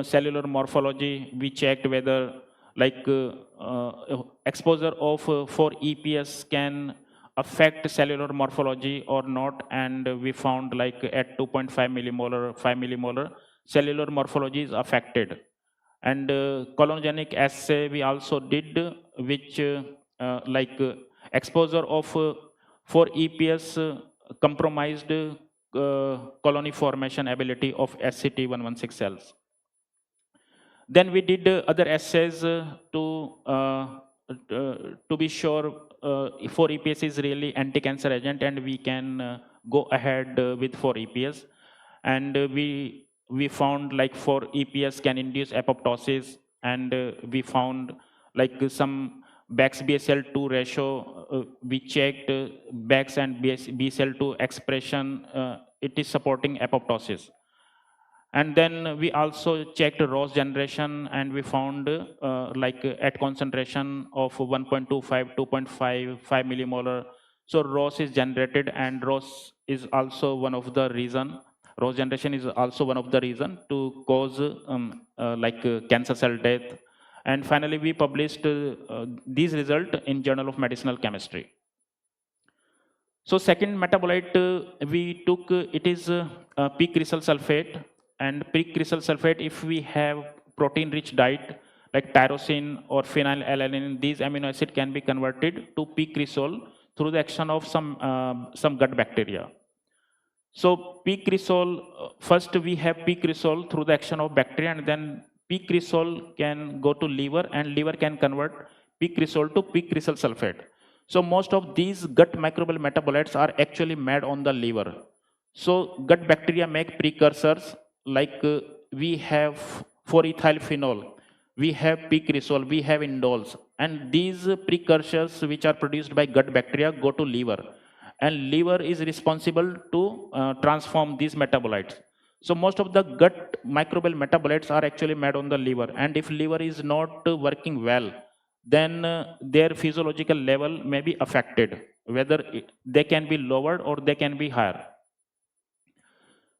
cellular morphology. We checked whether exposure of 4-EPS can affect cellular morphology or not, and we found at 2.5 millimolar, 5 millimolar, cellular morphology is affected. And colonogenic assay we also did, which exposure of 4-EPS compromised colony formation ability of SCT116 cells. Then we did other assays to to be sure 4-EPS is really anti-cancer agent, and we can go ahead with 4-EPS. And we found like 4-EPS can induce apoptosis, and we found like some Bax BSL2 ratio. We checked Bax and BSL2 expression. It is supporting apoptosis. And then we also checked ROS generation, and we found at concentration of 1.25, 2.5, 5 millimolar. So ROS is generated, and ROS is also one of the reason. ROS generation is also one of the reason to cause cancer cell death. And finally, we published these results in Journal of Medicinal Chemistry. So second metabolite we took, it is p-cresol sulfate. And p-cresol sulfate, if we have protein-rich diet like tyrosine or phenylalanine, these amino acid can be converted to p-cresol through the action of some gut bacteria. So p-cresol, first we have p-cresol through the action of bacteria, and then p-cresol can go to liver, and liver can convert p-cresol to p-cresol sulfate. So most of these gut microbial metabolites are actually made on the liver. So gut bacteria make precursors like we have 4-ethyl phenol, we have p-cresol, we have indoles, and these precursors which are produced by gut bacteria go to liver, and liver is responsible to transform these metabolites. So most of the gut microbial metabolites are actually made on the liver, and if liver is not working well, then their physiological level may be affected, whether they can be lowered or they can be higher.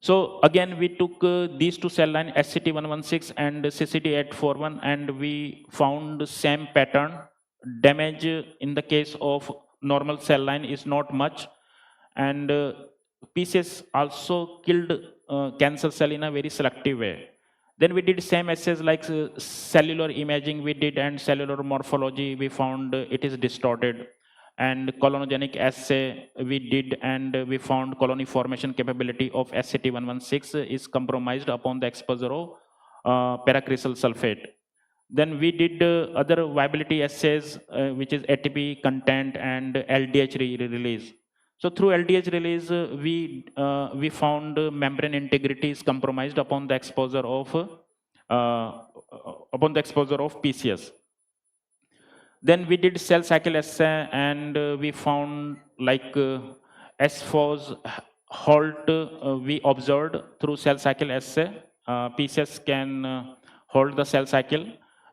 So again, we took these two cell lines, SCT116 and CCT841, and we found same pattern. Damage in the case of normal cell line is not much, and PCS also killed cancer cell in a very selective way. Then we did same assays like cellular imaging we did, and cellular morphology we found it is distorted. And colonogenic assay we did, and we found colony formation capability of SCT116 is compromised upon the exposure of paracresol sulfate. Then we did other viability assays, which is ATP content and LDH release. So through LDH release, we found membrane integrity is compromised upon the exposure of PCS. Then we did cell cycle assay, and we found like S4's halt we observed through cell cycle assay. PCS can hold the cell cycle.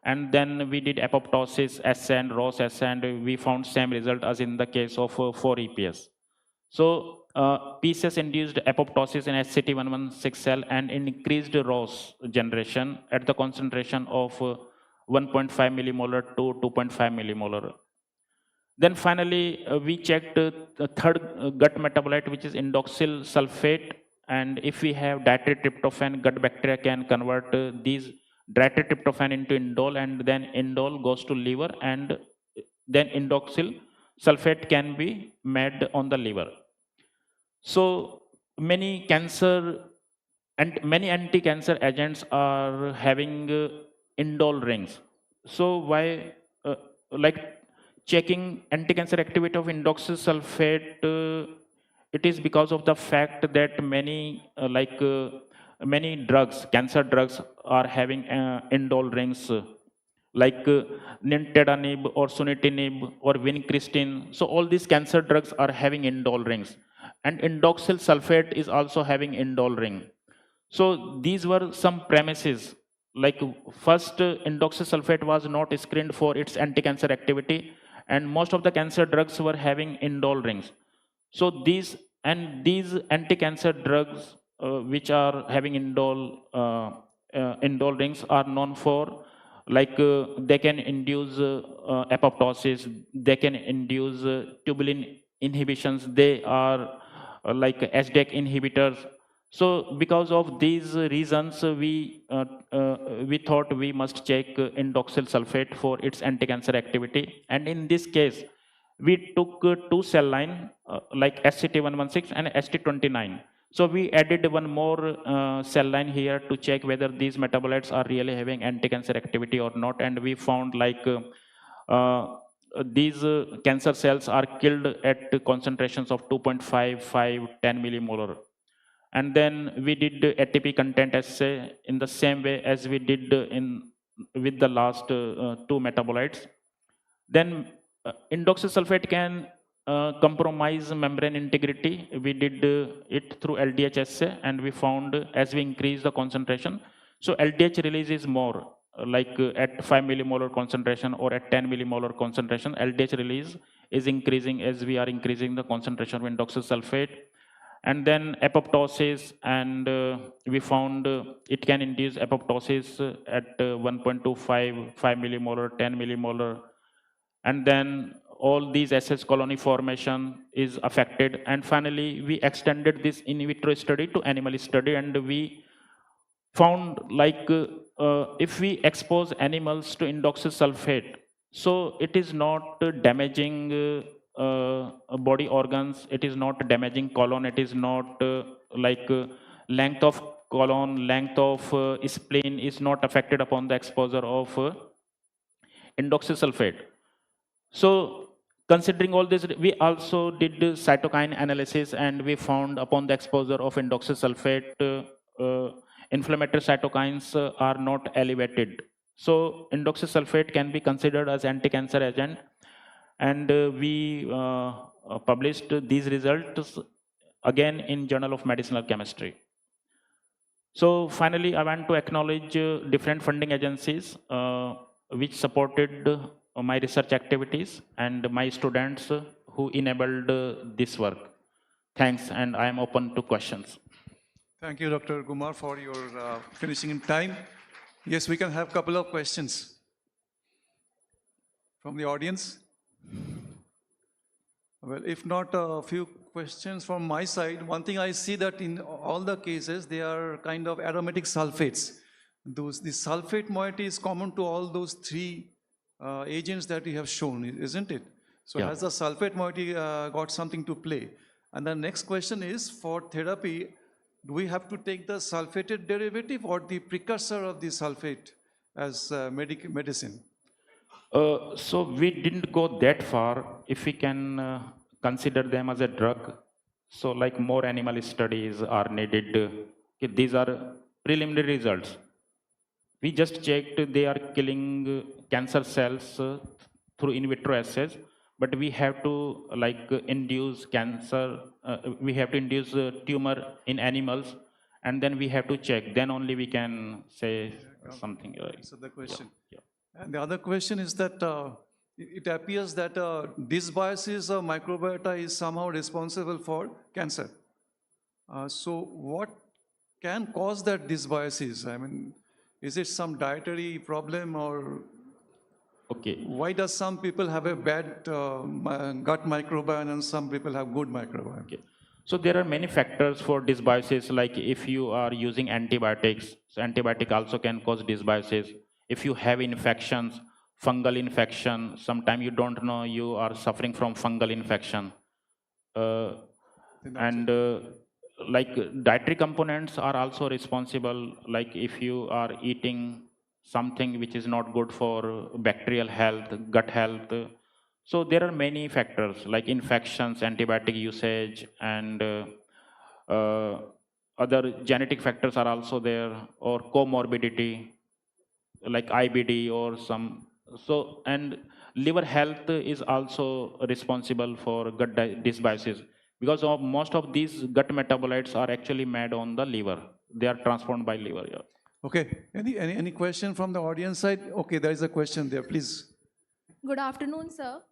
And then we did apoptosis assay and ROS assay, and we found same result as in the case of 4-EPS. So PCS induced apoptosis in SCT116 cell and increased ROS generation at the concentration of 1.5 millimolar to 2.5 millimolar. Then finally, we checked the third gut metabolite, which is indoxyl sulfate. And if we have dietary tryptophan, gut bacteria can convert these dietary tryptophan into indole, and then indole goes to liver, and then indoxyl sulfate can be made on the liver. So many cancer and many anti-cancer agents are having indole rings. So why checking anti-cancer activity of indoxyl sulfate? It is because of the fact that many many drugs, cancer drugs, are having indole rings, like nintedanib or sunitinib or vincristine. So all these cancer drugs are having indole rings, and indoxyl sulfate is also having indole ring. So these were some premises. Like first, indoxyl sulfate was not screened for its anti-cancer activity, and most of the cancer drugs were having indole rings. So these anti-cancer drugs which are having indole rings are known for they can induce apoptosis, they can induce tubulin inhibitions, they are like SDAC inhibitors. So because of these reasons, we thought we must check indoxyl sulfate for its anti-cancer activity. And in this case, we took two cell line like SCT116 and ST29. So we added one more cell line here to check whether these metabolites are really having anti-cancer activity or not. And we found like these cancer cells are killed at concentrations of 2.55, 10 millimolar. And then we did ATP content assay in the same way as we did with the last two metabolites. Then indoxysulfate can compromise membrane integrity. We did it through LDH assay, and we found as we increase the concentration, so LDH release is more, at 5 millimolar concentration or at 10 millimolar concentration, LDH release is increasing as we are increasing the concentration of indoxysulfate. And then apoptosis, and we found it can induce apoptosis at 1.25, 5 millimolar, 10 millimolar. And then all these SS colony formation is affected. And finally, we extended this in vitro study to animal study, and we found if we expose animals to indoxysulfate, so it is not damaging body organs, it is not damaging colon, it is not length of colon, length of spleen is not affected upon the exposure of indoxysulfate. So considering all this, we also did cytokine analysis, and we found upon the exposure of indoxysulfate, inflammatory cytokines are not elevated. So indoxysulfate can be considered as anti-cancer agent, and we published these results again in Journal of Medicinal Chemistry. So finally, I want to acknowledge different funding agencies which supported my research activities and my students who enabled this work. Thanks, and I am open to questions. Thank you, Dr. Kumar, for your finishing in time. Yes, we can have a couple of questions from the audience. Well, if not, a few questions from my side. One thing I see that in all the cases, they are kind of aromatic sulfates. The sulfate moiety is common to all those three agents that you have shown, isn't it? So Yeah. has the sulfate moiety got something to play? And the next question is, for therapy, do we have to take the sulfated derivative or the precursor of the sulfate as medicine? So we didn't go that far. If we can consider them as a drug, so like more animal studies are needed. Okay, these are preliminary results. We just checked they are killing cancer cells through in vitro assays, but we have to induce cancer, we have to induce tumor in animals, and then we have to check. Then only we can say something. So the question. And the other question is that it appears that dysbiosis of microbiota is somehow responsible for cancer. So what can cause that dysbiosis? I mean, is it some dietary problem, or why does some people have a bad gut microbiome and some people have good microbiome? Okay. So there are many factors for dysbiosis, like if you are using antibiotics, so antibiotic also can cause dysbiosis. If you have infections, fungal infection, sometimes you don't know you are suffering from fungal infection. Dietary components are also responsible, like if you are eating something which is not good for bacterial health, gut health. So there are many factors like infections, antibiotic usage, and other genetic factors are also there, or comorbidity like IBD or some. So, and liver health is also responsible for gut dysbiosis, because of most of these gut metabolites are actually made on the liver. They are transformed by liver. Yeah. Okay. Any question from the audience side? Okay, there is a question there. Please. Good afternoon, sir.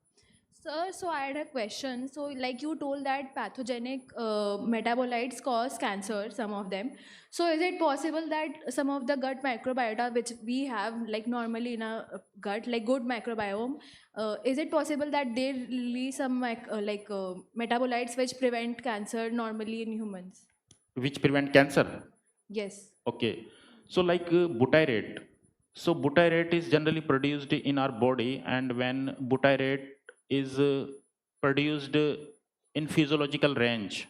Sir, so I had a question. So, like you told that pathogenic metabolites cause cancer, some of them. So, is it possible that some of the gut microbiota which we have, like normally in a gut, like good microbiome, is it possible that they release some metabolites which prevent cancer normally in humans? Which prevent cancer? Yes. Okay. So like butyrate. So butyrate is generally produced in our body, and when butyrate is produced in physiological range,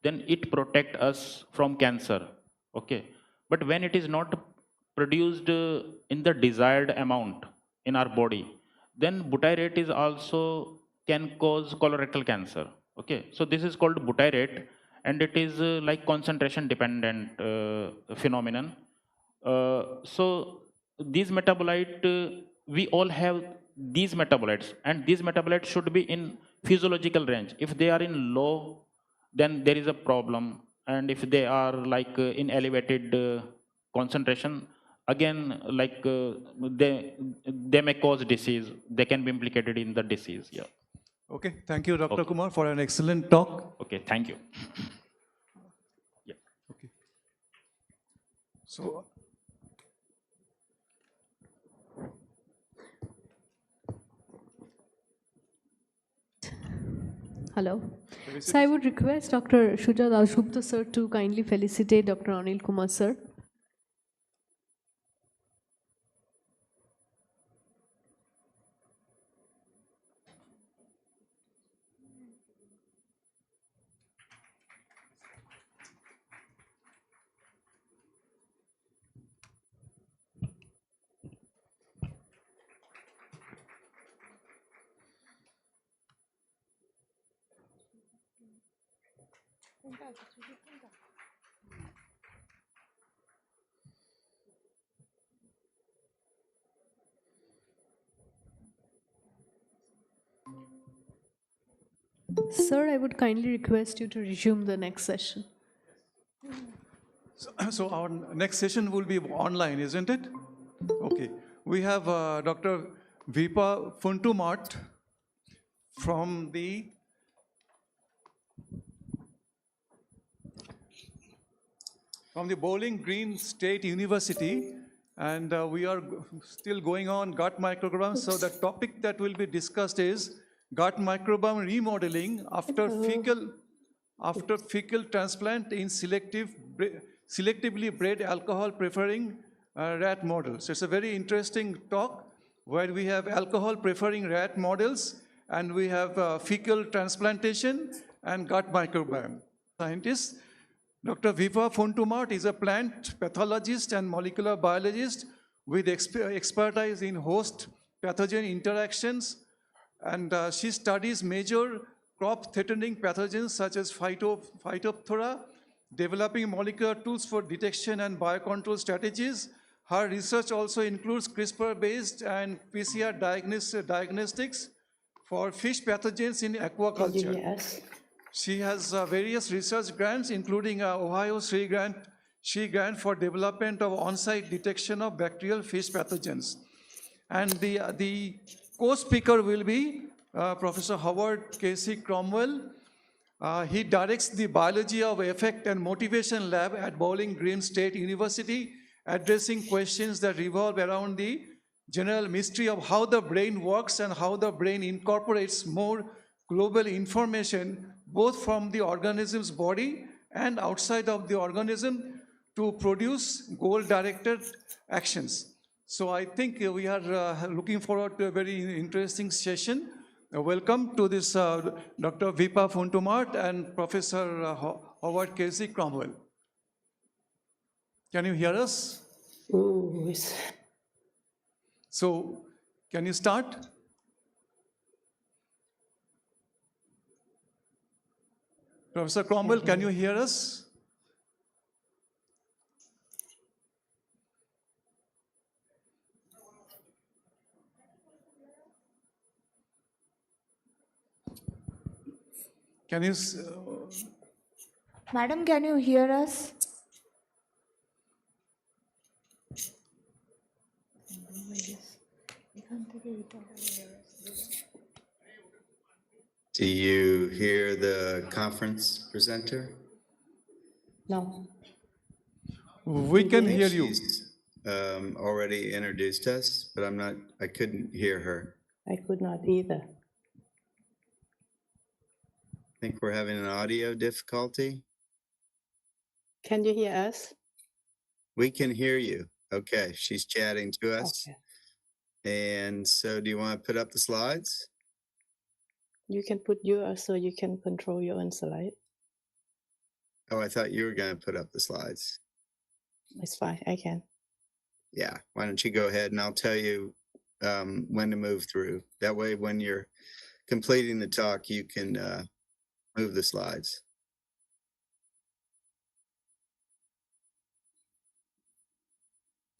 then it protects us from cancer. Okay. But when it is not produced in the desired amount in our body, then butyrate is also can cause colorectal cancer. Okay, so this is called butyrate, and it is like concentration dependent phenomenon. So these metabolite, we all have these metabolites, and these metabolites should be in physiological range. If they are in low, then there is a problem, and if they are like in elevated concentration, again like they may cause disease. They can be implicated in the disease. Yeah. Okay, thank you, Dr. Kumar, for an excellent talk. Okay, thank you. Yeah. Okay. So, Hello. So I would request Dr. Shuja Dasgupta sir to kindly felicitate Dr. Anil Kumar sir. Sir, I would kindly request you to resume the next session. so our next session will be online, isn't it? Okay. We have Dr. Vipa Funtumart from the Bowling Green State University, and we are still going on gut microbiomes. So the topic that will be discussed is gut microbiome remodeling after fecal transplant in selectively bred alcohol preferring rat models. So it's a very interesting talk where we have alcohol preferring rat models, and we have fecal transplantation and gut microbiome. Scientist Dr. Viva Fontumart is a plant pathologist and molecular biologist with expertise in host pathogen interactions, and she studies major crop-threatening pathogens such as Phytophthora, developing molecular tools for detection and biocontrol strategies. Her research also includes CRISPR-based and PCR diagnostics for fish pathogens in aquaculture. Yes. She has various research grants, including Ohio Sri Grant for development of on-site detection of bacterial fish pathogens. And the co-speaker will be Professor Howard Casey Cromwell. He directs the Biology of Effect and Motivation Lab at Bowling Green State University, addressing questions that revolve around the general mystery of how the brain works and how the brain incorporates more global information, both from the organism's body and outside of the organism, to produce goal-directed actions. So I think we are looking forward to a very interesting session. Welcome to this Dr. Vipa Funtumart and Professor Howard Casey Cromwell. Can you hear us? Ooh, yes. So, can you start? Professor Cromwell, can you hear us? Can you... Madam, can you hear us? Do you hear the conference presenter? No. We can hear you. She's already introduced us, but I couldn't hear her. I could not either. I think we're having an audio difficulty. Can you hear us? We can hear you. Okay, she's chatting to us. Okay. And so do you want to put up the slides? You can put yours so you can control your own slide. Oh, I thought you were going to put up the slides. It's fine, I can. Yeah, why don't you go ahead and I'll tell you when to move through. That way, when you're completing the talk, you can move the slides.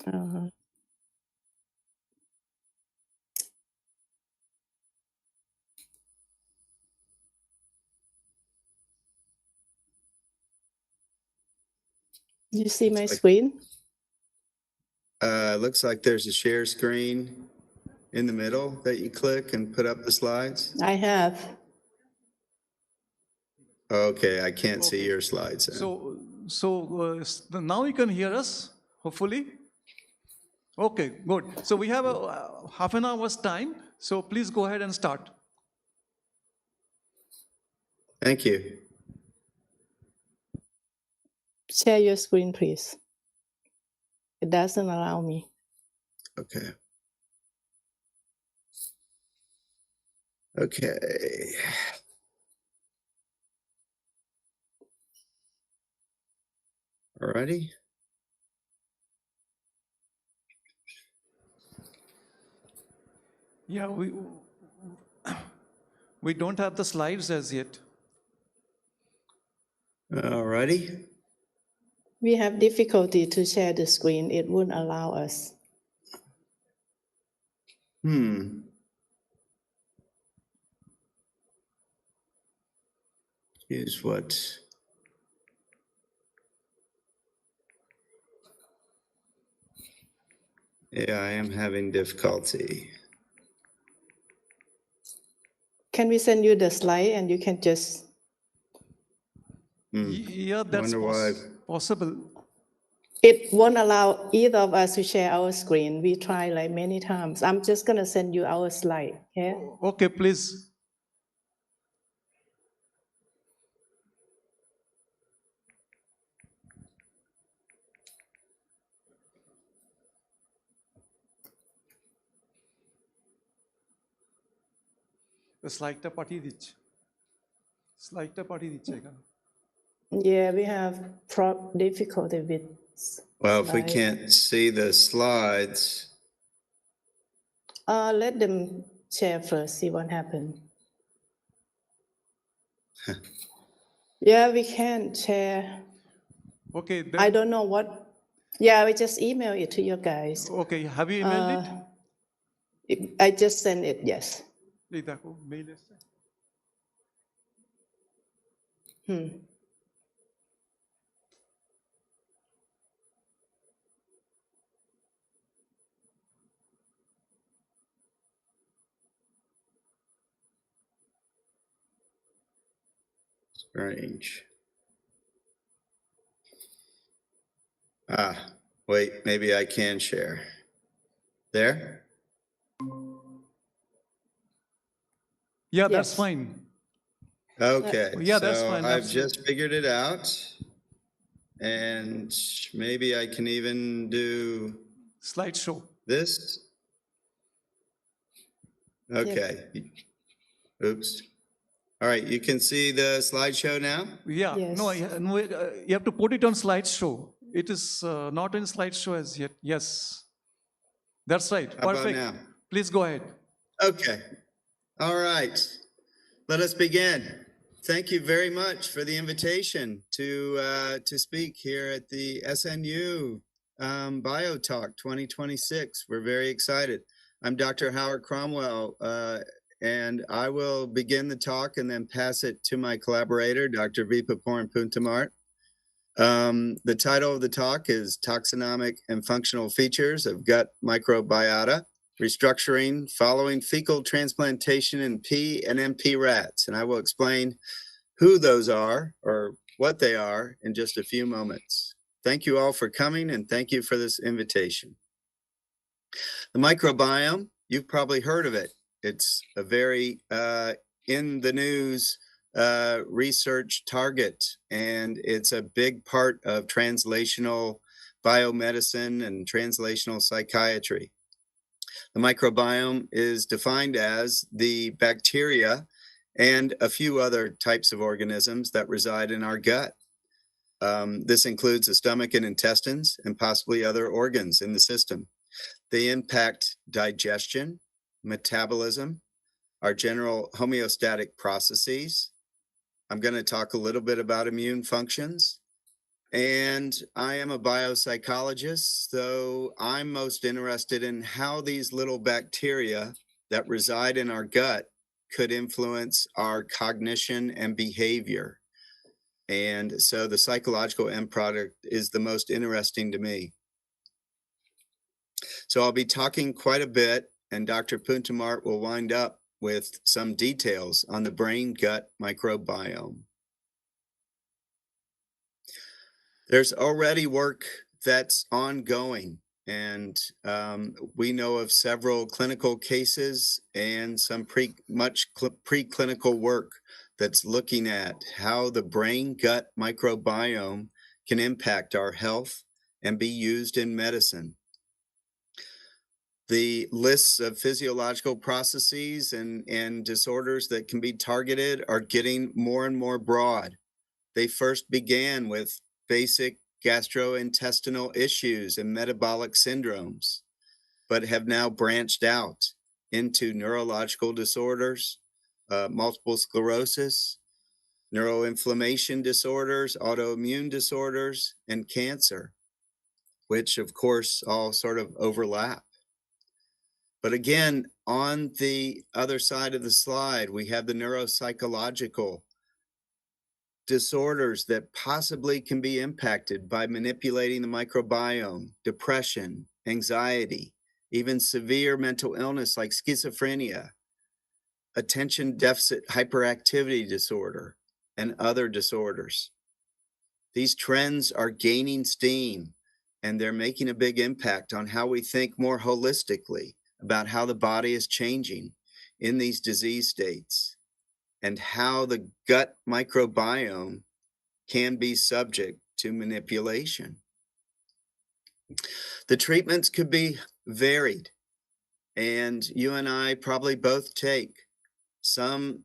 Uh-huh. You see my screen? Looks like there's a share screen in the middle that you click and put up the slides. I have. Okay, I can't see your slides. Now you can hear us, hopefully. Okay, good. So we have a half an hour's time. So please go ahead and start. Thank you. Share your screen, please. It doesn't allow me. Okay. Okay. Alrighty. Yeah, we don't have the slides as yet. Alrighty. We have difficulty to share the screen. It wouldn't allow us. Here's what. Yeah, I am having difficulty. Can we send you the slide and you can just... Yeah, that's possible. It won't allow either of us to share our screen. We try like many times. I'm just going to send you our slide. Yeah? Okay, please. Slide party ditch. Slide party ditch. Yeah, we have difficulty with Well, if we slide. can't see the slides, Let them share first, see what happens. Yeah, we can share. Okay. I don't know what. Yeah, we just email it to you guys. Okay, have you emailed it? I just sent it, yes. strange. Wait, maybe I can share. There? Yeah, that's fine. Okay. Yeah, that's so fine. I've just figured it out. And maybe I can even do slideshow. This. Okay. Oops. All right, you can see the slideshow now? Yeah, no, you have to put it on slideshow. It is not in slideshow as yet. Yes. That's right. How about Perfect. now? Please go ahead. Okay. All right. Let us begin. Thank you very much for the invitation to speak here at the SNU Biotalk 2026. We're very excited. I'm Dr. Howard Cromwell, and I will begin the talk and then pass it to my collaborator, Dr. Vipaporn Puntamart. The title of the talk is Taxonomic and Functional Features of Gut Microbiota, Restructuring Following Fecal Transplantation in P and NP rats. And I will explain who those are or what they are in just a few moments. Thank you all for coming and thank you for this invitation. The microbiome, you've probably heard of it. It's a very in the news research target, and it's a big part of translational biomedicine and translational psychiatry. The microbiome is defined as the bacteria and a few other types of organisms that reside in our gut. This includes the stomach and intestines and possibly other organs in the system. They impact digestion, metabolism, our general homeostatic processes. I'm going to talk a little bit about immune functions. And I am a biopsychologist, so I'm most interested in how these little bacteria that reside in our gut could influence our cognition and behavior. And so the psychological end product is the most interesting to me. So I'll be talking quite a bit, and Dr. Puntamart will wind up with some details on the brain-gut microbiome. There's already work that's ongoing, and we know of several clinical cases and some preclinical work that's looking at how the brain-gut microbiome can impact our health and be used in medicine. The lists of physiological processes and disorders that can be targeted are getting more and more broad. They first began with basic gastrointestinal issues and metabolic syndromes, but have now branched out into neurological disorders, multiple sclerosis, neuroinflammation disorders, autoimmune disorders, and cancer, which of course all sort of overlap. But again, on the other side of the slide, we have the neuropsychological disorders that possibly can be impacted by manipulating the microbiome, depression, anxiety, even severe mental illness like schizophrenia, attention deficit hyperactivity disorder, and other disorders. These trends are gaining steam, and they're making a big impact on how we think more holistically about how the body is changing in these disease states and how the gut microbiome can be subject to manipulation. The treatments could be varied, and you and I probably both take some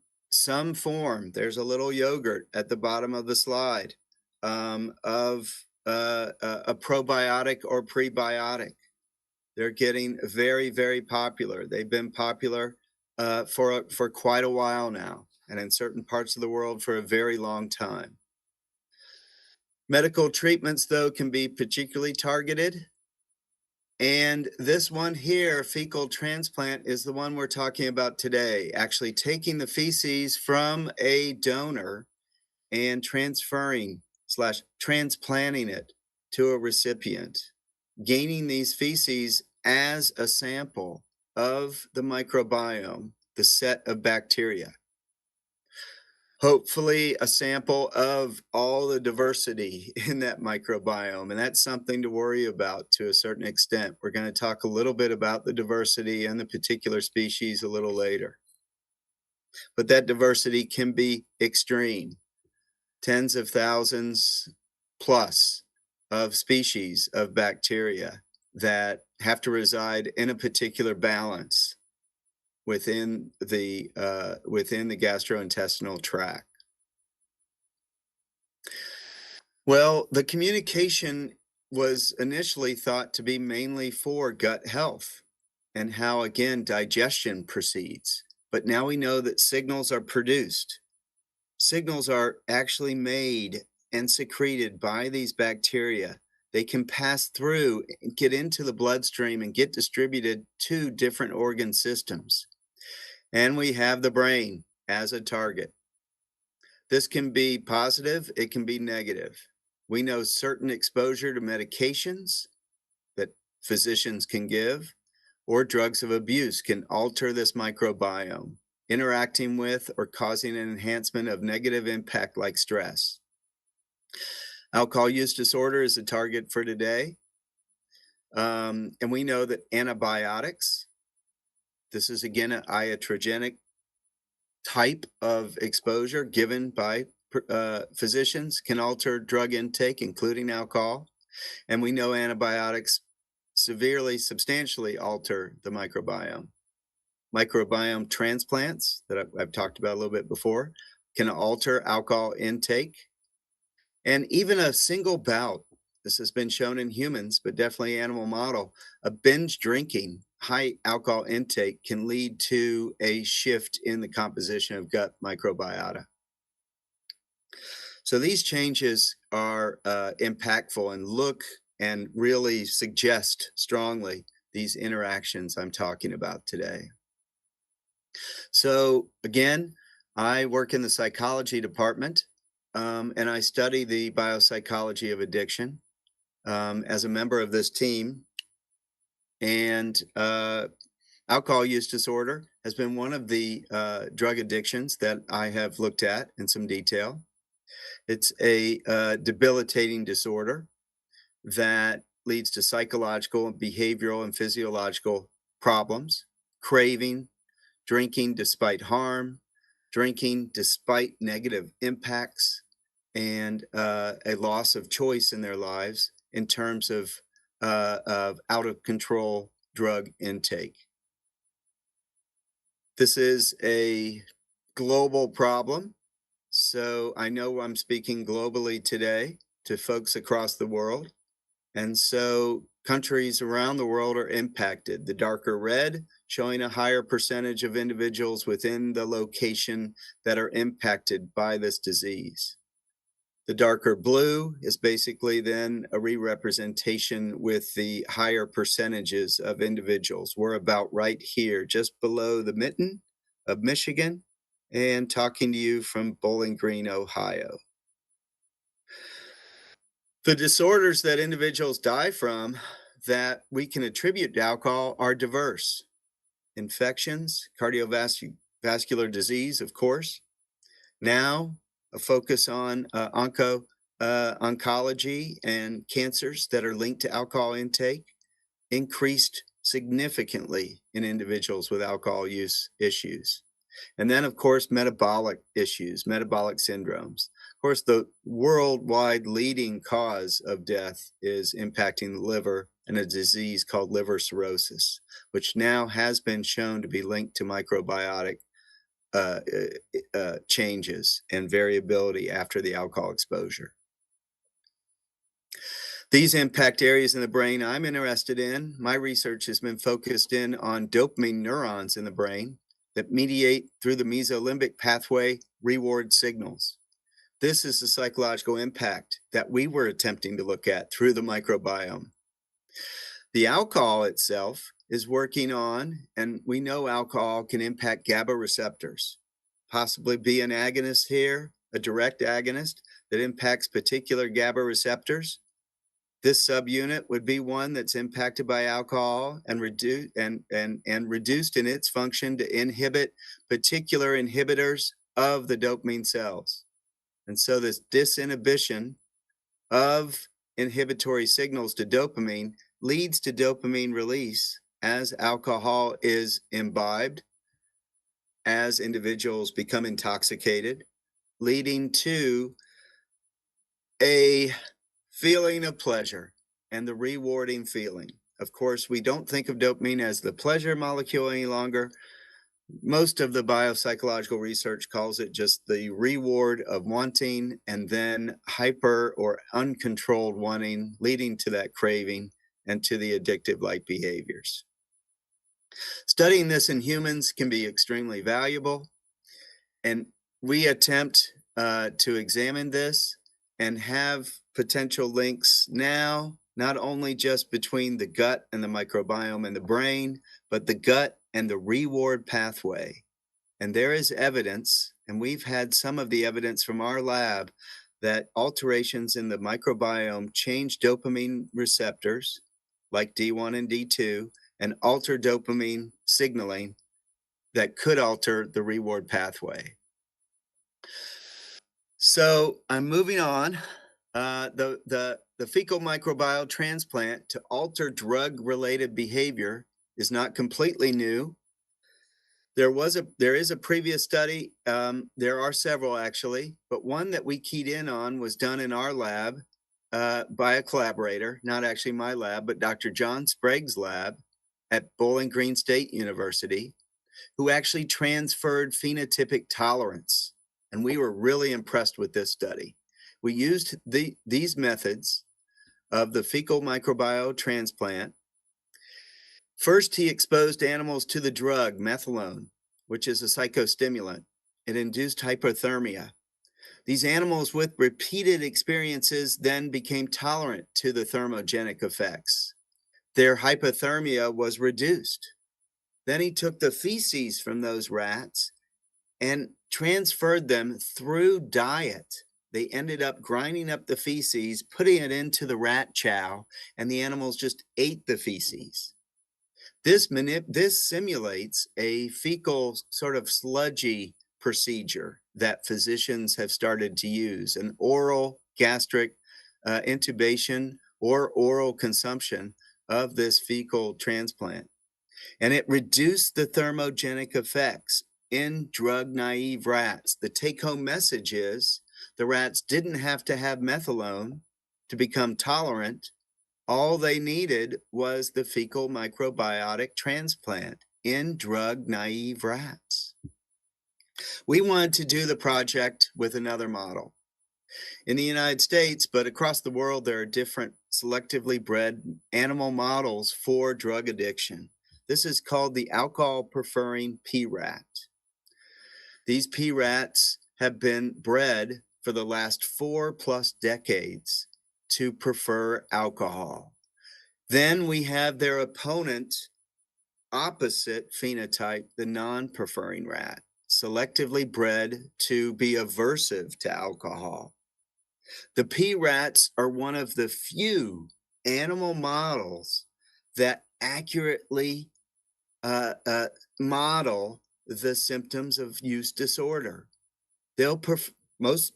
form. There's a little yogurt at the bottom of the slide of a probiotic or prebiotic. They're getting very, very popular. They've been popular for quite a while now, and in certain parts of the world for a very long time. Medical treatments, though, can be particularly targeted. And this one here, fecal transplant, is the one we're talking about today. Actually taking the feces from a donor and transplanting it to a recipient, gaining these feces as a sample of the microbiome, the set of bacteria. Hopefully a sample of all the diversity in that microbiome. And that's something to worry about to a certain extent. We're going to talk a little bit about the diversity and the particular species a little later. But that diversity can be extreme. Tens of thousands plus of species of bacteria that have to reside in a particular balance within the gastrointestinal tract. Well, the communication was initially thought to be mainly for gut health and how, again, digestion proceeds. But now we know that signals are produced. Signals are actually made and secreted by these bacteria. They can pass through, get into the bloodstream, and get distributed to different organ systems. And we have the brain as a target. This can be positive, it can be negative. We know certain exposure to medications that physicians can give or drugs of abuse can alter this microbiome, interacting with or causing an enhancement of negative impact like stress. Alcohol use disorder is a target for today. And we know that antibiotics, this is again an iatrogenic type of exposure given by physicians, can alter drug intake, including alcohol. And we know antibiotics severely, substantially alter the microbiome. Microbiome transplants that I've talked about a little bit before can alter alcohol intake. And even a single bout, this has been shown in humans, but definitely animal model, a binge drinking high alcohol intake can lead to a shift in the composition of gut microbiota. So these changes are impactful and look and really suggest strongly these interactions I'm talking about today. So again, I work in the psychology department, and I study the biopsychology of addiction as a member of this team. And alcohol use disorder has been one of the drug addictions that I have looked at in some detail. It's a debilitating disorder that leads to psychological, behavioral, and physiological problems, craving, drinking despite harm, drinking despite negative impacts, and a loss of choice in their lives in terms of out of control drug intake. This is a global problem, so I know I'm speaking globally today to folks across the world. And so countries around the world are impacted. The darker red showing a higher percentage of individuals within the location that are impacted by this disease. The darker blue is basically then a re-representation with the higher percentages of individuals. We're about right here, just below the mitten of Michigan, and talking to you from Bowling Green, Ohio. The disorders that individuals die from that we can attribute to alcohol are diverse. Infections, cardiovascular disease, of course. Now, a focus on oncology and cancers that are linked to alcohol intake increased significantly in individuals with alcohol use issues. And then, of course, metabolic issues, metabolic syndromes. Of course, the worldwide leading cause of death is impacting the liver and a disease called liver cirrhosis, which now has been shown to be linked to microbiotic changes and variability after the alcohol exposure. These impact areas in the brain I'm interested in. My research has been focused in on dopamine neurons in the brain that mediate through the mesolimbic pathway reward signals. This is the psychological impact that we were attempting to look at through the microbiome. The alcohol itself is working on, and we know alcohol can impact GABA receptors, possibly be an agonist here, a direct agonist that impacts particular GABA receptors. This subunit would be one that's impacted by alcohol and reduced in its function to inhibit particular inhibitors of the dopamine cells. And so this disinhibition of inhibitory signals to dopamine leads to dopamine release as alcohol is imbibed, as individuals become intoxicated, leading to a feeling of pleasure and the rewarding feeling. Of course, we don't think of dopamine as the pleasure molecule any longer. Most of the biopsychological research calls it just the reward of wanting and then hyper or uncontrolled wanting, leading to that craving and to the addictive-like behaviors. Studying this in humans can be extremely valuable, and we attempt to examine this and have potential links now, not only just between the gut and the microbiome and the brain, but the gut and the reward pathway. And there is evidence, and we've had some of the evidence from our lab, that alterations in the microbiome change dopamine receptors like D1 and D2 and alter dopamine signaling that could alter the reward pathway. So I'm moving on. The fecal microbiome transplant to alter drug-related behavior is not completely new. There is a previous study. There are several actually, but one that we keyed in on was done in our lab by a collaborator, not actually my lab, but Dr. John Sprague's lab at Bowling Green State University, who actually transferred phenotypic tolerance. And we were really impressed with this study. We used these methods of the fecal microbiome transplant First, he exposed animals to the drug methylone, which is a psychostimulant. It induced hypothermia. These animals with repeated experiences then became tolerant to the thermogenic effects. Their hypothermia was reduced. Then he took the feces from those rats and transferred them through diet. They ended up grinding up the feces, putting it into the rat chow, and the animals just ate the feces. This simulates a fecal sort of sludgy procedure that physicians have started to use, an oral gastric intubation or oral consumption of this fecal transplant. And it reduced the thermogenic effects in drug-naive rats. The take-home message is the rats didn't have to have methylone to become tolerant. All they needed was the fecal microbiotic transplant in drug-naive rats. We wanted to do the project with another model. In the United States, but across the world, there are different selectively bred animal models for drug addiction. This is called the alcohol-preferring pea rat. These pea rats have been bred for the last 4+ decades to prefer alcohol. Then we have their opponent, opposite phenotype, the non-preferring rat, selectively bred to be aversive to alcohol. The pea rats are one of the few animal models that accurately model the symptoms of use disorder. Most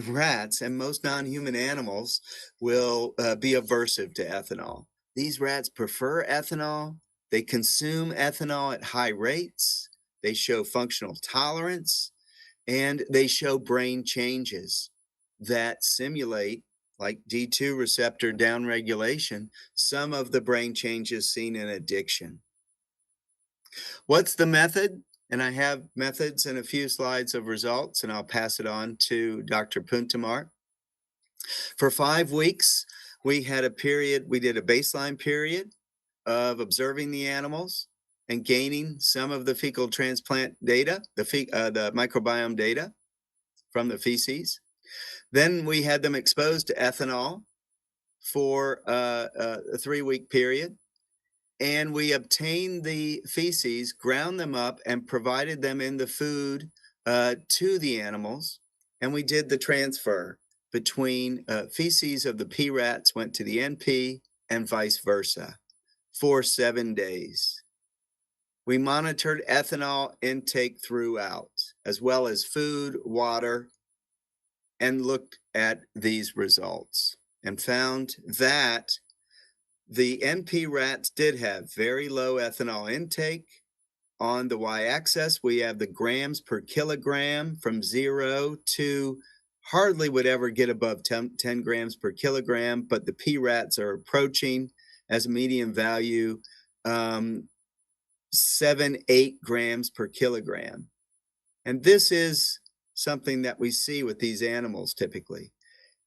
rats and most non-human animals will be aversive to ethanol. These rats prefer ethanol. They consume ethanol at high rates. They show functional tolerance, and they show brain changes that simulate, like D2 receptor downregulation, some of the brain changes seen in addiction. What's the method? And I have methods and a few slides of results, and I'll pass it on to Dr. Puntamar. For 5 weeks, we had a period, we did a baseline period of observing the animals and gaining some of the fecal transplant data, the microbiome data from the feces. Then we had them exposed to ethanol for a 3-week period. And we obtained the feces, ground them up, and provided them in the food to the animals. And we did the transfer between feces of the pea rats went to the NP and vice versa for 7 days. We monitored ethanol intake throughout, as well as food, water, and looked at these results and found that the NP rats did have very low ethanol intake. On the y-axis, we have the grams per kilogram from 0 to hardly would ever get above 10 grams per kilogram, but the pea rats are approaching, as a median value, 7-8 grams per kilogram. And this is something that we see with these animals typically.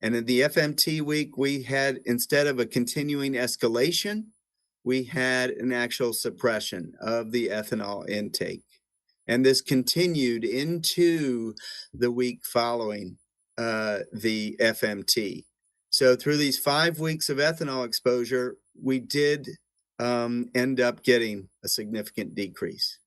And in the FMT week, we had, instead of a continuing escalation, we had an actual suppression of the ethanol intake. And this continued into the week following the FMT. So through these 5 weeks of ethanol exposure, we did end up getting a significant decrease.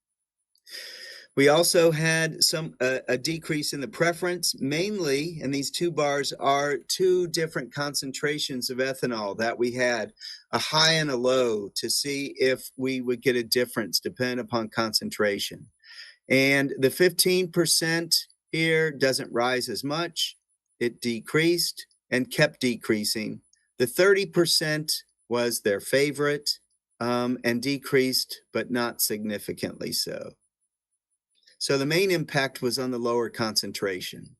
We also had a decrease in the preference, mainly, and these 2 bars are 2 different concentrations of ethanol that we had, a high and a low, to see if we would get a difference depending upon concentration. And the 15% here doesn't rise as much. It decreased and kept decreasing. The 30% was their favorite and decreased, but not significantly so. So the main impact was on the lower concentration.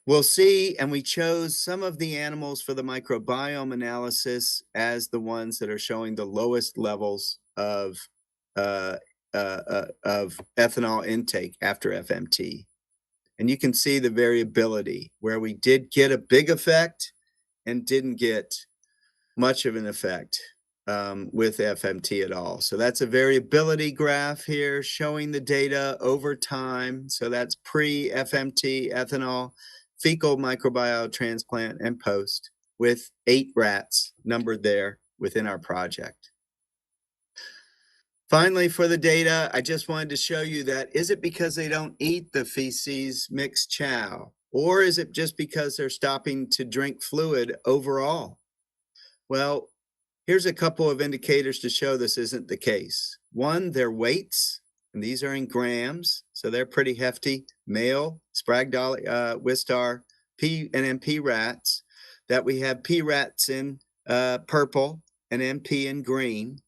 We'll see, and we chose some of the animals for the microbiome analysis as the ones that are showing the lowest levels of ethanol intake after FMT. And you can see the variability where we did get a big effect and didn't get much of an effect with FMT at all. So that's a variability graph here showing the data over time. So that's pre-FMT ethanol, fecal microbiome transplant, and post, with 8 rats numbered there within our project. Finally, for the data, I just wanted to show you that, is it because they don't eat the feces mixed chow? Or is it just because they're stopping to drink fluid overall? Well, here's a couple of indicators to show this isn't the case. One, their weights, and these are in grams, so they're pretty hefty. Male, Sprague-Dawley, Wistar, P and MP rats, that we have P rats in purple and MP in green.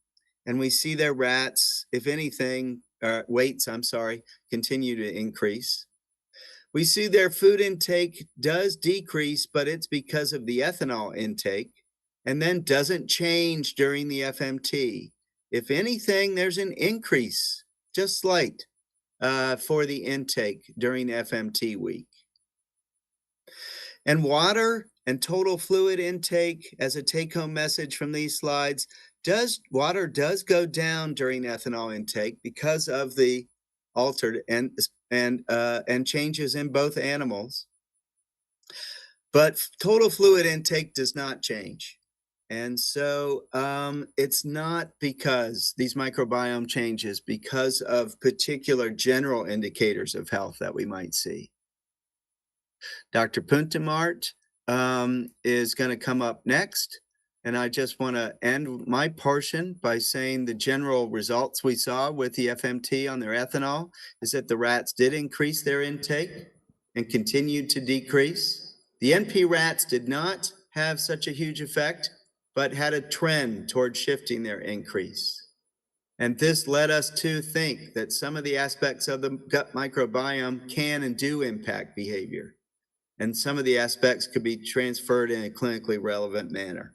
And we see their rats, if anything, weights, continue to increase. We see their food intake does decrease, but it's because of the ethanol intake, and then doesn't change during the FMT. If anything, there's an increase, just slight, for the intake during FMT week. And water and total fluid intake, as a take-home message from these slides, water does go down during ethanol intake because of the altered and changes in both animals. But total fluid intake does not change. And so it's not because these microbiome changes, because of particular general indicators of health that we might see. Dr. Puntamart is going to come up next. And I just want to end my portion by saying the general results we saw with the FMT on their ethanol is that the rats did increase their intake and continued to decrease. The NP rats did not have such a huge effect, but had a trend toward shifting their increase. And this led us to think that some of the aspects of the gut microbiome can and do impact behavior. And some of the aspects could be transferred in a clinically relevant manner.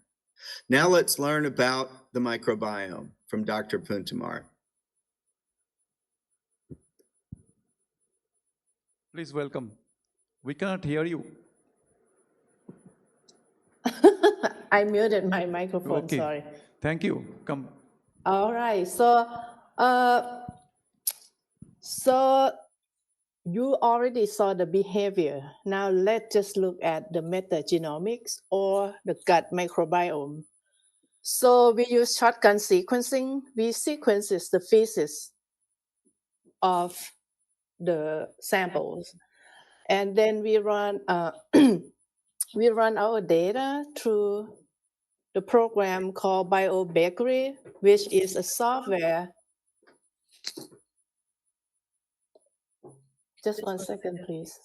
Now let's learn about the microbiome from Dr. Puntamart. Please welcome. We cannot hear you. I muted my microphone, Okay. sorry. Thank you. Come. All right, so you already saw the behavior. Now let's just look at the metagenomics or the gut microbiome. So we use shotgun sequencing. We sequence the feces of the samples, and then we run we run our data through the program called BioBakery, which is a software. Just 1 second, please.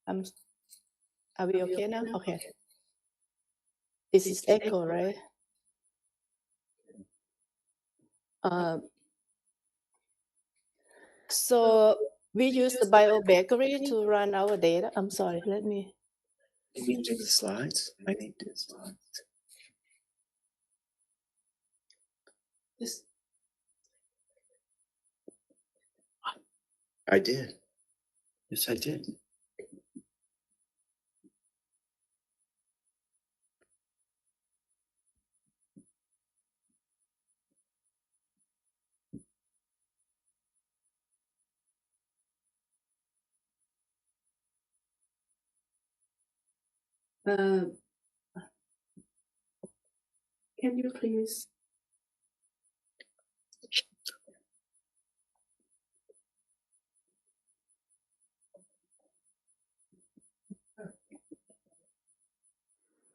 Are we okay now? Okay. This is echo, right? So we use the BioBakery to run our data. I'm sorry, let me. Can you do the slides? I need the slides. Yes. I did. Yes, I did. Can you please?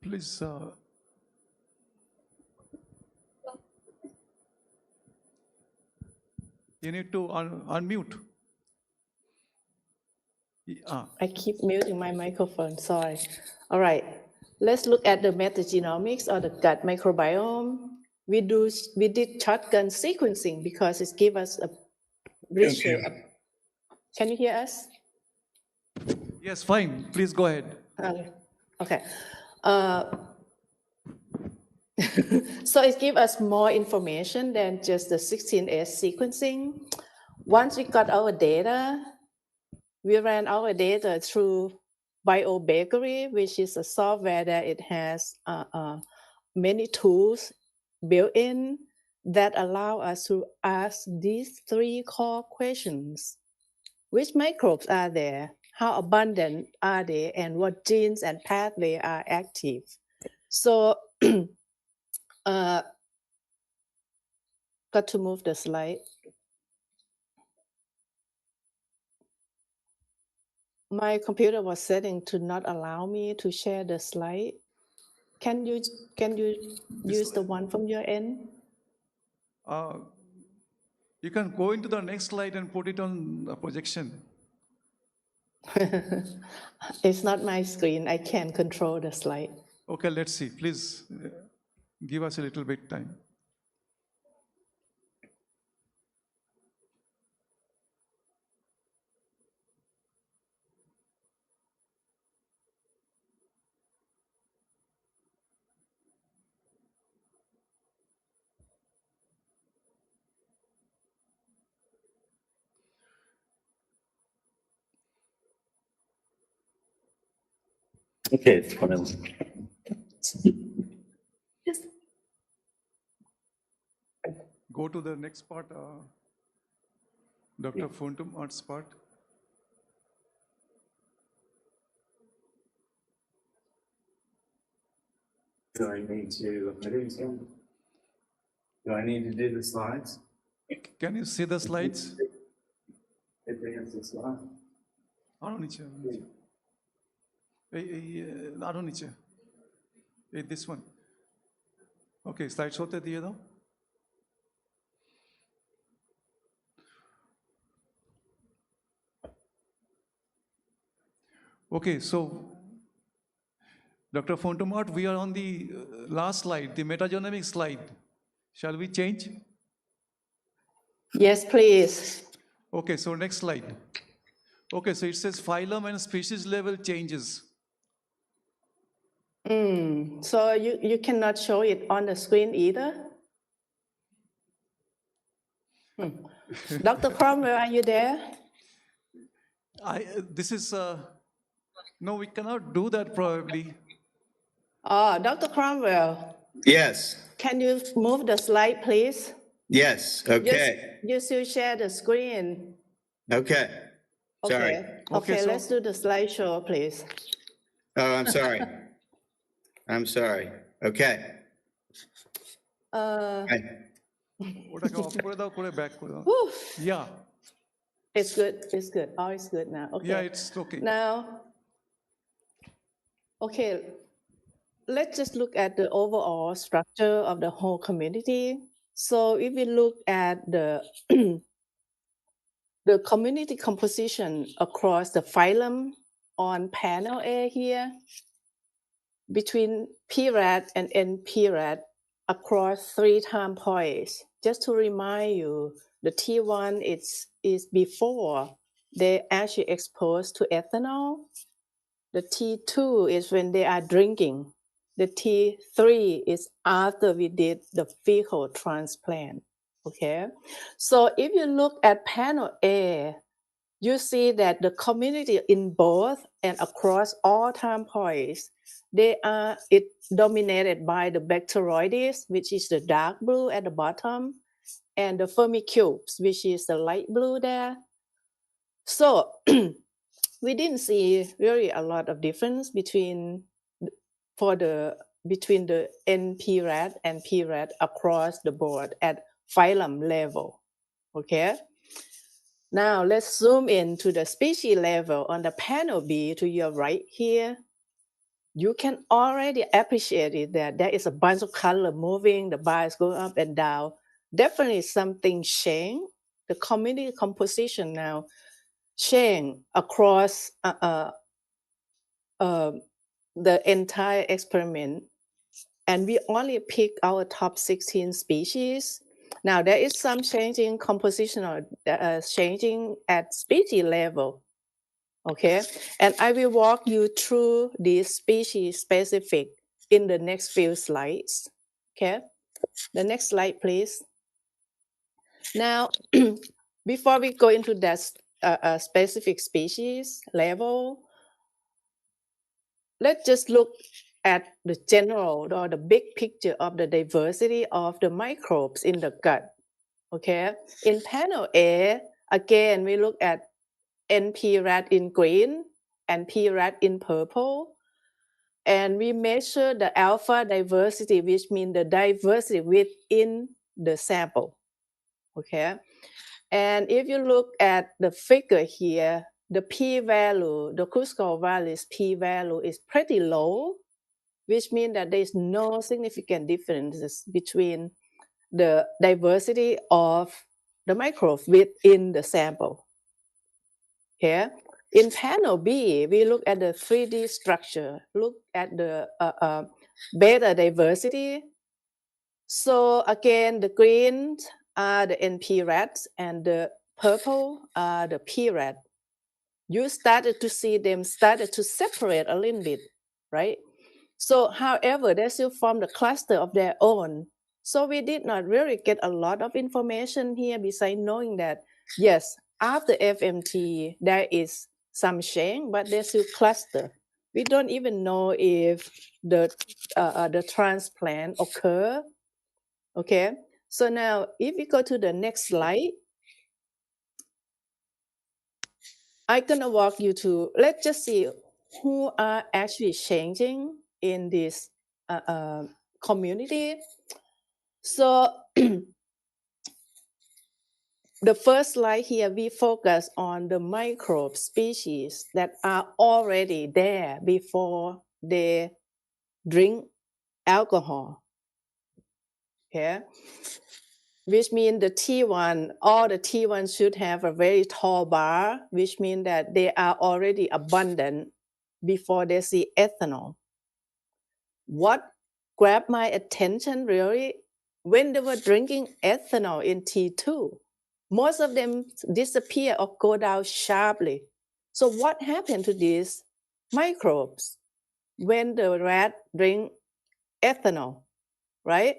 Please. You need to unmute. I keep muting my microphone, sorry. All right, let's look at the metagenomics or the gut microbiome. We did shotgun sequencing because it gives us a richer. Can you hear us? Yes, fine. Please go ahead. Okay. So it gives us more information than just the 16S sequencing. Once we got our data, we ran our data through BioBakery, which is a software that it has many tools built in that allow us to ask these 3 core questions. Which microbes are there? How abundant are they? And what genes and pathways are active? So, got to move the slide. My computer was setting to not allow me to share the slide. Can you use the one from your end? You can go into the next slide and put it on the projection. It's not my screen. I can't control the slide. Okay, let's see. Please give us a little bit time. Okay, it's coming. Go to the next part, Dr. Fontum Arts part. Do I need to do the slides? Can you see the slides? Advance the slide. আরো নিচে আরো নিচে this one. Okay, slide show তে দিয়ে দাও. Okay, so Dr. Fontomart, we are on the last slide, the metagenomic slide. Shall we change? Yes, please. Okay, so next slide. Okay, so it says phylum and species level changes. So you cannot show it on the screen either? Dr. Cromwell, are you there? This is, no, we cannot do that probably. Dr. Cromwell. Yes. Can you move the slide, please? Yes. Okay. You still share the screen. Okay. Sorry. Okay, so let's do the slideshow, please. Oh, I'm sorry. I'm sorry. Okay. ওটাকে of করে দাও করে back করে দাও yeah it's good all is good now. Okay, yeah, it's okay now. Okay, let's just look at the overall structure of the whole community. So if we look at the the community composition across the phylum on panel A here, between PRAD and NPRAD across 3 time points. Just to remind you, the T1 is before they actually exposed to ethanol. The T2 is when they are drinking. The T3 is after we did the fecal transplant. Okay, so if you look at panel A, you see that the community in both and across all time points, it dominated by the Bacteroides, which is the dark blue at the bottom, and the Firmicutes, which is the light blue there. So we didn't see really a lot of difference between the NPRAD and PRAD across the board at phylum level. Okay. Now let's zoom in to the species level on the panel B to your right here. You can already appreciate it that there is a bunch of color moving, the bars going up and down. Definitely something changed. The community composition now changed across the entire experiment. And we only pick our top 16 species. Now, there is some changing composition or changing at species level. Okay, and I will walk you through these species specific in the next few slides. Okay, the next slide, please. Now, before we go into that a specific species level, let's just look at the general or the big picture of the diversity of the microbes in the gut. Okay, in panel A, again, we look at NP rat in green and P rat in purple. And we measure the alpha diversity, which means the diversity within the sample. Okay. And if you look at the figure here, the p-value, the Kruskal-Wallis p-value is pretty low, which means that there is no significant differences between the diversity of the microbes within the sample. Here, in panel B, we look at the 3D structure, look at the beta diversity. So again, the green are the NP rats and the purple are the P rat. You started to see them started to separate a little bit, right? So however, they still form the cluster of their own. So we did not really get a lot of information here besides knowing that, yes, after FMT, there is some change, but there's still cluster. We don't even know if the transplant occur. Okay, so now if we go to the next slide, I'm gonna walk you to, let's just see who are actually changing in this community. So the first slide here, we focus on the microbe species that are already there before they drink alcohol. Okay, which means the T1, all the T1 should have a very tall bar, which means that they are already abundant before they see ethanol. What grabbed my attention really, when they were drinking ethanol in T2, most of them disappear or go down sharply. So what happened to these microbes when the rat drink ethanol, right?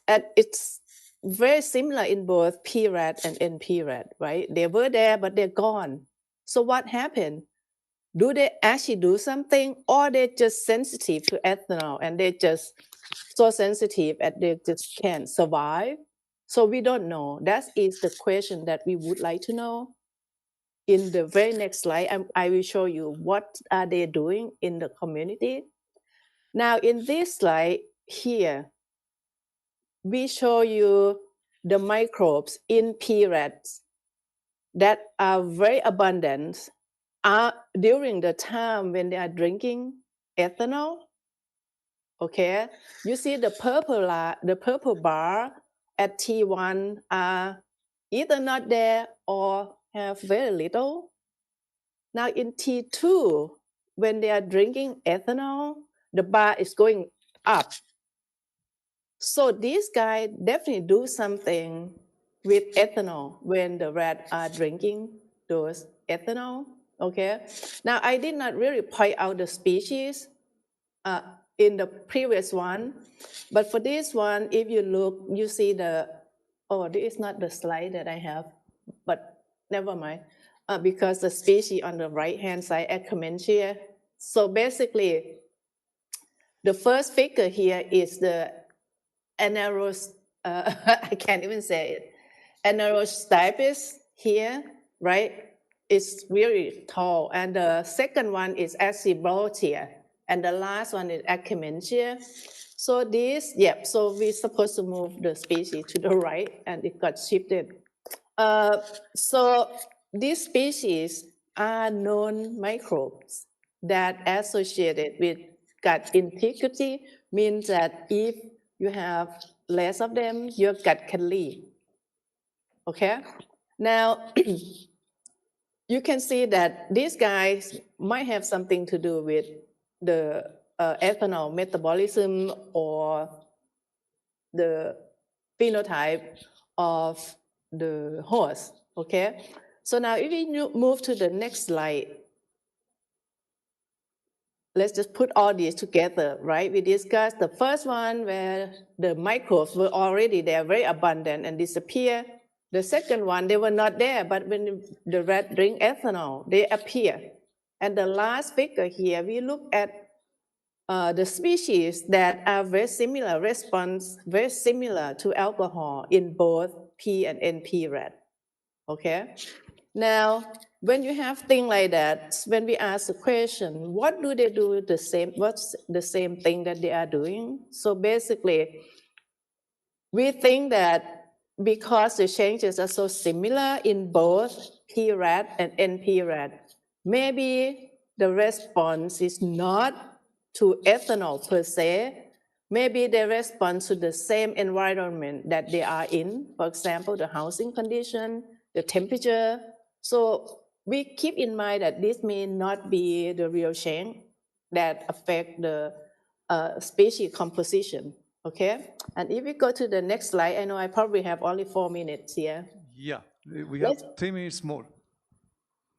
And it's very similar in both P rat and NP rat, right? They were there, but they're gone. So what happened? Do they actually do something, or they're just sensitive to ethanol and they're just so sensitive that they just can't survive? So we don't know. That is the question that we would like to know. In the very next slide, I will show you what are they doing in the community. Now in this slide here, we show you the microbes in P rats that are very abundant during the time when they are drinking ethanol. Okay, you see the purple bar at T1 are either not there or have very little. Now in T2, when they are drinking ethanol, the bar is going up. So these guys definitely do something with ethanol when the rats are drinking those ethanol. Okay. Now I did not really point out the species in the previous one, but for this one, if you look, you see this is not the slide that I have, but never mind, because the species on the right-hand side, Akkermansia. So basically, the first figure here is the anaeros, I can't even say it, Anaerostipes here, right? It's really tall. And the second one is Acibrotia. And the last one is Akkermansia. So this, so we're supposed to move the species to the right and it got shifted. So these species are known microbes that associated with gut integrity, means that if you have less of them, your gut can leak. Okay? Now, you can see that these guys might have something to do with the ethanol metabolism or the phenotype of the host. Okay? So now if we move to the next slide, let's just put all these together, right? We discussed the first one where the microbes were already there, very abundant and disappear. The second one, they were not there, but when the rat drink ethanol, they appear. And the last figure here, we look at the species that are very similar, response very similar to alcohol in both P and NP rat. Okay? Now, when you have things like that, when we ask the question, what do they do the same, what's the same thing that they are doing? So basically, we think that because the changes are so similar in both P-rat and NP-rat, maybe the response is not to ethanol per se, maybe they respond to the same environment that they are in, for example, the housing condition, the temperature. So we keep in mind that this may not be the real change that affect the species composition. Okay, and if we go to the next slide, I know I probably have only 4 minutes here. Yeah, we have 3 minutes more.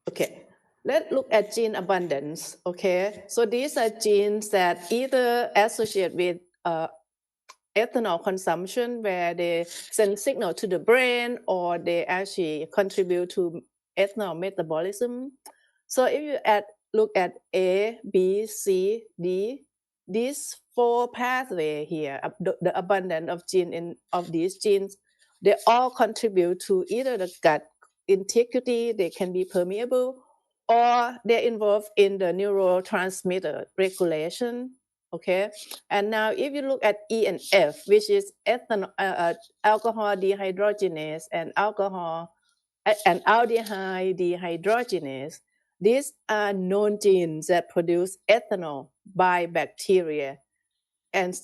Okay, let's look at gene abundance. Okay, so these are genes that either associate with ethanol consumption, where they send signal to the brain, or they actually contribute to ethanol metabolism. So if you look at A, B, C, D, these 4 pathways here, the abundance of of these genes, they all contribute to either the gut integrity, they can be permeable, or they're involved in the neurotransmitter regulation. Okay, and now if you look at E and F, which is alcohol dehydrogenase and aldehyde dehydrogenase, these are known genes that produce ethanol by bacteria, and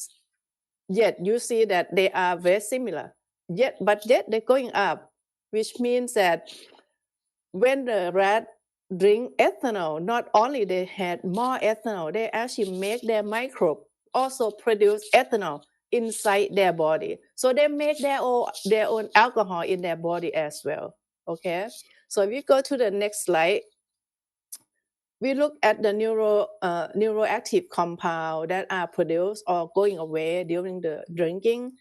yet you see that they are very similar. Yet they're going up, which means that when the rat drink ethanol, not only they had more ethanol, they actually make their microbe also produce ethanol inside their body. So they make their own alcohol in their body as well. Okay, so if you go to the next slide, we look at the neuroactive compound that are produced or going away during the drinking.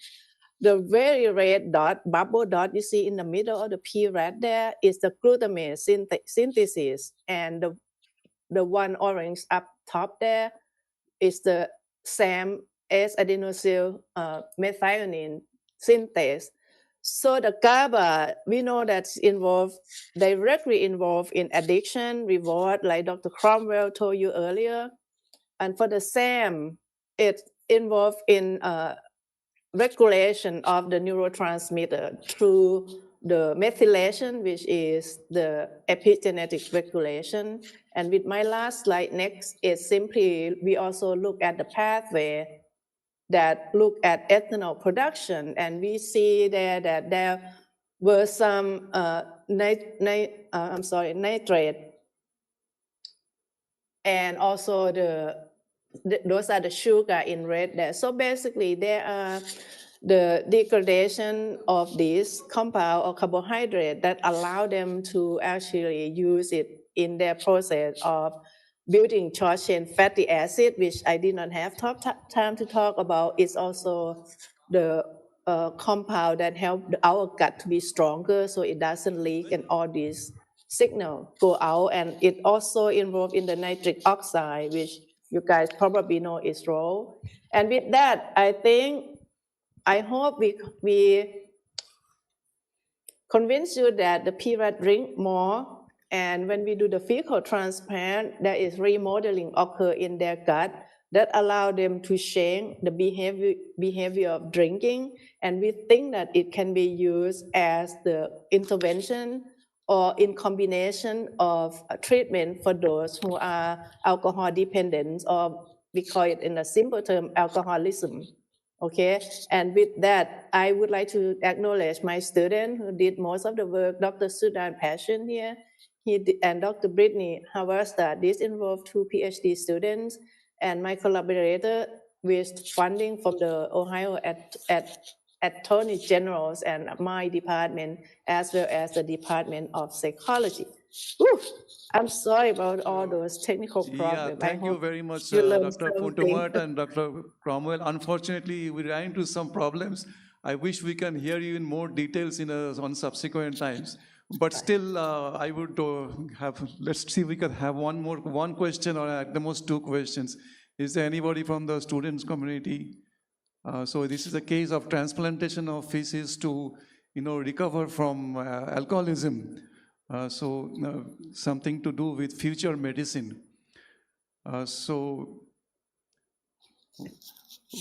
The very red dot, bubble dot you see in the middle of the P rat there is the glutamate synthesis, and the one orange up top there is the SAM S-adenosyl methionine synthase. So the GABA, we know that's directly involved in addiction, reward, like Dr. Cromwell told you earlier. And for the SAM, it's involved in regulation of the neurotransmitter through the methylation, which is the epigenetic regulation. And with my last slide next, is simply we also look at the pathway that look at ethanol production, and we see there that there were some nitrate, and also those are the sugar in red there. So basically, there are the degradation of this compound or carbohydrate that allow them to actually use it in their process of building short chain fatty acid, which I did not have time to talk about. It's also the compound that help our gut to be stronger, so it doesn't leak, and all these signal go out. And it also involved in the nitric oxide, which you guys probably know its role. And with that, I hope we convince you that the P-rat drink more, and when we do the fecal transplant, there is remodeling occur in their gut that allow them to change the behavior of drinking, and we think that it can be used as the intervention or in combination of treatment for those who are alcohol dependent, or we call it in a simple term, alcoholism. Okay, and with that, I would like to acknowledge my student who did most of the work, Dr. Sudan Passion here, and Dr. Brittany Havasta. This involved 2 PhD students, and my collaborator with funding from the Ohio Attorney Generals and my department, as well as the Department of Psychology. Whew, I'm sorry about all those technical problems. Yeah, thank you very much, you learned Dr. something. Fontomart and Dr. Cromwell. Unfortunately, we ran into some problems. I wish we can hear you in more details on subsequent times. But still, I would let's see if we can have one question or at the most two questions. Is there anybody from the students community? So this is a case of transplantation of feces to, recover from alcoholism. Something to do with future medicine.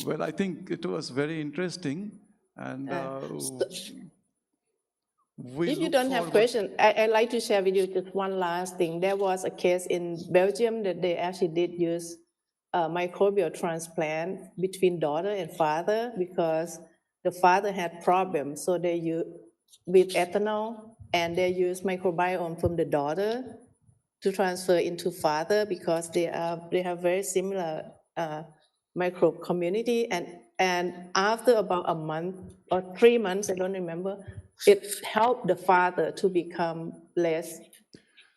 Well, I think it was very interesting, and If you don't have questions, I'd like to share with you just one last thing. There was a case in Belgium that they actually did use microbial transplant between daughter and father because the father had problems. So they use with ethanol and they use microbiome from the daughter to transfer into father because they have very similar microbe community and after about a month or 3 months, I don't remember, it helped the father to become less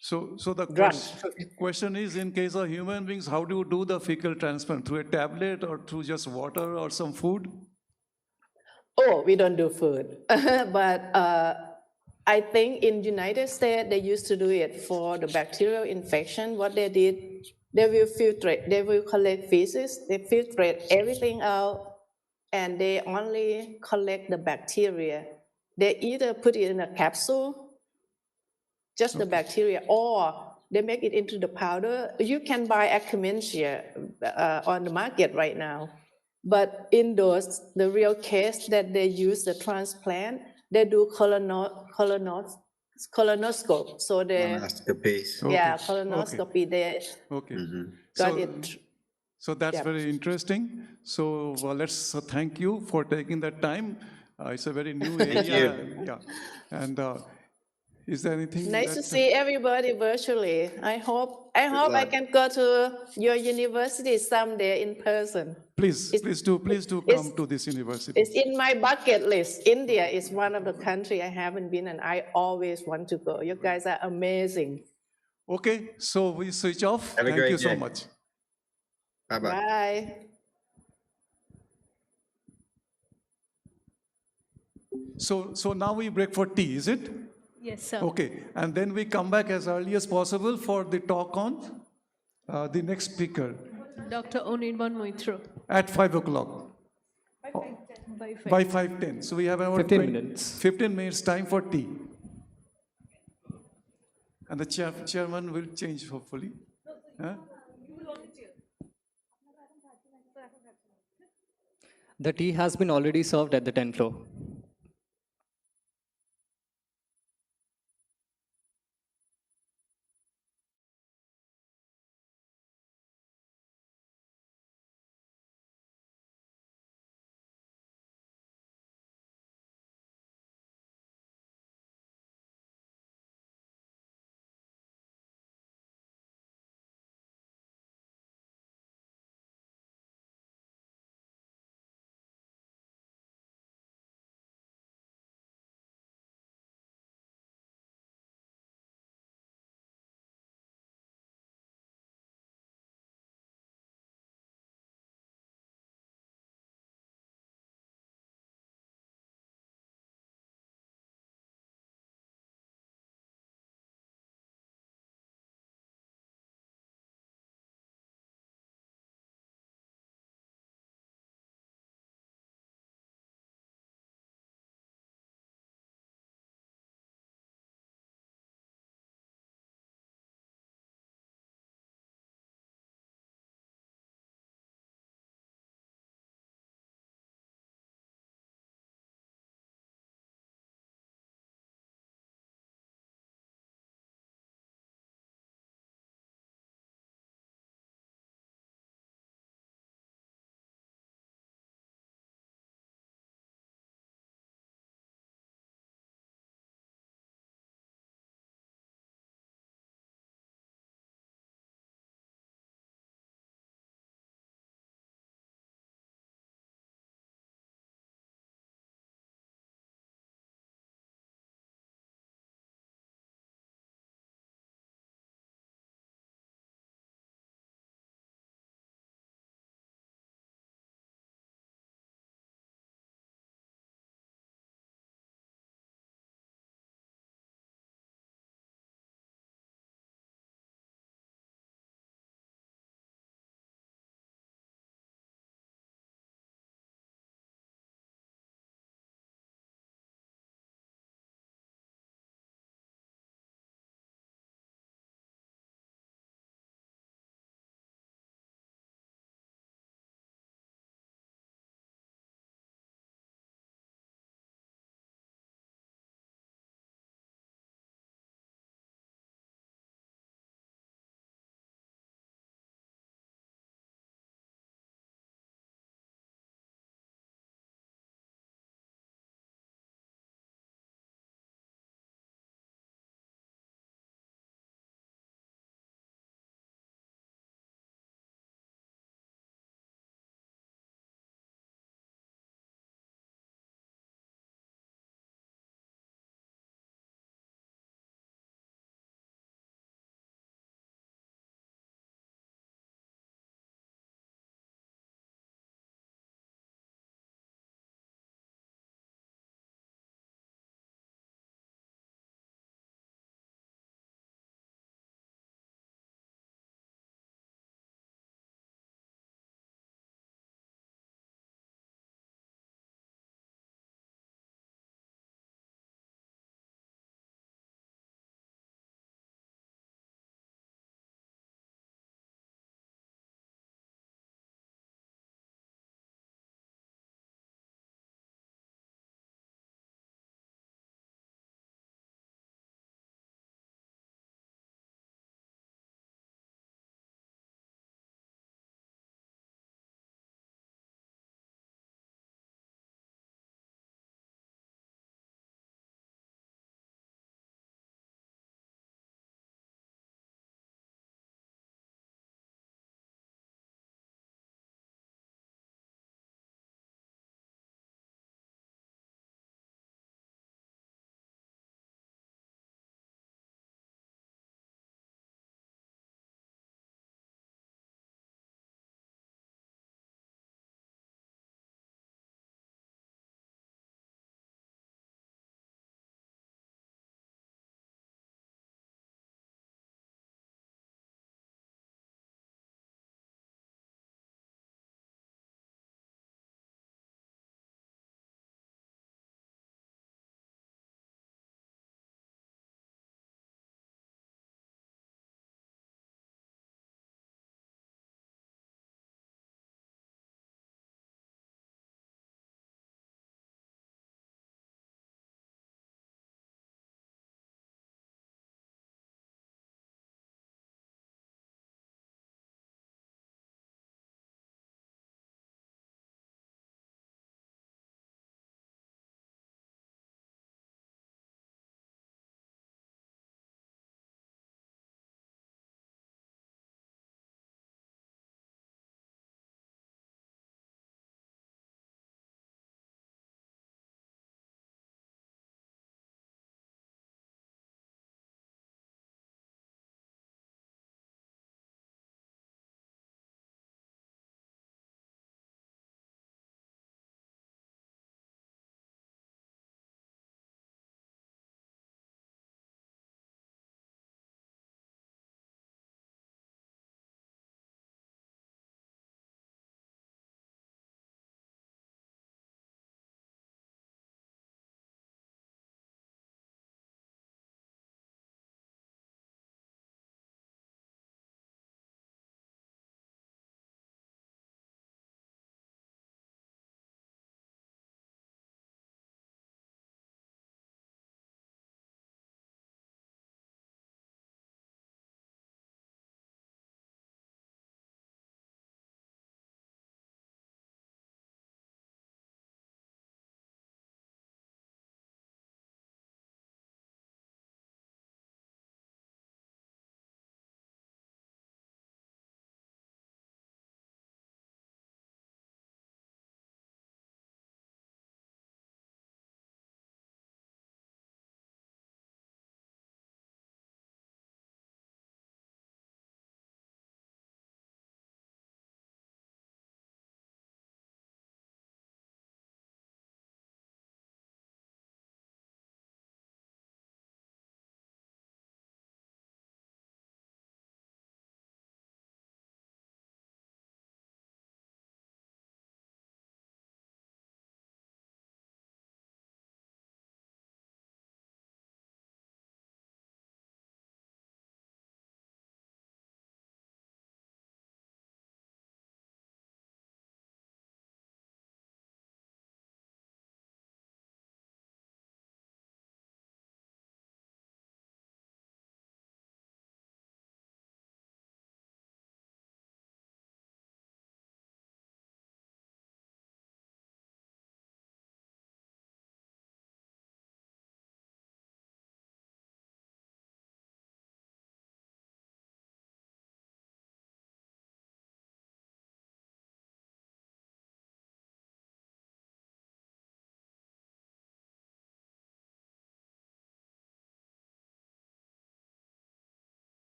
So the drunk. question is, in case of human beings, how do you do the fecal transplant? Through a tablet or through just water or some food? Oh, we don't do food, but I think in United States they used to do it for the bacterial infection. What they did, they will filtrate, they will collect feces, they filtrate everything out, and they only collect the bacteria. They either put it in a capsule, just the bacteria, or they make it into the powder. You can buy Akkermansia on the market right now. But in those, the real case that they use the transplant, they do colonoscope. So they, Colonoscopies. yeah, Okay. colonoscopy, they got it. So that's Yeah. very interesting. So let's thank you for taking that time. It's a very new area. Thank you. Yeah. And is there anything Nice to that- see everybody virtually. I hope I luck. can go to your university someday in person. Please do come to this university. It's in my bucket list. India is one of the countries I haven't been, and I always want to go. You guys are amazing. Okay, so we switch off. Have a Thank great you so day. much. Bye-bye. Bye. So now we break for tea, is it? Yes, sir. Okay, and then we come back as early as possible for the talk on the next speaker Dr. Onirban Moitro. at 5 o'clock. By 5:10. So we have about 15 minutes. 15 minutes time for tea. And the chairman will change, hopefully. Huh? The tea has been already served at the 10th floor.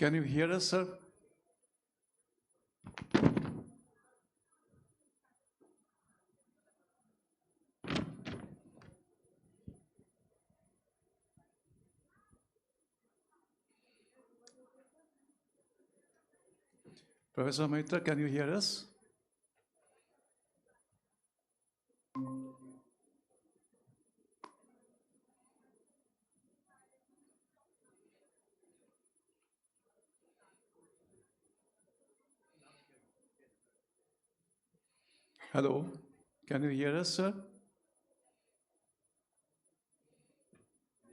Can you hear us, sir? Professor Mitra, can you hear us? Hello, can you hear us, sir?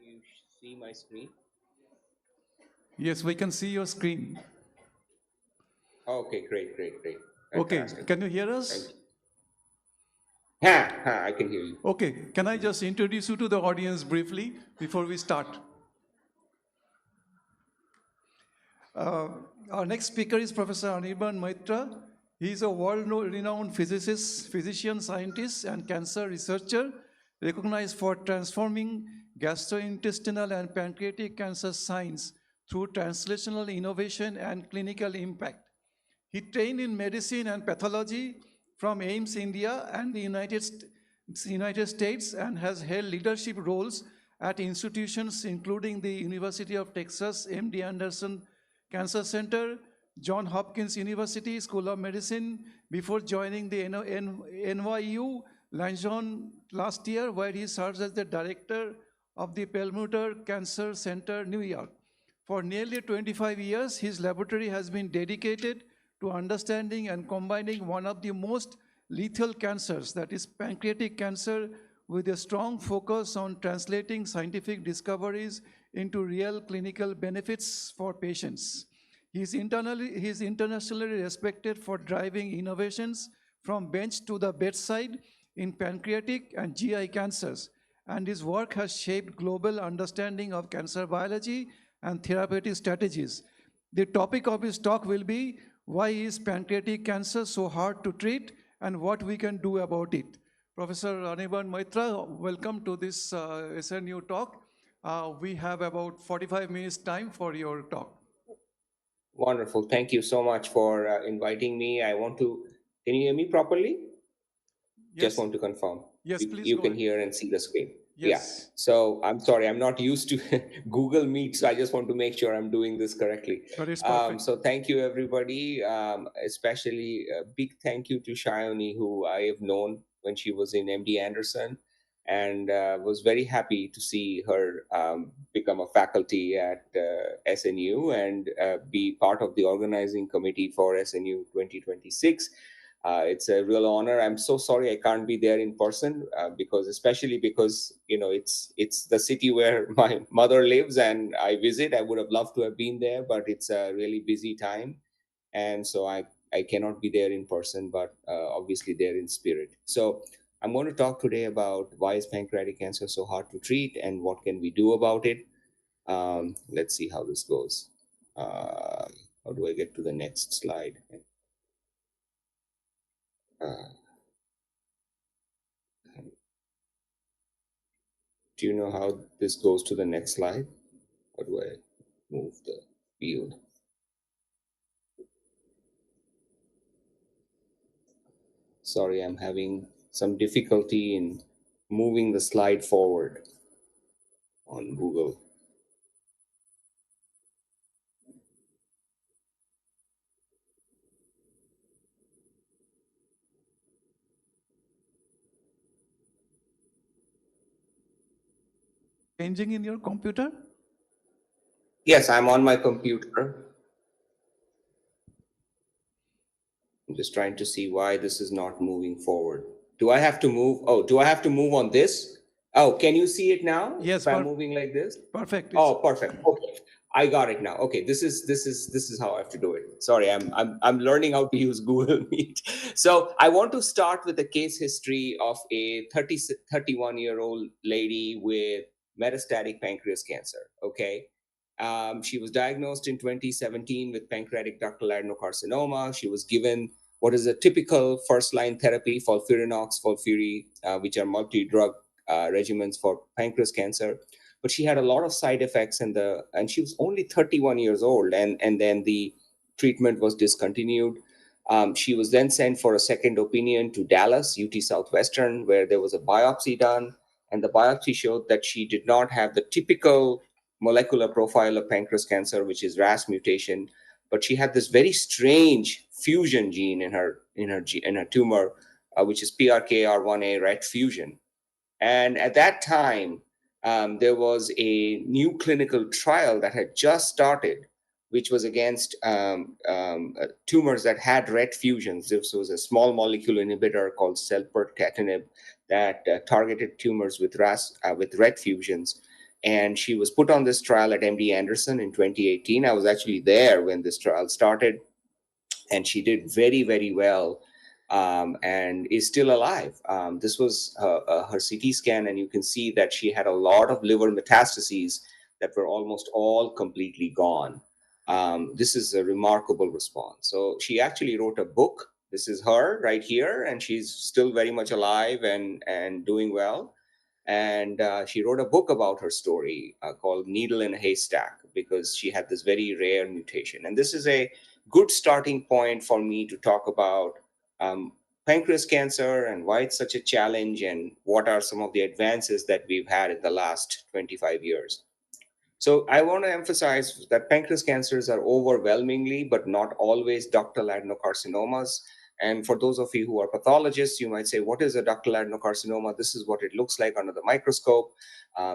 You see my screen? Yes, we can see your screen. Okay, great. Okay, Fantastic. can you hear Thank us? you. I can hear you. Okay, can I just introduce you to the audience briefly before we start? Our next speaker is Professor Anirban Maitra. He is a world-renowned physicist, physician, scientist, and cancer researcher, recognized for transforming gastrointestinal and pancreatic cancer science through translational innovation and clinical impact. He trained in medicine and pathology from AIMS India and the United States and has held leadership roles at institutions including the University of Texas MD Anderson Cancer Center, Johns Hopkins University School of Medicine, before joining the NYU Langone last year, where he serves as the director of the Perlmutter Cancer Center, New York. For nearly 25 years, his laboratory has been dedicated to understanding and combining one of the most lethal cancers, that is pancreatic cancer, with a strong focus on translating scientific discoveries into real clinical benefits for patients. He is internationally respected for driving innovations from bench to the bedside in pancreatic and GI cancers, and his work has shaped global understanding of cancer biology and therapeutic strategies. The topic of his talk will be, why is pancreatic cancer so hard to treat and what we can do about it? Professor Anirban Maitra, welcome to this SNU talk. We have about 45 minutes time for your talk. Wonderful. Thank you so much for inviting me. Can you hear me properly? Yes. Just want to confirm. Yes, please You go can ahead. hear and see the screen. Yes. Yeah. So I'm sorry, I'm not used to Google Meet, so I just want to make sure I'm doing this correctly. But it's perfect. So thank you, everybody. Especially a big thank you to Shayoni, who I have known when she was in MD Anderson, and was very happy to see her become a faculty at SNU and be part of the organizing committee for SNU 2026. It's a real honor. I'm so sorry I can't be there in person especially because it's the city where my mother lives and I visit. I would have loved to have been there, but it's a really busy time, and so I cannot be there in person, but obviously there in spirit. So I'm going to talk today about why is pancreatic cancer so hard to treat and what can we do about it. Let's see how this goes. How do I get to the next slide? Do you know how this goes to the next slide? Or do I move the field? Sorry, I'm having some difficulty in moving the slide forward on Google. Changing in your computer? Yes, I'm on my computer. I'm just trying to see why this is not moving forward. Do I have to move? Oh, do I have to move on this? Oh, can you see it now? Yes, if I'm moving like this. Perfect. Oh, perfect. Okay, I got it now. Okay, this is how I have to do it. Sorry, I'm learning how to use Google Meet. So I want to start with a case history of a 31-year-old lady with metastatic pancreas cancer. Okay. She was diagnosed in 2017 with pancreatic ductal adenocarcinoma. She was given what is a typical first-line therapy, FOLFIRINOX, FOLFIRI, which are multi-drug regimens for pancreas cancer. but she had a lot of side effects, and she was only 31 years old, and then the treatment was discontinued. She was then sent for a second opinion to Dallas, UT Southwestern, where there was a biopsy done, and the biopsy showed that she did not have the typical molecular profile of pancreas cancer, which is RAS mutation, but she had this very strange fusion gene in her tumor, which is PRKR1A RET fusion. And at that time, there was a new clinical trial that had just started, which was against tumors that had RET fusions. This was a small molecule inhibitor called selpercatinib that targeted tumors with RET fusions. And she was put on this trial at MD Anderson in 2018. I was actually there when this trial started, and she did very, very well, and is still alive. This was her CT scan, and you can see that she had a lot of liver metastases that were almost all completely gone. This is a remarkable response. So she actually wrote a book. This is her right here, and she's still very much alive and doing well. And she wrote a book about her story called Needle in a Haystack, because she had this very rare mutation. And this is a good starting point for me to talk about pancreas cancer and why it's such a challenge, and what are some of the advances that we've had in the last 25 years. So I want to emphasize that pancreas cancers are overwhelmingly, but not always, ductal adenocarcinomas. And for those of you who are pathologists, you might say, what is a ductal adenocarcinoma? This is what it looks like under the microscope.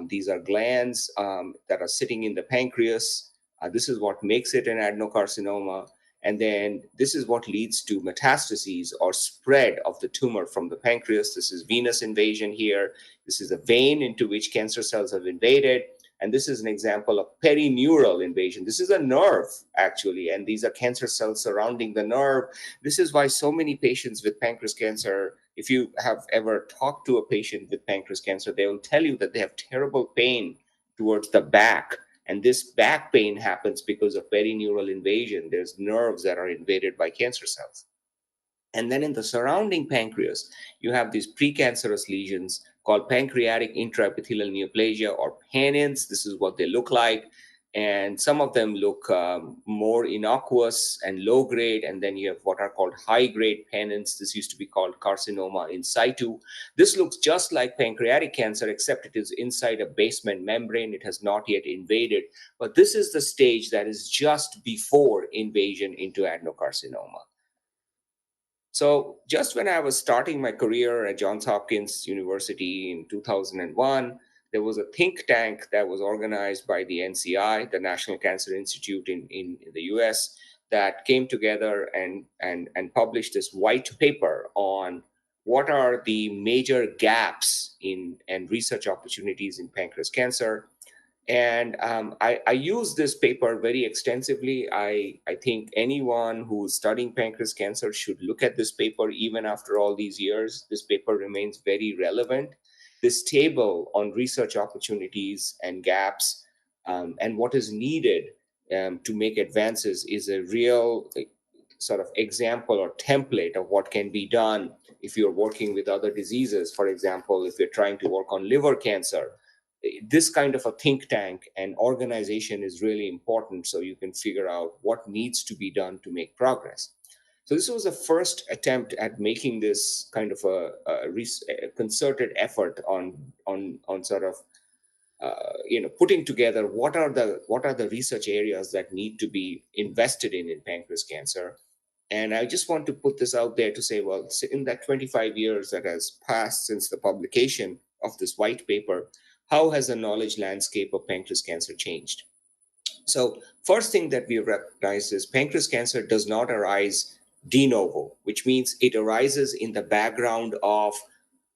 These are glands that are sitting in the pancreas. This is what makes it an adenocarcinoma. And then this is what leads to metastases or spread of the tumor from the pancreas. This is venous invasion here. This is a vein into which cancer cells have invaded. And this is an example of perineural invasion. This is a nerve, actually, and these are cancer cells surrounding the nerve. This is why so many patients with pancreas cancer, if you have ever talked to a patient with pancreas cancer, they will tell you that they have terrible pain towards the back. And this back pain happens because of perineural invasion. There's nerves that are invaded by cancer cells. And then in the surrounding pancreas, you have these precancerous lesions called pancreatic intraepithelial neoplasia, or PANINs. This is what they look like. And some of them look more innocuous and low grade. And then you have what are called high grade PANINs. This used to be called carcinoma in situ. This looks just like pancreatic cancer, except it is inside a basement membrane. It has not yet invaded. But this is the stage that is just before invasion into adenocarcinoma. So just when I was starting my career at Johns Hopkins University in 2001, there was a think tank that was organized by the NCI, the National Cancer Institute in the US, that came together and published this white paper on what are the major gaps in and research opportunities in pancreas cancer. And I use this paper very extensively. I think anyone who's studying pancreas cancer should look at this paper even after all these years. This paper remains very relevant. This table on research opportunities and gaps and what is needed to make advances is a real sort of example or template of what can be done if you're working with other diseases. For example, if you're trying to work on liver cancer, this kind of a think tank and organization is really important, so you can figure out what needs to be done to make progress. So this was a first attempt at making this kind of a concerted effort on sort of putting together what are the research areas that need to be invested in pancreas cancer. And I just want to put this out there to say, well, in that 25 years that has passed since the publication of this white paper, how has the knowledge landscape of pancreas cancer changed? So first thing that we recognize is pancreas cancer does not arise de novo, which means it arises in the background of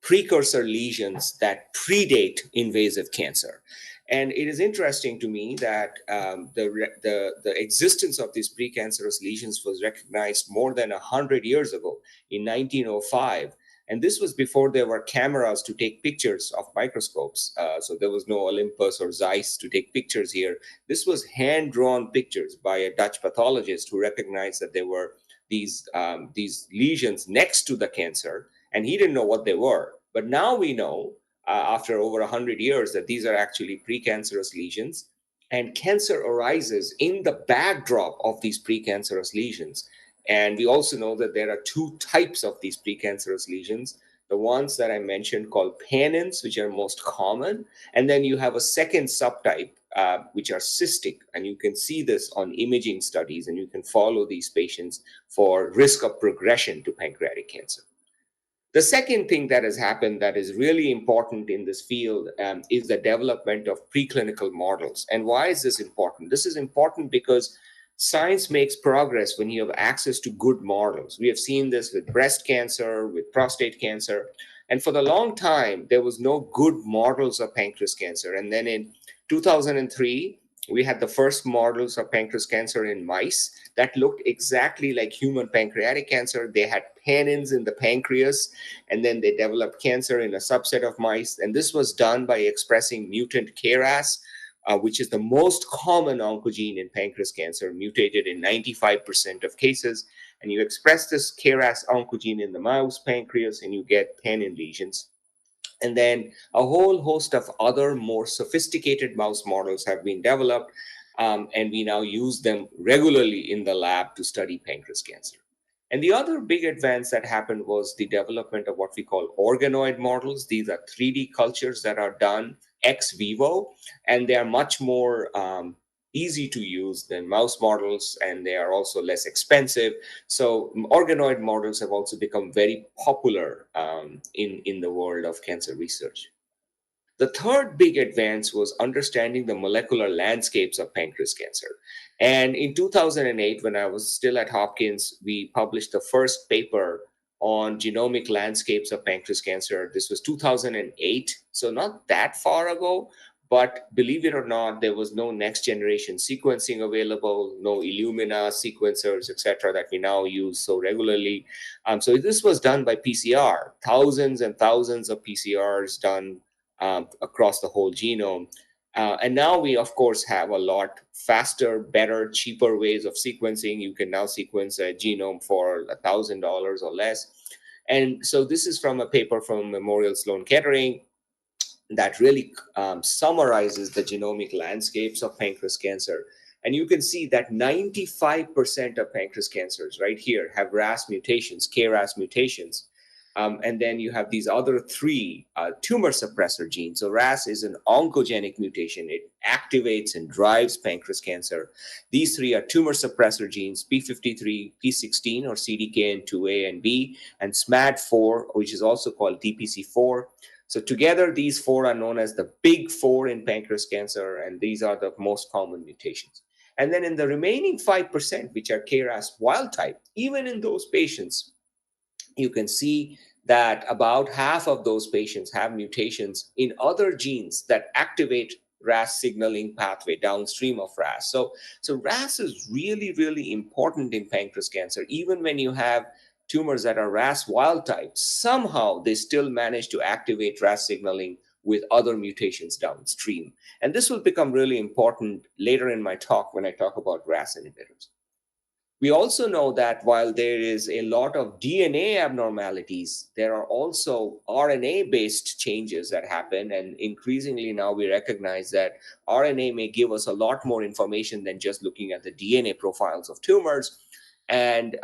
precursor lesions that predate invasive cancer. And it is interesting to me that the existence of these precancerous lesions was recognized more than 100 years ago in 1905. And this was before there were cameras to take pictures of microscopes. So there was no Olympus or Zeiss to take pictures here. This was hand-drawn pictures by a Dutch pathologist who recognized that there were these lesions next to the cancer, and he didn't know what they were. But now we know after over 100 years that these are actually precancerous lesions. And cancer arises in the backdrop of these precancerous lesions. And we also know that there are two types of these precancerous lesions. The ones that I mentioned called pannins, which are most common. And then you have a second subtype, which are cystic. And you can see this on imaging studies, and you can follow these patients for risk of progression to pancreatic cancer. The second thing that has happened that is really important in this field is the development of preclinical models. And why is this important? This is important because science makes progress when you have access to good models. We have seen this with breast cancer, with prostate cancer. And for the long time, there was no good models of pancreas cancer. And then in 2003, we had the first models of pancreas cancer in mice that looked exactly like human pancreatic cancer. They had pannins in the pancreas, and then they developed cancer in a subset of mice. And this was done by expressing mutant KRAS, which is the most common oncogene in pancreas cancer, mutated in 95% of cases. And you express this KRAS oncogene in the mouse pancreas, and you get pannin lesions. And then a whole host of other more sophisticated mouse models have been developed, and we now use them regularly in the lab to study pancreas cancer. And the other big advance that happened was the development of what we call organoid models. These are 3D cultures that are done ex vivo, and they are much more easy to use than mouse models, and they are also less expensive. So organoid models have also become very popular in the world of cancer research. The third big advance was understanding the molecular landscapes of pancreas cancer. And in 2008, when I was still at Hopkins, we published the first paper on genomic landscapes of pancreas cancer. This was 2008, so not that far ago. But believe it or not, there was no next generation sequencing available, no Illumina sequencers, etc., that we now use so regularly. So this was done by PCR, thousands and thousands of PCRs done across the whole genome. And now we, of course, have a lot faster, better, cheaper ways of sequencing. You can now sequence a genome for $1,000 or less. And so this is from a paper from Memorial Sloan Kettering that really summarizes the genomic landscapes of pancreas cancer. And you can see that 95% of pancreas cancers right here have RAS mutations, KRAS mutations. And then you have these other three tumor suppressor genes. So RAS is an oncogenic mutation. It activates and drives pancreas cancer. These three are tumor suppressor genes, P53, P16, or CDKN2A and B, and SMAD4, which is also called DPC4. So together, these four are known as the big four in pancreas cancer, and these are the most common mutations. And then in the remaining 5%, which are KRAS wild type, even in those patients, you can see that about half of those patients have mutations in other genes that activate RAS signaling pathway downstream of RAS. So RAS is really, really important in pancreas cancer. Even when you have tumors that are RAS wild type, somehow they still manage to activate RAS signaling with other mutations downstream. And this will become really important later in my talk when I talk about RAS inhibitors. We also know that while there is a lot of DNA abnormalities, there are also RNA-based changes that happen. And increasingly now we recognize that RNA may give us a lot more information than just looking at the DNA profiles of tumors. And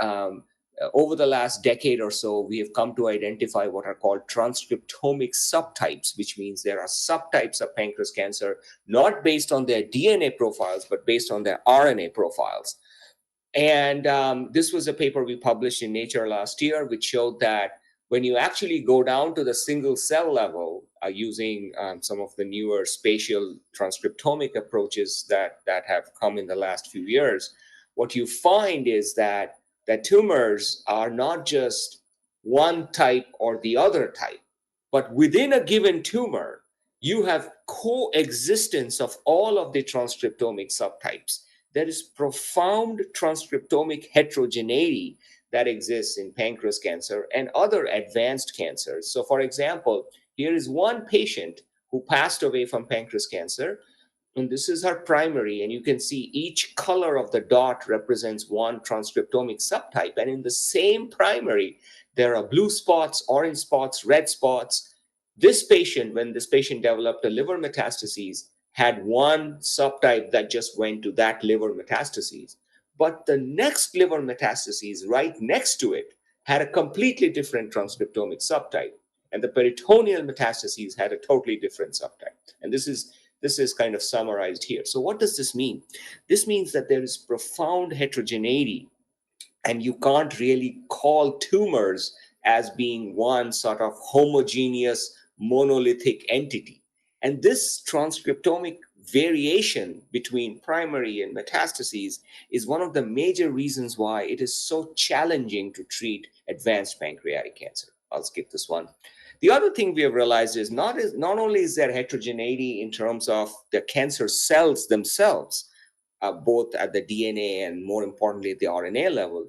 over the last decade or so, we have come to identify what are called transcriptomic subtypes, which means there are subtypes of pancreas cancer, not based on their DNA profiles, but based on their RNA profiles. And this was a paper we published in Nature last year, which showed that when you actually go down to the single cell level using some of the newer spatial transcriptomic approaches that have come in the last few years, what you find is that tumors are not just one type or the other type, but within a given tumor, you have coexistence of all of the transcriptomic subtypes. There is profound transcriptomic heterogeneity that exists in pancreas cancer and other advanced cancers. So for example, here is one patient who passed away from pancreas cancer, and this is her primary, and you can see each color of the dot represents one transcriptomic subtype. And in the same primary, there are blue spots, orange spots, red spots. This patient, when this patient developed a liver metastases, had one subtype that just went to that liver metastases. But the next liver metastases right next to it had a completely different transcriptomic subtype. And the peritoneal metastases had a totally different subtype. And this is kind of summarized here. So what does this mean? This means that there is profound heterogeneity, and you can't really call tumors as being one sort of homogeneous monolithic entity. And this transcriptomic variation between primary and metastases is one of the major reasons why it is so challenging to treat advanced pancreatic cancer. I'll skip this one. The other thing we have realized is not only is there heterogeneity in terms of the cancer cells themselves, both at the DNA and more importantly at the RNA level,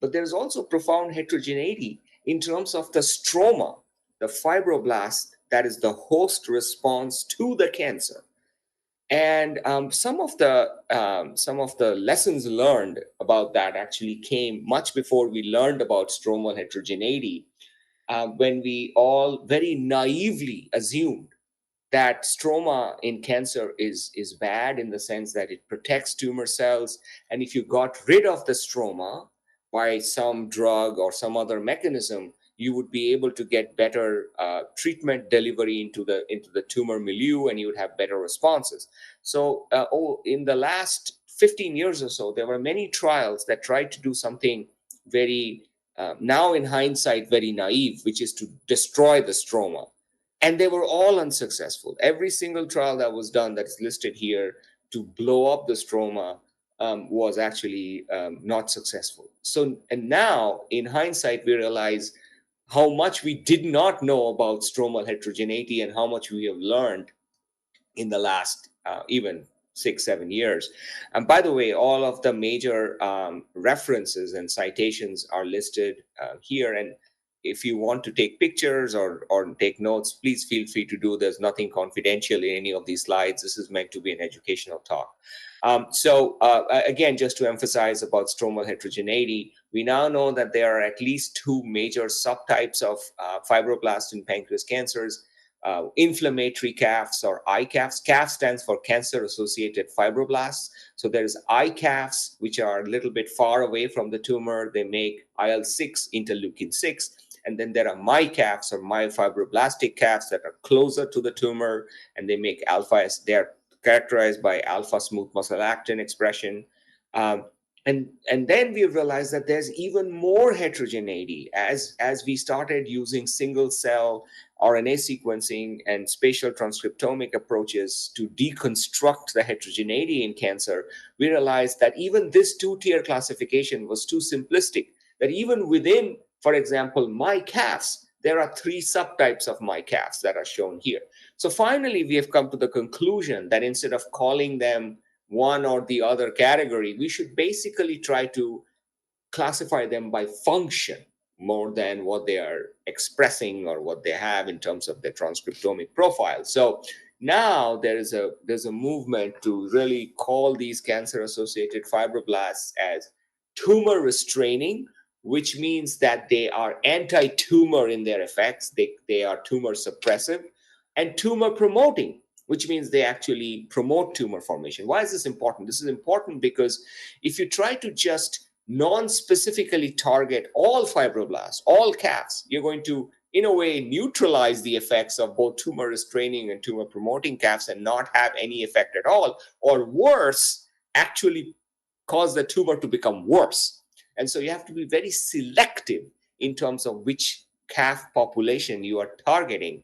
but there's also profound heterogeneity in terms of the stroma, the fibroblast that is the host response to the cancer. And some of the lessons learned about that actually came much before we learned about stromal heterogeneity, when we all very naively assumed that stroma in cancer is bad in the sense that it protects tumor cells. And if you got rid of the stroma by some drug or some other mechanism, you would be able to get better treatment delivery into the tumor milieu, and you would have better responses. So in the last 15 years or so, there were many trials that tried to do something very, now in hindsight, very naive, which is to destroy the stroma. And they were all unsuccessful. Every single trial that was done that is listed here to blow up the stroma was actually not successful. So, and now in hindsight, we realize how much we did not know about stromal heterogeneity and how much we have learned in the last even 6-7 years. And by the way, all of the major references and citations are listed here. And if you want to take pictures or take notes, please feel free to do. There's nothing confidential in any of these slides. This is meant to be an educational talk. Again, just to emphasize about stromal heterogeneity, we now know that there are at least 2 major subtypes of fibroblast in pancreas cancers. Inflammatory CAFs or ICAFs. CAF stands for cancer-associated fibroblasts. So there's ICAFs, which are a little bit far away from the tumor. They make IL-6, interleukin-6. And then there are MyCAFs or myofibroblastic CAFs that are closer to the tumor, and they make alpha. They're characterized by alpha smooth muscle actin expression. And then we realized that there's even more heterogeneity as we started using single cell RNA sequencing and spatial transcriptomic approaches to deconstruct the heterogeneity in cancer. We realized that even this 2-tier classification was too simplistic, that even within, for example, MyCAFs, there are 3 subtypes of MyCAFs that are shown here. So finally, we have come to the conclusion that instead of calling them one or the other category, we should basically try to classify them by function more than what they are expressing or what they have in terms of their transcriptomic profile. So now there's a movement to really call these cancer-associated fibroblasts as tumor restraining, which means that they are anti-tumor in their effects. They are tumor suppressive, and tumor promoting, which means they actually promote tumor formation. Why is this important? This is important because if you try to just non-specifically target all fibroblasts, all CAFs, you're going to, in a way, neutralize the effects of both tumor restraining and tumor promoting CAFs and not have any effect at all, or worse, actually cause the tumor to become worse. And so you have to be very selective in terms of which CAF population you are targeting.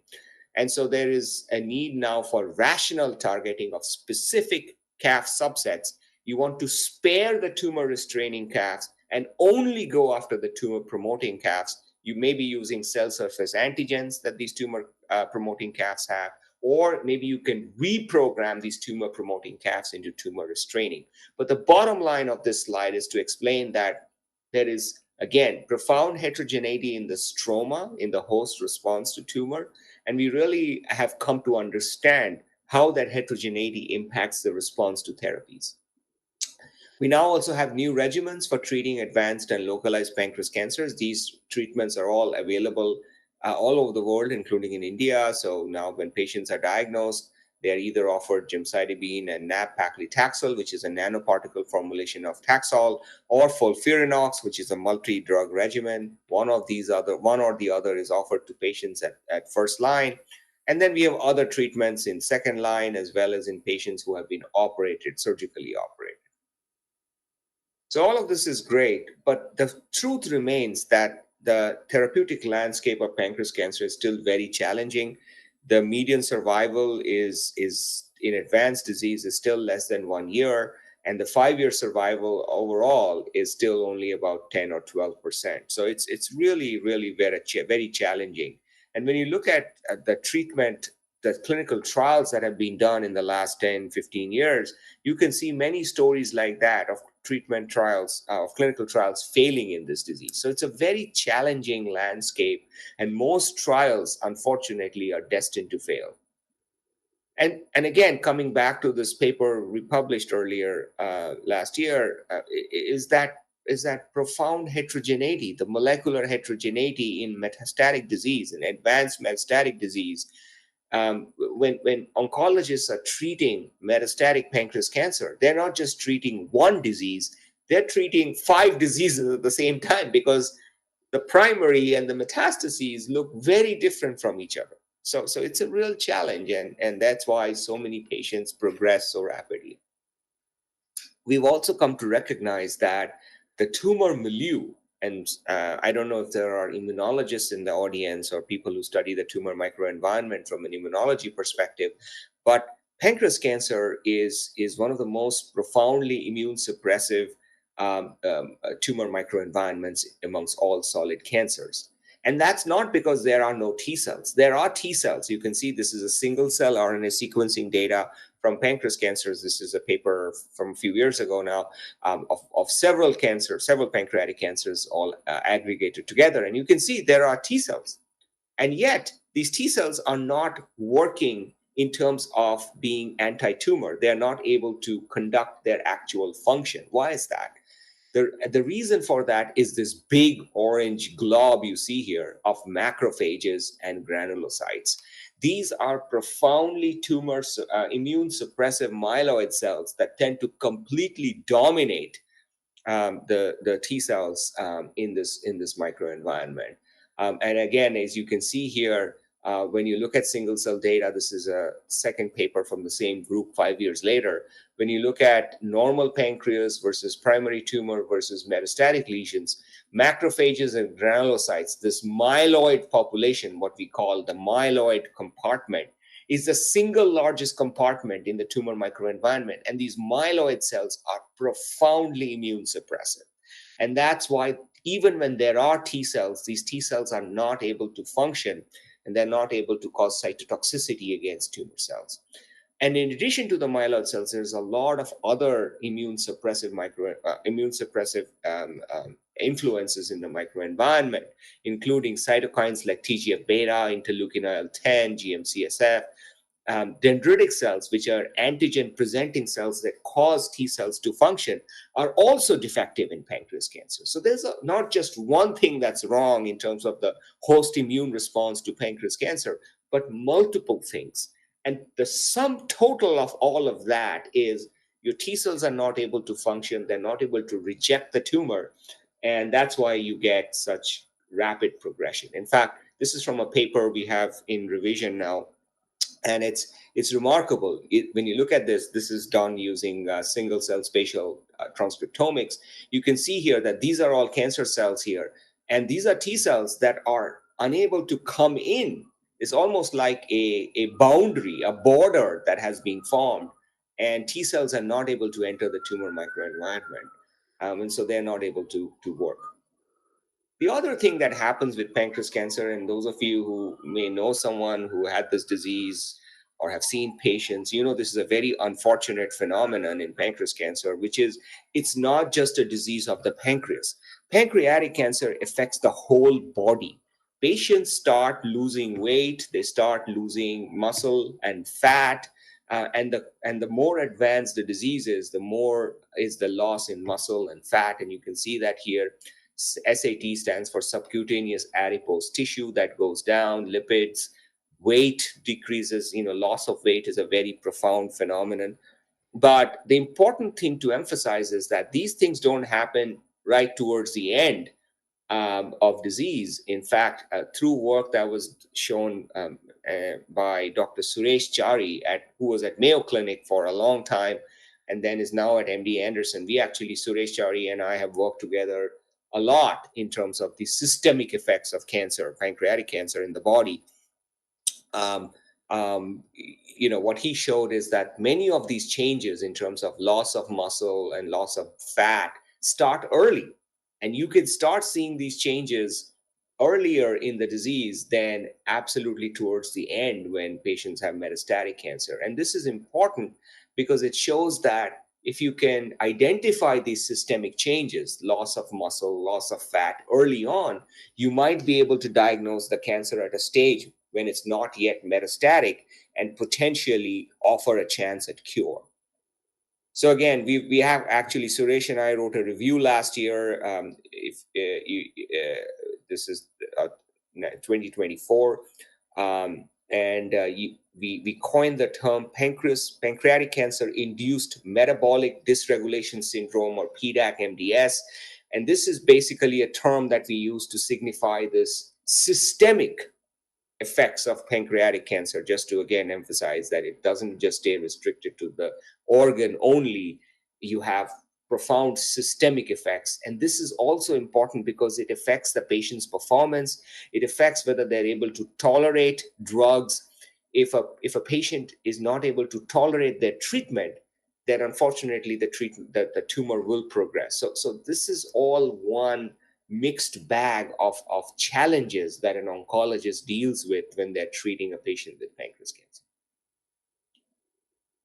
And so there is a need now for rational targeting of specific CAF subsets. You want to spare the tumor restraining CAFs and only go after the tumor promoting CAFs. You may be using cell surface antigens that these tumor promoting CAFs have, or maybe you can reprogram these tumor promoting CAFs into tumor restraining. But the bottom line of this slide is to explain that there is, again, profound heterogeneity in the stroma, in the host response to tumor. And we really have come to understand how that heterogeneity impacts the response to therapies. We now also have new regimens for treating advanced and localized pancreas cancers. These treatments are all available all over the world, including in India. So now when patients are diagnosed, they are either offered gemcitabine and nab-paclitaxel, which is a nanoparticle formulation of Taxol, or FOLFIRINOX, which is a multi-drug regimen. One or the other is offered to patients at first line. And then we have other treatments in second line, as well as in patients who have been surgically operated. So all of this is great, but the truth remains that the therapeutic landscape of pancreas cancer is still very challenging. The median survival is in advanced disease is still less than 1 year, and the 5-year survival overall is still only about 10 or 12%. So it's really very challenging. And when you look at the treatment, the clinical trials that have been done in the last 10, 15 years, you can see many stories like that of treatment trials, of clinical trials failing in this disease. So it's a very challenging landscape, and most trials, unfortunately, are destined to fail. And again, coming back to this paper we published earlier last year, is that profound heterogeneity, the molecular heterogeneity in metastatic disease, in advanced metastatic disease. When oncologists are treating metastatic pancreas cancer, they're not just treating one disease, they're treating 5 diseases at the same time, because the primary and the metastases look very different from each other. So it's a real challenge, and that's why so many patients progress so rapidly. We've also come to recognize that the tumor milieu, and I don't know if there are immunologists in the audience or people who study the tumor microenvironment from an immunology perspective, but pancreas cancer is one of the most profoundly immune suppressive tumor microenvironments amongst all solid cancers. And that's not because there are no T cells. There are T cells. You can see this is a single cell RNA sequencing data from pancreas cancers. This is a paper from a few years ago now of several pancreatic cancers all aggregated together. And you can see there are T cells. And yet these T cells are not working in terms of being anti-tumor. They're not able to conduct their actual function. Why is that? The reason for that is this big orange glob you see here of macrophages and granulocytes. These are profoundly immune suppressive myeloid cells that tend to completely dominate the T cells in this microenvironment. And again, as you can see here, when you look at single cell data, this is a second paper from the same group 5 years later. When you look at normal pancreas versus primary tumor versus metastatic lesions, macrophages and granulocytes, this myeloid population, what we call the myeloid compartment, is the single largest compartment in the tumor microenvironment. And these myeloid cells are profoundly immune suppressive. And that's why even when there are T cells, these T cells are not able to function, and they're not able to cause cytotoxicity against tumor cells. And in addition to the myeloid cells, there's a lot of other immune suppressive influences in the microenvironment, including cytokines like TGF-beta, interleukin IL-10, GM-CSF, dendritic cells, which are antigen-presenting cells that cause T cells to function, are also defective in pancreas cancer. So there's not just one thing that's wrong in terms of the host immune response to pancreas cancer, but multiple things. And the sum total of all of that is your T cells are not able to function, they're not able to reject the tumor, and that's why you get such rapid progression. In fact, this is from a paper we have in revision now, and it's remarkable. When you look at this is done using single cell spatial transcriptomics. You can see here that these are all cancer cells here, and these are T cells that are unable to come in. It's almost like a boundary, a border that has been formed, and T cells are not able to enter the tumor microenvironment, and so they're not able to work. The other thing that happens with pancreas cancer, and those of you who may know someone who had this disease or have seen patients, you know this is a very unfortunate phenomenon in pancreas cancer, which is it's not just a disease of the pancreas. Pancreatic cancer affects the whole body. Patients start losing weight, they start losing muscle and fat, and the more advanced the disease is, the more is the loss in muscle and fat, and you can see that here. SAT stands for subcutaneous adipose tissue that goes down, lipids, weight decreases. Loss of weight is a very profound phenomenon. But the important thing to emphasize is that these things don't happen right towards the end of disease. In fact, through work that was shown by Dr. Suresh Chari, who was at Mayo Clinic for a long time and then is now at MD Anderson, Suresh Chari and I have worked together a lot in terms of the systemic effects of cancer, pancreatic cancer in the body. What he showed is that many of these changes in terms of loss of muscle and loss of fat start early. And you can start seeing these changes earlier in the disease than absolutely towards the end when patients have metastatic cancer. And this is important because it shows that if you can identify these systemic changes, loss of muscle, loss of fat early on, you might be able to diagnose the cancer at a stage when it's not yet metastatic and potentially offer a chance at cure. So again, we have actually, Suresh and I wrote a review last year. This is 2024. We coined the term pancreatic cancer induced metabolic dysregulation syndrome, or PDAC-MDS. And this is basically a term that we use to signify this systemic effects of pancreatic cancer, just to again emphasize that it doesn't just stay restricted to the organ only. You have profound systemic effects. And this is also important because it affects the patient's performance. It affects whether they're able to tolerate drugs. If a patient is not able to tolerate their treatment, then unfortunately the tumor will progress. So this is all one mixed bag of challenges that an oncologist deals with when they're treating a patient with pancreas cancer.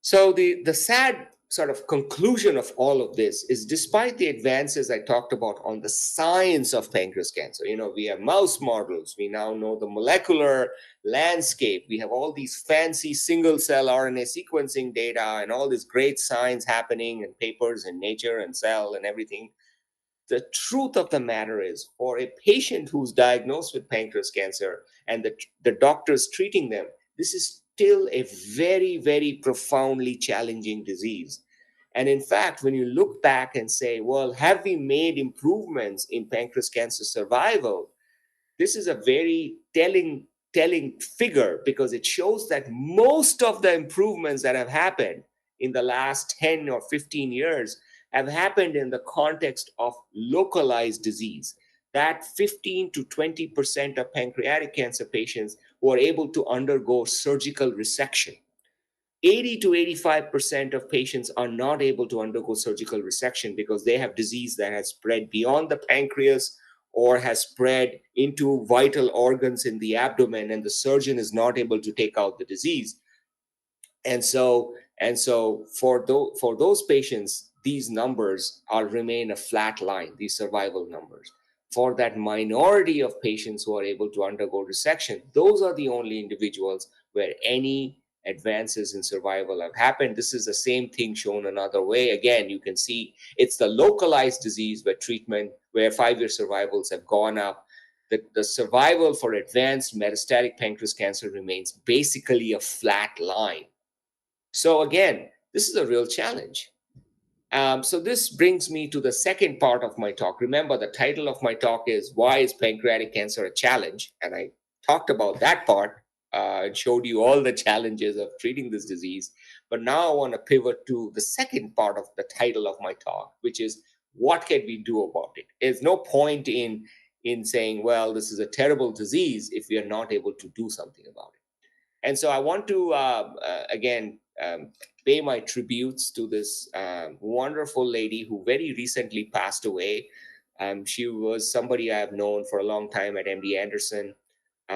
So the sad sort of conclusion of all of this is, despite the advances I talked about on the science of pancreas cancer, we have mouse models, we now know the molecular landscape, we have all these fancy single cell RNA sequencing data and all this great science happening and papers in Nature and Cell and everything. The truth of the matter is, for a patient who's diagnosed with pancreas cancer and the doctors treating them, this is still a very, very profoundly challenging disease. And in fact, when you look back and say, well, have we made improvements in pancreas cancer survival? This is a very telling figure, because it shows that most of the improvements that have happened in the last 10 or 15 years have happened in the context of localized disease. That 15 to 20% of pancreatic cancer patients who are able to undergo surgical resection. 80 to 85% of patients are not able to undergo surgical resection because they have disease that has spread beyond the pancreas or has spread into vital organs in the abdomen, and the surgeon is not able to take out the disease. And so for those patients, these numbers remain a flat line, these survival numbers. For that minority of patients who are able to undergo resection, those are the only individuals where any advances in survival have happened. This is the same thing shown another way. Again, you can see it's the localized disease where 5-year survivals have gone up. The survival for advanced metastatic pancreas cancer remains basically a flat line. So again, this is a real challenge. So this brings me to the second part of my talk. Remember, the title of my talk is Why is Pancreatic Cancer a Challenge? And I talked about that part and showed you all the challenges of treating this disease. But now I want to pivot to the second part of the title of my talk, which is what can we do about it? There's no point in saying, well, this is a terrible disease if we are not able to do something about it. And so I want to, again, pay my tributes to this wonderful lady who very recently passed away. She was somebody I have known for a long time at MD Anderson.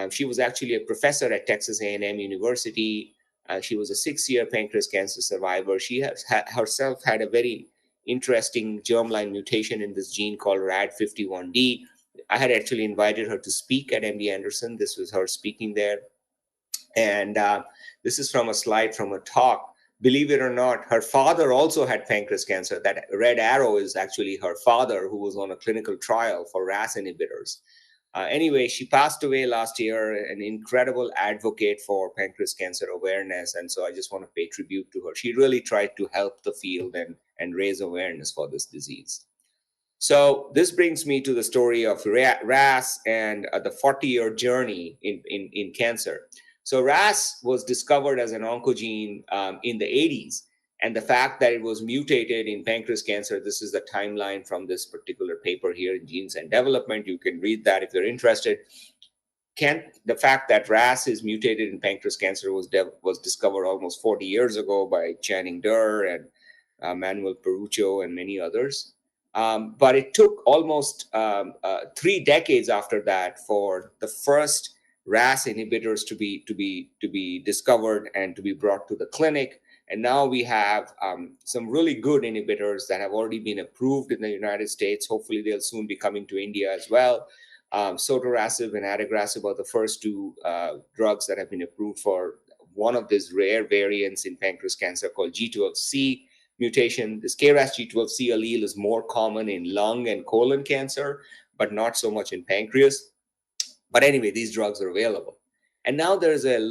She was actually a professor at Texas A&M University. She was a 6-year pancreas cancer survivor. She has herself had a very interesting germline mutation in this gene called RAD51D. I had actually invited her to speak at MD Anderson. This was her speaking there. And this is from a slide from a talk believe it or not, her father also had pancreas cancer. That red arrow is actually her father, who was on a clinical trial for RAS inhibitors. Anyway, she passed away last year, an incredible advocate for pancreas cancer awareness. And so I just want to pay tribute to her. She really tried to help the field and raise awareness for this disease. So this brings me to the story of RAS and the 40-year journey in cancer. So RAS was discovered as an oncogene in the 80s. And the fact that it was mutated in pancreas cancer, this is the timeline from this particular paper here in Genes and Development. You can read that if you're interested. The fact that RAS is mutated in pancreas cancer was discovered almost 40 years ago by Channing Durr and Manuel Perucho and many others. But it took almost 3 decades after that for the first RAS inhibitors to be discovered and to be brought to the clinic. And now we have some really good inhibitors that have already been approved in the United States. Hopefully, they'll soon be coming to India as well. Sotorasib and adagrasib are the first 2 drugs that have been approved for one of these rare variants in pancreas cancer called G12C mutation. This KRAS G12C allele is more common in lung and colon cancer, but not so much in pancreas. But anyway, these drugs are available. And now there's a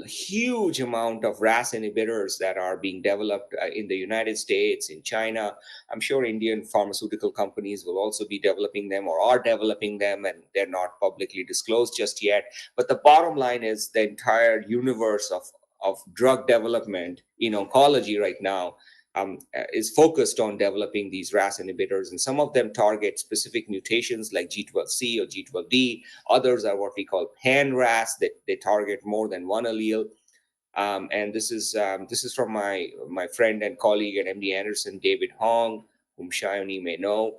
huge amount of RAS inhibitors that are being developed in the United States, in China. I'm sure Indian pharmaceutical companies will also be developing them or are developing them, and they're not publicly disclosed just yet. But the bottom line is the entire universe of drug development in oncology right now is focused on developing these RAS inhibitors, and some of them target specific mutations like G12C or G12D. Others are what we call pan-RAS, that they target more than one allele. And this is from my friend and colleague at MD Anderson, David Hong, whom Shayoni may know.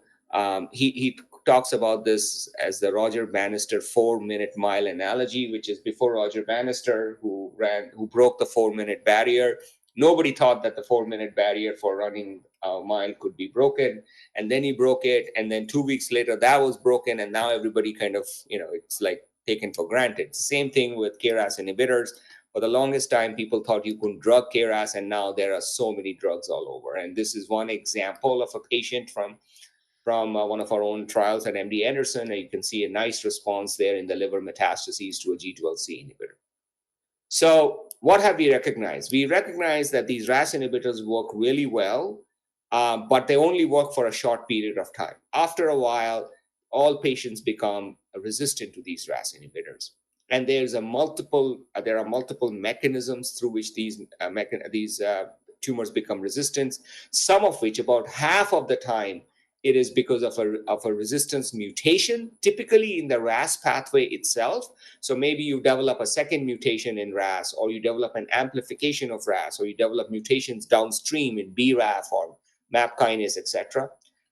He talks about this as the Roger Bannister 4-minute mile analogy, which is before Roger Bannister, who broke the 4-minute barrier. Nobody thought that the 4-minute barrier for running a mile could be broken. And then he broke it. And then 2 weeks later, that was broken. And now everybody kind of, it's like taken for granted. It's the same thing with KRAS inhibitors. For the longest time, people thought you couldn't drug KRAS. And now there are so many drugs all over. And this is one example of a patient from one of our own trials at MD Anderson. And you can see a nice response there in the liver metastases to a G12C inhibitor. So what have we recognized? We recognize that these RAS inhibitors work really well, but they only work for a short period of time. After a while, all patients become resistant to these RAS inhibitors. And there are multiple mechanisms through which these tumors become resistant, some of which, about half of the time, it is because of a resistance mutation, typically in the RAS pathway itself. So maybe you develop a second mutation in RAS, or you develop an amplification of RAS, or you develop mutations downstream in BRAF or MAP kinase, etc.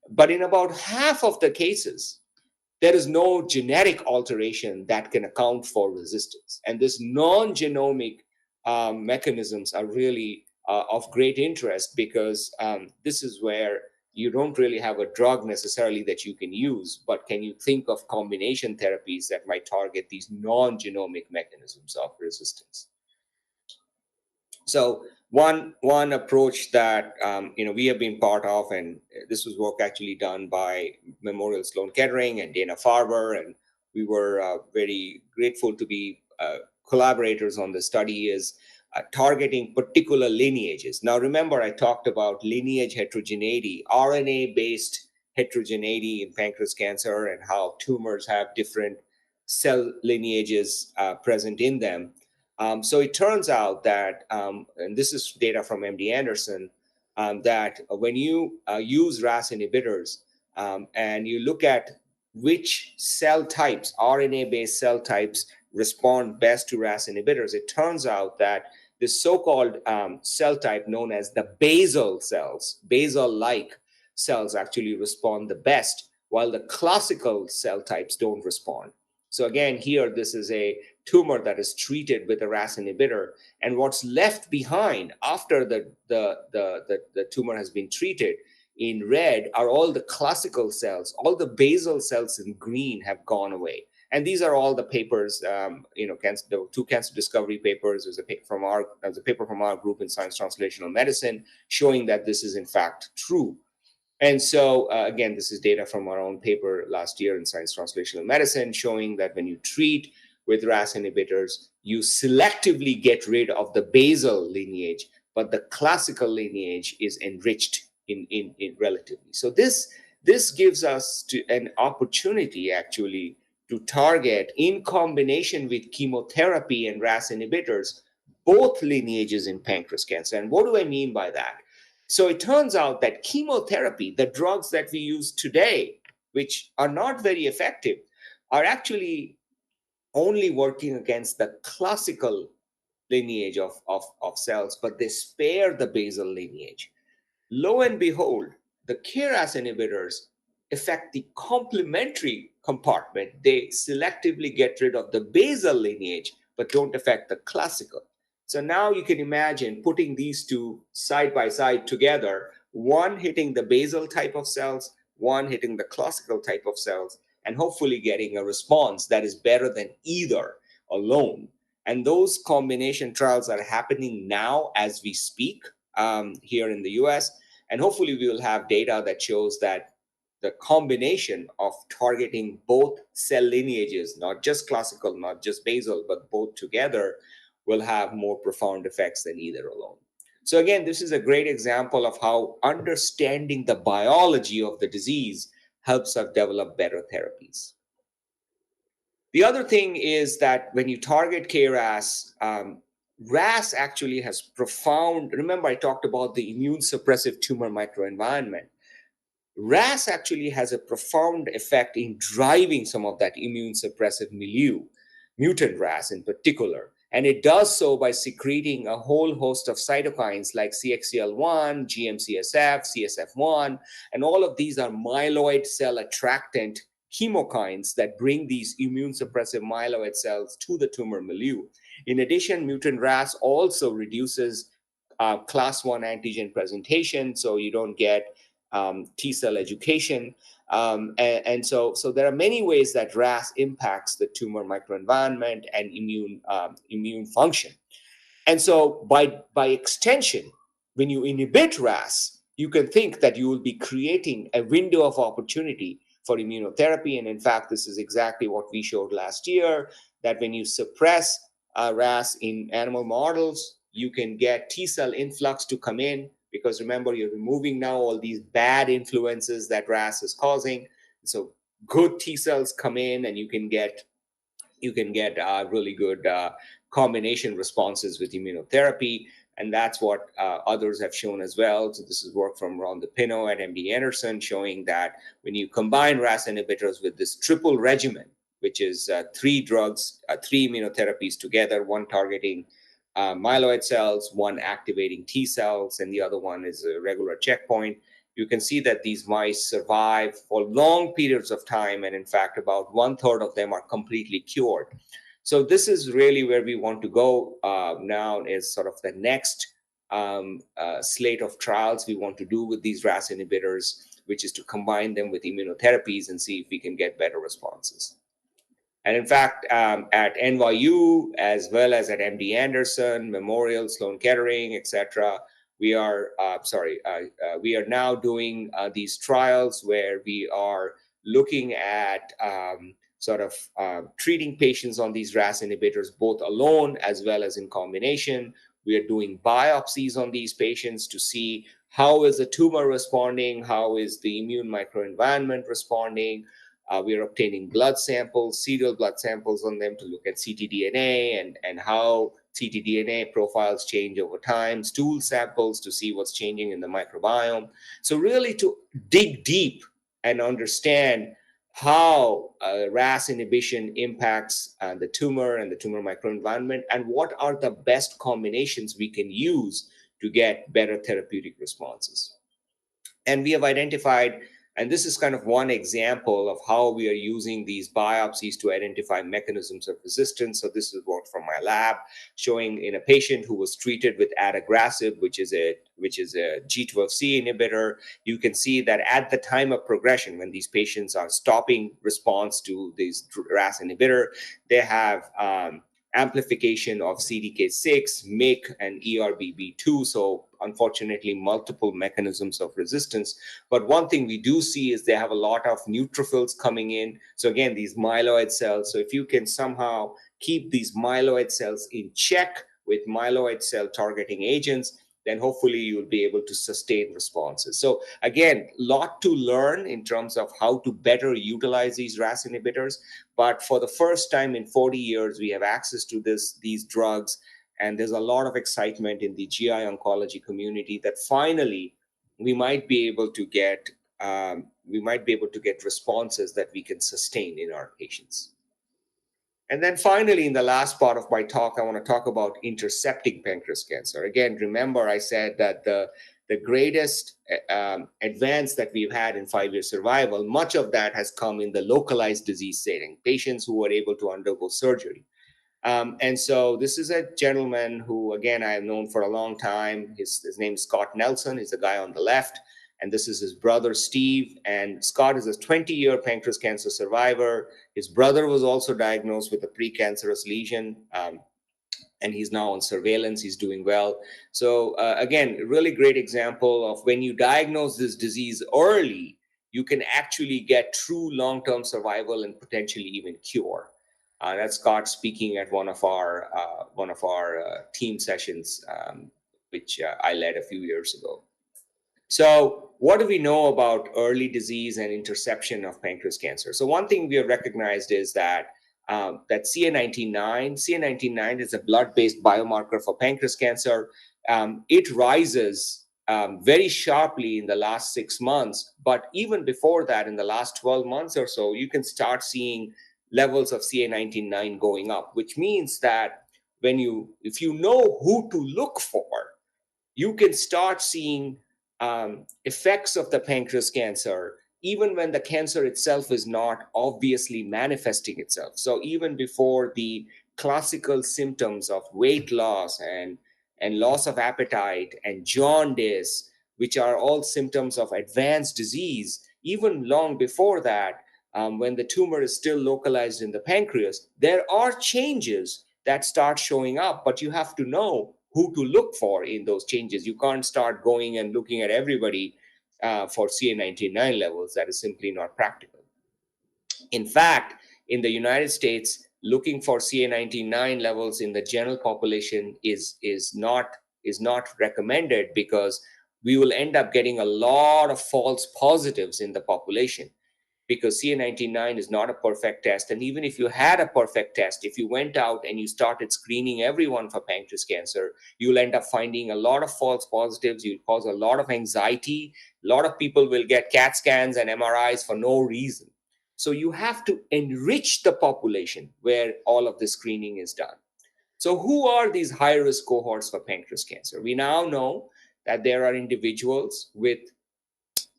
But in about half of the cases, there is no genetic alteration that can account for resistance. And this non-genomic mechanisms are really of great interest, because this is where you don't really have a drug necessarily that you can use, but can you think of combination therapies that might target these non-genomic mechanisms of resistance? So one approach that we have been part of, and this was work actually done by Memorial Sloan Kettering and Dana-Farber, and we were very grateful to be collaborators on the study, is targeting particular lineages. Now, remember, I talked about lineage heterogeneity, RNA-based heterogeneity in pancreas cancer, and how tumors have different cell lineages present in them. So it turns out that, and this is data from MD Anderson, that when you use RAS inhibitors and you look at which cell types, RNA-based cell types, respond best to RAS inhibitors, it turns out that this so-called cell type known as the basal cells, basal-like cells, actually respond the best, while the classical cell types don't respond. So again, here, this is a tumor that is treated with a RAS inhibitor, and what's left behind after the tumor has been treated in red are all the classical cells. All the basal cells in green have gone away. And these are all the papers, the 2 cancer discovery papers. There's a paper from our group in Science Translational Medicine showing that this is in fact true. And so, again, this is data from our own paper last year in Science Translational Medicine showing that when you treat with RAS inhibitors, you selectively get rid of the basal lineage, but the classical lineage is enriched in relatively. So this gives us an opportunity actually to target, in combination with chemotherapy and RAS inhibitors, both lineages in pancreas cancer. And what do I mean by that? So it turns out that chemotherapy, the drugs that we use today, which are not very effective, are actually only working against the classical lineage of cells, but they spare the basal lineage. Lo and behold, the KRAS inhibitors affect the complementary compartment. They selectively get rid of the basal lineage, but don't affect the classical. So now you can imagine putting these two side by side together, one hitting the basal type of cells, one hitting the classical type of cells, and hopefully getting a response that is better than either alone. And those combination trials are happening now as we speak here in the US. And hopefully we will have data that shows that the combination of targeting both cell lineages, not just classical, not just basal, but both together, will have more profound effects than either alone. So again, this is a great example of how understanding the biology of the disease helps us develop better therapies. The other thing is that when you target KRAS, RAS actually has profound, remember I talked about the immune suppressive tumor microenvironment. RAS actually has a profound effect in driving some of that immune suppressive milieu, mutant RAS in particular. And it does so by secreting a whole host of cytokines like CXCL1, GM-CSF, CSF1, and all of these are myeloid cell attractant chemokines that bring these immune suppressive myeloid cells to the tumor milieu. In addition, mutant RAS also reduces class 1 antigen presentation, so you don't get T cell education. And so there are many ways that RAS impacts the tumor microenvironment and immune function. And so by extension, when you inhibit RAS, you can think that you will be creating a window of opportunity for immunotherapy. And in fact, this is exactly what we showed last year, that when you suppress RAS in animal models, you can get T cell influx to come in, because remember, you're removing now all these bad influences that RAS is causing. So good T cells come in, and you can get really good combination responses with immunotherapy. And that's what others have shown as well. So this is work from Ron DePino at MD Anderson showing that when you combine RAS inhibitors with this triple regimen, which is 3 drugs, 3 immunotherapies together, one targeting myeloid cells, one activating T cells, and the other one is a regular checkpoint, you can see that these mice survive for long periods of time. And in fact, about 1/3 of them are completely cured. So this is really where we want to go now, is sort of the next slate of trials we want to do with these RAS inhibitors, which is to combine them with immunotherapies and see if we can get better responses. And in fact, at NYU, as well as at MD Anderson, Memorial, Sloan Kettering, etc., we are now doing these trials where we are looking at treating patients on these RAS inhibitors, both alone as well as in combination. We are doing biopsies on these patients to see how is the tumor responding, how is the immune microenvironment responding. We are obtaining blood samples, serial blood samples on them to look at ctDNA and how ctDNA profiles change over time, stool samples to see what's changing in the microbiome. So really to dig deep and understand how RAS inhibition impacts the tumor and the tumor microenvironment, and what are the best combinations we can use to get better therapeutic responses. And we have identified And this is kind of one example of how we are using these biopsies to identify mechanisms of resistance. So this is work from my lab showing in a patient who was treated with adagrasib, which is a G12C inhibitor. You can see that at the time of progression, when these patients are stopping response to this RAS inhibitor, they have amplification of CDK6, MYC, and ERBB2. So unfortunately, multiple mechanisms of resistance. But one thing we do see is they have a lot of neutrophils coming in. So again, these myeloid cells. So if you can somehow keep these myeloid cells in check with myeloid cell targeting agents, then hopefully you'll be able to sustain responses. So again, a lot to learn in terms of how to better utilize these RAS inhibitors. But for the first time in 40 years, we have access to these drugs. And there's a lot of excitement in the GI oncology community that finally we might be able to get responses that we can sustain in our patients. And then finally, in the last part of my talk, I want to talk about intercepting pancreas cancer. Again, remember I said that the greatest advance that we've had in 5-year survival, much of that has come in the localized disease setting, patients who were able to undergo surgery. And so this is a gentleman who, again, I have known for a long time. His name is Scott Nelson. He's the guy on the left. And this is his brother, Steve. And Scott is a 20-year pancreas cancer survivor. His brother was also diagnosed with a precancerous lesion. And he's now on surveillance. He's doing well. So again, a really great example of when you diagnose this disease early, you can actually get true long-term survival and potentially even cure. That's Scott speaking at one of our team sessions, which I led a few years ago. So what do we know about early disease and interception of pancreas cancer? So one thing we have recognized is that CA19-9 is a blood-based biomarker for pancreas cancer. It rises very sharply in the last 6 months, but even before that, in the last 12 months or so, you can start seeing levels of CA19-9 going up, which means that if you know who to look for, you can start seeing effects of the pancreas cancer even when the cancer itself is not obviously manifesting itself. So even before the classical symptoms of weight loss and loss of appetite and jaundice, which are all symptoms of advanced disease, even long before that, when the tumor is still localized in the pancreas, there are changes that start showing up, but you have to know who to look for in those changes. You can't start going and looking at everybody for CA19-9 levels. That is simply not practical. In fact, in the United States, looking for CA19-9 levels in the general population is not recommended because we will end up getting a lot of false positives in the population, because CA19-9 is not a perfect test. And even if you had a perfect test, if you went out and you started screening everyone for pancreas cancer, you'll end up finding a lot of false positives. You'll cause a lot of anxiety. A lot of people will get CAT scans and MRIs for no reason. So you have to enrich the population where all of the screening is done. So who are these high-risk cohorts for pancreas cancer? We now know that there are individuals with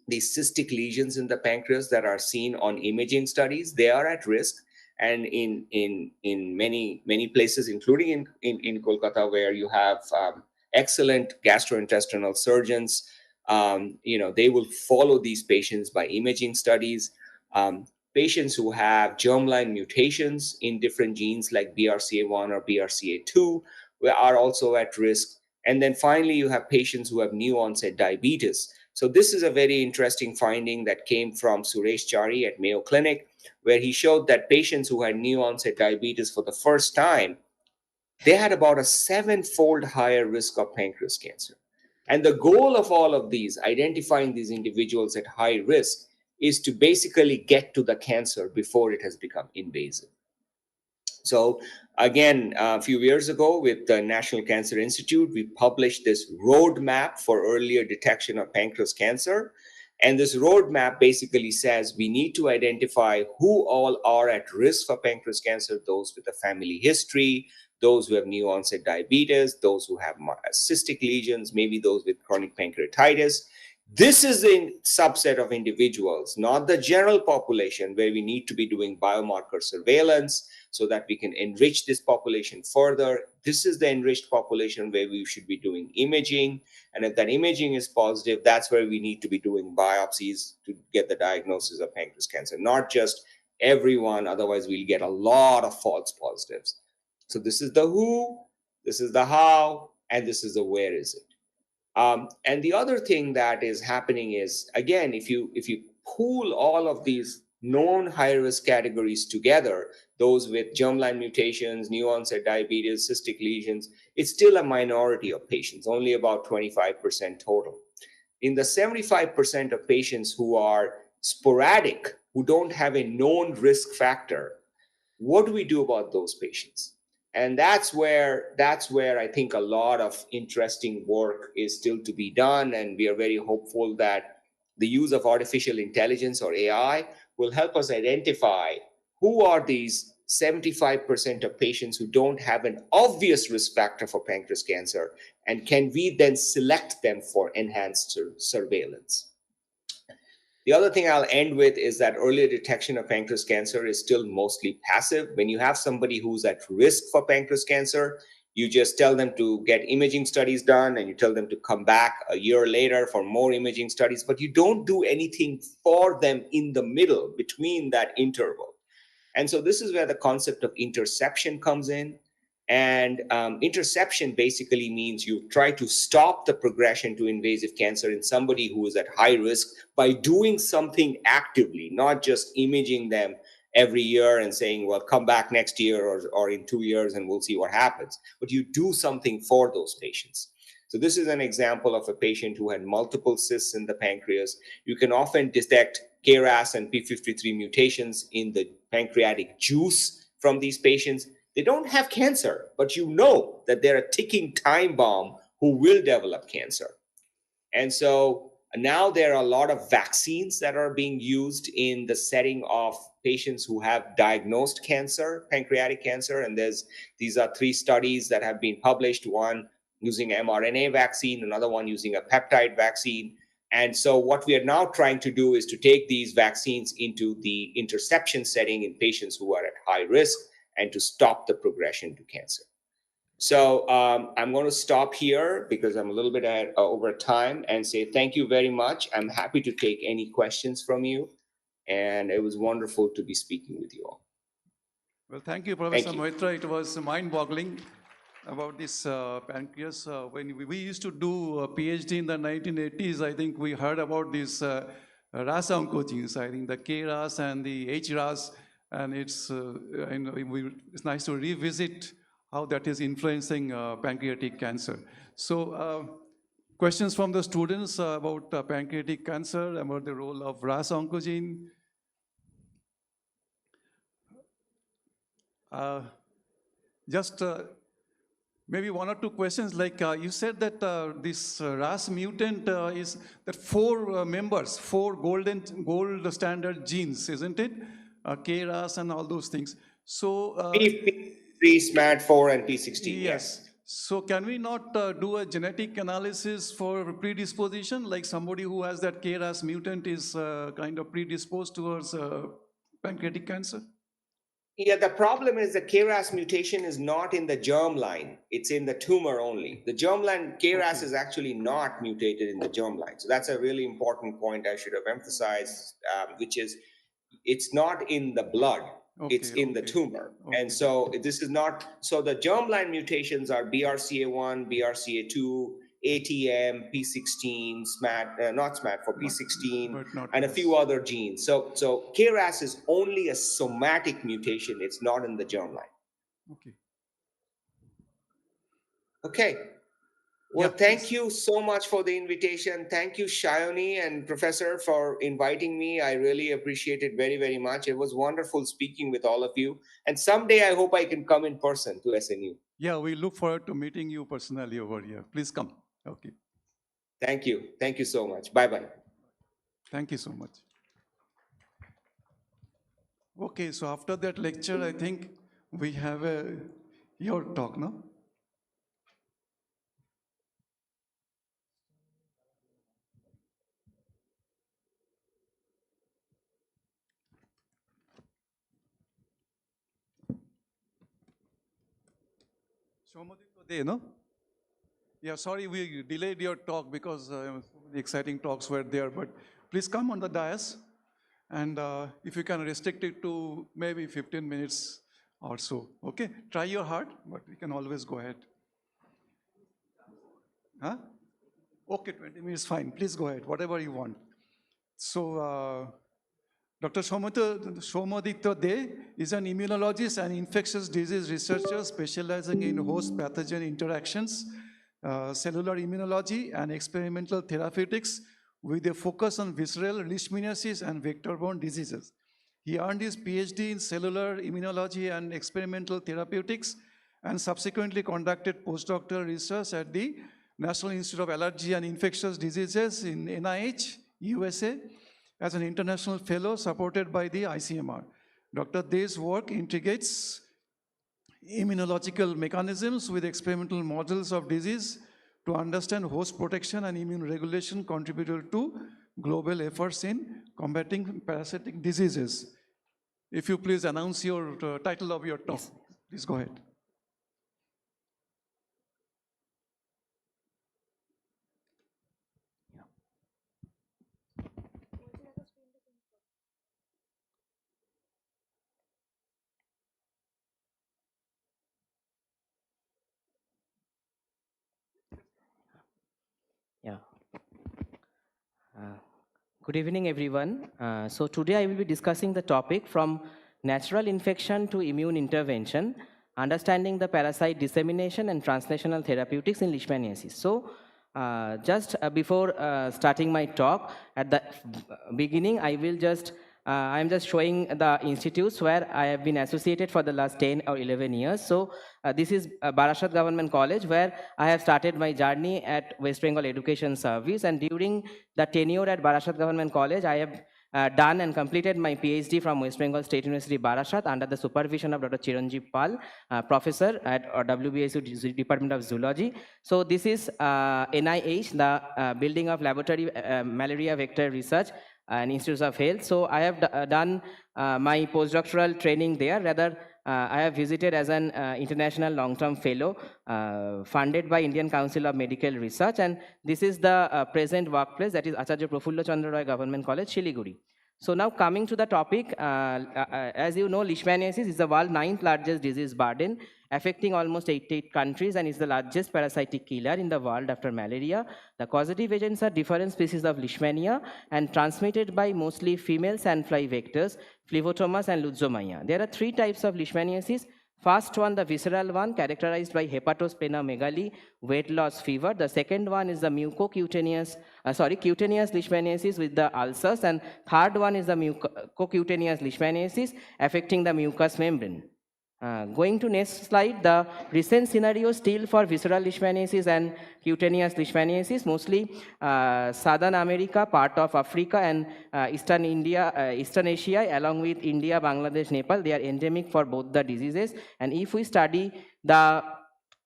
these cystic lesions in the pancreas that are seen on imaging studies. They are at risk. And in many places, including in Kolkata, where you have excellent gastrointestinal surgeons, they will follow these patients by imaging studies. Patients who have germline mutations in different genes like BRCA1 or BRCA2 are also at risk. And then finally, you have patients who have new onset diabetes. So this is a very interesting finding that came from Suresh Chari at Mayo Clinic, where he showed that patients who had new onset diabetes for the first time, they had about a 7-fold higher risk of pancreas cancer. And the goal of all of these, identifying these individuals at high risk, is to basically get to the cancer before it has become invasive. So again, a few years ago with the National Cancer Institute, we published this roadmap for earlier detection of pancreas cancer. And this roadmap basically says we need to identify who all are at risk for pancreas cancer: those with a family history, those who have new onset diabetes, those who have cystic lesions, maybe those with chronic pancreatitis. This is a subset of individuals, not the general population, where we need to be doing biomarker surveillance so that we can enrich this population further. This is the enriched population where we should be doing imaging. And if that imaging is positive, that's where we need to be doing biopsies to get the diagnosis of pancreas cancer, not just everyone. Otherwise, we'll get a lot of false positives. So this is the who, this is the how, and this is the where is it. And the other thing that is happening is, again, if you pool all of these known high risk categories together, those with germline mutations, new onset diabetes, cystic lesions, it's still a minority of patients, only about 25% total. In the 75% of patients who are sporadic, who don't have a known risk factor, what do we do about those patients? And that's where I think a lot of interesting work is still to be done. And we are very hopeful that the use of artificial intelligence or AI will help us identify who are these 75% of patients who don't have an obvious risk factor for pancreas cancer, and can we then select them for enhanced surveillance. The other thing I'll end with is that earlier detection of pancreas cancer is still mostly passive. When you have somebody who's at risk for pancreas cancer, you just tell them to get imaging studies done, and you tell them to come back a year later for more imaging studies, but you don't do anything for them in the middle between that interval. And so this is where the concept of interception comes in. And interception basically means you try to stop the progression to invasive cancer in somebody who is at high risk by doing something actively, not just imaging them every year and saying, well, come back next year or in 2 years and we'll see what happens. But you do something for those patients. So this is an example of a patient who had multiple cysts in the pancreas. You can often detect KRAS and P53 mutations in the pancreatic juice from these patients. They don't have cancer, but you know that they're a ticking time bomb who will develop cancer. And so now there are a lot of vaccines that are being used in the setting of patients who have diagnosed cancer, pancreatic cancer. And these are 3 studies that have been published, one using mRNA vaccine, another one using a peptide vaccine. And so what we are now trying to do is to take these vaccines into the interception setting in patients who are at high risk and to stop the progression to cancer. So I'm going to stop here because I'm a little bit over time, and say thank you very much. I'm happy to take any questions from you. And it was wonderful to be speaking with you all. Well, thank you, Professor Moitra. It was mind-boggling about this pancreas. When we used to do a PhD in the 1980s, I think we heard about these RAS oncogenes. I think the KRAS and the HRAS, and it's nice to revisit how that is influencing pancreatic cancer. So questions from the students about pancreatic cancer, about the role of RAS oncogene. Just maybe 1 or 2 questions, like you said that this RAS mutant is that 4 members, 4 gold standard genes, isn't it? KRAS and all those things. So P3, SMAD4, and P16. Yes. So can we not do a genetic analysis for predisposition, like somebody who has that KRAS mutant is kind of predisposed towards pancreatic cancer? Yeah, the problem is the KRAS mutation is not in the germline. It's in the tumor only. The germline, KRAS is actually not mutated in the germline. So that's a really important point I should have emphasized, which is it's not in the blood. It's in the tumor. And so this is not, so the germline mutations are BRCA1, BRCA2, ATM, P16, SMAD, not SMAD for P16, and a few other genes. So KRAS is only a somatic mutation. It's not in the germline. Okay. Well, thank you so much for the invitation. Thank you, Shayoni and Professor, for inviting me. I really appreciate it very, very much. It was wonderful speaking with all of you. And someday I hope I can come in person to SNU. Yeah, we look forward to meeting you personally over here. Please come. Okay. Thank you. Thank you so much. Bye-bye. Thank you so much. Okay, so after that lecture, I think we have your talk, no? Shomaditya Day, no? Yeah, sorry we delayed your talk because so many exciting talks were there, but please come on the dais. And if you can restrict it to maybe 15 minutes or so, okay? Try your hard, but we can always go ahead. Huh? Okay, 20 minutes, fine. Please go ahead, whatever you want. So, Dr. Shomaditya Dey is an immunologist and infectious disease researcher specializing in host pathogen interactions, cellular immunology, and experimental therapeutics with a focus on visceral leishmaniasis and vector-borne diseases. He earned his PhD in cellular immunology and experimental therapeutics and subsequently conducted postdoctoral research at the National Institute of Allergy and Infectious Diseases in NIH, USA, as an international fellow supported by the ICMR. Dr. Dey's work integrates immunological mechanisms with experimental models of disease to understand host protection and immune regulation contributed to global efforts in combating parasitic diseases. If you please announce your title of your talk. Yes. Please go ahead. Yeah. Good evening, everyone. So today I will be discussing the topic from natural infection to immune intervention, understanding the parasite dissemination and translational therapeutics in leishmaniasis. So just before starting my talk, at the beginning, I'm just showing the institutes where I have been associated for the last 10 or 11 years. So this is Barashat Government College, where I have started my journey at West Bengal Education Service. And during the tenure at Barashat Government College, I have done and completed my PhD from West Bengal State University, Barashat, under the supervision of Dr. Chiranjeev Pal, professor at WBSU Department of Zoology. So this is NIH, the Building of Laboratory Malaria Vector Research and Institutes of Health. So I have done my postdoctoral training there. Rather, I have visited as an international long-term fellow funded by Indian Council of Medical Research. And this is the present workplace, that is Acharya Prafulla Chandra Roy Government College, Shiliguri. So now coming to the topic, as you know, leishmaniasis is the world's 9th largest disease burden, affecting almost 88 countries, and is the largest parasitic killer in the world after malaria. The causative agents are different species of leishmania and transmitted by mostly female sandfly vectors, Phlevotomas and Lutzomyia. There are 3 types of leishmaniasis. First one, the visceral one, characterized by hepatosplenomegaly, weight loss, fever. The second one is the cutaneous leishmaniasis with the ulcers. And third one is the mucocutaneous leishmaniasis affecting the mucous membrane. Going to next slide, the recent scenario still for visceral leishmaniasis and cutaneous leishmaniasis, mostly Southern America, part of Africa, and Eastern Asia, along with India, Bangladesh, Nepal, they are endemic for both the diseases. And if we study the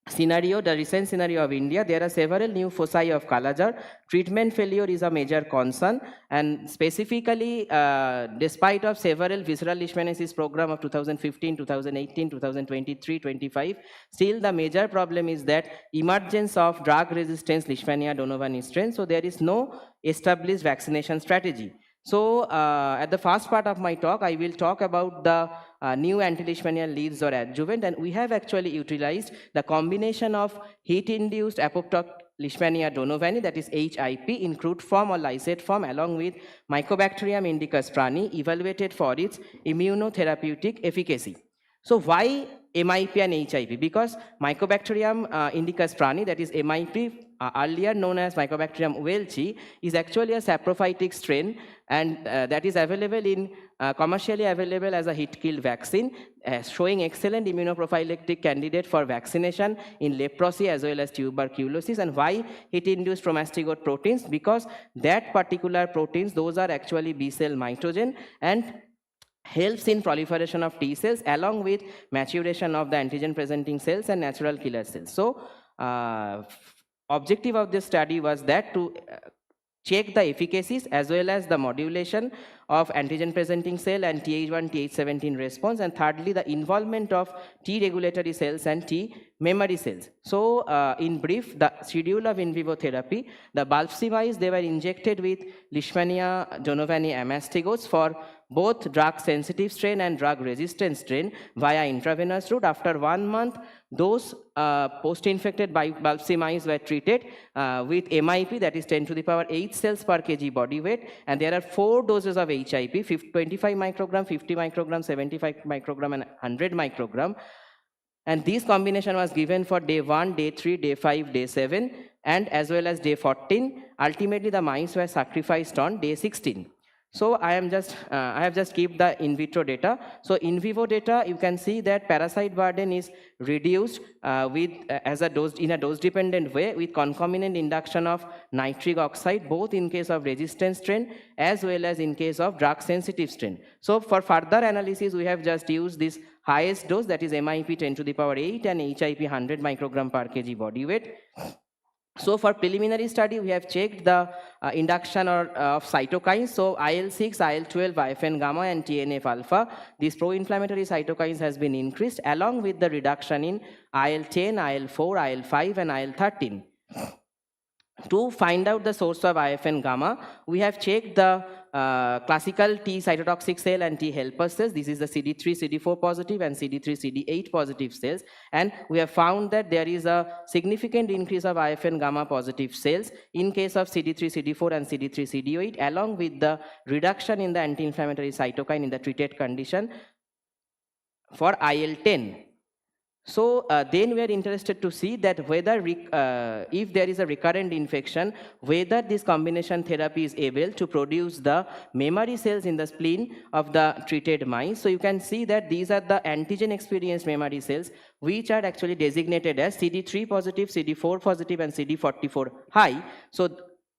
recent scenario of India, there are several new foci of Kalajar. Treatment failure is a major concern, and specifically, despite of several visceral leishmaniasis program of 2015, 2018, 2023, 25, still the major problem is that emergence of drug resistance Leishmania donovani strain. So there is no established vaccination strategy. So at the first part of my talk, I will talk about the new anti-leishmania leads or adjuvant, and we have actually utilized the combination of heat-induced apoptotic Leishmania donovani, that is HIP, in crude form or lysate form, along with Mycobacterium indicus prani, evaluated for its immunotherapeutic efficacy. So why MIP and HIP? Because Mycobacterium indicus prani, that is MIP, earlier known as Mycobacterium welchi, is actually a saprophytic strain, and that is available in commercially available as a heat-kill vaccine, showing excellent immunoprophylactic candidate for vaccination in leprosy as well as tuberculosis. And why heat-induced promastigote proteins? Because that particular proteins, those are actually B-cell mitogen and helps in proliferation of T cells along with maturation of the antigen-presenting cells and natural killer cells. So, objective of this study was that to check the efficacies as well as the modulation of antigen-presenting cell and Th1, Th17 response, and thirdly, the involvement of T regulatory cells and T memory cells. So in brief, the schedule of in vivo therapy, the biopsy mice, they were injected with Leishmania donovani amastigos for both drug-sensitive strain and drug-resistant strain via intravenous route. After 1 month, those post-infected biopsy mice were treated with MIP, that is 10 to the power 8 cells per kg body weight, and there are 4 doses of HIP, 25 microgram, 50 microgram, 75 microgram, and 100 microgram. And this combination was given for day 1, day 3, day 5, day 7, and as well as day 14. Ultimately, the mice were sacrificed on day 16. So I have just kept the in vitro data. So in vivo data, you can see that parasite burden is reduced in a dose-dependent way with concomitant induction of nitric oxide, both in case of resistant strain as well as in case of drug-sensitive strain. So for further analysis, we have just used this highest dose, that is MIP 10 to the power 8 and HIP 100 microgram per kg body weight. So for preliminary study, we have checked the induction of cytokines. So IL-6, IL-12, IFN gamma, and TNF alpha. These pro-inflammatory cytokines has been increased along with the reduction in IL-10, IL-4, IL-5, and IL-13. To find out the source of IFN gamma, we have checked the classical T cytotoxic cell and T helper cells. This is the CD3, CD4 positive and CD3, CD8 positive cells. And we have found that there is a significant increase of IFN gamma positive cells in case of CD3, CD4 and CD3, CD8, along with the reduction in the anti-inflammatory cytokine in the treated condition for IL-10. So then we are interested to see that whether if there is a recurrent infection, whether this combination therapy is able to produce the memory cells in the spleen of the treated mice. So you can see that these are the antigen experienced memory cells, which are actually designated as CD3 positive, CD4 positive, and CD44 high. So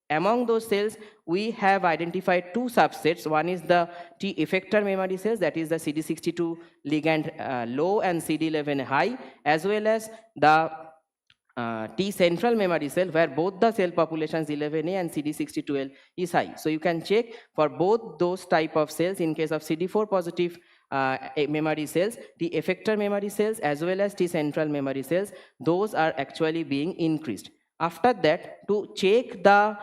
among those cells, we have identified 2 subsets. One is the T effector memory cells, that is the CD62 ligand low and CD11 high, as well as the T central memory cell, where both the cell populations 11A and CD62L is high. So you can check for both those type of cells in case of CD4 positive memory cells, T effector memory cells, as well as T central memory cells, those are actually being increased. After that, to check the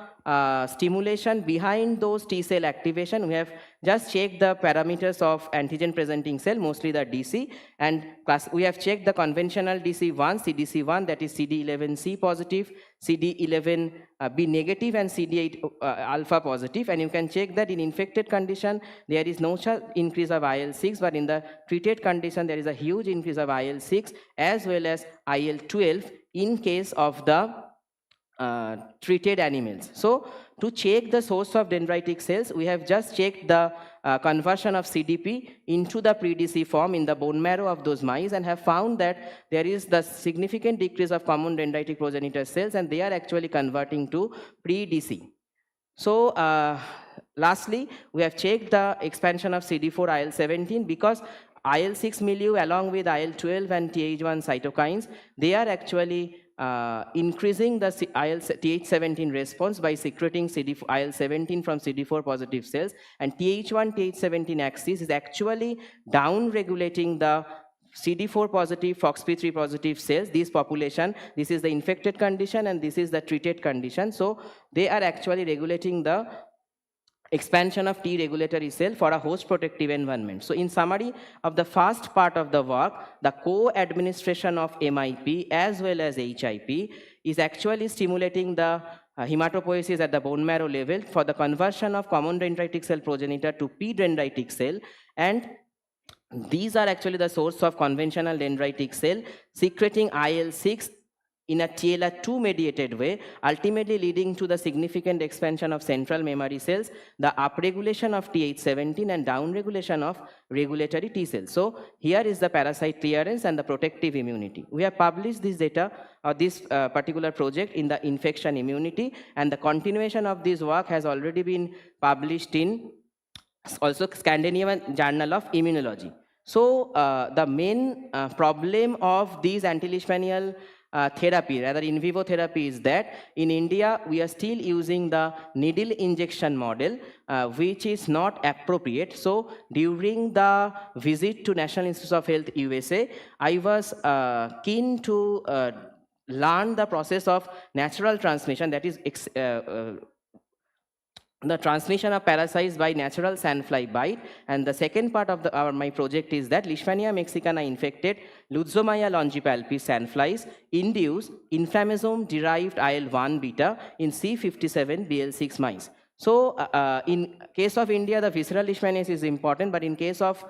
stimulation behind those T cell activation, we have just checked the parameters of antigen presenting cell, mostly the DC, and we have checked the conventional DC1, CDC1, that is CD11C positive, CD11B negative, and CD8 alpha positive. And you can check that in infected condition, there is no increase of IL-6, but in the treated condition, there is a huge increase of IL-6 as well as IL-12 in case of the treated animals. So to check the source of dendritic cells, we have just checked the conversion of CDP into the pre-DC form in the bone marrow of those mice, and have found that there is the significant decrease of common dendritic progenitor cells, and they are actually converting to pre-DC. So lastly, we have checked the expansion of CD4 IL-17, because IL-6 milieu along with IL-12 and TH1 cytokines, they are actually increasing the TH17 response by secreting IL-17 from CD4 positive cells, and TH1 TH17 axis is actually down regulating the CD4 positive, FOXP3 positive cells. This population, this is the infected condition and this is the treated condition. So they are actually regulating the expansion of T regulatory cell for a host protective environment. So in summary of the first part of the work, the co-administration of MIP as well as HIP is actually stimulating the hematopoiesis at the bone marrow level for the conversion of common dendritic cell progenitor to P dendritic cell, and these are actually the source of conventional dendritic cell secreting IL-6 in a TLR2 mediated way, ultimately leading to the significant expansion of central memory cells, the upregulation of TH17 and downregulation of regulatory T cells. So here is the parasite clearance and the protective immunity. We have published this data or this particular project in the infection immunity, and the continuation of this work has already been published in also Scandinavian Journal of Immunology. So the main problem of these anti-leishmanial therapy, rather in vivo therapy, is that in India, we are still using the needle injection model, which is not appropriate. So during the visit to National Institutes of Health, USA, I was keen to learn the process of natural transmission, that is the transmission of parasites by natural sandfly bite. And the second part of my project is that Leishmania mexicana infected Lutzomyia longipalpis sandflies induce inflammasome-derived IL-1 beta in C57BL6 mice. So in case of India, the visceral leishmaniasis is important, but in case of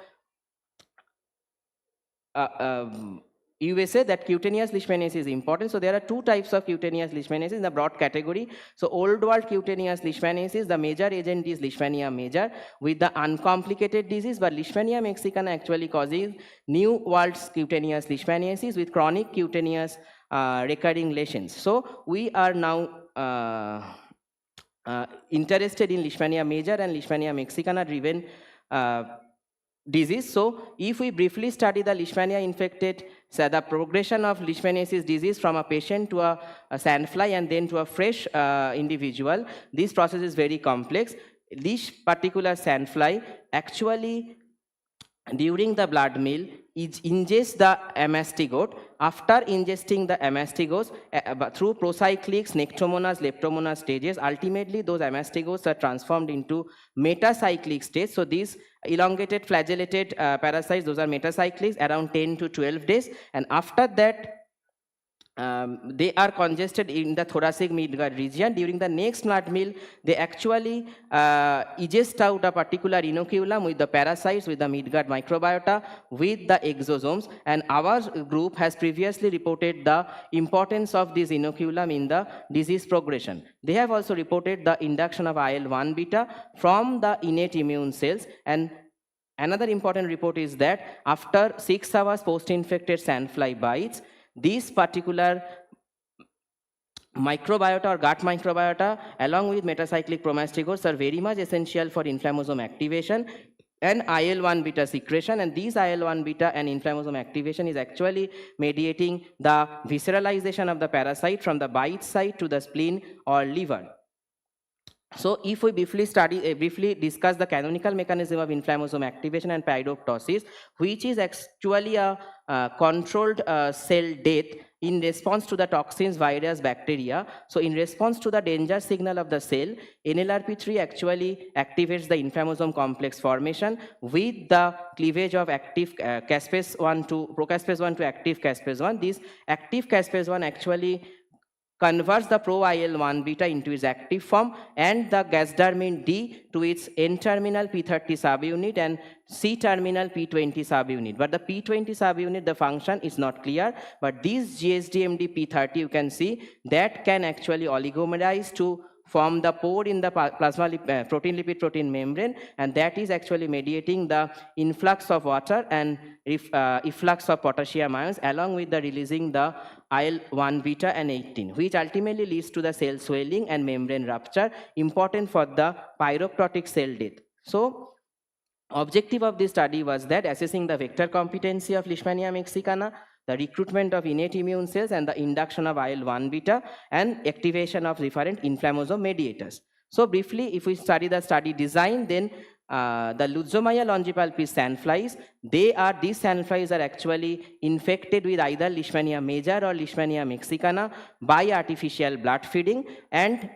USA, that cutaneous leishmaniasis is important. So there are two types of cutaneous leishmaniasis in the broad category. So old world cutaneous leishmaniasis, the major agent is Leishmania major with the uncomplicated disease, but Leishmania mexicana actually causes new world cutaneous leishmaniasis with chronic cutaneous recurring lesions. So we are now interested in Leishmania major and Leishmania mexicana driven disease. So if we briefly study the Leishmania infected, so the progression of leishmaniasis disease from a patient to a sandfly and then to a fresh individual, this process is very complex. This particular sandfly actually during the blood meal ingests the amastigote. After ingesting the amastigotes through procyclics, nectromonas, leptomonas stages, ultimately those amastigotes are transformed into metacyclic states. So these elongated flagellated parasites, those are metacyclics around 10 to 12 days, and after that they are congested in the thoracic midgut region. During the next blood meal, they actually ingest out a particular inoculum with the parasites, with the midgut microbiota, with the exosomes. And our group has previously reported the importance of this inoculum in the disease progression. They have also reported the induction of IL-1 beta from the innate immune cells. And another important report is that after 6 hours post-infected sandfly bites, these particular microbiota or gut microbiota along with metacyclic promastigotes are very much essential for inflammasome activation and IL-1 beta secretion, and these IL-1 beta and inflammasome activation is actually mediating the visceralization of the parasite from the bite site to the spleen or liver. So if we briefly discuss the canonical mechanism of inflammasome activation and pyroptosis, which is actually a controlled cell death in response to the toxins, virus, bacteria. So in response to the danger signal of the cell, NLRP3 actually activates the inflammasome complex formation with the cleavage of active caspase 1 to procaspase 1 to active caspase 1. This active caspase 1 actually converts the pro-IL-1 beta into its active form and the gasdermin D to its N-terminal P30 subunit and C-terminal P20 subunit. But the P20 subunit, the function is not clear, but this GSDMD P30, you can see, that can actually oligomerize to form the pore in the plasma protein lipid protein membrane, and that is actually mediating the influx of water and efflux of potassium ions along with the releasing the IL-1 beta and 18, which ultimately leads to the cell swelling and membrane rupture, important for the pyroptotic cell death. So objective of this study was that assessing the vector competency of Leishmania mexicana, the recruitment of innate immune cells, and the induction of IL-1 beta and activation of different inflammasome mediators. So briefly, if we study the study design, then the Lutzomyia longipalpis sandflies, these sandflies are actually infected with either Leishmania major or Leishmania mexicana by artificial blood feeding, and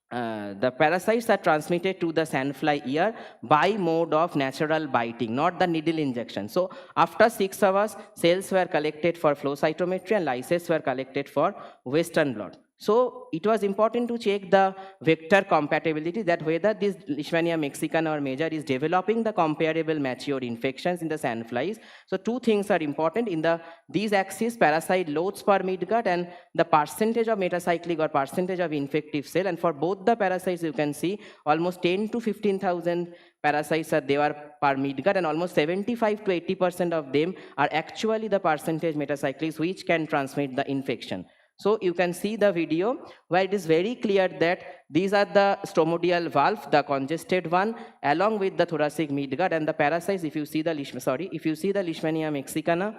the parasites are transmitted to the sandfly ear by mode of natural biting, not the needle injection. So after 6 hours, cells were collected for flow cytometry and lyses were collected for western blot. So it was important to check the vector compatibility, that whether this Leishmania mexicana or major is developing the comparable mature infections in the sandflies. So two things are important in these axes: parasite loads per midgut and the percentage of metacyclic or percentage of infective cell. And for both the parasites, you can see almost 10 to 15,000 parasites are there per midgut, and almost 75 to 80% of them are actually the percentage metacyclics which can transmit the infection. So you can see the video where it is very clear that these are the stomodial valve, the congested one, along with the thoracic midgut, and the parasites. If you see the Leishmania mexicana,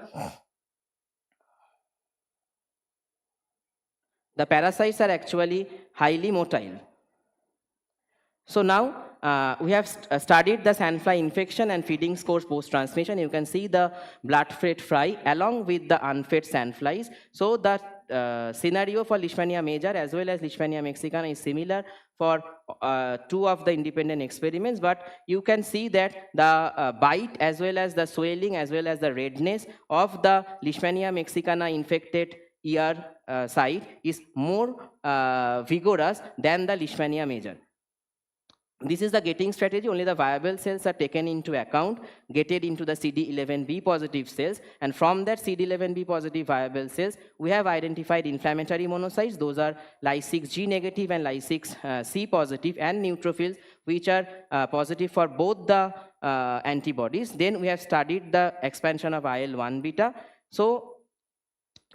The parasites are actually highly motile. So now we have studied the sandfly infection and feeding scores post-transmission. You can see the blood-fed fry along with the unfed sandflies. So the scenario for Leishmania major as well as Leishmania mexicana is similar for two of the independent experiments, but you can see that the bite as well as the swelling as well as the redness of the Leishmania mexicana infected ear site is more vigorous than the Leishmania major. This is the gating strategy. Only the viable cells are taken into account, gated into the CD11B positive cells, and from that CD11B positive viable cells, we have identified inflammatory monocytes. Those are Ly6G negative and Ly6C positive, and neutrophils, which are positive for both the antibodies. Then we have studied the expansion of IL-1 beta. So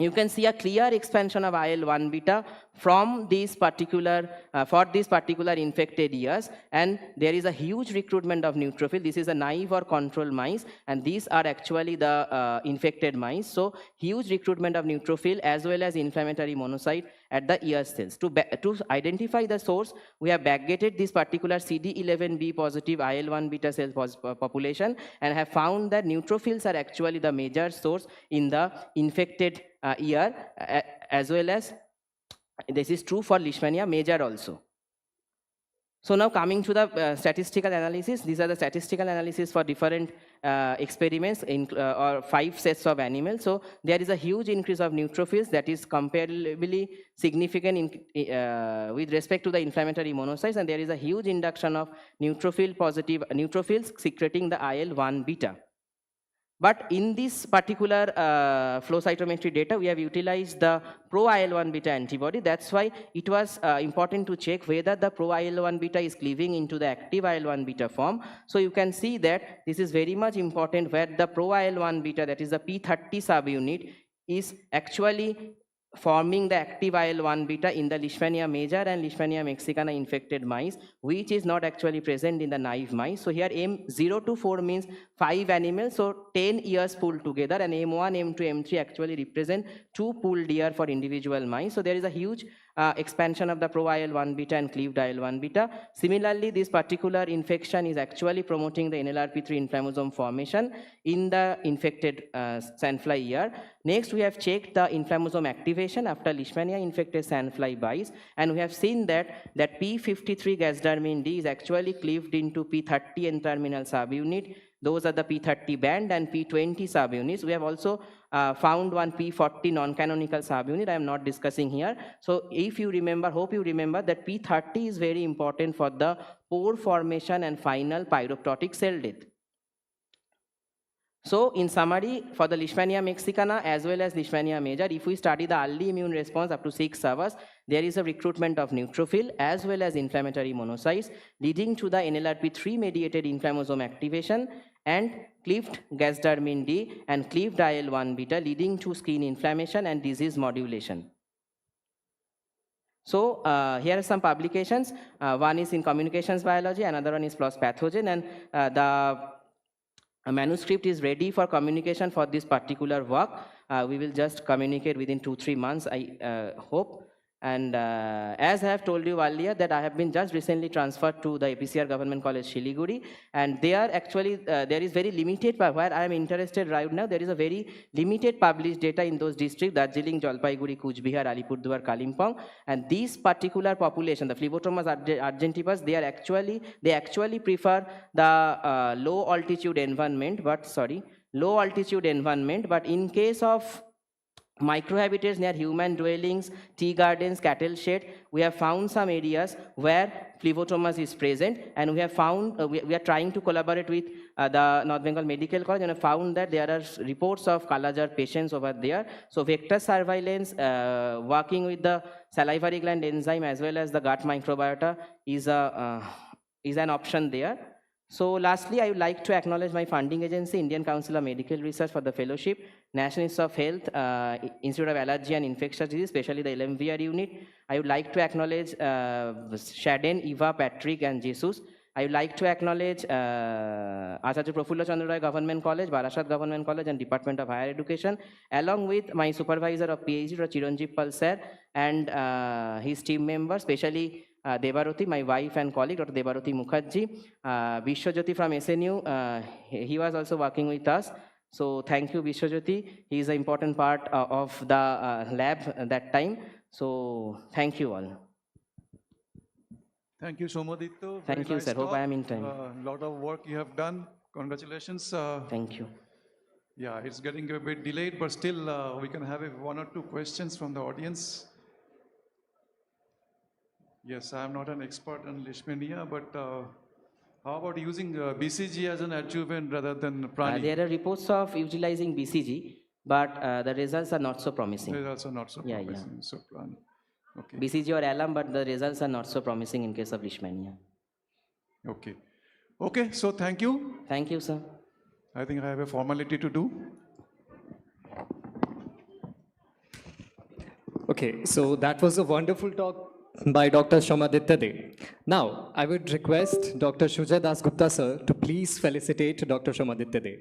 you can see a clear expansion of IL-1 beta from these particular, for these particular infected ears, and there is a huge recruitment of neutrophil. This is a naive or control mice, and these are actually the infected mice. So huge recruitment of neutrophil as well as inflammatory monocyte at the ear cells. To identify the source, we have backgated this particular CD11B positive IL-1 beta cell population and have found that neutrophils are actually the major source in the infected ear, as well as this is true for Leishmania major also. So now coming to the statistical analysis, these are the statistical analysis for different experiments in or 5 sets of animals. So there is a huge increase of neutrophils that is comparably significant in, with respect to the inflammatory monocytes, and there is a huge induction of neutrophils secreting the IL-1 beta. But in this particular flow cytometry data, we have utilized the pro-IL-1 beta antibody. That's why it was important to check whether the pro-IL-1 beta is cleaving into the active IL-1 beta form. So you can see that this is very much important, where the pro-IL-1 beta, that is the P30 subunit, is actually forming the active IL-1 beta in the Leishmania major and Leishmania mexicana infected mice, which is not actually present in the naive mice. So here M0 to 4 means 5 animals, so 10 ears pulled together, and M1, M2, M3 actually represent 2 pulled ear for individual mice. So there is a huge expansion of the pro-IL-1 beta and cleaved IL-1 beta. Similarly, this particular infection is actually promoting the NLRP3 inflammasome formation in the infected sandfly ear. Next, we have checked the inflammasome activation after Leishmania infected sandfly bites, and we have seen that P53 gasdermin D is actually cleaved into P30 N-terminal subunit. Those are the P30 band and P20 subunits. We have also found one P40 non-canonical subunit. I am not discussing here. So if you remember, hope you remember that P30 is very important for the pore formation and final pyroptotic cell death. So in summary, for the Leishmania mexicana as well as Leishmania major, if we study the early immune response up to 6 hours, there is a recruitment of neutrophil as well as inflammatory monocytes, leading to the NLRP3 mediated inflammasome activation and cleaved gasdermin D and cleaved IL-1 beta, leading to skin inflammation and disease modulation. So here are some publications. One is in communications biology, another one is PLOS pathogen, and a manuscript is ready for communication for this particular work. We will just communicate within 2-3 months, I hope. And as I have told you earlier, that I have been just recently transferred to the APCR Government College, Shiliguri, and they are actually, there is very limited, where I am interested right now, there is a very limited published data in those districts, Darjeeling, Jalpaiguri, Kuch Bihar, Alipurduar, Kalimpong, and these particular population, the Phlebotomas argentifers, they actually prefer the low altitude environment, but in case of microhabitats near human dwellings, tea gardens, cattle shed, we have found some areas where Phlebotomas is present, and we have found, we are trying to collaborate with the North Bengal Medical College, and have found that there are reports of Kalajar patients over there. So vector surveillance, working with the salivary gland enzyme as well as the gut microbiota is an option there. So lastly, I would like to acknowledge my funding agency, Indian Council of Medical Research, for the fellowship, National Institute of Health, Institute of Allergy and Infectious Disease, especially the LMVR unit. I would like to acknowledge Shaden, Eva, Patrick, and Jesus. I would like to acknowledge Acharya Prafulla Chandra Roy Government College, Barasat Government College and Department of Higher Education, along with my supervisor of PhD, Dr. Chiranjeev Pal sir, and his team members, especially Debaroti, my wife and colleague, Dr. Debaroti Mukherjee, Vishwajyoti from SNU, he was also working with us. So thank you, Vishwajyoti. He is an important part of the lab that time. So thank you all. Thank you, Somaditya. Thank you, sir. Hope I am in time. A lot of work you have done. Congratulations. Thank you. Yeah, it's getting a bit delayed, but still we can have one or two questions from the audience. Yes, I am not an expert on Leishmania, but how about using BCG as an adjuvant rather than prani? There are reports of utilizing BCG, but the results are not so promising. The results are not so Yeah, promising. So prani. Okay. BCG or alum, but the results are not so promising in case of Leishmania. Okay. Okay, so thank you. Thank you, sir. I think I have a formality to do. Okay, so that was a wonderful talk by Dr. Shomaditya Dey. Now, I would request Dr. Shuja Das Gupta sir to please felicitate Dr. Shomaditya Dey.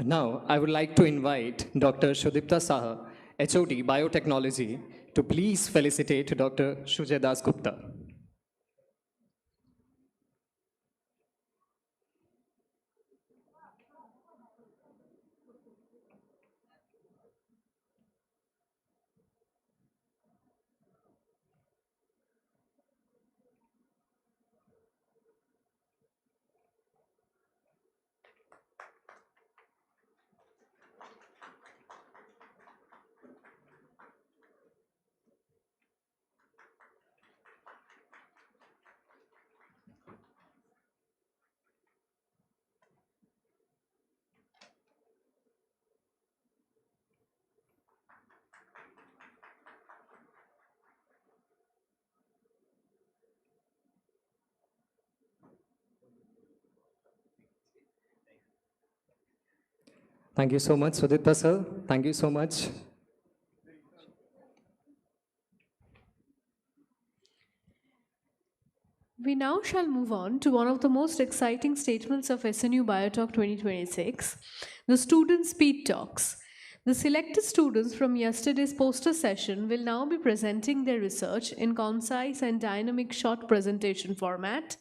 Now, I would like to invite Dr. Shudipta Saha, HOD Biotechnology, to please felicitate Dr. Shuja Das Gupta. Thank you so much, Sudipta sir. Thank you so much. We now shall move on to one of the most exciting statements of SNU Biotalk 2026, the student speed talks. The selected students from yesterday's poster session will now be presenting their research in concise and dynamic short presentation format.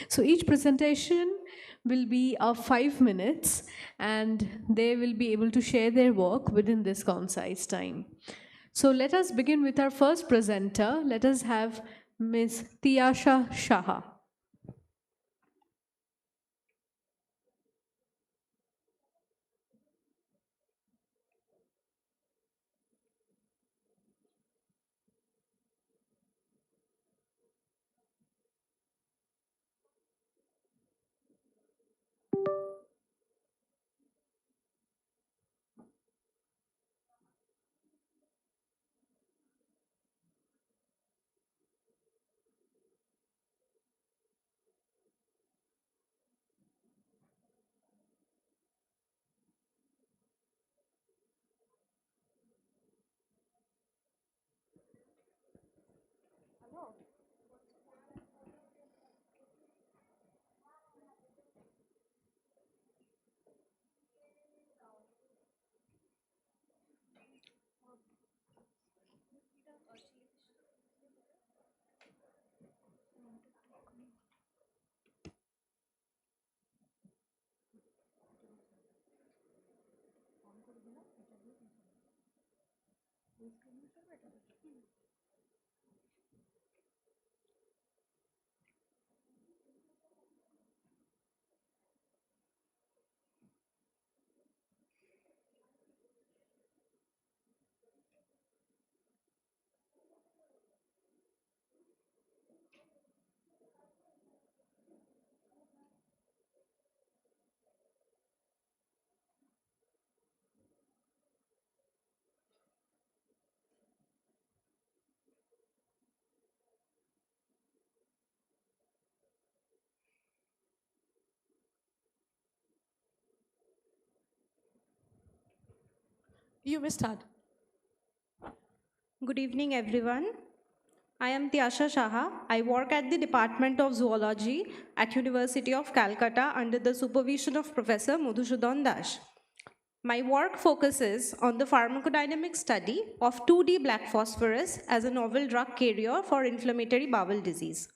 So each presentation will be of 5 minutes and they will be able to share their work within this concise time. So let us begin with our first presenter. Let us have Ms. Tiyasha Shaha. You may start. Good evening, everyone. I am Tyasha Shaha. I work at the Department of Zoology at University of Calcutta under the supervision of Professor Madhusudan Das. My work focuses on the pharmacodynamic study of 2D black phosphorus as a novel drug carrier for inflammatory bowel disease.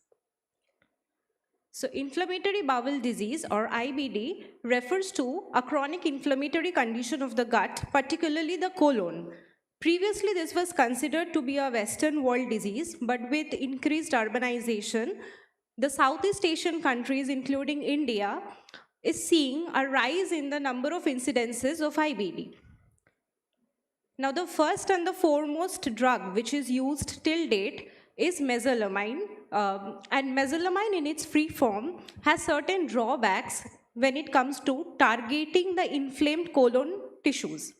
So inflammatory bowel disease, or IBD, refers to a chronic inflammatory condition of the gut, particularly the colon. Previously, this was considered to be a Western world disease, but with increased urbanization, the Southeast Asian countries, including India, is seeing a rise in the number of incidences of IBD. Now, the first and the foremost drug which is used till date is mesalamine. And mesalamine in its free form has certain drawbacks when it comes to targeting the inflamed colon tissues.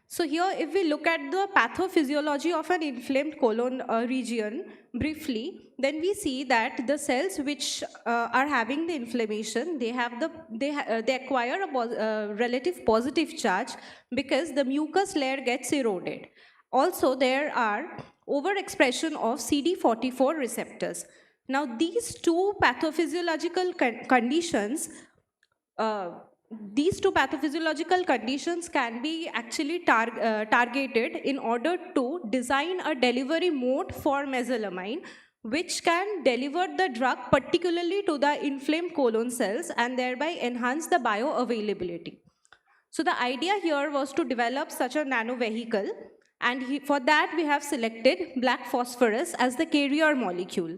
So here, if we look at the pathophysiology of an inflamed colon region briefly, then we see that the cells which are having the inflammation, they acquire a relative positive charge because the mucus layer gets eroded. Also, there are overexpression of CD44 receptors. Now, these two pathophysiological conditions can be actually targeted in order to design a delivery mode for mesalamine, which can deliver the drug particularly to the inflamed colon cells and thereby enhance the bioavailability. So the idea here was to develop such a nanovehicle, and for that we have selected black phosphorus as the carrier molecule.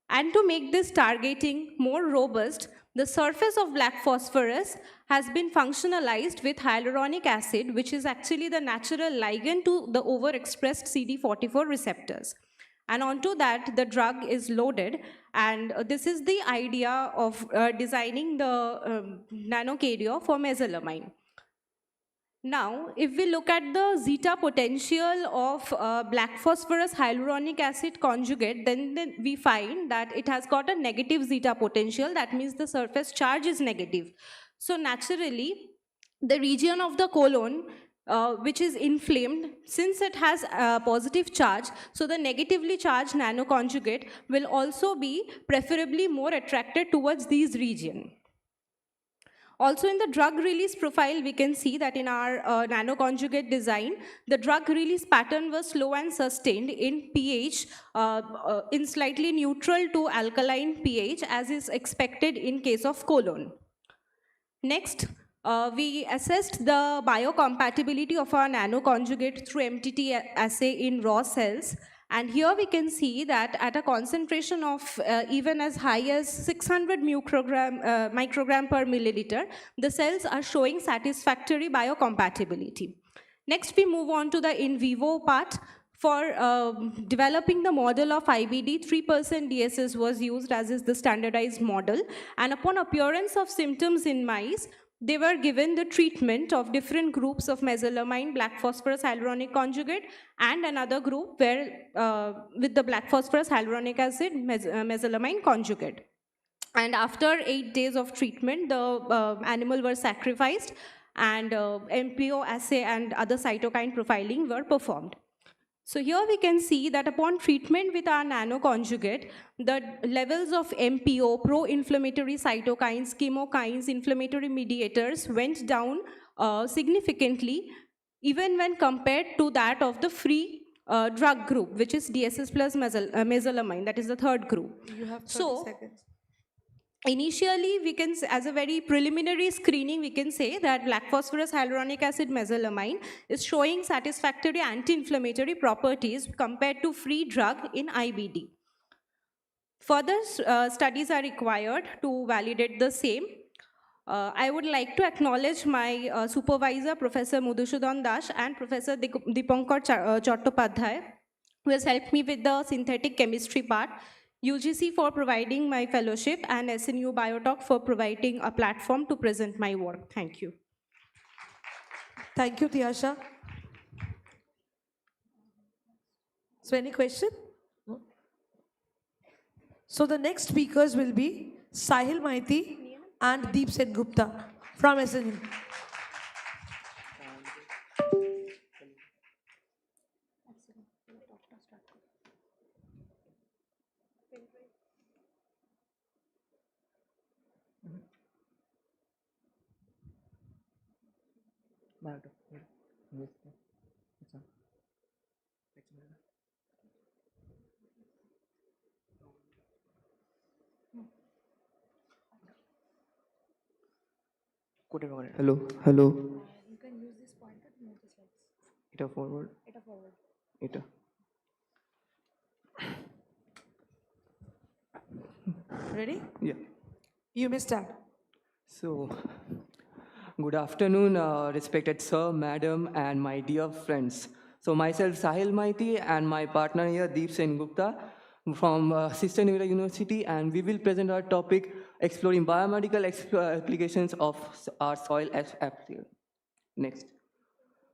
And to make this targeting more robust, the surface of black phosphorus has been functionalized with hyaluronic acid, which is actually the natural ligand to the overexpressed CD44 receptors. And onto that, the drug is loaded. And this is the idea of designing the nanocarrier for mesalamine. Now, if we look at the zeta potential of black phosphorus hyaluronic acid conjugate, then we find that it has got a negative zeta potential. That means the surface charge is negative. So naturally, the region of the colon which is inflamed, since it has a positive charge, so the negatively charged nanoconjugate will also be preferably more attracted towards these regions. Also in the drug release profile, we can see that in our nanoconjugate design, the drug release pattern was slow and sustained in pH, in slightly neutral to alkaline pH, as is expected in case of colon. Next, we assessed the biocompatibility of our nanoconjugate through MTT assay in raw cells. And here we can see that at a concentration of even as high as 600 microgram per milliliter, the cells are showing satisfactory biocompatibility. Next, we move on to the in vivo part. For developing the model of IBD, 3% DSS was used as is the standardized model. And upon appearance of symptoms in mice, they were given the treatment of different groups of mesalamine, black phosphorus hyaluronic conjugate, and another group where with the black phosphorus hyaluronic acid mesalamine conjugate. And after 8 days of treatment, the animal were sacrificed, and MPO assay and other cytokine profiling were performed. So here we can see that upon treatment with our nanoconjugate, the levels of MPO, pro-inflammatory cytokines, chemokines, inflammatory mediators went down significantly, even when compared to that of the free drug group, which is DSS plus mesalamine, that is the third group. You have 30 seconds. Initially, we can, as a very preliminary screening, we can say that black phosphorus hyaluronic acid mesalamine is showing satisfactory anti-inflammatory properties compared to free drug in IBD. Further studies are required to validate the same. I would like to acknowledge my supervisor, Professor Madhusudan Das, and Professor Dipankar Chattopadhyay, who has helped me with the synthetic chemistry part. UGC for providing my fellowship, and Snu Biotalk for providing a platform to present my work. Thank you. Thank you, Tyasha. So any question? No? So the next speakers will be Sahil Maiti and Deep Sen Gupta from SNU. Hello, hello. You can use this pointer to move the slides. It forward. It forward. It. Ready? Yeah. You may start. So, good afternoon, respected sir, madam, and my dear friends. So, myself Sahil Maiti and my partner here, Deep Sen Gupta, from Sister Nivira University, and we will present our topic exploring biomedical applications of our soil as application. Next.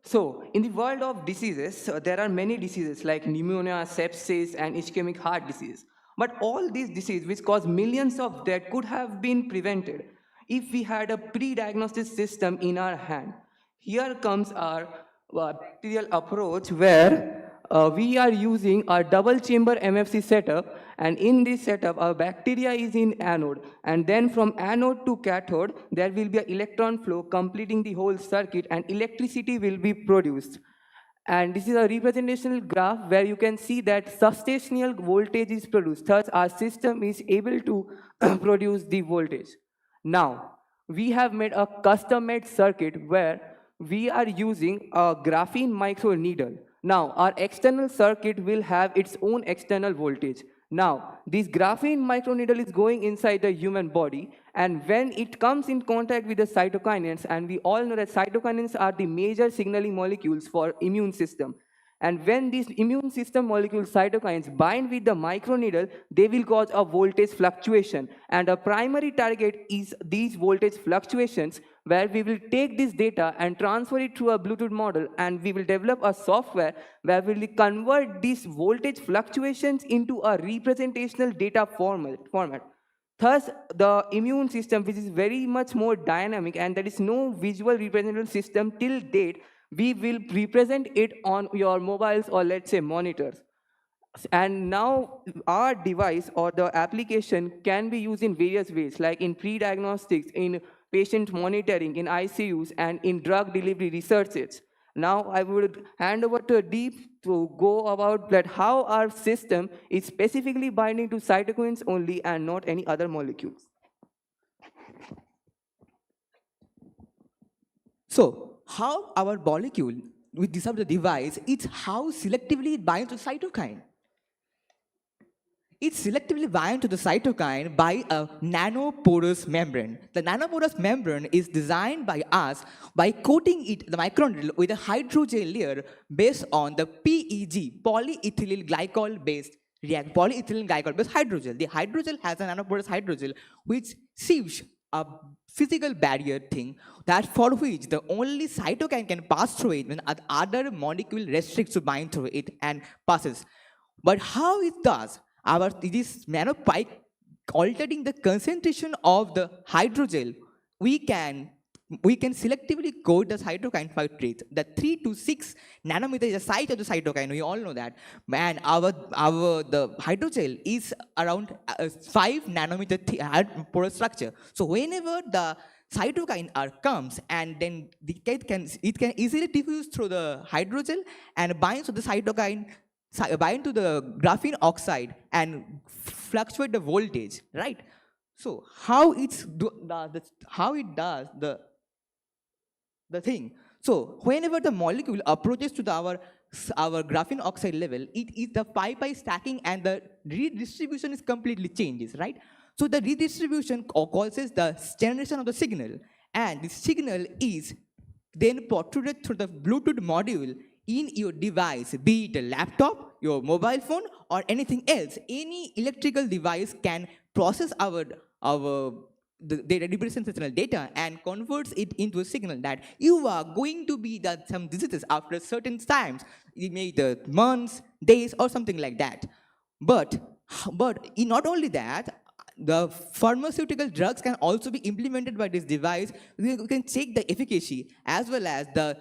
So, in the world of diseases, there are many diseases like pneumonia, sepsis, and ischemic heart disease. But all these diseases, which cause millions of deaths, could have been prevented if we had a pre-diagnostic system in our hand. Here comes our bacterial approach where we are using a double chamber MFC setup, and in this setup our bacteria is in anode, and then from anode to cathode there will be an electron flow completing the whole circuit and electricity will be produced. And this is a representational graph where you can see that substational voltage is produced. Thus, our system is able to produce the voltage. Now, we have made a custom-made circuit where we are using a graphene micro needle. Now, our external circuit will have its own external voltage. Now, this graphene microneedle is going inside the human body, and when it comes in contact with the cytokinins, and we all know that cytokinins are the major signaling molecules for immune system. And when these immune system molecules, cytokines, bind with the microneedle, they will cause a voltage fluctuation. And a primary target is these voltage fluctuations, where we will take this data and transfer it through a Bluetooth model, and we will develop a software where we will convert these voltage fluctuations into a representational data format. Thus, the immune system, which is very much more dynamic, and there is no visual representative system till date, we will represent it on your mobiles or let's say monitors. And now our device or the application can be used in various ways, like in pre-diagnostics, in patient monitoring, in ICUs, and in drug delivery researches. Now I would hand over to Deep to go about that how our system is specifically binding to cytokines only and not any other molecules. So, how our molecule with this of the device, it's how selectively it binds to cytokine. It selectively binds to the cytokine by a nanoporous membrane. The nanoporous membrane is designed by us by coating it, the microneedle, with a hydrogel layer based on the PEG, polyethylene glycol-based polyethylene glycol-based hydrogel. The hydrogel has a nanoporous hydrogel which sieves a physical barrier thing that for which the only cytokine can pass through it when other molecule restricts to bind through it and passes. But how it does? This nanopipe altering the concentration of the hydrogel, we can selectively coat the cytokine by traits. The 3 to 6 nanometer is the size of the cytokine. We all know that. Man, the hydrogel is around 5 nanometer porous structure. So whenever the cytokine comes, and then it can easily diffuse through the hydrogel and binds to the cytokine, bind to the graphene oxide and fluctuate the voltage, right? So how it does the thing. So whenever the molecule approaches to our graphene oxide level, it is the pi stacking and the redistribution is completely changes, right? So the redistribution causes the generation of the signal, and the signal is then protruded through the Bluetooth module in your device, be it a laptop, your mobile phone, or anything else. Any electrical device can process the representational data and converts it into a signal that you are going to be some diseases after certain times. It may be the months, days, or something like that. But not only that, the pharmaceutical drugs can also be implemented by this device. We can check the efficacy as well as the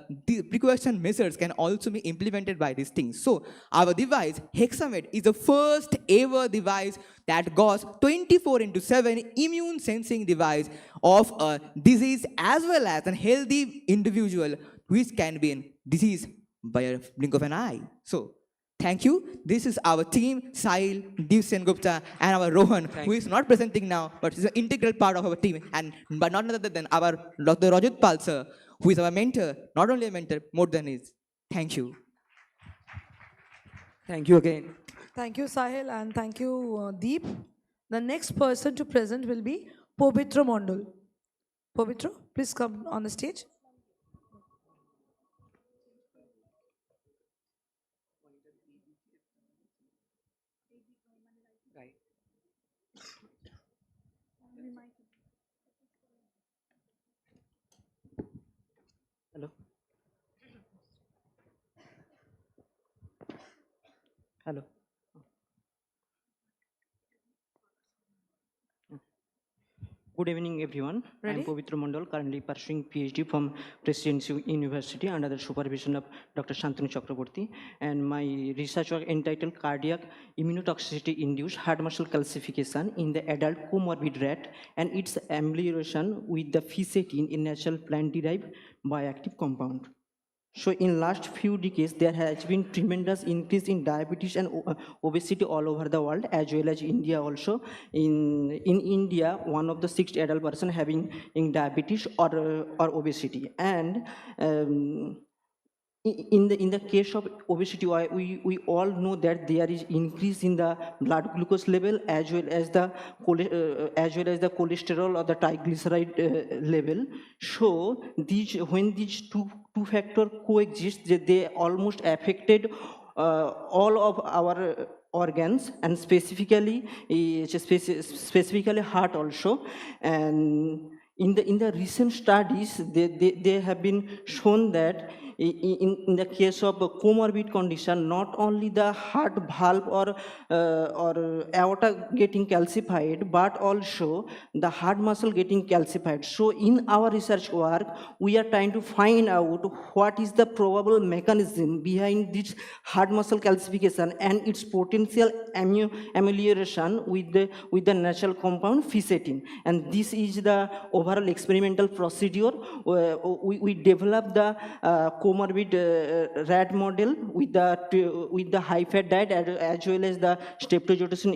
precaution measures can also be implemented by these things. So our device, Hexamed, is the first ever device that goes 24 into 7 immune sensing device of a disease as well as a healthy individual which can be in disease by a blink of an eye. So thank you. This is our team, Sahil, Deep Gupta, and our Rohan, who is not presenting now, but is an integral part of our team, and but not other than our Dr. Rajat Pal sir, who is our mentor, not only a mentor, more than is. Thank you. Thank you again. Thank you, Sahil, and thank you, Deep. The next person to present will be Povitra Mondal. Povitra, please come on the stage. Hello. Hello. Good evening, everyone. I am Ready? Povitra Mondal, currently pursuing PhD from Presidency University under the supervision of Dr. Shantanu Chakraborty, and my research work entitled Cardiac Immunotoxicity-Induced Heart Muscle Calcification in the Adult Comorbid Rat and its Amelioration with the Fisetin, a natural plant-derived bioactive compound. So in last few decades, there has been tremendous increase in diabetes and obesity all over the world, as well as India also. In India, 1 of the 6 adult person having diabetes or obesity. And in the case of obesity, we all know that there is increase in the blood glucose level as well as the cholesterol or the triglyceride level. So when these two factors coexist, they almost affected all of our organs, and specifically heart also. And in the recent studies, they have been shown that in the case of a comorbid condition, not only the heart valve or aorta getting calcified, but also the heart muscle getting calcified. So in our research work, we are trying to find out what is the probable mechanism behind this heart muscle calcification and its potential amelioration with the natural compound Fisetin. And this is the overall experimental procedure. We developed the comorbid rat model with the high fat diet as well as the streptozotocin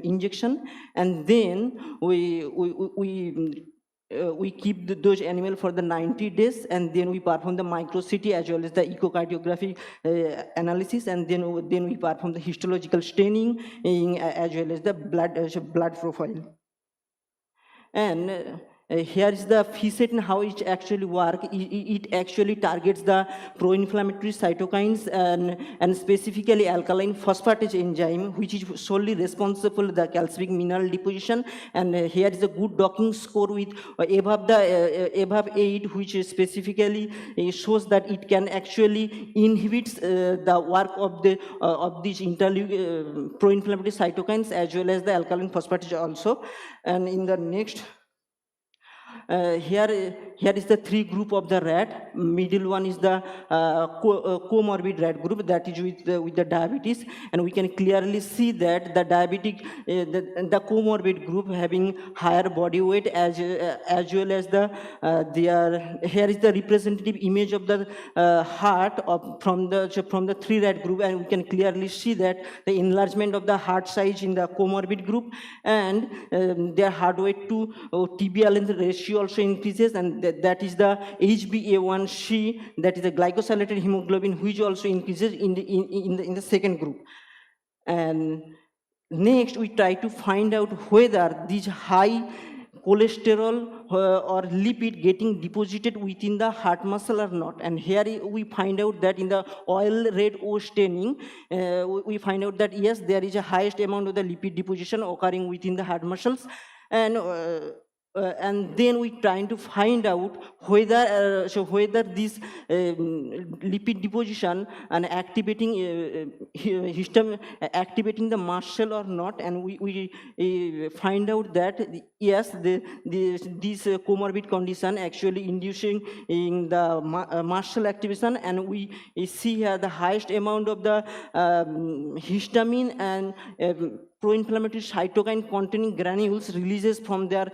injection, and then we keep those animals for the 90 days, and then we perform the micro CT as well as the echocardiography analysis, and then we perform the histological staining as well as the blood profile. And here is the Fisetin, how it actually works. It actually targets the pro-inflammatory cytokines and specifically alkaline phosphatase enzyme, which is solely responsible for the calcific mineral deposition. And here is a good docking score with above 8, which specifically shows that it can actually inhibit the work of these pro-inflammatory cytokines as well as the alkaline phosphatase also. And in the next. Here is the 3 group of the rat. Middle one is the comorbid rat group, that is with the diabetes, and we can clearly see that the diabetic, the comorbid group having higher body weight as well as here is the representative image of the heart from the 3 rat group, and we can clearly see that the enlargement of the heart size in the comorbid group, and their heart weight to TBL length ratio also increases, and that is the HbA1c, that is the glycosylated hemoglobin, which also increases in the second group. And next, we try to find out whether these high cholesterol or lipid getting deposited within the heart muscle or not. And here we find out that in the oil red O staining, we find out that yes, there is a highest amount of the lipid deposition occurring within the heart muscles. And and then we trying to find out whether whether this lipid deposition and activating histamine activating the mast cell or not, and we find out that yes, this comorbid condition actually inducing in the mast cell activation, and we see here the highest amount of the histamine and pro-inflammatory cytokine containing granules releases from their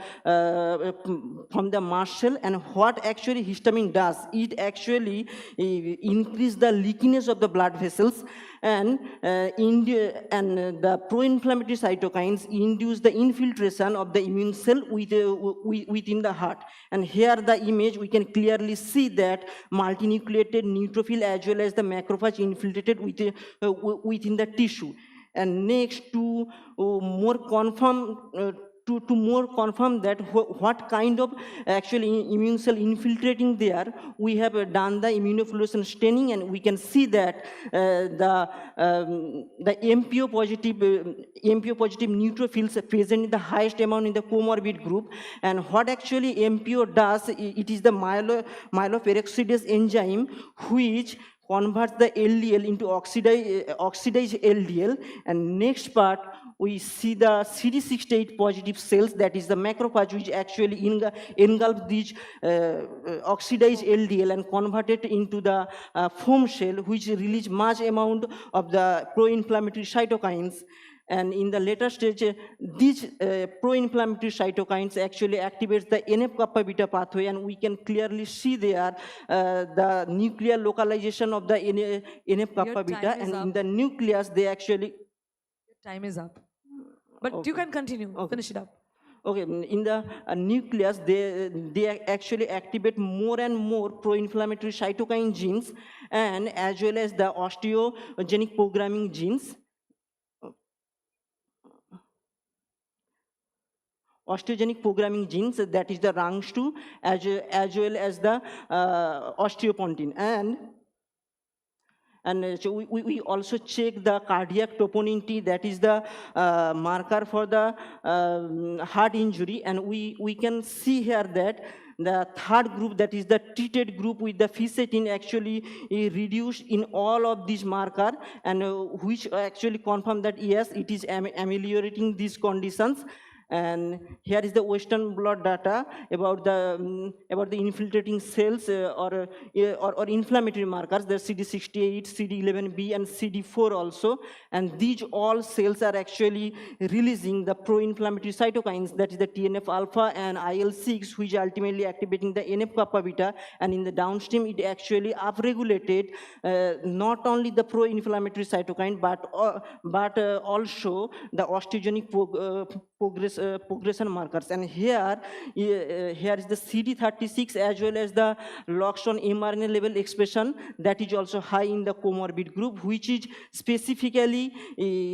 from the mast cell. And what actually histamine does, it actually increase the leakiness of the blood vessels, and the pro-inflammatory cytokines induce the infiltration of the immune cell within the heart. And here the image we can clearly see that multinucleated neutrophil as well as the macrophage infiltrated within the tissue. And next, to more confirm to more confirm that what kind of actually immune cell infiltrating there, we have done the immunofluorescence staining, and we can see that the MPO positive neutrophils are present in the highest amount in the comorbid group. And what actually MPO does, it is the myeloperoxidase enzyme which converts the LDL into oxidized LDL. And next part, we see the CD68 positive cells, that is the macrophage, which actually engulf these oxidized LDL and convert it into the foam shell, which release much amount of the pro-inflammatory cytokines. And in the later stage, these pro-inflammatory cytokines actually activates the NF-kappa beta pathway, and we can clearly see there the nuclear localization of the NF-kappa beta, and in the nucleus, they actually... Time is up. But you can continue, finish it up. Okay, in the nucleus, they actually activate more and more pro-inflammatory cytokine genes, and as well as the osteogenic programming genes. Osteogenic programming genes, that is the RANGS2, as well as the osteopontin. And so we also check the cardiac troponin, that is the marker for the heart injury. And we can see here that the third group, that is the treated group with the fisetin, actually reduced in all of these markers, and which actually confirm that yes, it is ameliorating these conditions. And here is the Western blot data about the infiltrating cells or inflammatory markers, the CD68, CD11B, and CD4 also. And these all cells are actually releasing the pro-inflammatory cytokines, that is the TNF-alpha and IL-6, which are ultimately activating the NF-kappa beta. And in the downstream, it actually upregulated not only the pro-inflammatory cytokine, but also the osteogenic progression markers. And here is the CD36 as well as the LOX-on mRNA level expression, that is also high in the comorbid group, which is specifically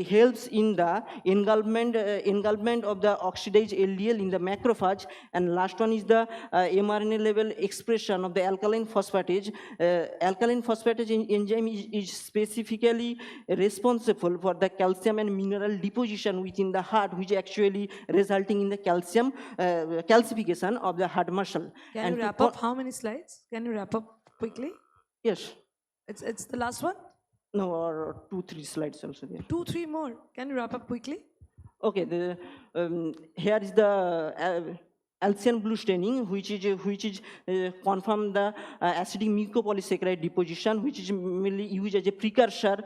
helps in the engulfment of the oxidized LDL in the macrophage. And last one is the mRNA level expression of the alkaline phosphatase. Alkaline phosphatase enzyme is specifically responsible for the calcium and mineral deposition within the heart, which actually resulting in the calcification of the heart muscle. Can you wrap up? How many slides? Can you wrap up quickly? Yes. It's the last one? No, or 2-3 slides also there. 2-3 more. Can you wrap up quickly? Okay, here is the Alcian blue staining, which is confirm the acidic mucopolysaccharide deposition, which is mainly used as a precursor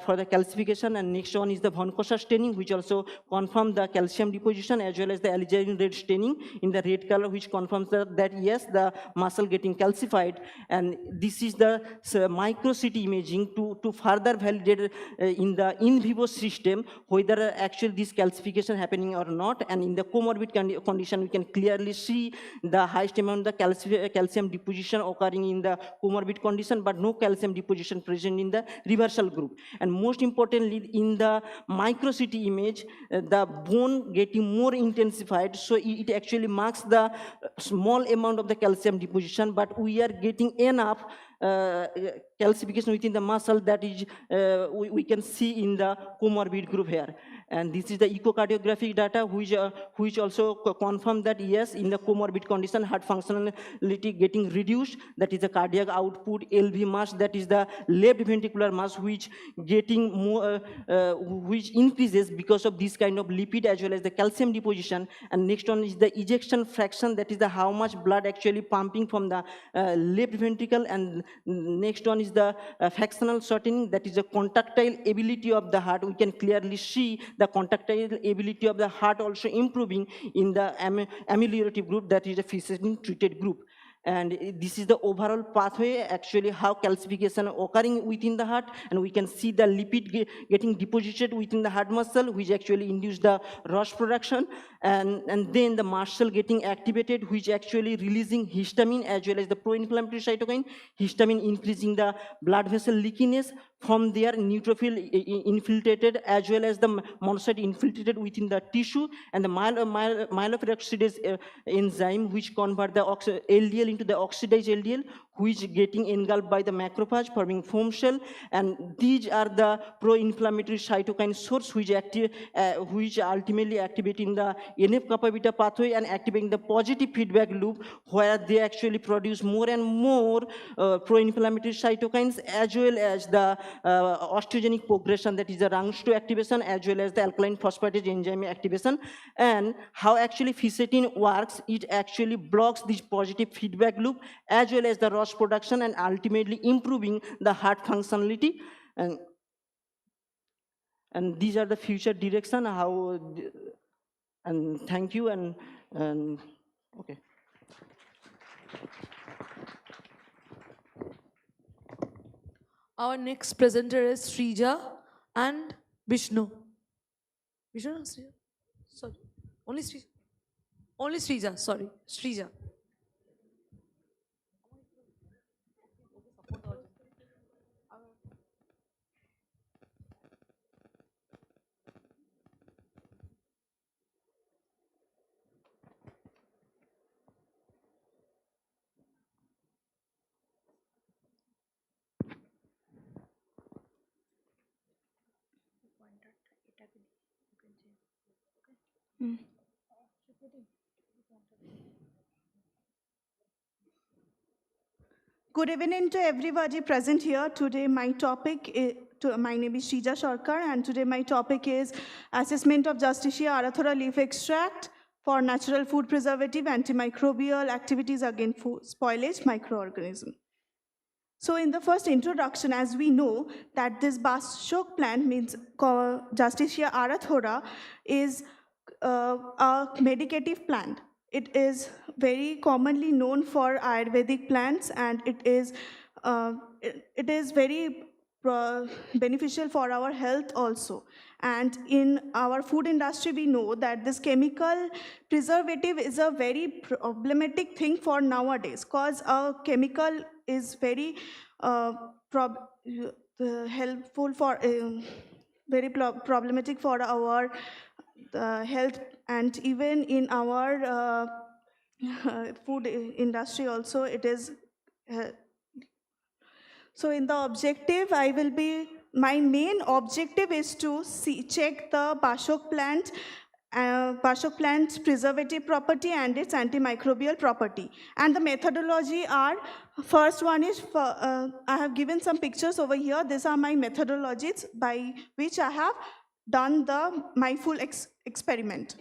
for the calcification. And next one is the von Kosa staining, which also confirm the calcium deposition, as well as the alizarin red staining in the red color, which confirms that yes, the muscle getting calcified. And this is the micro-CT imaging to further validate in the in vivo system whether actually this calcification happening or not. And in the comorbid condition, we can clearly see the highest amount of the calcium deposition occurring in the comorbid condition, but no calcium deposition present in the reversal group. And most importantly, in the micro-CT image, the bone getting more intensified, so it actually marks the small amount of the calcium deposition, but we are getting enough calcification within the muscle that is we can see in the comorbid group here. And this is the echocardiographic data which also confirm that yes, in the comorbid condition, heart functionality getting reduced. That is the cardiac output, LV mass, that is the left ventricular mass, which getting more, which increases because of this kind of lipid as well as the calcium deposition. And next one is the ejection fraction, that is the how much blood actually pumping from the left ventricle. And next one is the fractional shortening, that is the contractile ability of the heart. We can clearly see the contractile ability of the heart also improving in the ameliorative group, that is the physician treated group. And this is the overall pathway, actually how calcification occurring within the heart, and we can see the lipid getting deposited within the heart muscle, which actually induce the rush production, and then the muscle getting activated, which actually releasing histamine as well as the pro-inflammatory cytokine, histamine increasing the blood vessel leakiness. From there, neutrophil infiltrated as well as the monocyte infiltrated within the tissue, and the myeloperoxidase enzyme which convert the LDL into the oxidized LDL, which getting engulfed by the macrophage forming foam shell. And these are the pro-inflammatory cytokine source which which ultimately activating the NF kappa beta pathway and activating the positive feedback loop, where they actually produce more and more pro-inflammatory cytokines as well as the osteogenic progression, that is the RUNX2 activation as well as the alkaline phosphatase enzyme activation. And how actually fisetin works, it actually blocks this positive feedback loop as well as the ROS production, and ultimately improving the heart functionality. And these are the future direction how. And thank you. And okay. Our next presenter is Srija and Vishnu. Vishnu, or Srija? Sorry, only Srija. Only Srija, sorry, Srija. Good evening to everybody present here. Today my topic is, my name is Shrija Sarkar, and today my topic is assessment of Justicia arathora leaf extract for natural food preservative antimicrobial activities against spoilage microorganism. So in the first introduction, as we know that this Bashok plant means Justicia arathora is a medicative plant. It is very commonly known for Ayurvedic plants, and it is very beneficial for our health also. And in our food industry, we know that this chemical preservative is a very problematic thing for nowadays, because a chemical is very helpful for very problematic for our health, and even in our food industry also it is. So in the objective, my main objective is to check the Bashok plant's preservative property and its antimicrobial property. And the methodology are, first one is, I have given some pictures over here. These are my methodologies by which I have done my full experiment.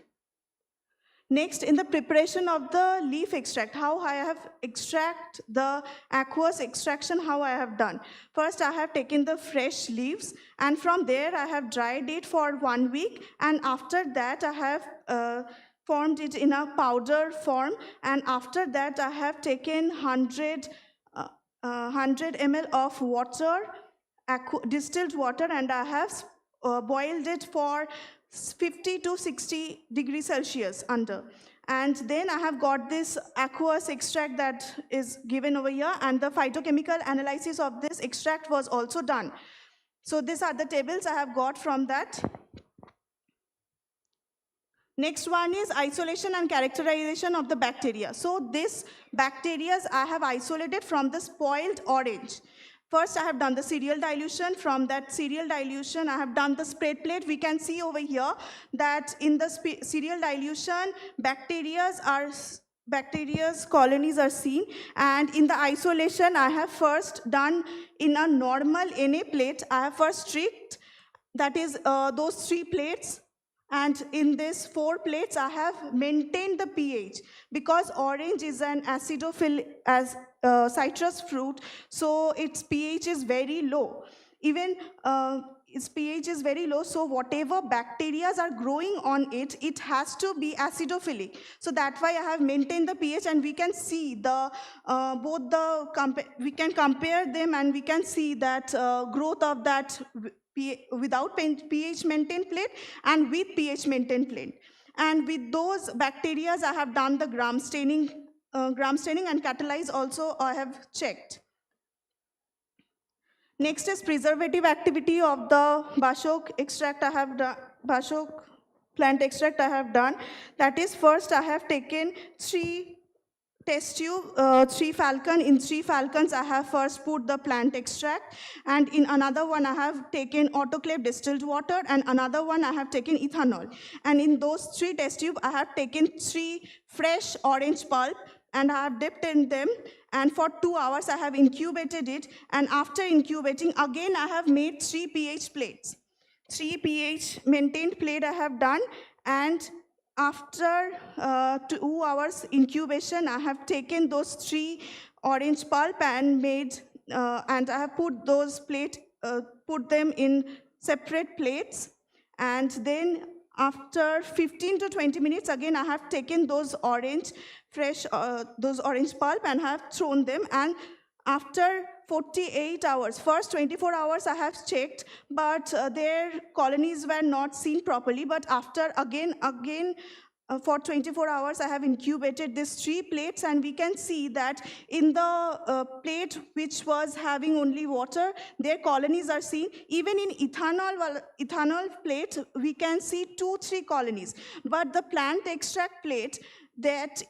Next, in the preparation of the leaf extract, how I have extract the aqueous extraction, how I have done. First, I have taken the fresh leaves, and from there I have dried it for 1 week, and after that I have formed it in a powder form, and after that I have taken 100 ml of water, distilled water, and I have boiled it for 50 to 60 degrees Celsius under. And then I have got this aqueous extract that is given over here, and the phytochemical analysis of this extract was also done. So these are the tables I have got from that. Next one is isolation and characterization of the bacteria. So this bacteria I have isolated from the spoiled orange. First, I have done the cereal dilution. From that cereal dilution, I have done the spread plate. We can see over here that in the cereal dilution, bacteria's colonies are seen. And in the isolation, I have first done in a normal Na plate. I have first stripped, that is those 3 plates. And in these 4 plates, I have maintained the pH because orange is an acidophil as citrus fruit, so its pH is very low. Even its pH is very low, so whatever bacteria are growing on it, it has to be acidophilic. So that's why I have maintained the pH, and we can see the we can compare them, and we can see that growth of that without pH maintained plate and with pH maintained plate. And with those bacteria, I have done the gram staining and catalyze also I have checked. Next is preservative activity of the Bashok extract I have done, Bashok plant extract I have done. That is, first I have taken 3 test tube, 3 falcon. In 3 falcons, I have first put the plant extract, and in another one, I have taken autoclave distilled water, and another one, I have taken ethanol. And in those 3 test tube, I have taken 3 fresh orange pulp, and I have dipped in them, and for 2 hours, I have incubated it, and after incubating, again, I have made 3 pH plates. 3 pH maintained plate I have done, and after 2 hours incubation, I have taken those 3 orange pulp and made, and I have put those put them in separate plates. And then after 15 to 20 minutes, again, I have taken those fresh pulp and have thrown them. And after 48 hours, first 24 hours I have checked, but their colonies were not seen properly. But after again, for 24 hours, I have incubated these 3 plates, and we can see that in the plate which was having only water, their colonies are seen. Even in ethanol plate, we can see 2-3 colonies. But the plant extract plate, that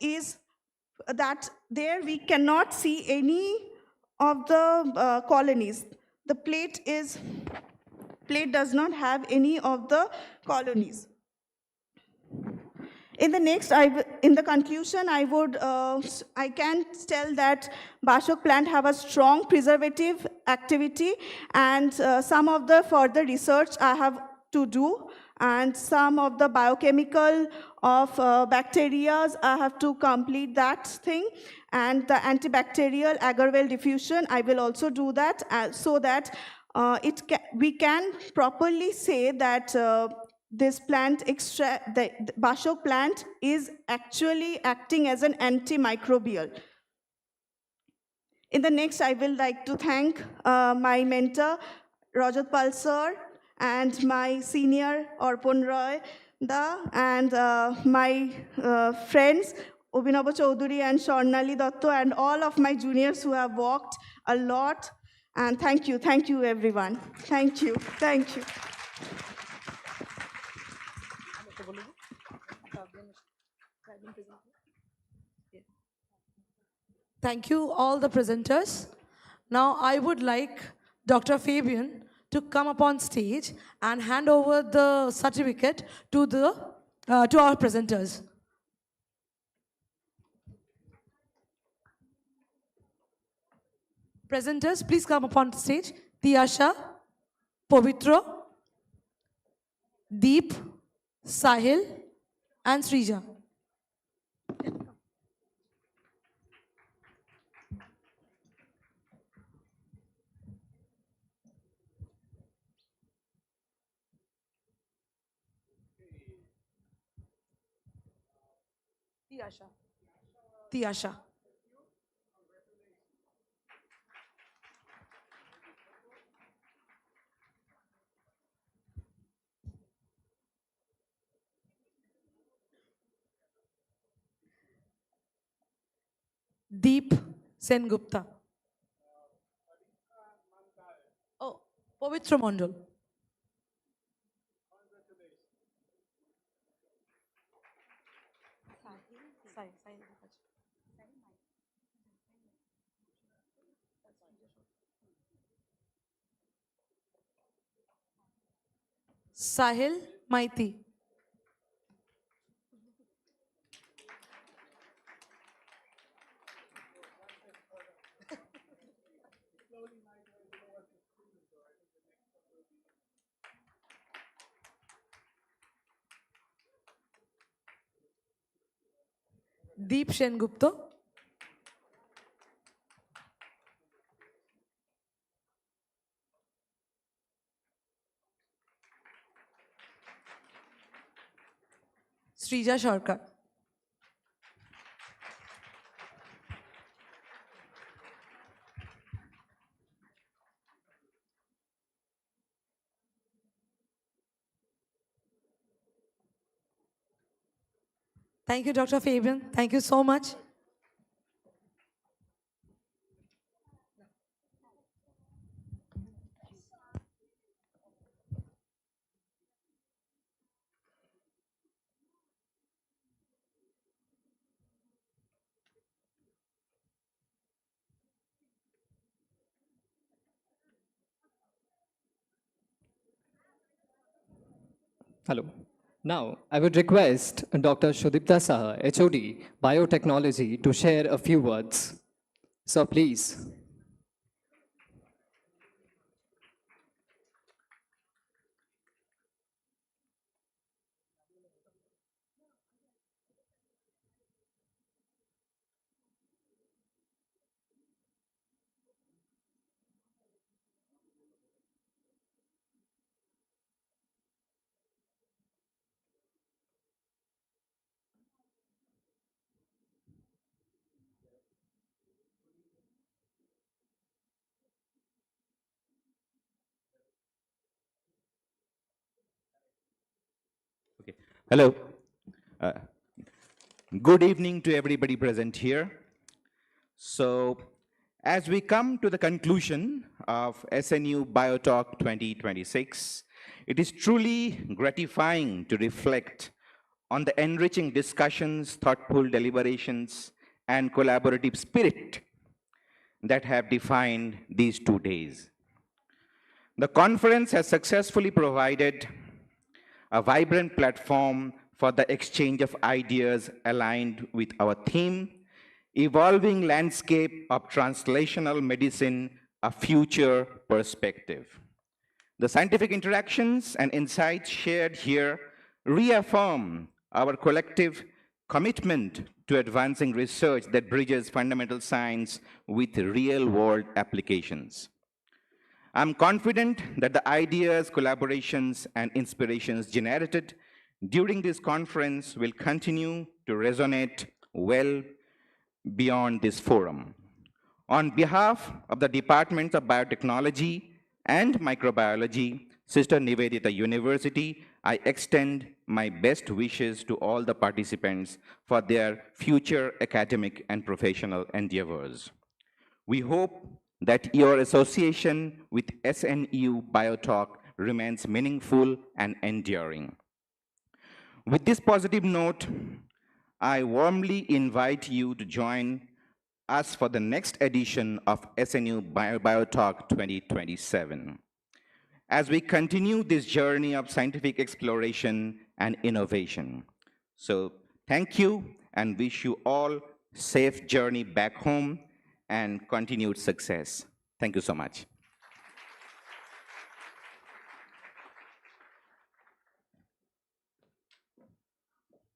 there we cannot see any of the colonies. The plate does not have any of the colonies. In the conclusion, I can tell that Bashok plant have a strong preservative activity, and some of the further research I have to do, and some of the biochemical of bacteria I have to complete that thing, and the antibacterial agar-well diffusion I will also do that, so that we can properly say that this plant extract, the Bashok plant is actually acting as an antimicrobial. In the next, I will like to thank my mentor, Rajat Pal sir, and my senior, Arpan Roy da, and my friends, Obinaba Chaudhuri and Swarnali Datto, and all of my juniors who have worked a lot. And thank you everyone. Thank you. Thank you, all the presenters. Now, I would like Dr. Fabian to come up on stage and hand over the certificate to our presenters. Presenters, please come up on stage. Tiyasha, Povitra, Deep, Sahil, and Srija. Tiyasha. Deep Sengupta. Oh, Povitra Mondal. Sahil Maiti. Deep Gupta. Srija Sharkar. Thank you, Dr. Fabian. Thank you so much. Hello. Now, I would request Dr. Shudipta Saha, HOD, Biotechnology, to share a few words. So please. Hello. Uh, Good evening to everybody present here. So, as we come to the conclusion of SNU Biotalk 2026, it is truly gratifying to reflect on the enriching discussions, thoughtful deliberations, and collaborative spirit that have defined these 2 days. The conference has successfully provided a vibrant platform for the exchange of ideas aligned with our theme, evolving landscape of translational medicine, a future perspective. The scientific interactions and insights shared here reaffirm our collective commitment to advancing research that bridges fundamental science with real-world applications. I'm confident that the ideas, collaborations, and inspirations generated during this conference will continue to resonate well beyond this forum. On behalf of the Departments of Biotechnology and Microbiology, Sister Nivedita University, I extend my best wishes to all the participants for their future academic and professional endeavors. We hope that your association with SNU Biotalk remains meaningful and enduring. With this positive note, I warmly invite you to join us for the next edition of SNU Biotalk 2027 as we continue this journey of scientific exploration and innovation. So thank you and wish you all safe journey back home and continued success. Thank you so much.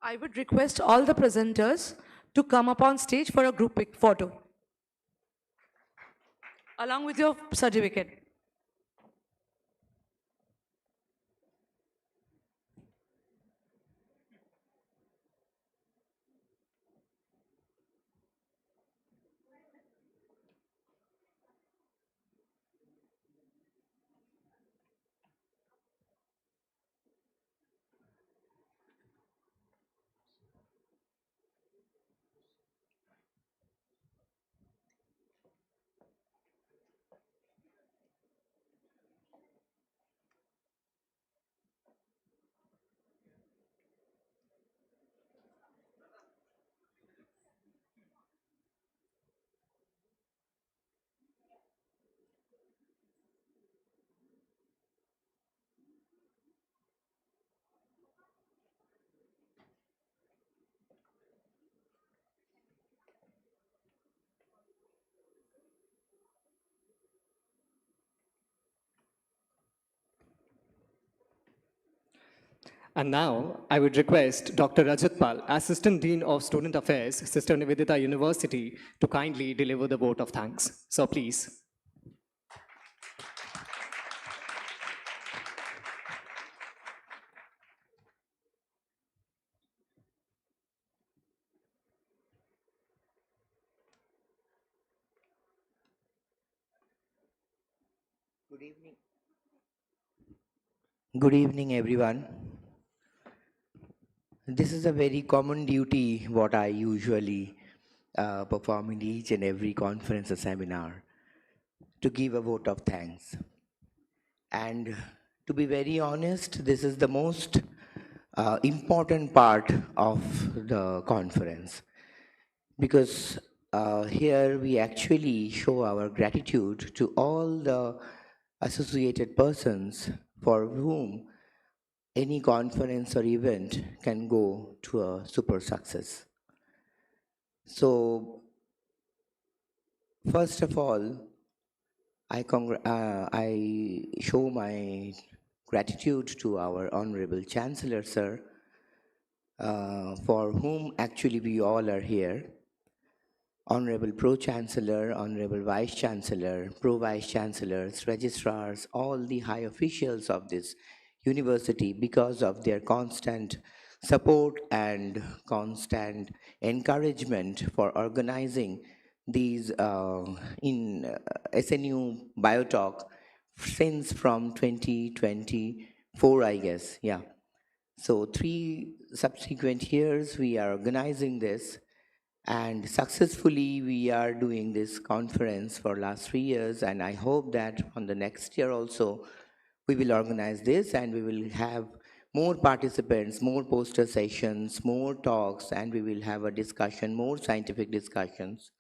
I would request all the presenters to come up on stage for a group photo along with your certificate. And now, I would request Dr. Rajat Pal, Assistant Dean of Student Affairs, Sister Nivedita University, to kindly deliver the vote of thanks. So please. Good evening. Good evening, everyone. This is a very common duty what I usually perform in each and every conference or seminar, to give a vote of thanks. And to be very honest, this is the most important part of the conference, because here we actually show our gratitude to all the associated persons for whom any conference or event can go to a super success. So, first of all, I show my gratitude to our Honorable Chancellor, sir, for whom actually we all are here. Honorable Pro-Chancellor, Honorable Vice-Chancellor, Pro-Vice-Chancellors, Registrars, all the high officials of this university, because of their constant support and constant encouragement for organizing these SNU Biotalk since from 2024, I guess, yeah. So 3 subsequent years we are organizing this, and successfully we are doing this conference for last 3 years, and I hope that on the next year also we will organize this and we will have more participants, more poster sessions, more talks, and we will have a discussion, more scientific discussions.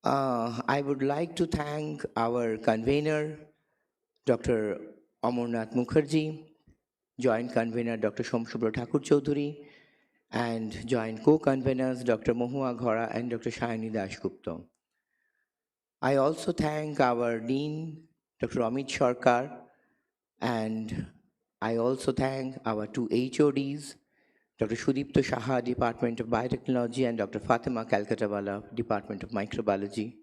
I would like to thank our convener, Dr. Amarnath Mukherjee, Joint Convener Dr. Shomshubra Thakur Chaudhuri, and Joint Co-Conveners Dr. Mohua Ghora and Dr. Shayani Dashgupta. I also thank our Dean, Dr. Amit Sharkar, and I also thank our 2 HODs, Dr. Shudipto Shaha, Department of Biotechnology, and Dr. Fatima Kalkatawala, Department of Microbiology.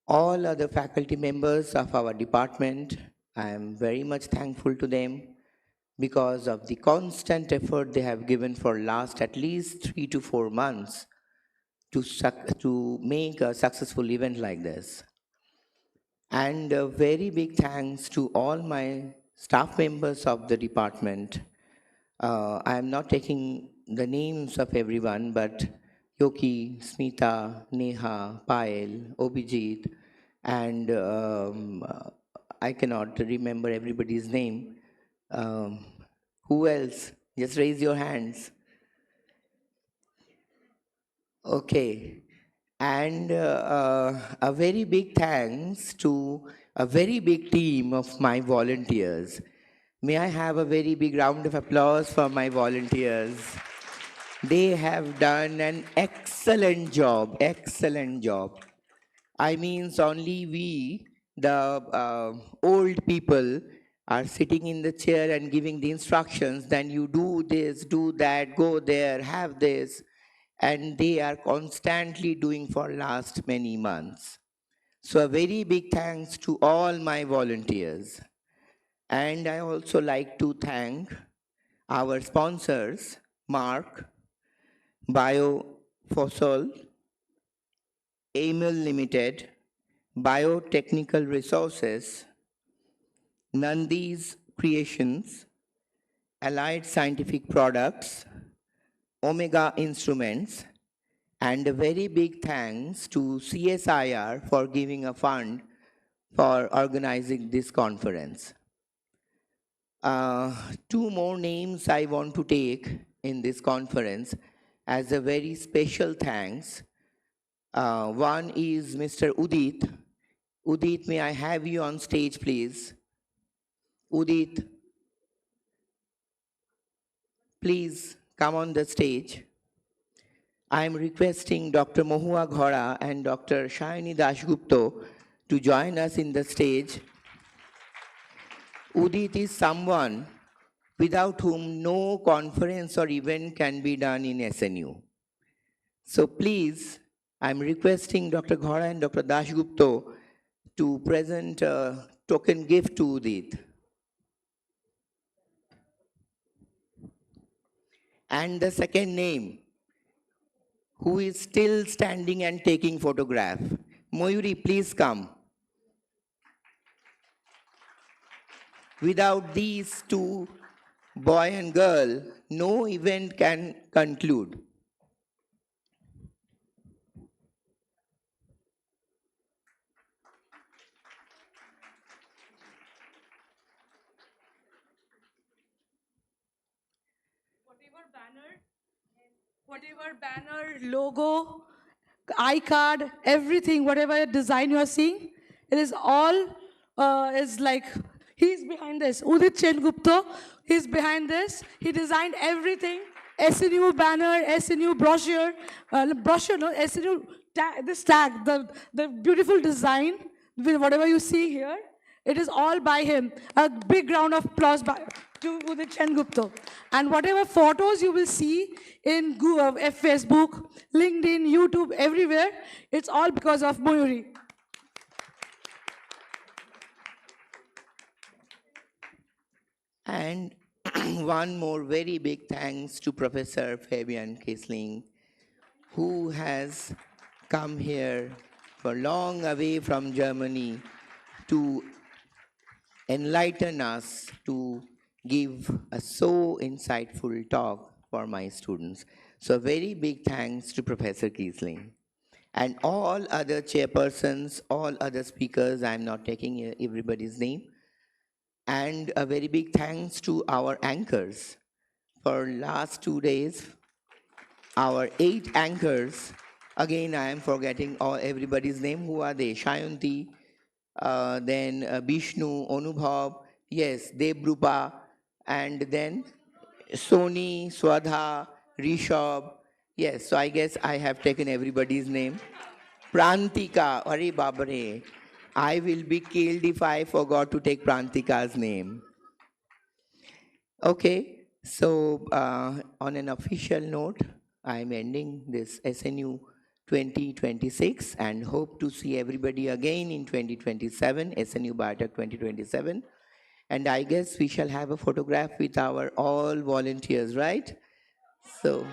All other faculty members of our department, I am very much thankful to them because of the constant effort they have given for last at least 3 to 4 months to make a successful event like this. And a very big thanks to all my staff members of the department. I am not taking the names of everyone, but Yoki, Smita, Neha, Payal, Obijit, and I cannot remember everybody's name. Who else? Just raise your hands. Okay. And a very big thanks to a very big team of my volunteers. May I have a very big round of applause for my volunteers? They have done an excellent job, excellent job. I means only we, the old people, are sitting in the chair and giving the instructions, then you do this, do that, go there, have this, and they are constantly doing for last many months. So a very big thanks to all my volunteers. And I also like to thank our sponsors, Mark, Biofossil, Amel Limited, Biotechnical Resources, Nandi's Creations, Allied Scientific Products, Omega Instruments, and a very big thanks to CSIR for giving a fund for organizing this conference. 2 more names I want to take in this conference as a very special thanks. One is Mr. Udit. Udit, may I have you on stage, please? Udit, please come on the stage. I am requesting Dr. Mohua Ghora and Dr. Shayani Dashgupta to join us in the stage. Udit is someone without whom no conference or event can be done in SNU. So please, I'm requesting Dr. Ghora and Dr. Dashgupta to present a token gift to Udit. And the second name, who is still standing and taking photograph. Mayuri, please come. Without these two, boy and girl, no event can conclude. Whatever banner, logo, iCard, everything, whatever design you are seeing, it is all is like, he's behind this. Udit Chengupta, he's behind this. He designed everything. SNU banner, SNU brochure, no, SNU this tag, the beautiful design, with whatever you see here, it is all by him. A big round of applause to Udit Chengupta. And whatever photos you will see in Facebook, LinkedIn, YouTube, everywhere, it's all because of Mayuri. And one more very big thanks to Professor Fabian Kisling, who has come here for long away from Germany to enlighten us, to give a so insightful talk for my students. So a very big thanks to Professor Kiesling. And all other chairpersons, all other speakers, I'm not taking everybody's name. And a very big thanks to our anchors. For last 2 days, our 8 anchors, again I am forgetting everybody's name. Who are they? Shayanti, then Bishnu, Anubhav, yes, Debrupa, and then Soni, Swadha, Rishabh. Yes, so I guess I have taken everybody's name. Prantika, Are Babare, I will be killed if I forgot to take Prantika's name. Okay, so on an official note, I'm ending this SNU 2026 and hope to see everybody again in 2027, SNU Biotalk 2027. And I guess we shall have a photograph with our all volunteers, right? So,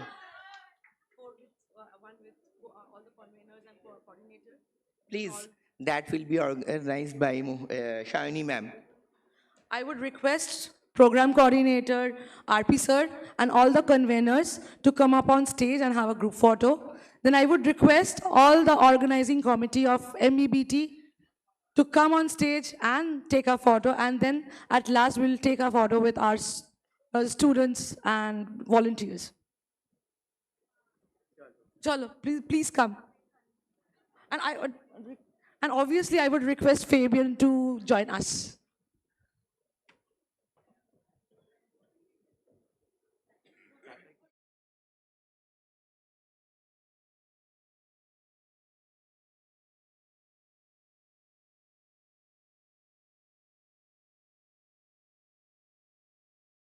please, that will be organized by Shayani ma'am. I would request program coordinator, RP sir, and all the conveners to come up on stage and have a group photo. Then I would request all the organizing committee of MEBT to come on stage and take a photo. And then at last, we'll take a photo with our students and volunteers. Chalo, please come. And obviously, I would request Fabian to join us.